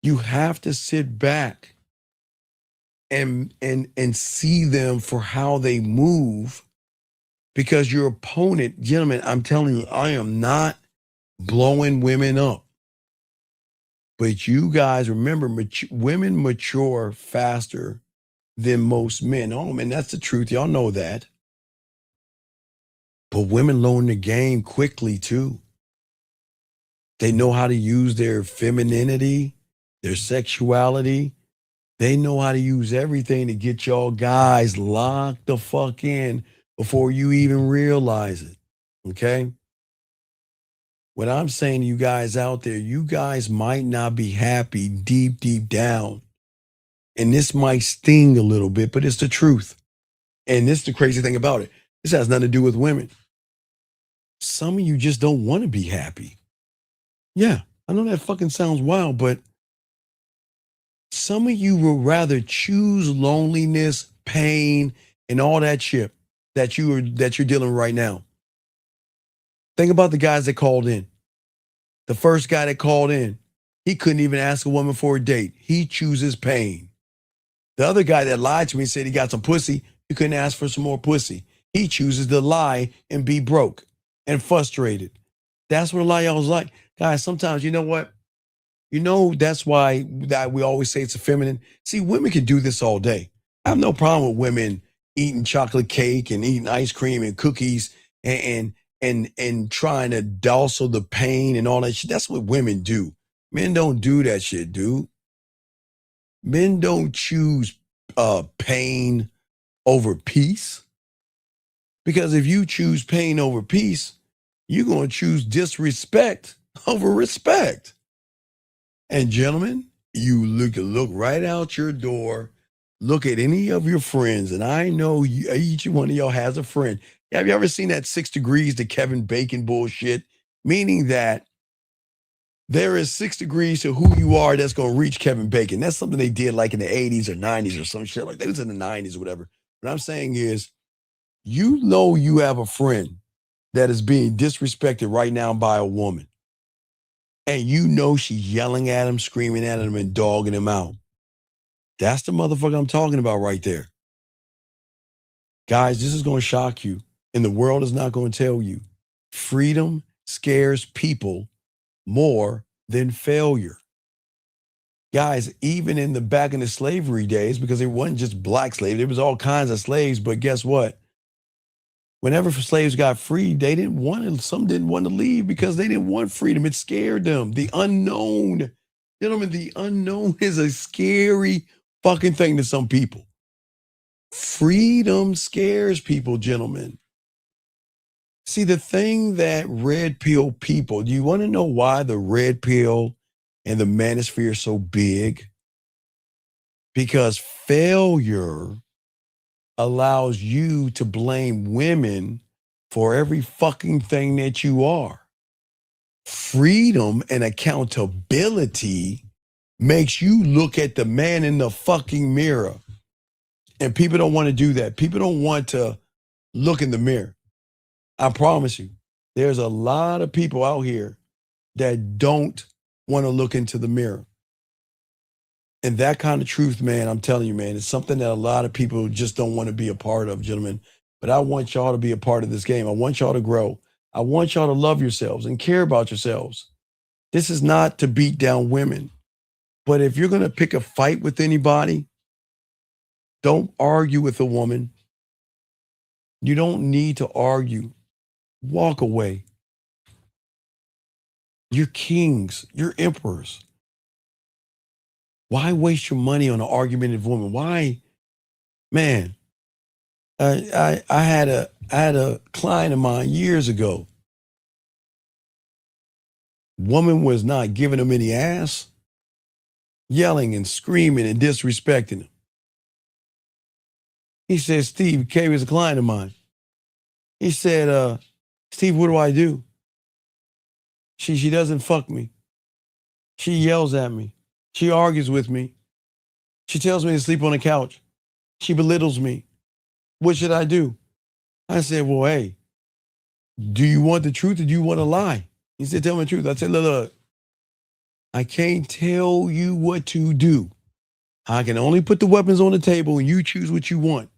You have to sit back and see them for how they move, because your opponent, gentlemen, I'm telling you, I am not blowing women up. But you guys remember, women mature faster than most men. Oh, man, that's the truth. Y'all know that. But women learn the game quickly, too. They know how to use their femininity, their sexuality. They know how to use everything to get y'all guys locked the fuck in before you even realize it, okay? What I'm saying to you guys out there, you guys might not be happy deep down. And this might sting a little bit, but it's the truth. And this is the crazy thing about it. This has nothing to do with women. Some of you just don't want to be happy. Yeah, I know that fucking sounds wild, but some of you will rather choose loneliness, pain, and all that shit that you're dealing with right now. Think about the guys that called in. The first guy that called in, he couldn't even ask a woman for a date. He chooses pain. The other guy that lied to me and said he got some pussy, he couldn't ask for some more pussy. He chooses to lie and be broke and frustrated. That's what a lot of y'all is like. Guys, sometimes, you know what? You know, that's why that we always say it's a feminine. See, women can do this all day. I have no problem with women eating chocolate cake and eating ice cream and cookies and trying to dulce the pain and all that shit. That's what women do. Men don't do that shit, dude. Men don't choose pain over peace. Because if you choose pain over peace, you're going to choose disrespect over respect. And gentlemen, you look right out your door, look at any of your friends, and I know each one of y'all has a friend. Have you ever seen that 6 degrees to Kevin Bacon bullshit? Meaning that there is 6 degrees to who you are that's going to reach Kevin Bacon. That's something they did like in the 80s or 90s or some shit like that. It was in the 90s or whatever. What I'm saying is, you know you have a friend that is being disrespected right now by a woman. And you know she's yelling at him, screaming at him, and dogging him out. That's the motherfucker I'm talking about right there. Guys, this is going to shock you. And the world is not going to tell you. Freedom scares people more than failure. Guys, even in the back in the slavery days, because it wasn't just black slaves, there was all kinds of slaves, but guess what? Whenever slaves got freed, some didn't want to leave because they didn't want freedom. It scared them. The unknown, gentlemen, the unknown is a scary fucking thing to some people. Freedom scares people, gentlemen. See, the thing that red pill people, do you want to know why the red pill and the manosphere are so big? Because failure allows you to blame women for every fucking thing that you are. Freedom and accountability makes you look at the man in the fucking mirror. And people don't want to do that. People don't want to look in the mirror. I promise you, there's a lot of people out here that don't want to look into the mirror. And that kind of truth, man, I'm telling you, man, it's something that a lot of people just don't want to be a part of, gentlemen. But I want y'all to be a part of this game. I want y'all to grow. I want y'all to love yourselves and care about yourselves. This is not to beat down women. But if you're going to pick a fight with anybody, don't argue with a woman. You don't need to argue. Walk away. You're kings. You're emperors. Why waste your money on an argumentative woman? Why? Man, I had a client of mine years ago. Woman was not giving him any ass, yelling and screaming and disrespecting him. He said, Steve, Kay was a client of mine. He said, Steve, what do I do? She doesn't fuck me. She yells at me. She argues with me. She tells me to sleep on the couch. She belittles me. What should I do? I said, well, hey, do you want the truth or do you want to lie? He said, tell me the truth. I said, look, I can't tell you what to do. I can only put the weapons on the table and you choose what you want.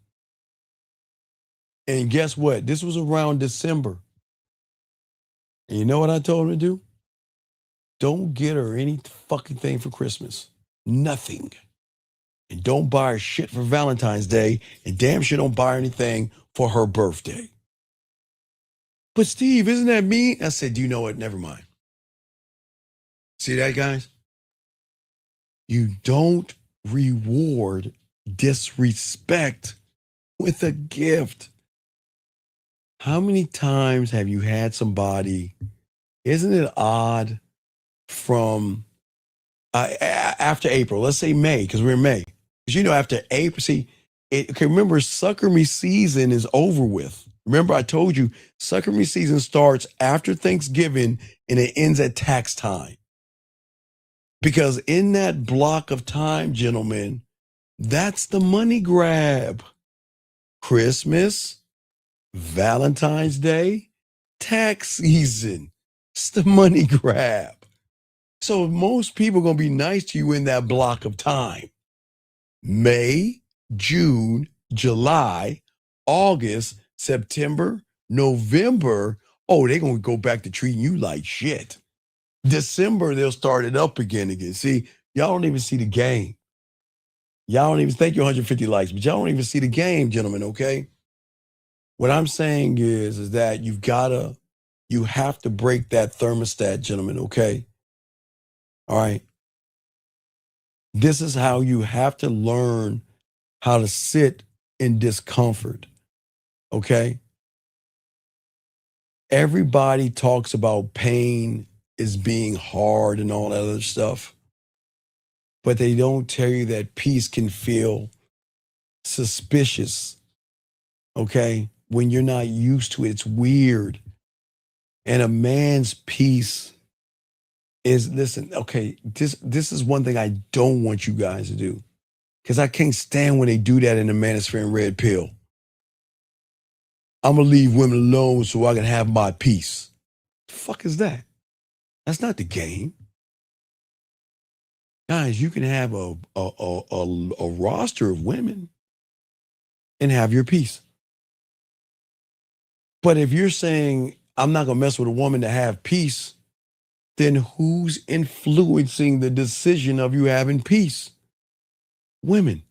And guess what? This was around December. And you know what I told him to do? Don't get her any fucking thing for Christmas. Nothing. And don't buy her shit for Valentine's Day. And damn sure don't buy her anything for her birthday. But Steve, isn't that mean? I said, do you know what? Never mind. See that, guys? You don't reward disrespect with a gift. How many times have you had somebody, isn't it odd, from after April, let's say May, because we're in May. Because you know, after April, remember, sucker me season is over with. Remember, I told you, sucker me season starts after Thanksgiving and it ends at tax time. Because in that block of time, gentlemen, that's the money grab. Christmas, Valentine's Day, tax season. It's the money grab. So most people are going to be nice to you in that block of time. May, June, July, August, September, November. Oh, they're going to go back to treating you like shit. December, they'll start it up again. See, y'all don't even see the game. Y'all don't even, thank you 150 likes, but y'all don't even see the game, gentlemen, okay? What I'm saying is that you have to break that thermostat, gentlemen, okay? All right. This is how you have to learn how to sit in discomfort. Okay. Everybody talks about pain as being hard and all that other stuff, but they don't tell you that peace can feel suspicious. Okay. When you're not used to it, it's weird. And a man's peace is, listen, okay, this is one thing I don't want you guys to do. Because I can't stand when they do that in the Manosphere and Red Pill. I'm going to leave women alone so I can have my peace. The fuck is that? That's not the game. Guys, you can have a roster of women and have your peace. But if you're saying, I'm not going to mess with a woman to have peace, then who's influencing the decision of you having peace? Women.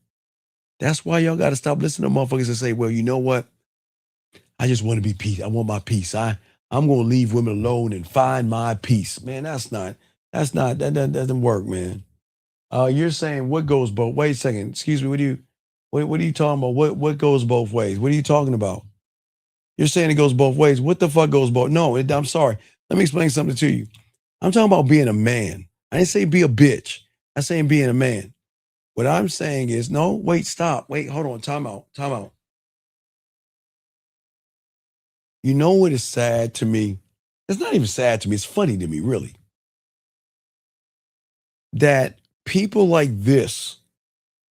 That's why y'all got to stop listening to motherfuckers that say, well, you know what? I just want to be peace. I want my peace. I'm going to leave women alone and find my peace. Man, that doesn't work, man. You're saying what goes both? Wait a second. Excuse me. What are you talking about? What goes both ways? What are you talking about? You're saying it goes both ways. What the fuck goes both? No, I'm sorry. Let me explain something to you. I'm talking about being a man. I didn't say be a bitch. I'm saying being a man. What I'm saying is, no, wait, stop. Wait, hold on. Time out. You know what is sad to me? It's not even sad to me. It's funny to me, really. That people like this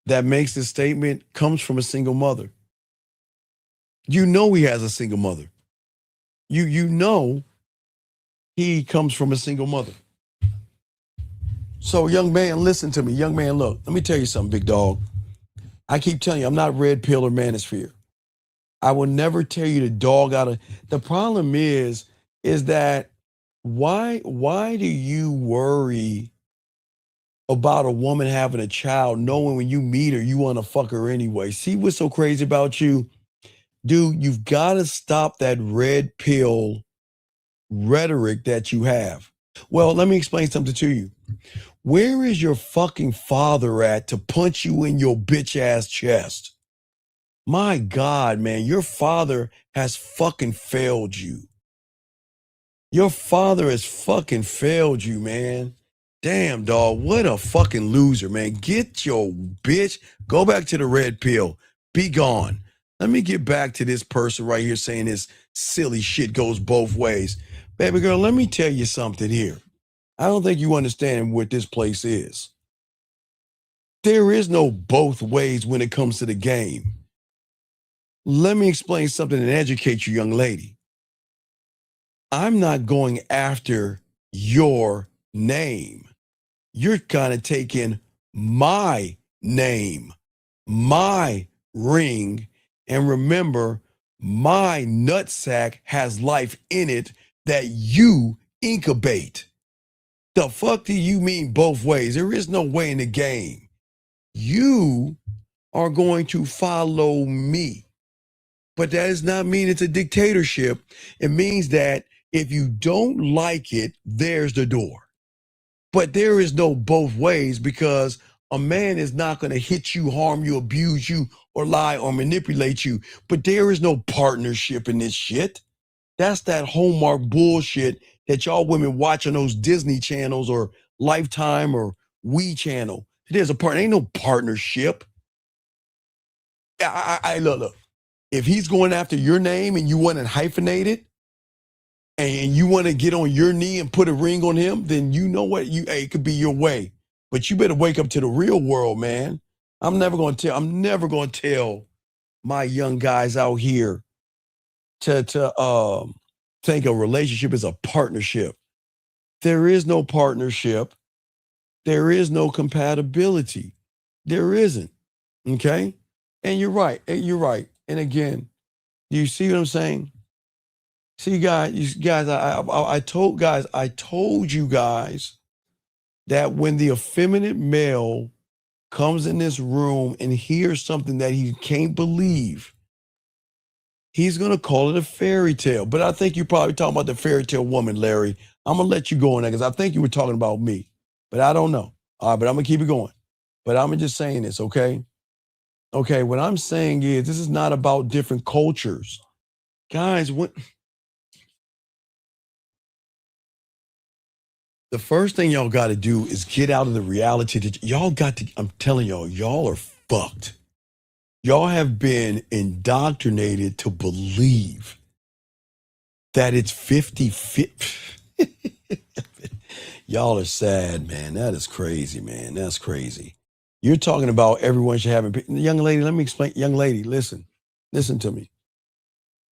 that makes this statement comes from a single mother. You know he has a single mother. You know he comes from a single mother. So young man, listen to me. Young man, look, let me tell you something, big dog. I keep telling you, I'm not red pill or manosphere. I will never tell you to dog out of. The problem is that why do you worry about a woman having a child knowing when you meet her, you want to fuck her anyway? See what's so crazy about you? Dude, you've got to stop that red pill rhetoric that you have. Well, let me explain something to you. Where is your fucking father at to punch you in your bitch ass chest? My God, man, your father has fucking failed you. Your father has fucking failed you, man. Damn, dog, what a fucking loser, man. Get your bitch, go back to the red pill, be gone. Let me get back to this person right here saying this silly shit goes both ways. Baby girl, let me tell you something here. I don't think you understand what this place is. There is no both ways when it comes to the game. Let me explain something and educate you, young lady. I'm not going after your name. You're kind of taking my name, my ring, and remember, my nutsack has life in it that you incubate. The fuck do you mean both ways? There is no way in the game. You are going to follow me. But that does not mean it's a dictatorship. It means that if you don't like it, there's the door. But there is no both ways because a man is not going to hit you, harm you, abuse you, or lie or manipulate you. But there is no partnership in this shit. That's that Hallmark bullshit that y'all women watch on those Disney channels or Lifetime or We channel. There's a partner. Ain't no partnership. Look. If he's going after your name and you want it hyphenated and you want to get on your knee and put a ring on him, then you know what? It could be your way. But you better wake up to the real world, man. I'm never going to tell my young guys out here to think a relationship is a partnership. There is no partnership. There is no compatibility. There isn't. Okay? And you're right. And again, do you see what I'm saying? See, guys, I told you guys that when the effeminate male comes in this room and hears something that he can't believe, he's going to call it a fairy tale. But I think you're probably talking about the fairy tale woman, Larry. I'm going to let you go on that because I think you were talking about me. But I don't know. All right, but I'm going to keep it going. But I'm just saying this, okay? Okay, what I'm saying is this is not about different cultures. Guys, the first thing y'all got to do is get out of the reality that y'all got to, I'm telling y'all are fucked. Y'all have been indoctrinated to believe that it's 50-50. Y'all are sad, man. That is crazy, man. That's crazy. You're talking about everyone should have a young lady. Let me explain. Young lady, listen to me.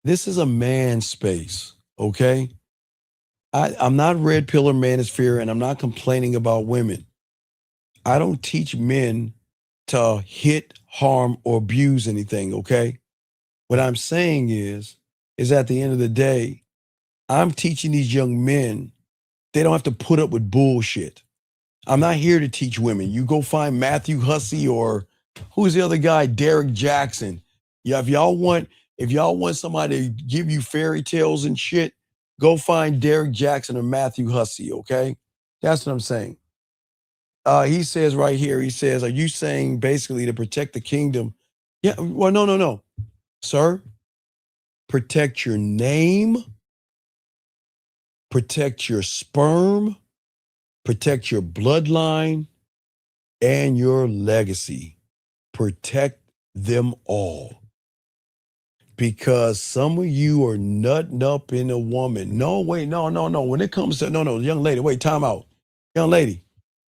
This is a man's space, okay? I'm not red pill or manosphere, and I'm not complaining about women. I don't teach men to hit, harm, or abuse anything, okay? What I'm saying is at the end of the day, I'm teaching these young men they don't have to put up with bullshit. I'm not here to teach women. You go find Matthew Hussey or who's the other guy, Derek Jackson. Yeah, if y'all want somebody to give you fairy tales and shit, go find Derek Jackson or Matthew Hussey, okay? That's what I'm saying. He says right here, he says, are you saying basically to protect the kingdom? Yeah, well, no. Sir, protect your name, protect your sperm, protect your bloodline, and your legacy. Protect them all. Because some of you are nutting up in a woman. No, wait, no. When it comes to, no, young lady, wait, time out. Young lady,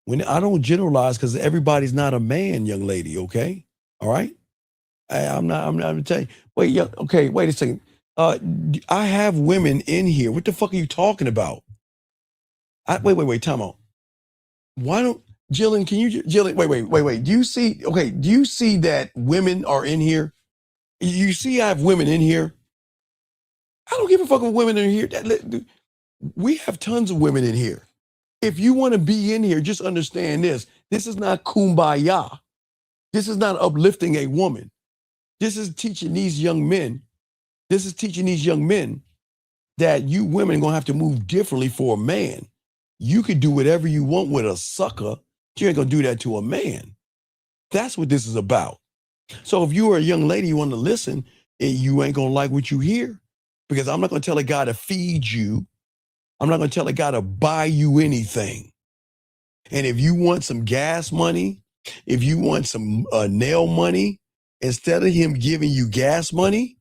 when I don't generalize because everybody's not a man, young lady, okay? All right? I'm not gonna tell you. Wait, okay, wait a second. I have women in here. What the fuck are you talking about? Wait, time out. Why don't Jillian, wait. Do you see that women are in here? You see I have women in here? I don't give a fuck with women in here. We have tons of women in here. If you want to be in here, just understand this. This is not kumbaya. This is not uplifting a woman. This is teaching these young men. That you women are going to have to move differently for a man. You could do whatever you want with a sucker. You ain't going to do that to a man. That's what this is about. So if you are a young lady, you want to listen, and you ain't going to like what you hear, because I'm not going to tell a guy to feed you. I'm not going to tell a guy to buy you anything. And if you want some gas money, if you want some nail money, instead of him giving you gas money,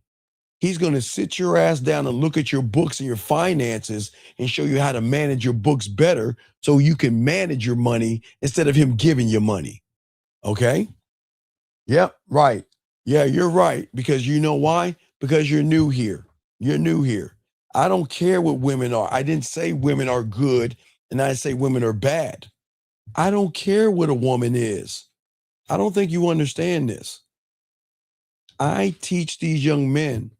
he's going to sit your ass down and look at your books and your finances and show you how to manage your books better so you can manage your money instead of him giving you money. Okay? Yep, right. Yeah, you're right. Because you know why? Because you're new here. You're new here. I don't care what women are. I didn't say women are good and I say women are bad. I don't care what a woman is. I don't think you understand this. I teach these young men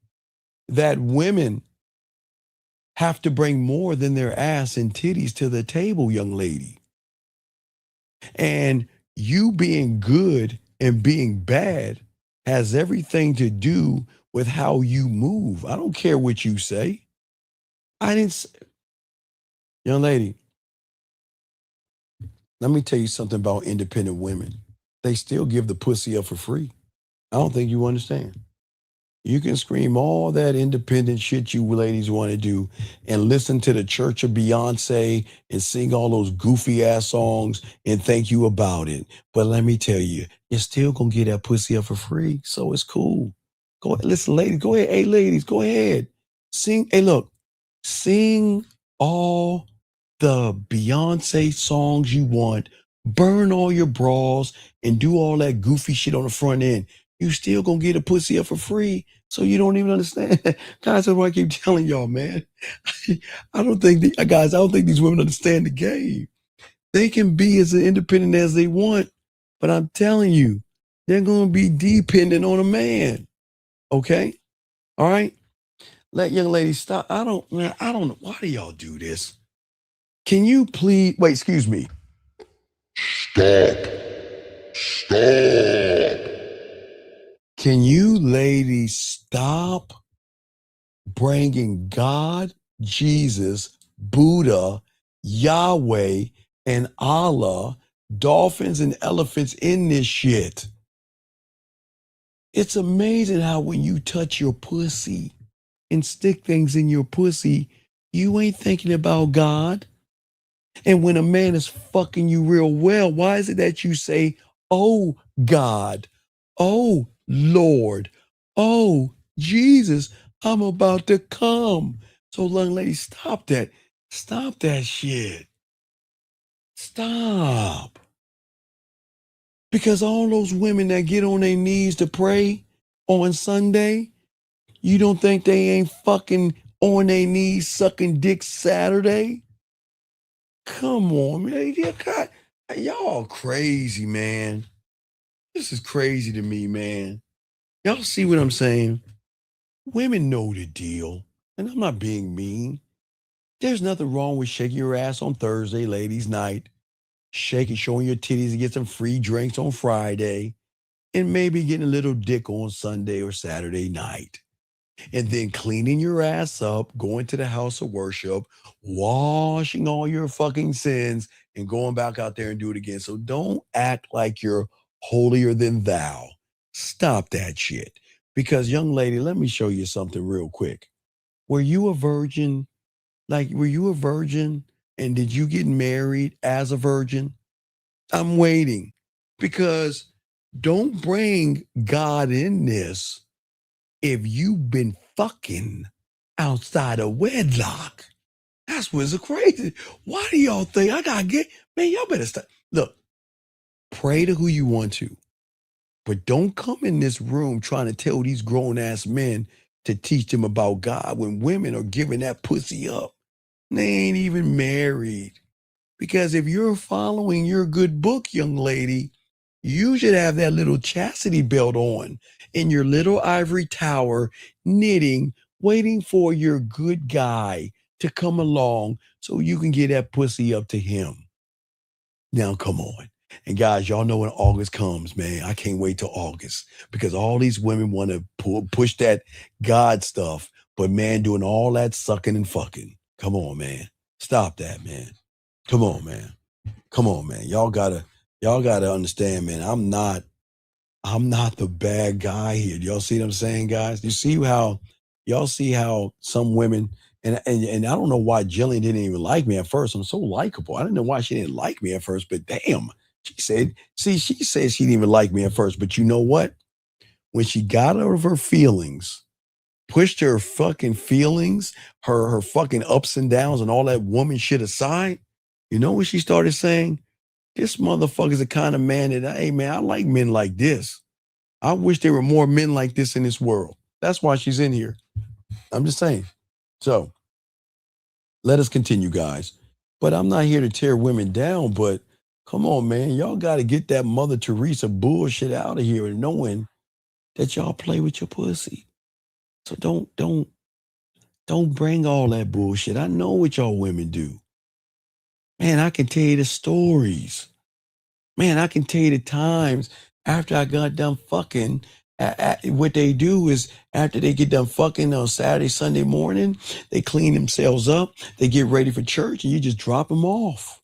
that women have to bring more than their ass and titties to the table, young lady. And you being good and being bad has everything to do with how you move. I don't care what you say. Young lady, let me tell you something about independent women. They still give the pussy up for free. I don't think you understand. You can scream all that independent shit you ladies want to do and listen to the Church of Beyonce and sing all those goofy ass songs and thank you about it. But let me tell you, you're still going to get that pussy up for free. So it's cool. Go ahead. Listen, ladies, go ahead. Hey, ladies, go ahead. Sing. Hey, look, sing all the Beyonce songs you want. Burn all your bras and do all that goofy shit on the front end. You still gonna get a pussy up for free. So you don't even understand. Guys, that's what I keep telling y'all, man. I don't think these women understand the game. They can be as independent as they want, but I'm telling you, they're gonna be dependent on a man. Okay? All right? Let young ladies stop. I don't know. Why do y'all do this? Can you please wait, excuse me. Stop. Can you ladies stop bringing God, Jesus, Buddha, Yahweh, and Allah, dolphins and elephants in this shit? It's amazing how when you touch your pussy and stick things in your pussy, you ain't thinking about God. And when a man is fucking you real well, why is it that you say, oh God, oh Lord, oh Jesus, I'm about to come? So young lady, stop that. Stop that shit. Stop. Because all those women that get on their knees to pray on Sunday, you don't think they ain't fucking on their knees sucking dick Saturday? Come on, man. Y'all crazy, man. This is crazy to me, man. Y'all see what I'm saying? Women know the deal. And I'm not being mean. There's nothing wrong with shaking your ass on Thursday, ladies' night. Shaking, showing your titties to get some free drinks on Friday. And maybe getting a little dick on Sunday or Saturday night. And then cleaning your ass up, going to the house of worship, washing all your fucking sins, and going back out there and do it again. So don't act like you're holier than thou. Stop that shit. Because, young lady, let me show you something real quick. Were you a virgin? Were you a virgin? And did you get married as a virgin? I'm waiting. Because don't bring God in this if you've been fucking outside of wedlock. That's what's crazy. Why do y'all think I gotta get, man, y'all better stop. Look, pray to who you want to, but don't come in this room trying to tell these grown ass men to teach them about God when women are giving that pussy up. They ain't even married. Because if you're following your good book, young lady, you should have that little chastity belt on in your little ivory tower, knitting, waiting for your good guy to come along so you can get that pussy up to him. Now, come on. And guys, y'all know when August comes, man, I can't wait till August because all these women want to push that God stuff, but man, doing all that sucking and fucking. Come on, man. Stop that, man. Come on, man. Come on, man. Y'all gotta understand, man. I'm not the bad guy here. Y'all see what I'm saying, guys? Y'all see how some women, and I don't know why Jillian didn't even like me at first. I'm so likable. I didn't know why she didn't like me at first, but damn, she said she didn't even like me at first. But you know what? When she got out of her feelings, pushed her fucking feelings, her fucking ups and downs and all that woman shit aside, you know what she started saying? This motherfucker's the kind of man that, hey man, I like men like this. I wish there were more men like this in this world. That's why she's in here. I'm just saying. So let us continue, guys. But I'm not here to tear women down, but come on, man. Y'all got to get that Mother Teresa bullshit out of here and knowing that y'all play with your pussy. So don't bring all that bullshit. I know what y'all women do. Man, I can tell you the stories. Man, I can tell you the times after I got done fucking, what they do is after they get done fucking on Saturday, Sunday morning, they clean themselves up, they get ready for church, and you just drop them off.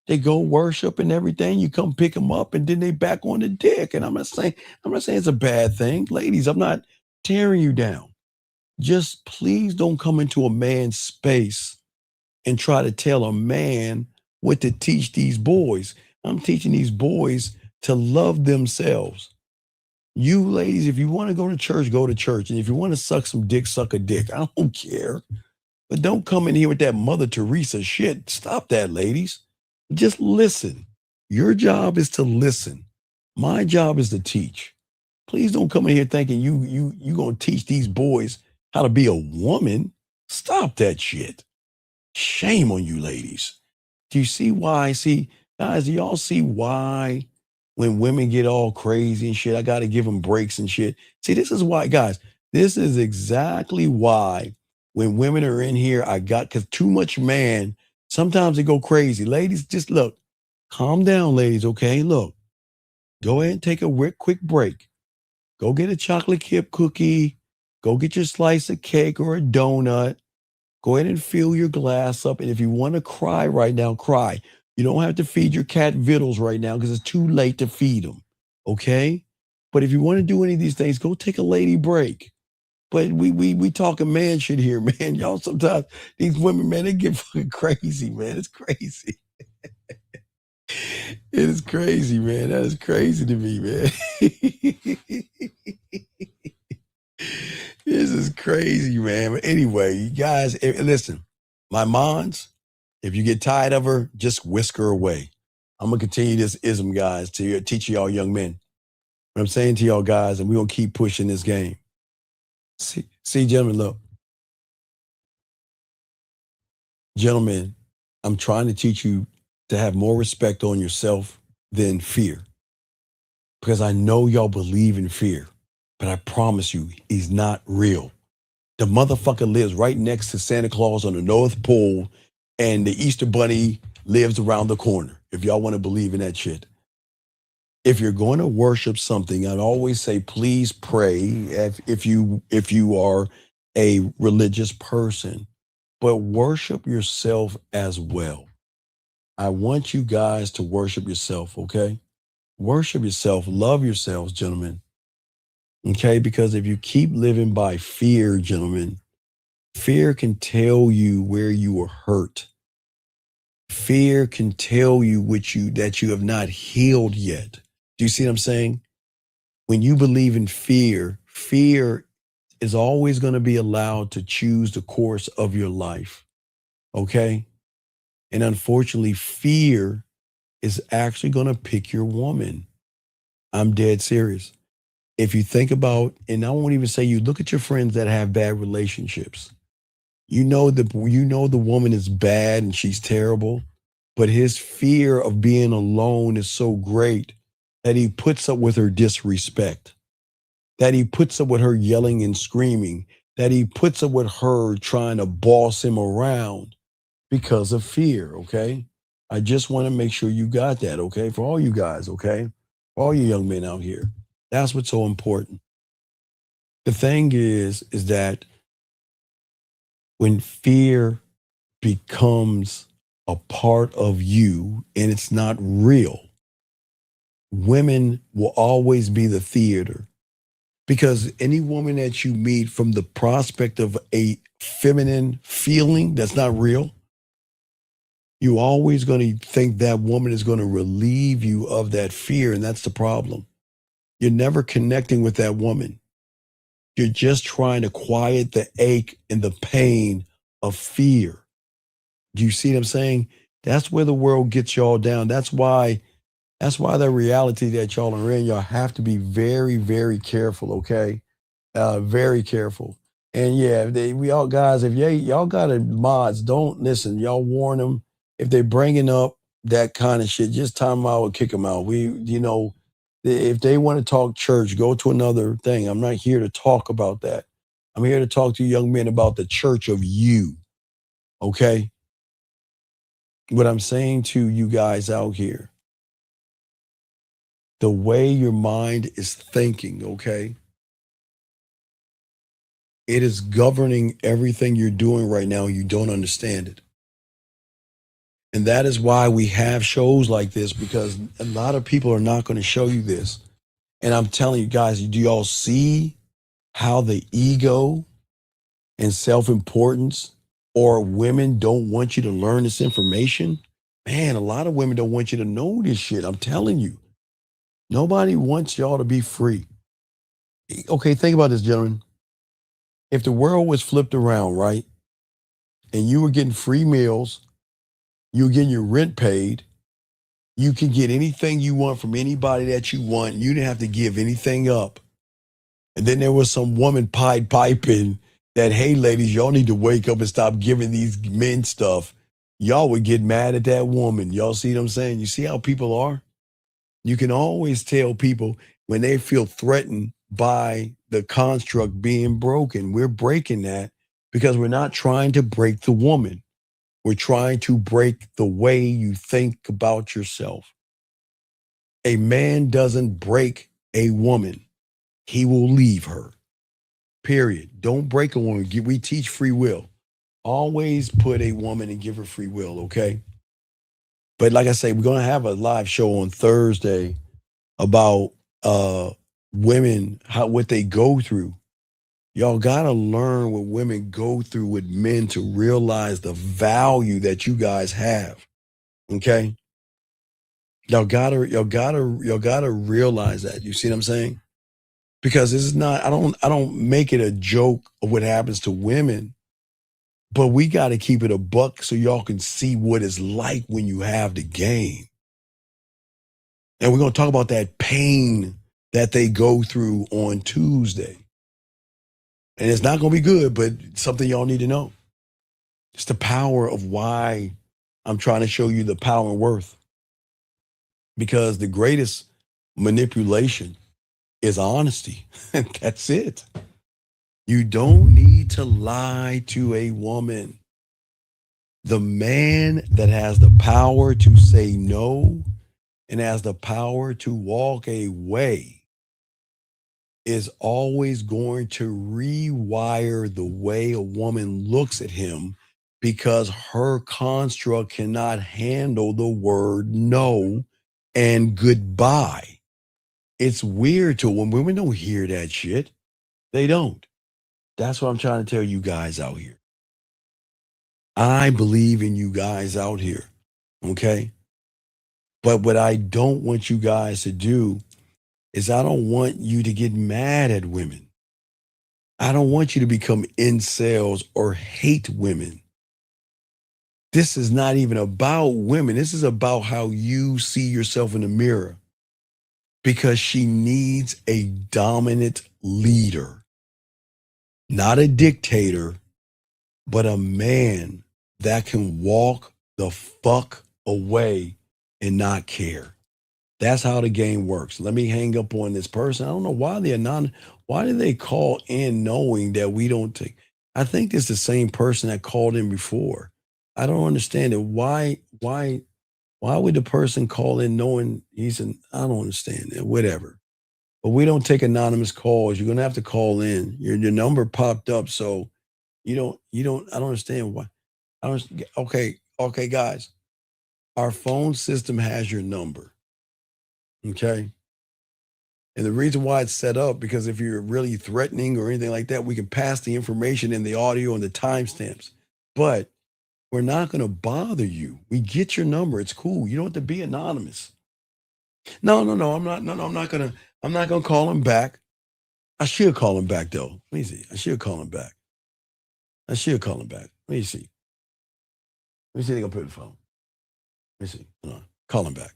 They go worship and everything. You come pick them up, and then they back on the dick. And I'm not saying it's a bad thing. Ladies, I'm not tearing you down. Just please don't come into a man's space and try to tell a man what to teach these boys. I'm teaching these boys to love themselves. You ladies, if you want to go to church, go to church. And if you want to suck some dick, suck a dick. I don't care. But don't come in here with that Mother Teresa shit. Stop that, ladies. Just listen. Your job is to listen. My job is to teach. Please don't come in here thinking you going to teach these boys how to be a woman. Stop that shit. Shame on you, ladies. Do you see why? See, guys, do y'all see why when women get all crazy and shit, I got to give them breaks and shit? See, this is why, guys, this is exactly why when women are in here, because too much man, sometimes they go crazy. Ladies, just look, calm down, ladies, okay? Look, go ahead and take a quick break. Go get a chocolate chip cookie. Go get your slice of cake or a donut. Go ahead and fill your glass up. And if you want to cry right now, cry. You don't have to feed your cat vittles right now because it's too late to feed them. Okay? But if you want to do any of these things, go take a lady break. But we talking man shit here, man. Y'all sometimes, these women, man, they get fucking crazy, man. It's crazy. It is crazy, man. That is crazy to me, man. This is crazy, man. But anyway, you guys, listen, my mons, if you get tired of her, just whisk her away. I'm gonna continue this ism, guys, to teach y'all young men. What I'm saying to y'all guys, and we're gonna keep pushing this game. See, gentlemen, look. Gentlemen, I'm trying to teach you to have more respect on yourself than fear. Because I know y'all believe in fear, but I promise you, he's not real. The motherfucker lives right next to Santa Claus on the North Pole, and the Easter Bunny lives around the corner, if y'all want to believe in that shit. If you're going to worship something, I'd always say, please pray if you are a religious person, but worship yourself as well. I want you guys to worship yourself, okay? Worship yourself, love yourselves, gentlemen. Okay, because if you keep living by fear, gentlemen, fear can tell you where you were hurt. Fear can tell you that you have not healed yet. Do you see what I'm saying? When you believe in fear, fear is always going to be allowed to choose the course of your life. Okay? And unfortunately, fear is actually going to pick your woman. I'm dead serious. If you think about, and I won't even say you, look at your friends that have bad relationships. You know the woman is bad and she's terrible, but his fear of being alone is so great that he puts up with her disrespect, that he puts up with her yelling and screaming, that he puts up with her trying to boss him around because of fear, okay? I just want to make sure you got that, okay? For all you guys, okay? For all you young men out here. That's what's so important. The thing is that when fear becomes a part of you and it's not real, women will always be the theater. Because any woman that you meet from the prospect of a feminine feeling that's not real, you're always going to think that woman is going to relieve you of that fear, and that's the problem. You're never connecting with that woman. You're just trying to quiet the ache and the pain of fear. Do you see what I'm saying? That's where the world gets y'all down. That's why the reality that y'all are in, y'all have to be very, very careful, okay? Very careful. And yeah, we all guys, if y'all got a mods, don't listen. Y'all warn them. If they're bringing up that kind of shit, just time them out or kick them out. If they want to talk church, go to another thing. I'm not here to talk about that. I'm here to talk to young men about the church of you, okay? What I'm saying to you guys out here, the way your mind is thinking, okay? It is governing everything you're doing right now. You don't understand it. And that is why we have shows like this, because a lot of people are not going to show you this. And I'm telling you guys, do y'all see how the ego and self-importance or women don't want you to learn this information? Man, a lot of women don't want you to know this shit. I'm telling you. Nobody wants y'all to be free. Okay, think about this, gentlemen. If the world was flipped around, right, and you were getting free meals, you were getting your rent paid, you can get anything you want from anybody that you want, you didn't have to give anything up. And then there was some woman pied piping that, hey, ladies, y'all need to wake up and stop giving these men stuff. Y'all would get mad at that woman. Y'all see what I'm saying? You see how people are? You can always tell people when they feel threatened by the construct being broken. We're breaking that because we're not trying to break the woman. We're trying to break the way you think about yourself. A man doesn't break a woman. He will leave her. Period. Don't break a woman. We teach free will. Always put a woman and give her free will, okay? But like I say, we're going to have a live show on Thursday about women, what they go through. Y'all got to learn what women go through with men to realize the value that you guys have. Okay? Y'all got to realize that. You see what I'm saying? Because this is not, I don't make it a joke of what happens to women, but we got to keep it a buck so y'all can see what it's like when you have the game. And we're going to talk about that pain that they go through on Tuesday. And it's not going to be good, but something y'all need to know. It's the power of why I'm trying to show you the power and worth. Because the greatest manipulation is honesty. That's it. You don't need to lie to a woman. The man that has the power to say no and has the power to walk away is always going to rewire the way a woman looks at him because her construct cannot handle the word no and goodbye. It's weird to when women don't hear that shit. They don't. That's what I'm trying to tell you guys out here. I believe in you guys out here, okay? But what I don't want you guys to do is I don't want you to get mad at women. I don't want you to become incels or hate women. This is not even about women. This is about how you see yourself in the mirror because she needs a dominant leader, not a dictator, but a man that can walk the fuck away and not care. That's how the game works. Let me hang up on this person. I don't know why why do they call in knowing that we don't take? I think it's the same person that called in before. I don't understand it. Why would the person call in knowing I don't understand it. Whatever. But we don't take anonymous calls. You're gonna have to call in. Your number popped up, so you don't, I don't understand why. Okay, guys. Our phone system has your number. Okay. And the reason why it's set up, because if you're really threatening or anything like that, we can pass the information in the audio and the timestamps. But we're not going to bother you. We get your number. It's cool. You don't have to be anonymous. No, I'm not. No, I'm not gonna call him back. I should call him back though. Let me see. I should call him back. Let me see. They're gonna put the phone. Let me see. Hold on. Call him back.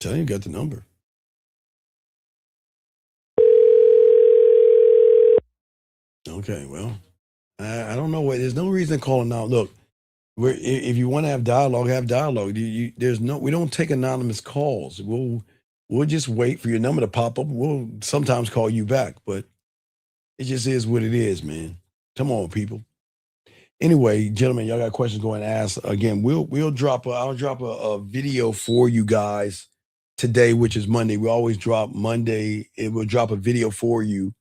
Tell you got the number. Okay, well, I don't know. There's no reason to call him now. Look, if you want to have dialogue, have dialogue. We don't take anonymous calls. We'll just wait for your number to pop up. We'll sometimes call you back, but it just is what it is, man. Come on, people. Anyway, gentlemen, y'all got questions, go and ask. Again, I'll drop a video for you guys today, which is Monday. We always drop Monday. It will drop a video for you.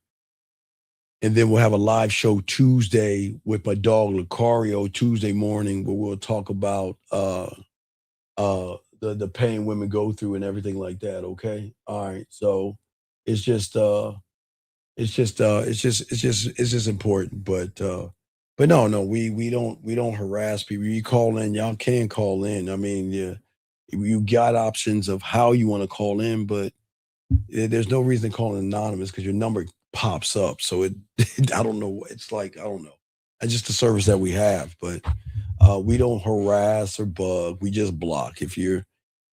And then we'll have a live show Tuesday with my dog Lucario Tuesday morning, where we'll talk about the pain women go through and everything like that. Okay. All right. So it's just important. But no, we don't harass people. You call in, y'all can call in. I mean, you got options of how you want to call in, but there's no reason to call it anonymous because your number pops up. So I don't know. It's like, I don't know. It's just the service that we have, but we don't harass or bug. We just block. If you're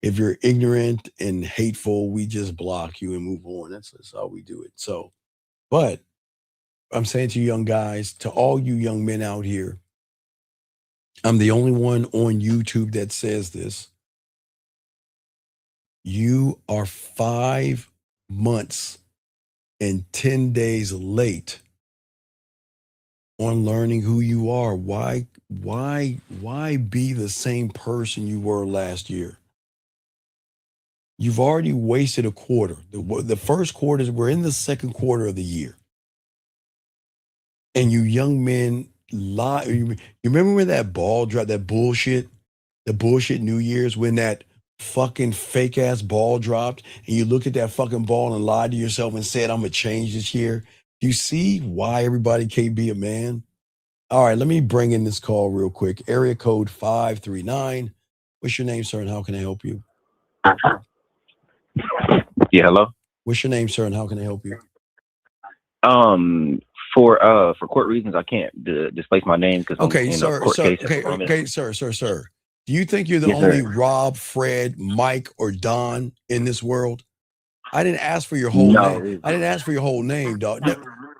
ignorant and hateful, we just block you and move on. That's how we do it. So, but I'm saying to you young guys, to all you young men out here, I'm the only one on YouTube that says this. You are 5 months and 10 days late on learning who you are. Why be the same person you were last year? You've already wasted a quarter. The first quarter, we're in the second quarter of the year. And you young men lie. You remember when that ball dropped, the bullshit New Year's, when that fucking fake ass ball dropped and you looked at that fucking ball and lied to yourself and said, I'm going to change this year. You see why everybody can't be a man? All right, let me bring in this call real quick. Area code 539. What's your name, sir, and how can I help you? Yeah, hello? What's your name, sir, and how can I help you? For court reasons, I can't displace my name because I'm Okay, in a sir, court sir, case at the moment. okay, sir. Do you think you're the Yes, only sir. Rob, Fred, Mike, or Don in this world? I didn't ask for your whole No. name. I didn't ask for your whole name, dog.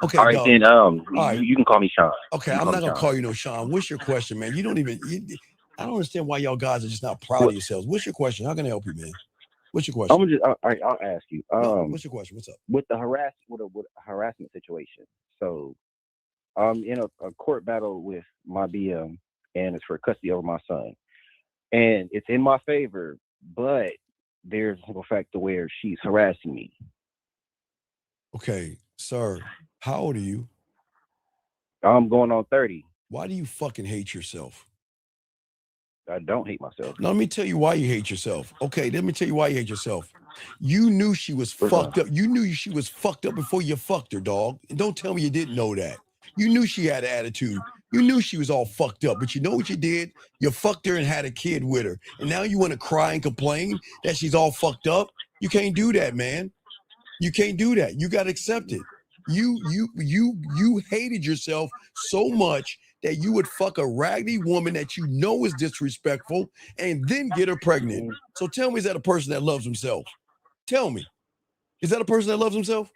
Okay, All right, dog. then. All right. You can call me Sean. Okay, You can I'm call not me gonna Sean. call you no Sean. What's your question, man? You don't even. I don't understand why y'all guys are just not proud of yourselves. What's your question? How can I help you, man? What's your question? I'm just. All right, I'll ask you. What's your question? What's up? With the harassment situation. So, I'm in a court battle with my BM, and it's for custody over my son, and it's in my favor, but there's a fact to where she's harassing me. Okay, sir. How old are you? I'm going on 30. Why do you fucking hate yourself? I don't hate myself. Now, let me tell you why you hate yourself. Okay, let me tell you why you hate yourself. You knew she was fucked up. You knew she was fucked up before you fucked her, dog. And don't tell me you didn't know that. You knew she had an attitude. You knew she was all fucked up. But you know what you did? You fucked her and had a kid with her. And now you want to cry and complain that she's all fucked up? You can't do that, man. You can't do that. You got to accept it. You hated yourself so much that you would fuck a raggedy woman that you know is disrespectful and then get her pregnant. So tell me, is that a person that loves himself? Tell me. Is that a person that loves himself?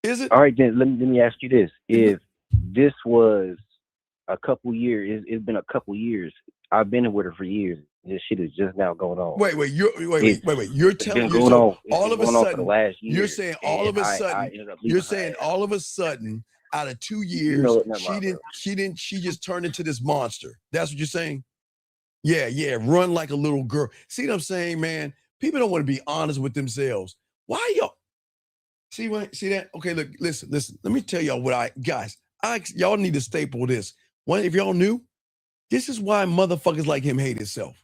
Is it? All right, then let me ask you this. If this was a couple years, it's been a couple years. I've been with her for years. This shit is just now going on. Wait. You're telling me all of a sudden. You're saying all of a sudden. You're saying all of a sudden, out of 2 years, she just turned into this monster. That's what you're saying? Yeah. Run like a little girl. See what I'm saying, man? People don't want to be honest with themselves. Why y'all? See that? Okay, look, listen. Let me tell y'all y'all need to staple this. If y'all knew, this is why motherfuckers like him hate himself.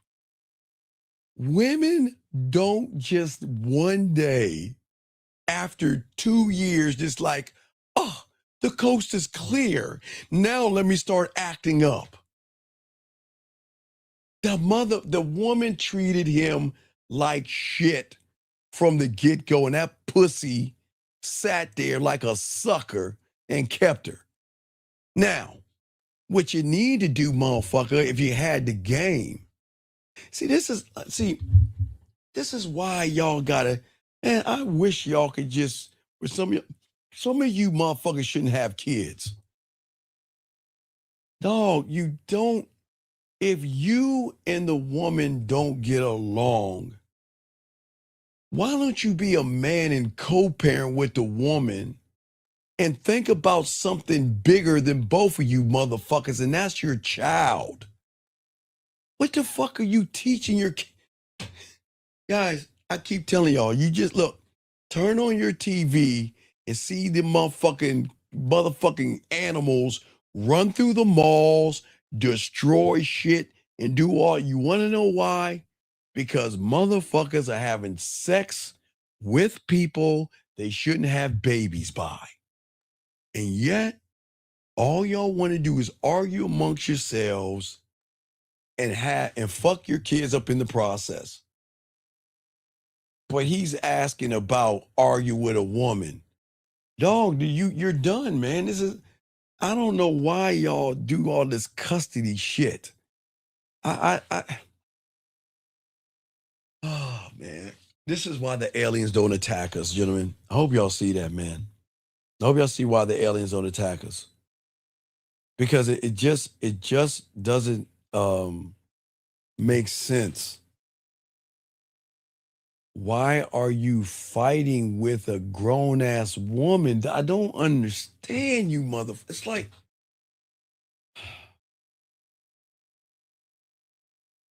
Women don't just one day after 2 years just like, oh, the coast is clear. Now let me start acting up. The woman treated him like shit from the get-go, and that pussy sat there like a sucker and kept her. Now, what you need to do, motherfucker, if you had the game. This is why y'all gotta, man, I wish y'all could just, with some of you motherfuckers shouldn't have kids. Dog, if you and the woman don't get along, why don't you be a man and co-parent with the woman and think about something bigger than both of you motherfuckers, and that's your child? What the fuck are you teaching your kids? Guys, I keep telling y'all, you just look, turn on your TV and see the motherfucking animals run through the malls, destroy shit, and do all. You want to know why? Because motherfuckers are having sex with people they shouldn't have babies by. And yet, all y'all want to do is argue amongst yourselves and fuck your kids up in the process. But he's asking about argue with a woman. Dog, you're done, man. I don't know why y'all do all this custody shit. Oh man. This is why the aliens don't attack us, gentlemen. I hope y'all see that, man. I hope y'all see why the aliens don't attack us. Because it just doesn't make sense. Why are you fighting with a grown-ass woman? I don't understand you, It's like,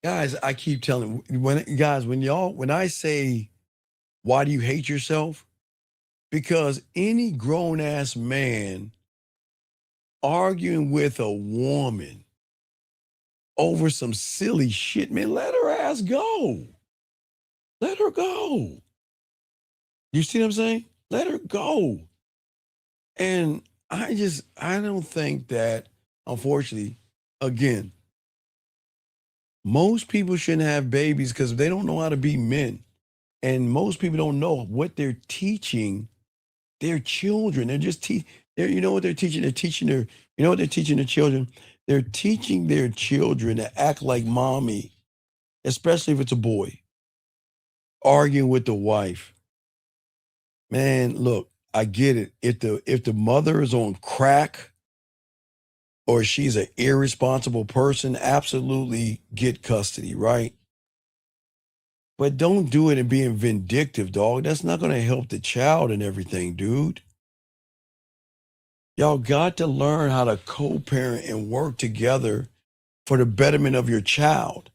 guys, I keep telling, when I say, why do you hate yourself? Because any grown-ass man arguing with a woman over some silly shit, man, let her ass go. Let her go. You see what I'm saying? Let her go. And I don't think that, unfortunately, again, most people shouldn't have babies because they don't know how to be men. And most people don't know what they're teaching their children. They're just You know what they're teaching? They're teaching their, you know what they're teaching their children? They're teaching their children to act like mommy, especially if it's a boy, arguing with the wife. Man, look, I get it. If the mother is on crack or she's an irresponsible person, absolutely get custody, right? But don't do it and being vindictive, dog. That's not going to help the child and everything, dude. Y'all got to learn how to co-parent and work together for the betterment of your child.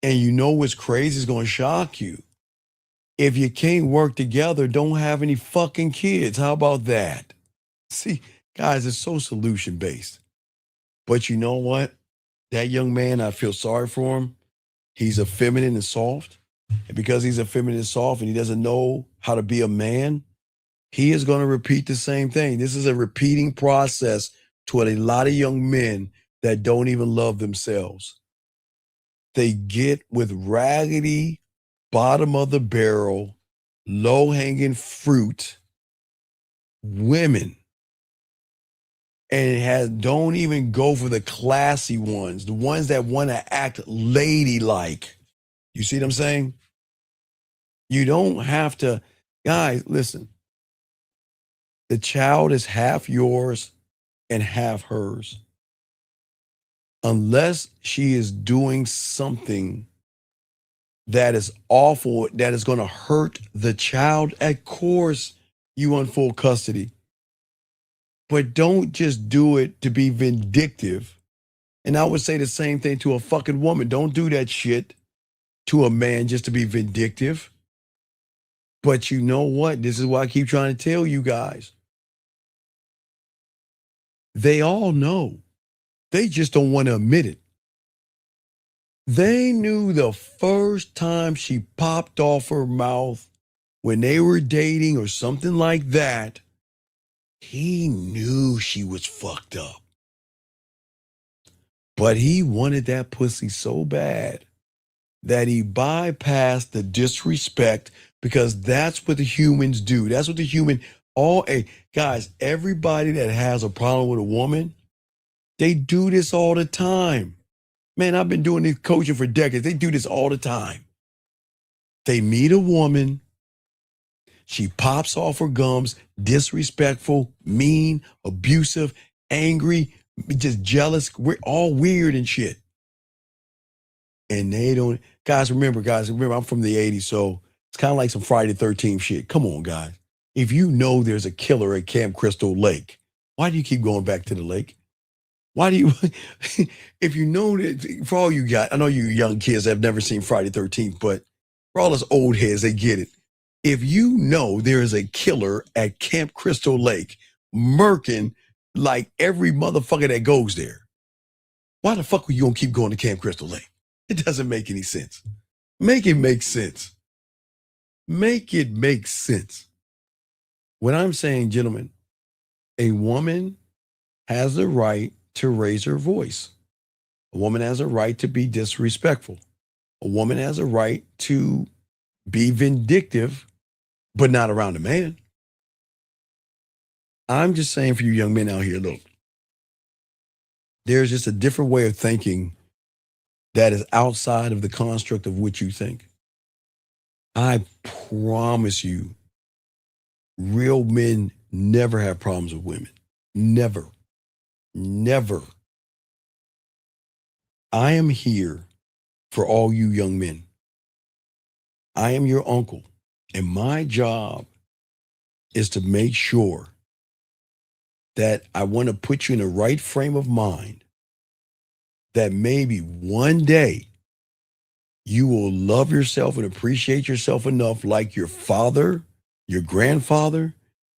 And you know what's crazy is going to shock you. If you can't work together, don't have any fucking kids. How about that? See, guys, it's so solution-based. But you know what? That young man, I feel sorry for him. He's effeminate and soft. And because he's effeminate and soft and he doesn't know how to be a man, he is going to repeat the same thing. This is a repeating process to a lot of young men that don't even love themselves. They get with raggedy, bottom of the barrel, low-hanging fruit women and don't even go for the classy ones, the ones that want to act ladylike. You see what I'm saying? You don't have to, guys, listen. The child is half yours and half hers. Unless she is doing something that is awful, that is going to hurt the child, of course you want full custody. But don't just do it to be vindictive. And I would say the same thing to a fucking woman. Don't do that shit to a man just to be vindictive. But you know what? This is why I keep trying to tell you guys. They all know. They just don't want to admit it. They knew the first time she popped off her mouth when they were dating or something like that, he knew she was fucked up. But he wanted that pussy so bad that he bypassed the disrespect because that's what the humans do. That's what the human, guys, everybody that has a problem with a woman, they do this all the time. Man, I've been doing this coaching for decades. They do this all the time. They meet a woman. She pops off her gums, disrespectful, mean, abusive, angry, just jealous. We're all weird and shit. And they don't, guys, remember, I'm from the 80s, so it's kind of like some Friday the 13th shit. Come on, guys. If you know there's a killer at Camp Crystal Lake, why do you keep going back to the lake? Why do you, if you know that, for all you got, I know you young kids have never seen Friday the 13th, but for all us old heads, they get it. If you know there is a killer at Camp Crystal Lake, murking like every motherfucker that goes there, why the fuck are you gonna keep going to Camp Crystal Lake? It doesn't make any sense. Make it make sense. Make it make sense. What I'm saying, gentlemen, a woman has the right to raise her voice. A woman has a right to be disrespectful. A woman has a right to be vindictive, but not around a man. I'm just saying for you young men out here, look, there's just a different way of thinking that is outside of the construct of what you think. I promise you, real men never have problems with women. Never. Never. I am here for all you young men. I am your uncle, and my job is to make sure that I want to put you in the right frame of mind that maybe one day you will love yourself and appreciate yourself enough like your father, your grandfather,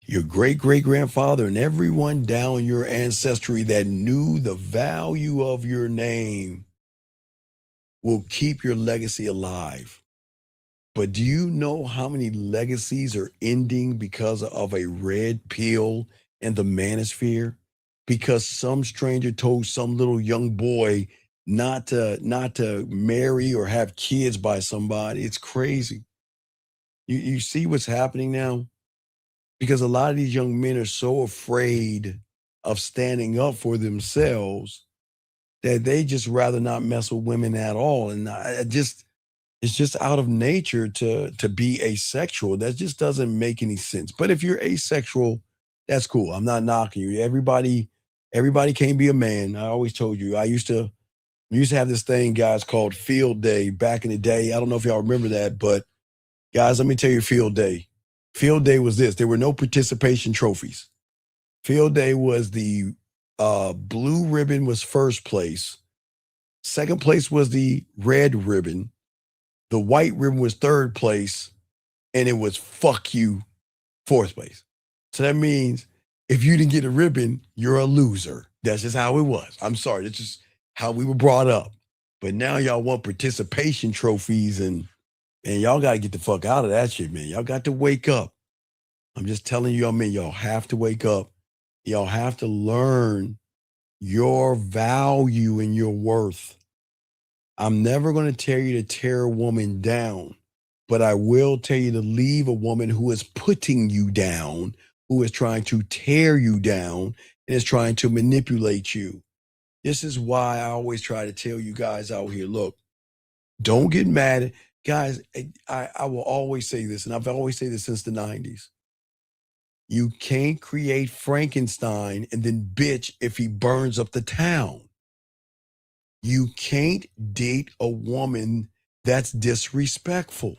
your great-great-grandfather, and everyone down your ancestry that knew the value of your name will keep your legacy alive. But do you know how many legacies are ending because of a red pill in the manosphere? Because some stranger told some little young boy not to marry or have kids by somebody. It's crazy. You see what's happening now? because a lot of these young men are so afraid of standing up for themselves that they just rather not mess with women at all. And it's just out of nature to be asexual. That just doesn't make any sense. But if you're asexual, that's cool. I'm not knocking you. Everybody can't be a man. I always told you. We used to have this thing, guys, called field day back in the day. I don't know if y'all remember that, but guys, let me tell you field day. Field day was this. There were no participation trophies. Field day was the blue ribbon was first place. Second place was the red ribbon. The white ribbon was third place. And it was fuck you, fourth place. So that means if you didn't get a ribbon, you're a loser. That's just how it was. I'm sorry. That's just how we were brought up. But now y'all want participation trophies and y'all got to get the fuck out of that shit, man. Y'all got to wake up. I'm just telling you, y'all have to wake up. Y'all have to learn your value and your worth. I'm never going to tell you to tear a woman down, but I will tell you to leave a woman who is putting you down, who is trying to tear you down and is trying to manipulate you. This is why I always try to tell you guys out here, look, don't get mad. Guys, I will always say this, and I've always said this since the 90s. You can't create Frankenstein and then bitch if he burns up the town. You can't date a woman that's disrespectful.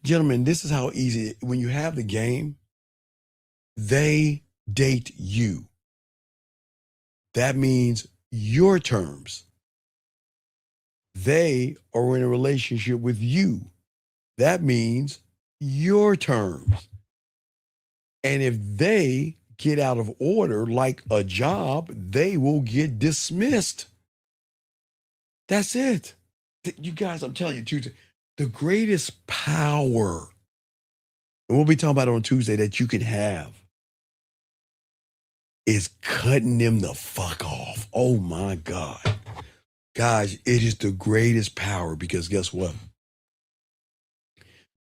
Gentlemen, this is how easy, when you have the game, they date you. That means your terms. They are in a relationship with you. That means your terms. And if they get out of order like a job, they will get dismissed. That's it. You guys, I'm telling you, Tuesday, the greatest power, and we'll be talking about it on Tuesday, that you can have is cutting them the fuck off. Oh my God. Guys, it is the greatest power because guess what?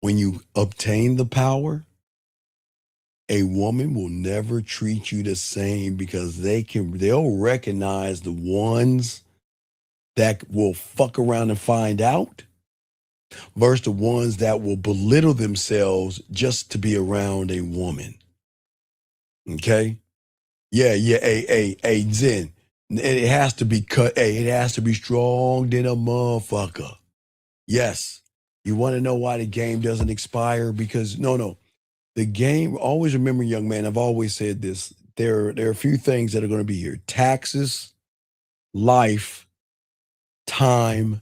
When you obtain the power, a woman will never treat you the same because they'll recognize the ones that will fuck around and find out versus the ones that will belittle themselves just to be around a woman. Okay? Yeah, hey, Zen. It has to be cut. Hey, it has to be strong than a motherfucker. Yes. You want to know why the game doesn't expire? Because no. The game, always remember, young man, I've always said this. There are a few things that are going to be here. Taxes, life, time,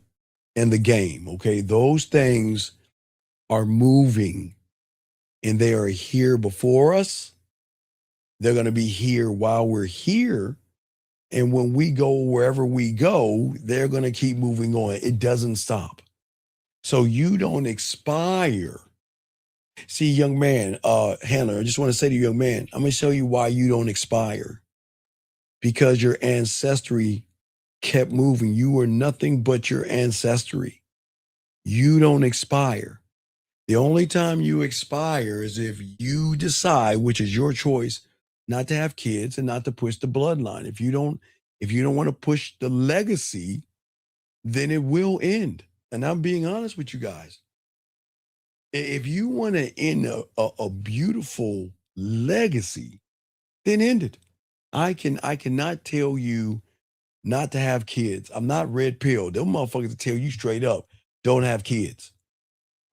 and the game. Okay. Those things are moving and they are here before us. They're going to be here while we're here. And when we go wherever we go, they're going to keep moving on. It doesn't stop. So you don't expire. See, young man, Hannah, I just want to say to you, young man, I'm going to show you why you don't expire. Because your ancestry kept moving. You were nothing but your ancestry. You don't expire. The only time you expire is if you decide, which is your choice, not to have kids and not to push the bloodline. If you don't want to push the legacy, then it will end. And I'm being honest with you guys. If you want to end a beautiful legacy, then end it. I cannot tell you not to have kids. I'm not red pill. Them motherfuckers tell you straight up, don't have kids.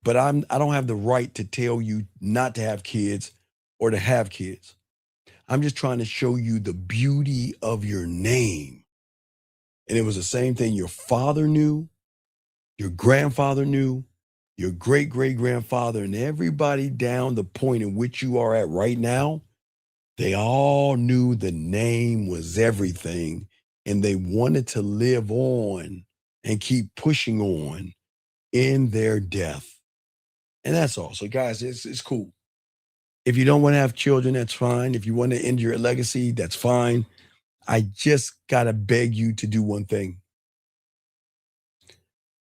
But I don't have the right to tell you not to have kids or to have kids. I'm just trying to show you the beauty of your name. And it was the same thing your father knew, your grandfather knew, your great-great-grandfather, and everybody down the point in which you are at right now, they all knew the name was everything, and they wanted to live on and keep pushing on in their death. And that's all. So, guys, it's cool. If you don't want to have children, that's fine. If you want to end your legacy, that's fine. I just got to beg you to do one thing.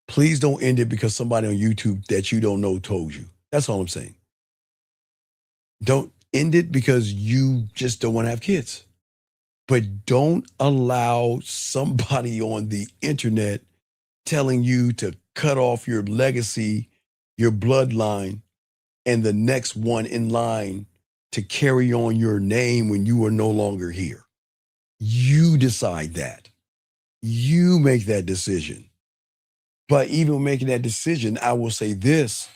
Please don't end it because somebody on YouTube that you don't know told you. That's all I'm saying. Don't End it because you just don't want to have kids. But don't allow somebody on the internet telling you to cut off your legacy, your bloodline, and the next one in line to carry on your name when you are no longer here. You decide that. You make that decision. But even making that decision, I will say this: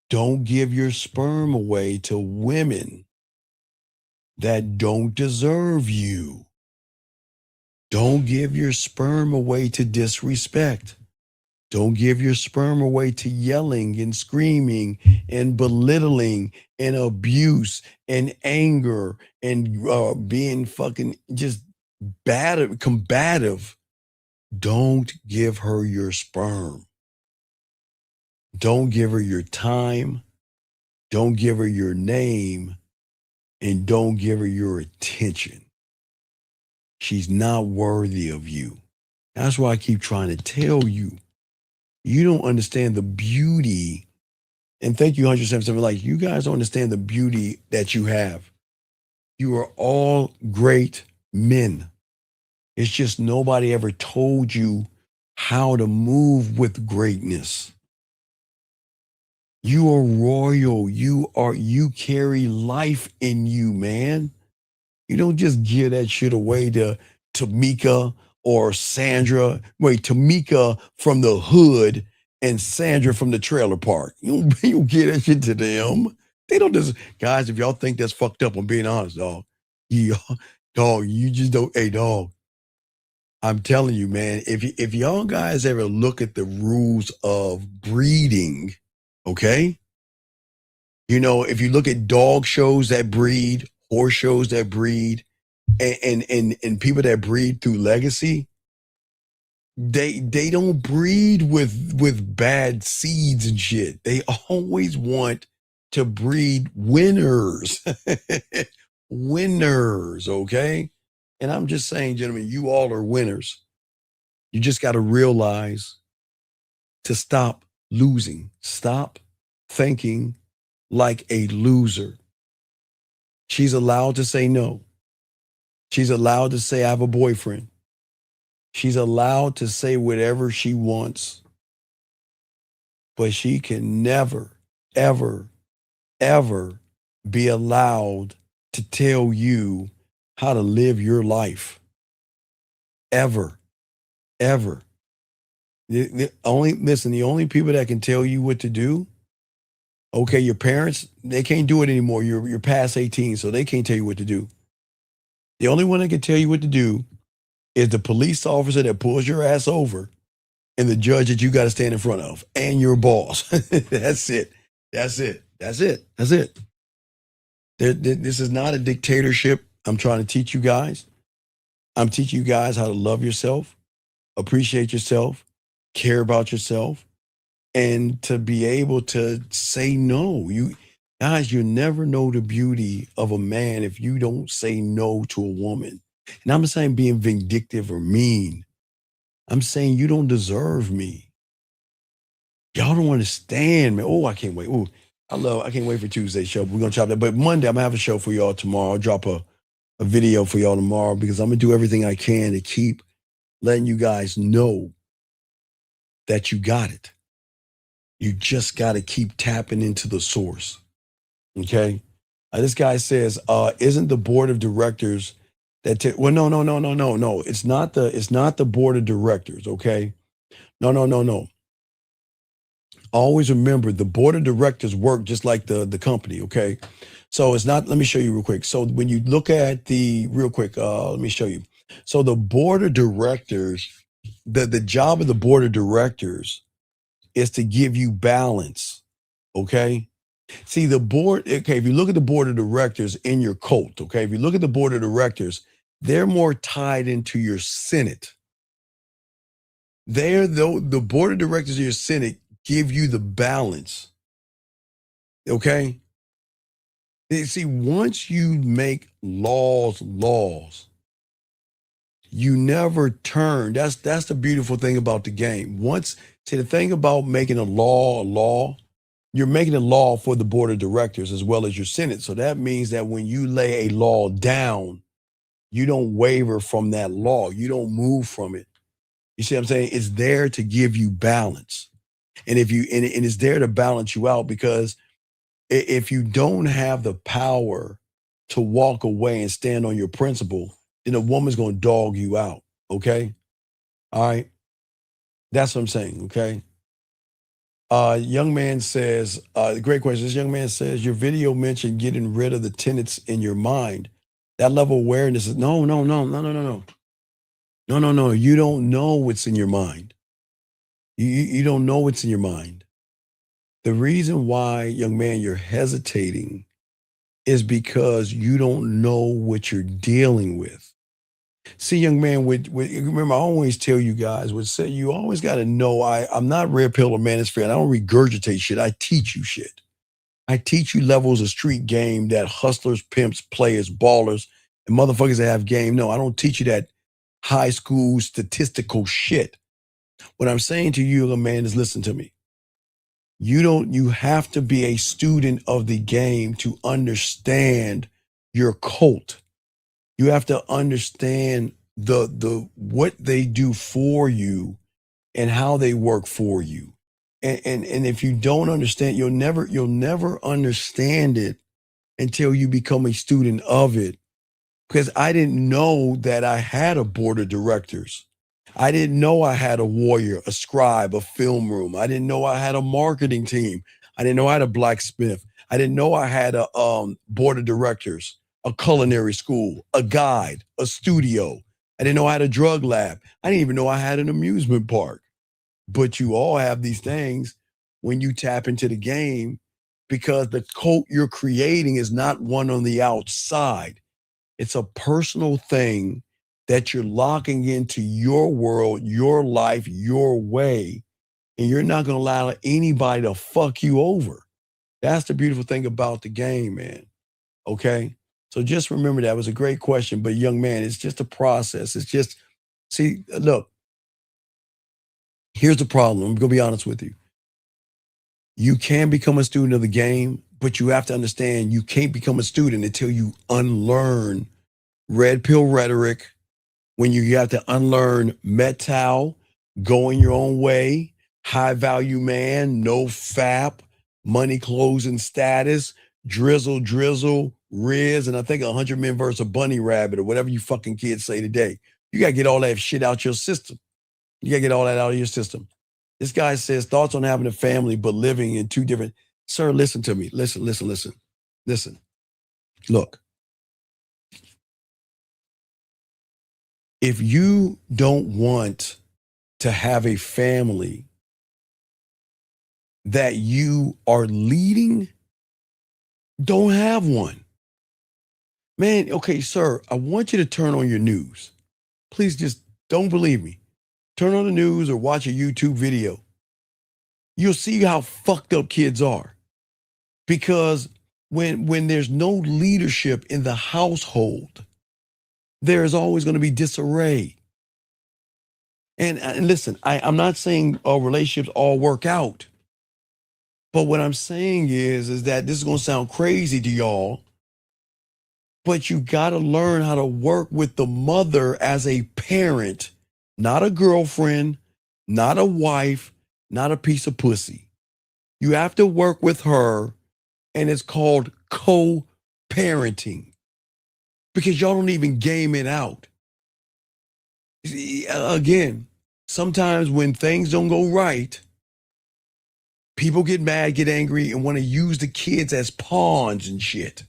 don't give your sperm away to women that don't deserve you. Don't give your sperm away to disrespect. Don't give your sperm away to yelling and screaming and belittling and abuse and anger and being fucking just bad, combative. Don't give her your sperm. Don't give her your time. Don't give her your name. And don't give her your attention. She's not worthy of you. That's why I keep trying to tell you. You don't understand the beauty. And thank you, 177. Like, you guys don't understand the beauty that you have. You are all great men. It's just nobody ever told you how to move with greatness. You are royal. You carry life in you, man. You don't just give that shit away to Tamika or Sandra. Wait, Tamika from the hood and Sandra from the trailer park. You don't give that shit to them. They don't just, guys, if y'all think that's fucked up, I'm being honest, dog. Dog, you just don't, hey, dog. I'm telling you, man, if y'all guys ever look at the rules of breeding, okay? You know, if you look at dog shows that breed, horse shows that breed, and people that breed through legacy, they don't breed with bad seeds and shit. They always want to breed winners. Winners, okay? And I'm just saying, gentlemen, you all are winners. You just got to realize to stop losing. Stop thinking like a loser. She's allowed to say no. She's allowed to say, I have a boyfriend. She's allowed to say whatever she wants. But she can never, ever, ever be allowed to tell you how to live your life. Ever, ever. The only people that can tell you what to do, okay, your parents, they can't do it anymore. You're past 18, so they can't tell you what to do. The only one that can tell you what to do is the police officer that pulls your ass over and the judge that you got to stand in front of and your boss. That's it. That's it. That's it. That's it. This is not a dictatorship. I'm trying to teach you guys. I'm teaching you guys how to love yourself, appreciate yourself, care about yourself, and to be able to say no. You guys, you never know the beauty of a man if you don't say no to a woman. And I'm not saying being vindictive or mean. I'm saying you don't deserve me. Y'all don't understand, man. Oh, I can't wait. Oh, I can't wait for Tuesday's show. We're gonna chop that. But Monday, I'm gonna have a show for y'all tomorrow. I'll drop a video for y'all tomorrow because I'm gonna do everything I can to keep letting you guys know that you got it. You just gotta keep tapping into the source. Okay. This guy says, isn't the board of directors that well, no. It's not the board of directors, okay? No. Always remember the board of directors work just like the company, okay? So it's not, let me show you real quick. So when you look at let me show you. So the board of directors, the job of the board of directors is to give you balance, okay? See, the board, okay, if you look at the board of directors in your cult, okay, if you look at the board of directors, they're more tied into your Senate. The board of directors of your Senate give you the balance, okay? See, once you make laws, you never turn. That's the beautiful thing about the game. The thing about making a law, you're making a law for the board of directors as well as your Senate. So that means that when you lay a law down, you don't waver from that law. You don't move from it. You see what I'm saying? It's there to give you balance. And if you and it's there to balance you out, because if you don't have the power to walk away and stand on your principle, then a woman's going to dog you out. Okay? All right. That's what I'm saying. Okay. Young man says, great question. This young man says, your video mentioned getting rid of the tenets in your mind. That level of awareness is no. You don't know what's in your mind. You don't know what's in your mind. The reason why, young man, you're hesitating is because you don't know what you're dealing with. See, young man, remember, I always tell you guys, you always got to know, I'm not red pill or manosphere, and I don't regurgitate shit. I teach you shit. I teach you levels of street game that hustlers, pimps, players, ballers, and motherfuckers that have game. No, I don't teach you that high school statistical shit. What I'm saying to you, young man, is listen to me. You have to be a student of the game to understand your cult. You have to understand the what they do for you and how they work for you. And if you don't understand, you'll never understand it until you become a student of it. Because I didn't know that I had a board of directors. I didn't know I had a warrior, a scribe, a film room. I didn't know I had a marketing team. I didn't know I had a blacksmith. I didn't know I had a board of directors, a culinary school, a guide, a studio. I didn't know I had a drug lab. I didn't even know I had an amusement park. But you all have these things when you tap into the game, because the cult you're creating is not one on the outside. It's a personal thing that you're locking into your world, your life, your way, and you're not going to allow anybody to fuck you over. That's the beautiful thing about the game, man. Okay? So just remember that. It was a great question, but young man, it's just a process. It's just, see, look, here's the problem. I'm going to be honest with you. You can become a student of the game, but you have to understand you can't become a student until you unlearn red pill rhetoric, when you have to unlearn metal, going your own way, high value man, no fap, money, clothes, and status, drizzle, Riz, and I think 100 Men versus a bunny rabbit, or whatever you fucking kids say today. You got to get all that shit out your system. You got to get all that out of your system. This guy says thoughts on having a family, but living in two different. Sir, listen to me. Listen. Look. If you don't want to have a family that you are leading, don't have one. Man, okay, sir, I want you to turn on your news. Please just don't believe me. Turn on the news or watch a YouTube video. You'll see how fucked up kids are. Because when there's no leadership in the household, there is always going to be disarray. And listen, I'm not saying relationships all work out. But what I'm saying is that this is going to sound crazy to y'all, but you got to learn how to work with the mother as a parent, not a girlfriend, not a wife, not a piece of pussy. You have to work with her, and it's called co-parenting, because y'all don't even game it out. Again, sometimes when things don't go right, people get mad, get angry, and want to use the kids as pawns and shit.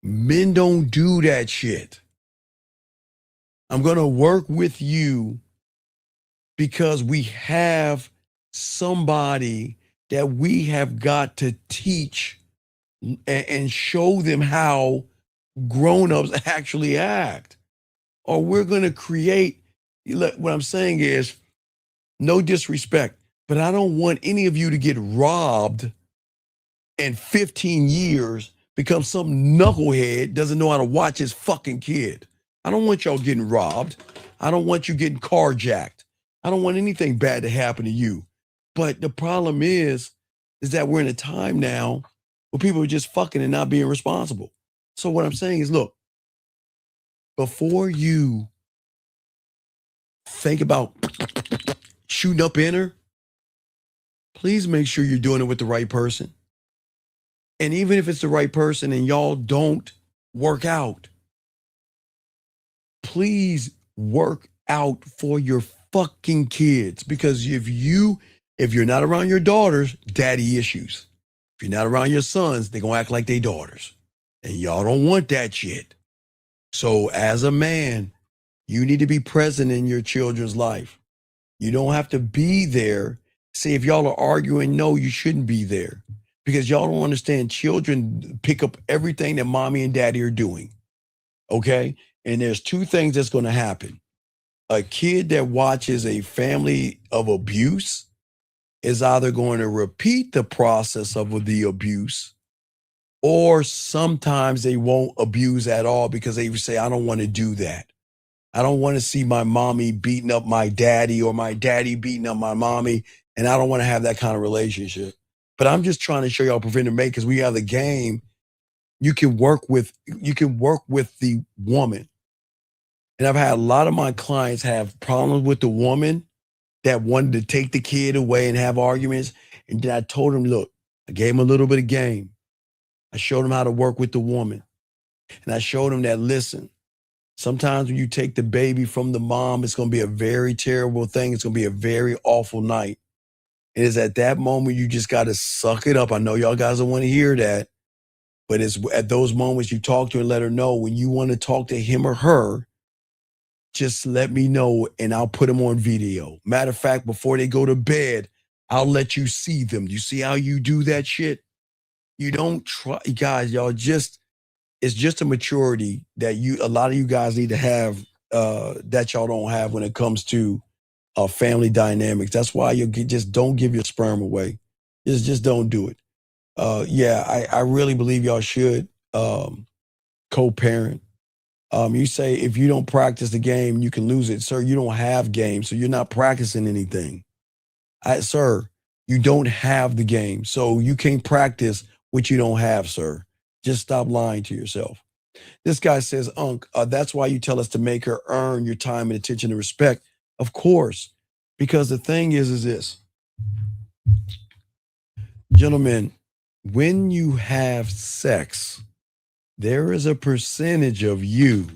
Men don't do that shit. I'm going to work with you because we have somebody that we have got to teach and show them how grown-ups actually act. Or we're going to create, what I'm saying is, no disrespect, but I don't want any of you to get robbed in 15 years because some knucklehead doesn't know how to watch his fucking kid. I don't want y'all getting robbed. I don't want you getting carjacked. I don't want anything bad to happen to you. But the problem is, is that we're in a time now where people are just fucking and not being responsible. So what I'm saying is, look, before you think about shooting up in her, please make sure you're doing it with the right person. And even if it's the right person and y'all don't work out, please work out for your fucking kids. Because if you're not around your daughters, daddy issues. If you're not around your sons, they're gonna act like they daughters. And y'all don't want that shit. So as a man, you need to be present in your children's life. You don't have to be there. See, if y'all are arguing, no, you shouldn't be there. Because y'all don't understand, children pick up everything that mommy and daddy are doing. Okay? And there's two things that's going to happen. A kid that watches a family of abuse is either going to repeat the process of the abuse, or sometimes they won't abuse at all because they say, I don't want to do that. I don't want to see my mommy beating up my daddy or my daddy beating up my mommy, and I don't want to have that kind of relationship. But I'm just trying to show y'all preventive maintenance, because we have the game. You can work with the woman. And I've had a lot of my clients have problems with the woman that wanted to take the kid away and have arguments. And then I told them, look, I gave them a little bit of game. I showed them how to work with the woman. And I showed them that, listen, sometimes when you take the baby from the mom, it's going to be a very terrible thing. It's going to be a very awful night. It is at that moment you just got to suck it up. I know y'all guys don't want to hear that, but it's at those moments you talk to her and let her know when you want to talk to him or her, just let me know and I'll put them on video. Matter of fact, before they go to bed, I'll let you see them. You see how you do that shit? You don't try, guys, y'all just, it's just a maturity that a lot of you guys need to have that y'all don't have when it comes to family dynamics. That's why you just don't give your sperm away. Just don't do it. I really believe y'all should co-parent. You say if you don't practice the game, you can lose it. Sir, you don't have game, so you're not practicing anything. Sir, you don't have the game, so you can't practice what you don't have, sir. Just stop lying to yourself. This guy says, Unc, that's why you tell us to make her earn your time and attention and respect. Of course, because the thing is this. Gentlemen, when you have sex, there is a percentage of you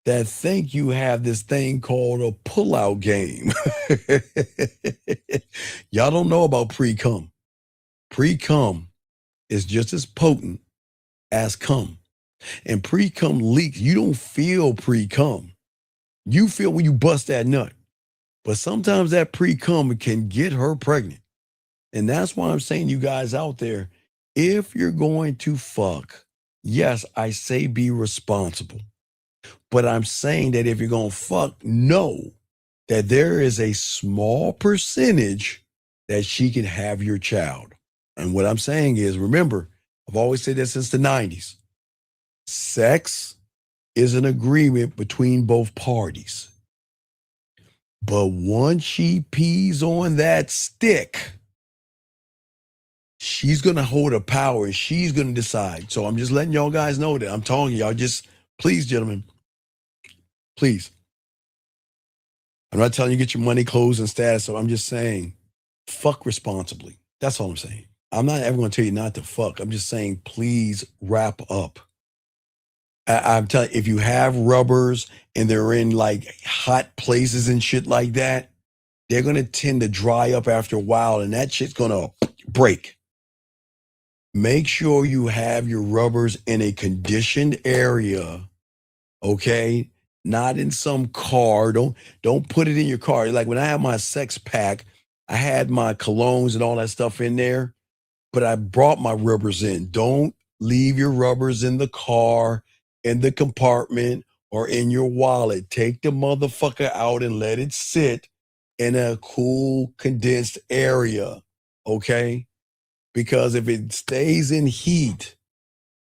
that think you have this thing called a pull-out game. Y'all don't know about pre-cum. Pre-cum is just as potent as cum. And pre-cum leaks. You don't feel pre-cum. You feel when you bust that nut. But sometimes that pre-cum can get her pregnant. And that's why I'm saying, you guys out there, if you're going to fuck, yes, I say be responsible. But I'm saying that if you're going to fuck, know that there is a small percentage that she can have your child. And what I'm saying is, remember, I've always said that since the 90s. Sex is an agreement between both parties. But once she pees on that stick, she's going to hold her power and she's going to decide. So I'm just letting y'all guys know that. I'm telling y'all, just please, gentlemen, please. I'm not telling you get your money, clothes, and status. So I'm just saying, fuck responsibly. That's all I'm saying. I'm not ever going to tell you not to fuck. I'm just saying, please wrap up. I'm telling you, if you have rubbers and they're in like hot places and shit like that, they're going to tend to dry up after a while and that shit's going to break. Make sure you have your rubbers in a conditioned area, okay? Not in some car. Don't put it in your car. Like when I had my sex pack, I had my colognes and all that stuff in there, but I brought my rubbers in. Don't leave your rubbers in the car, in the compartment, or in your wallet. Take the motherfucker out and let it sit in a cool, condensed area, okay? Because if it stays in heat,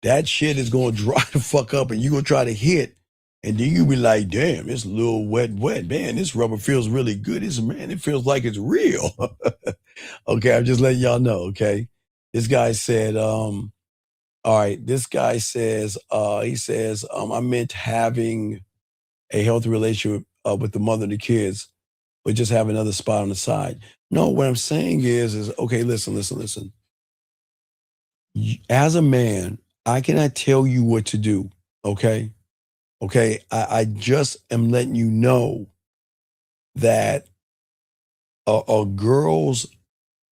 that shit is going to dry the fuck up and you're going to try to hit. And then you be like, damn, it's a little wet. Man, this rubber feels really good. Man, it feels like it's real. Okay, I'm just letting y'all know, okay? This guy said, all right, this guy says, he says, I meant having a healthy relationship with the mother of the kids, but just have another spot on the side. No, what I'm saying is, okay, listen. As a man, I cannot tell you what to do, okay? Okay, I just am letting you know that a girl's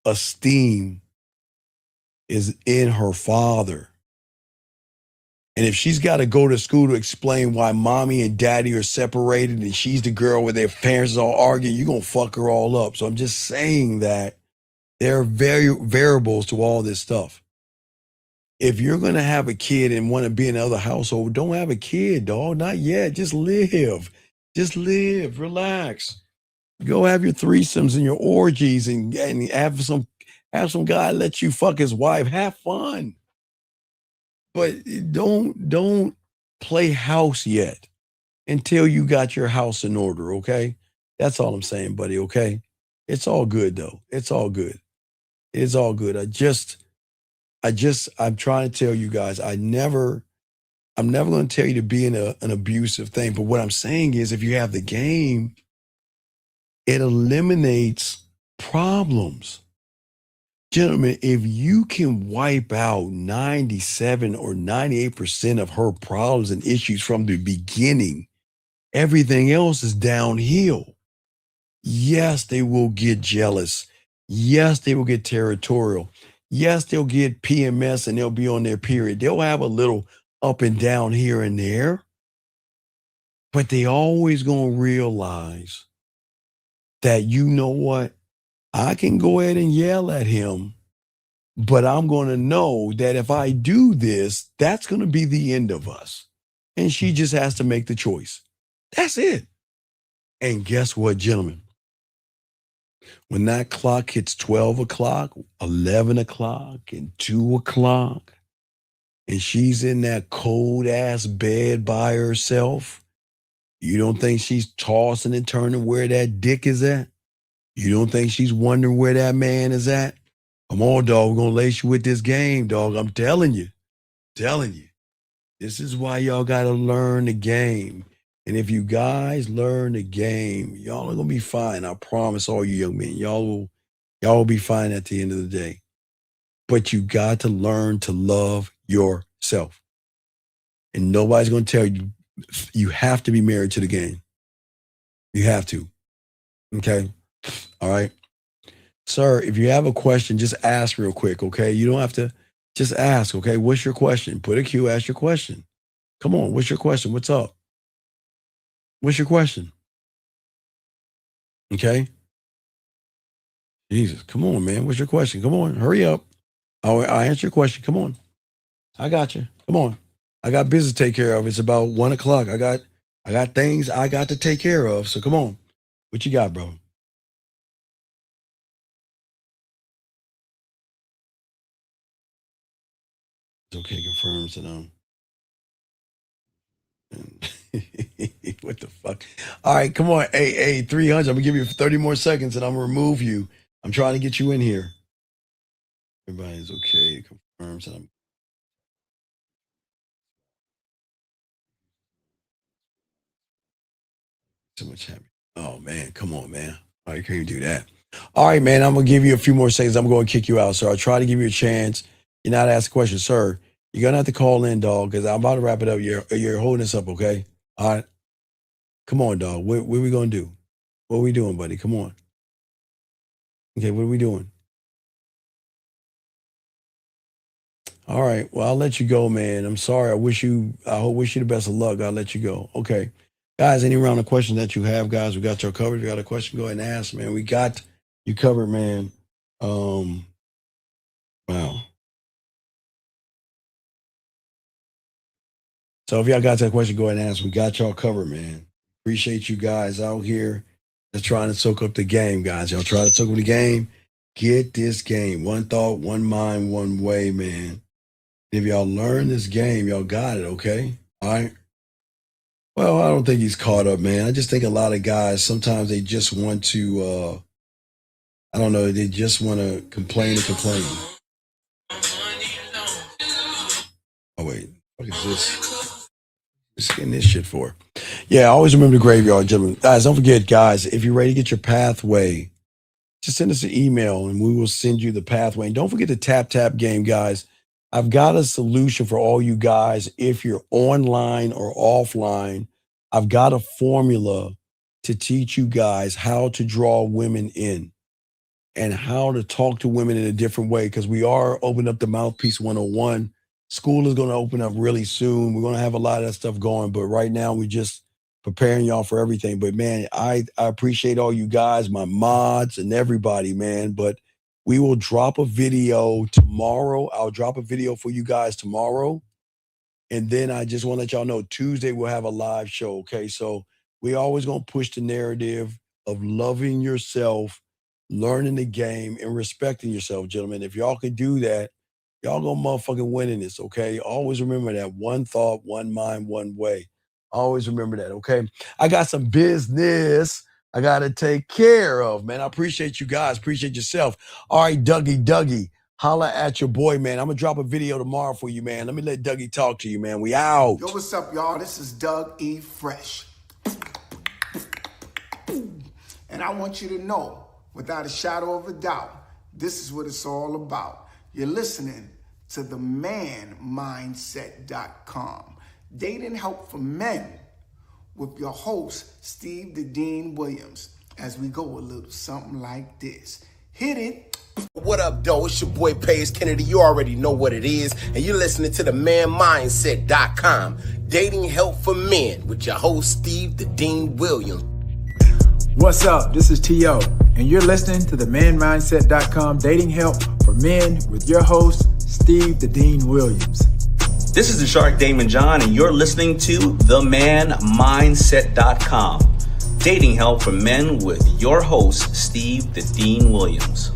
esteem is in her father. And if she's got to go to school to explain why mommy and daddy are separated and she's the girl where their parents are all arguing, you're going to fuck her all up. So I'm just saying that there are variables to all this stuff. If you're going to have a kid and want to be in another household, don't have a kid, dog. Not yet. Just live. Just live. Relax. Go have your threesomes and your orgies and have some guy let you fuck his wife. Have fun. But don't play house yet until you got your house in order, okay? That's all I'm saying, buddy, okay? It's all good though. It's all good. It's all good. I'm trying to tell you guys, I'm never going to tell you to be in an abusive thing. But what I'm saying is if you have the game, it eliminates problems. Gentlemen, if you can wipe out 97 or 98% of her problems and issues from the beginning, everything else is downhill. Yes, they will get jealous. Yes, they will get territorial. Yes, they'll get PMS and they'll be on their period. They'll have a little up and down here and there, but they always going to realize that, you know what? I can go ahead and yell at him, but I'm going to know that if I do this, that's going to be the end of us. And she just has to make the choice. That's it. And guess what, gentlemen? When that clock hits 12 o'clock, 11 o'clock, and 2 o'clock, and she's in that cold-ass bed by herself, you don't think she's tossing and turning where that dick is at? You don't think she's wondering where that man is at? Come on, dog. We're going to lace you with this game, dog. I'm telling you. This is why y'all got to learn the game. And if you guys learn the game, y'all are going to be fine. I promise all you young men. Y'all will be fine at the end of the day. But you got to learn to love yourself. And nobody's going to tell you, you have to be married to the game. You have to. Okay? All right? Sir, if you have a question, just ask real quick, okay? You don't have to, just ask, okay? What's your question? Put a Q, ask your question. Come on, what's your question? What's up? What's your question? Okay? Jesus, come on, man. What's your question? Come on, hurry up. I'll answer your question. Come on. I got you. Come on. I got business to take care of. It's about 1 o'clock. I got things I got to take care of. So come on. What you got, bro? It's okay, confirms that what the fuck? All right, come on. Hey, 300. I'm going to give you 30 more seconds and I'm going to remove you. I'm trying to get you in here. Everybody's okay. Confirms that I'm. So much happy. Oh, man. Come on, man. All right, can't do that. All right, man. I'm going to give you a few more seconds. I'm going to kick you out, sir. I'll try to give you a chance. You're not asking questions, sir. You're going to have to call in, dog, because I'm about to wrap it up. You're holding this up, okay? All right. Come on, dog. What are we going to do? What are we doing, buddy? Come on. Okay, what are we doing? All right. Well, I'll let you go, man. I'm sorry. I wish you the best of luck. I'll let you go. Okay. Guys, any round of questions that you have, guys, we got your covered. If you got a question, go ahead and ask, man. We got you covered, man. Wow. So if y'all got that question, go ahead and ask. We got y'all covered, man. Appreciate you guys out here just trying to soak up the game, guys. Y'all try to soak up the game. Get this game. One thought, one mind, one way, man. If y'all learn this game, y'all got it, okay? All right? Well, I don't think he's caught up, man. I just think a lot of guys, sometimes they just want to, I don't know. They just want to complain and complain. Oh, wait. What is this? What's getting this shit for? Yeah, always remember the graveyard, gentlemen. Guys, don't forget, guys, if you're ready to get your pathway, just send us an email and we will send you the pathway. And don't forget the tap game, guys. I've got a solution for all you guys. If you're online or offline, I've got a formula to teach you guys how to draw women in and how to talk to women in a different way, because we are opening up the Mouthpiece 101. School is going to open up really soon. We're going to have a lot of that stuff going, but right now we're just preparing y'all for everything. But man, I appreciate all you guys, my mods and everybody, man. But we will drop a video tomorrow. I'll drop a video for you guys tomorrow. And then I just want to let y'all know Tuesday we'll have a live show. Okay. So we always going to push the narrative of loving yourself, learning the game, and respecting yourself, gentlemen. If y'all can do that, y'all gonna motherfucking win in this, okay? Always remember that. One thought, one mind, one way. Always remember that, okay? I got some business I gotta take care of, man. I appreciate you guys. Appreciate yourself. All right, Dougie, holla at your boy, man. I'm gonna drop a video tomorrow for you, man. Let me let Dougie talk to you, man. We out. Yo, what's up, y'all? This is Doug E. Fresh. And I want you to know, without a shadow of a doubt, this is what it's all about. You're listening to themanmindset.com. Dating help for men with your host, Steve the Dean Williams, as we go a little something like this. Hit it. What up, though? It's your boy, Paige Kennedy. You already know what it is. And you're listening to themanmindset.com. Dating help for men with your host, Steve the Dean Williams. What's up? This is T.O. and you're listening to themanmindset.com dating help for men with your host, Steve the Dean Williams. This is the Shark Damon John, and you're listening to themanmindset.com dating help for men with your host, Steve the Dean Williams.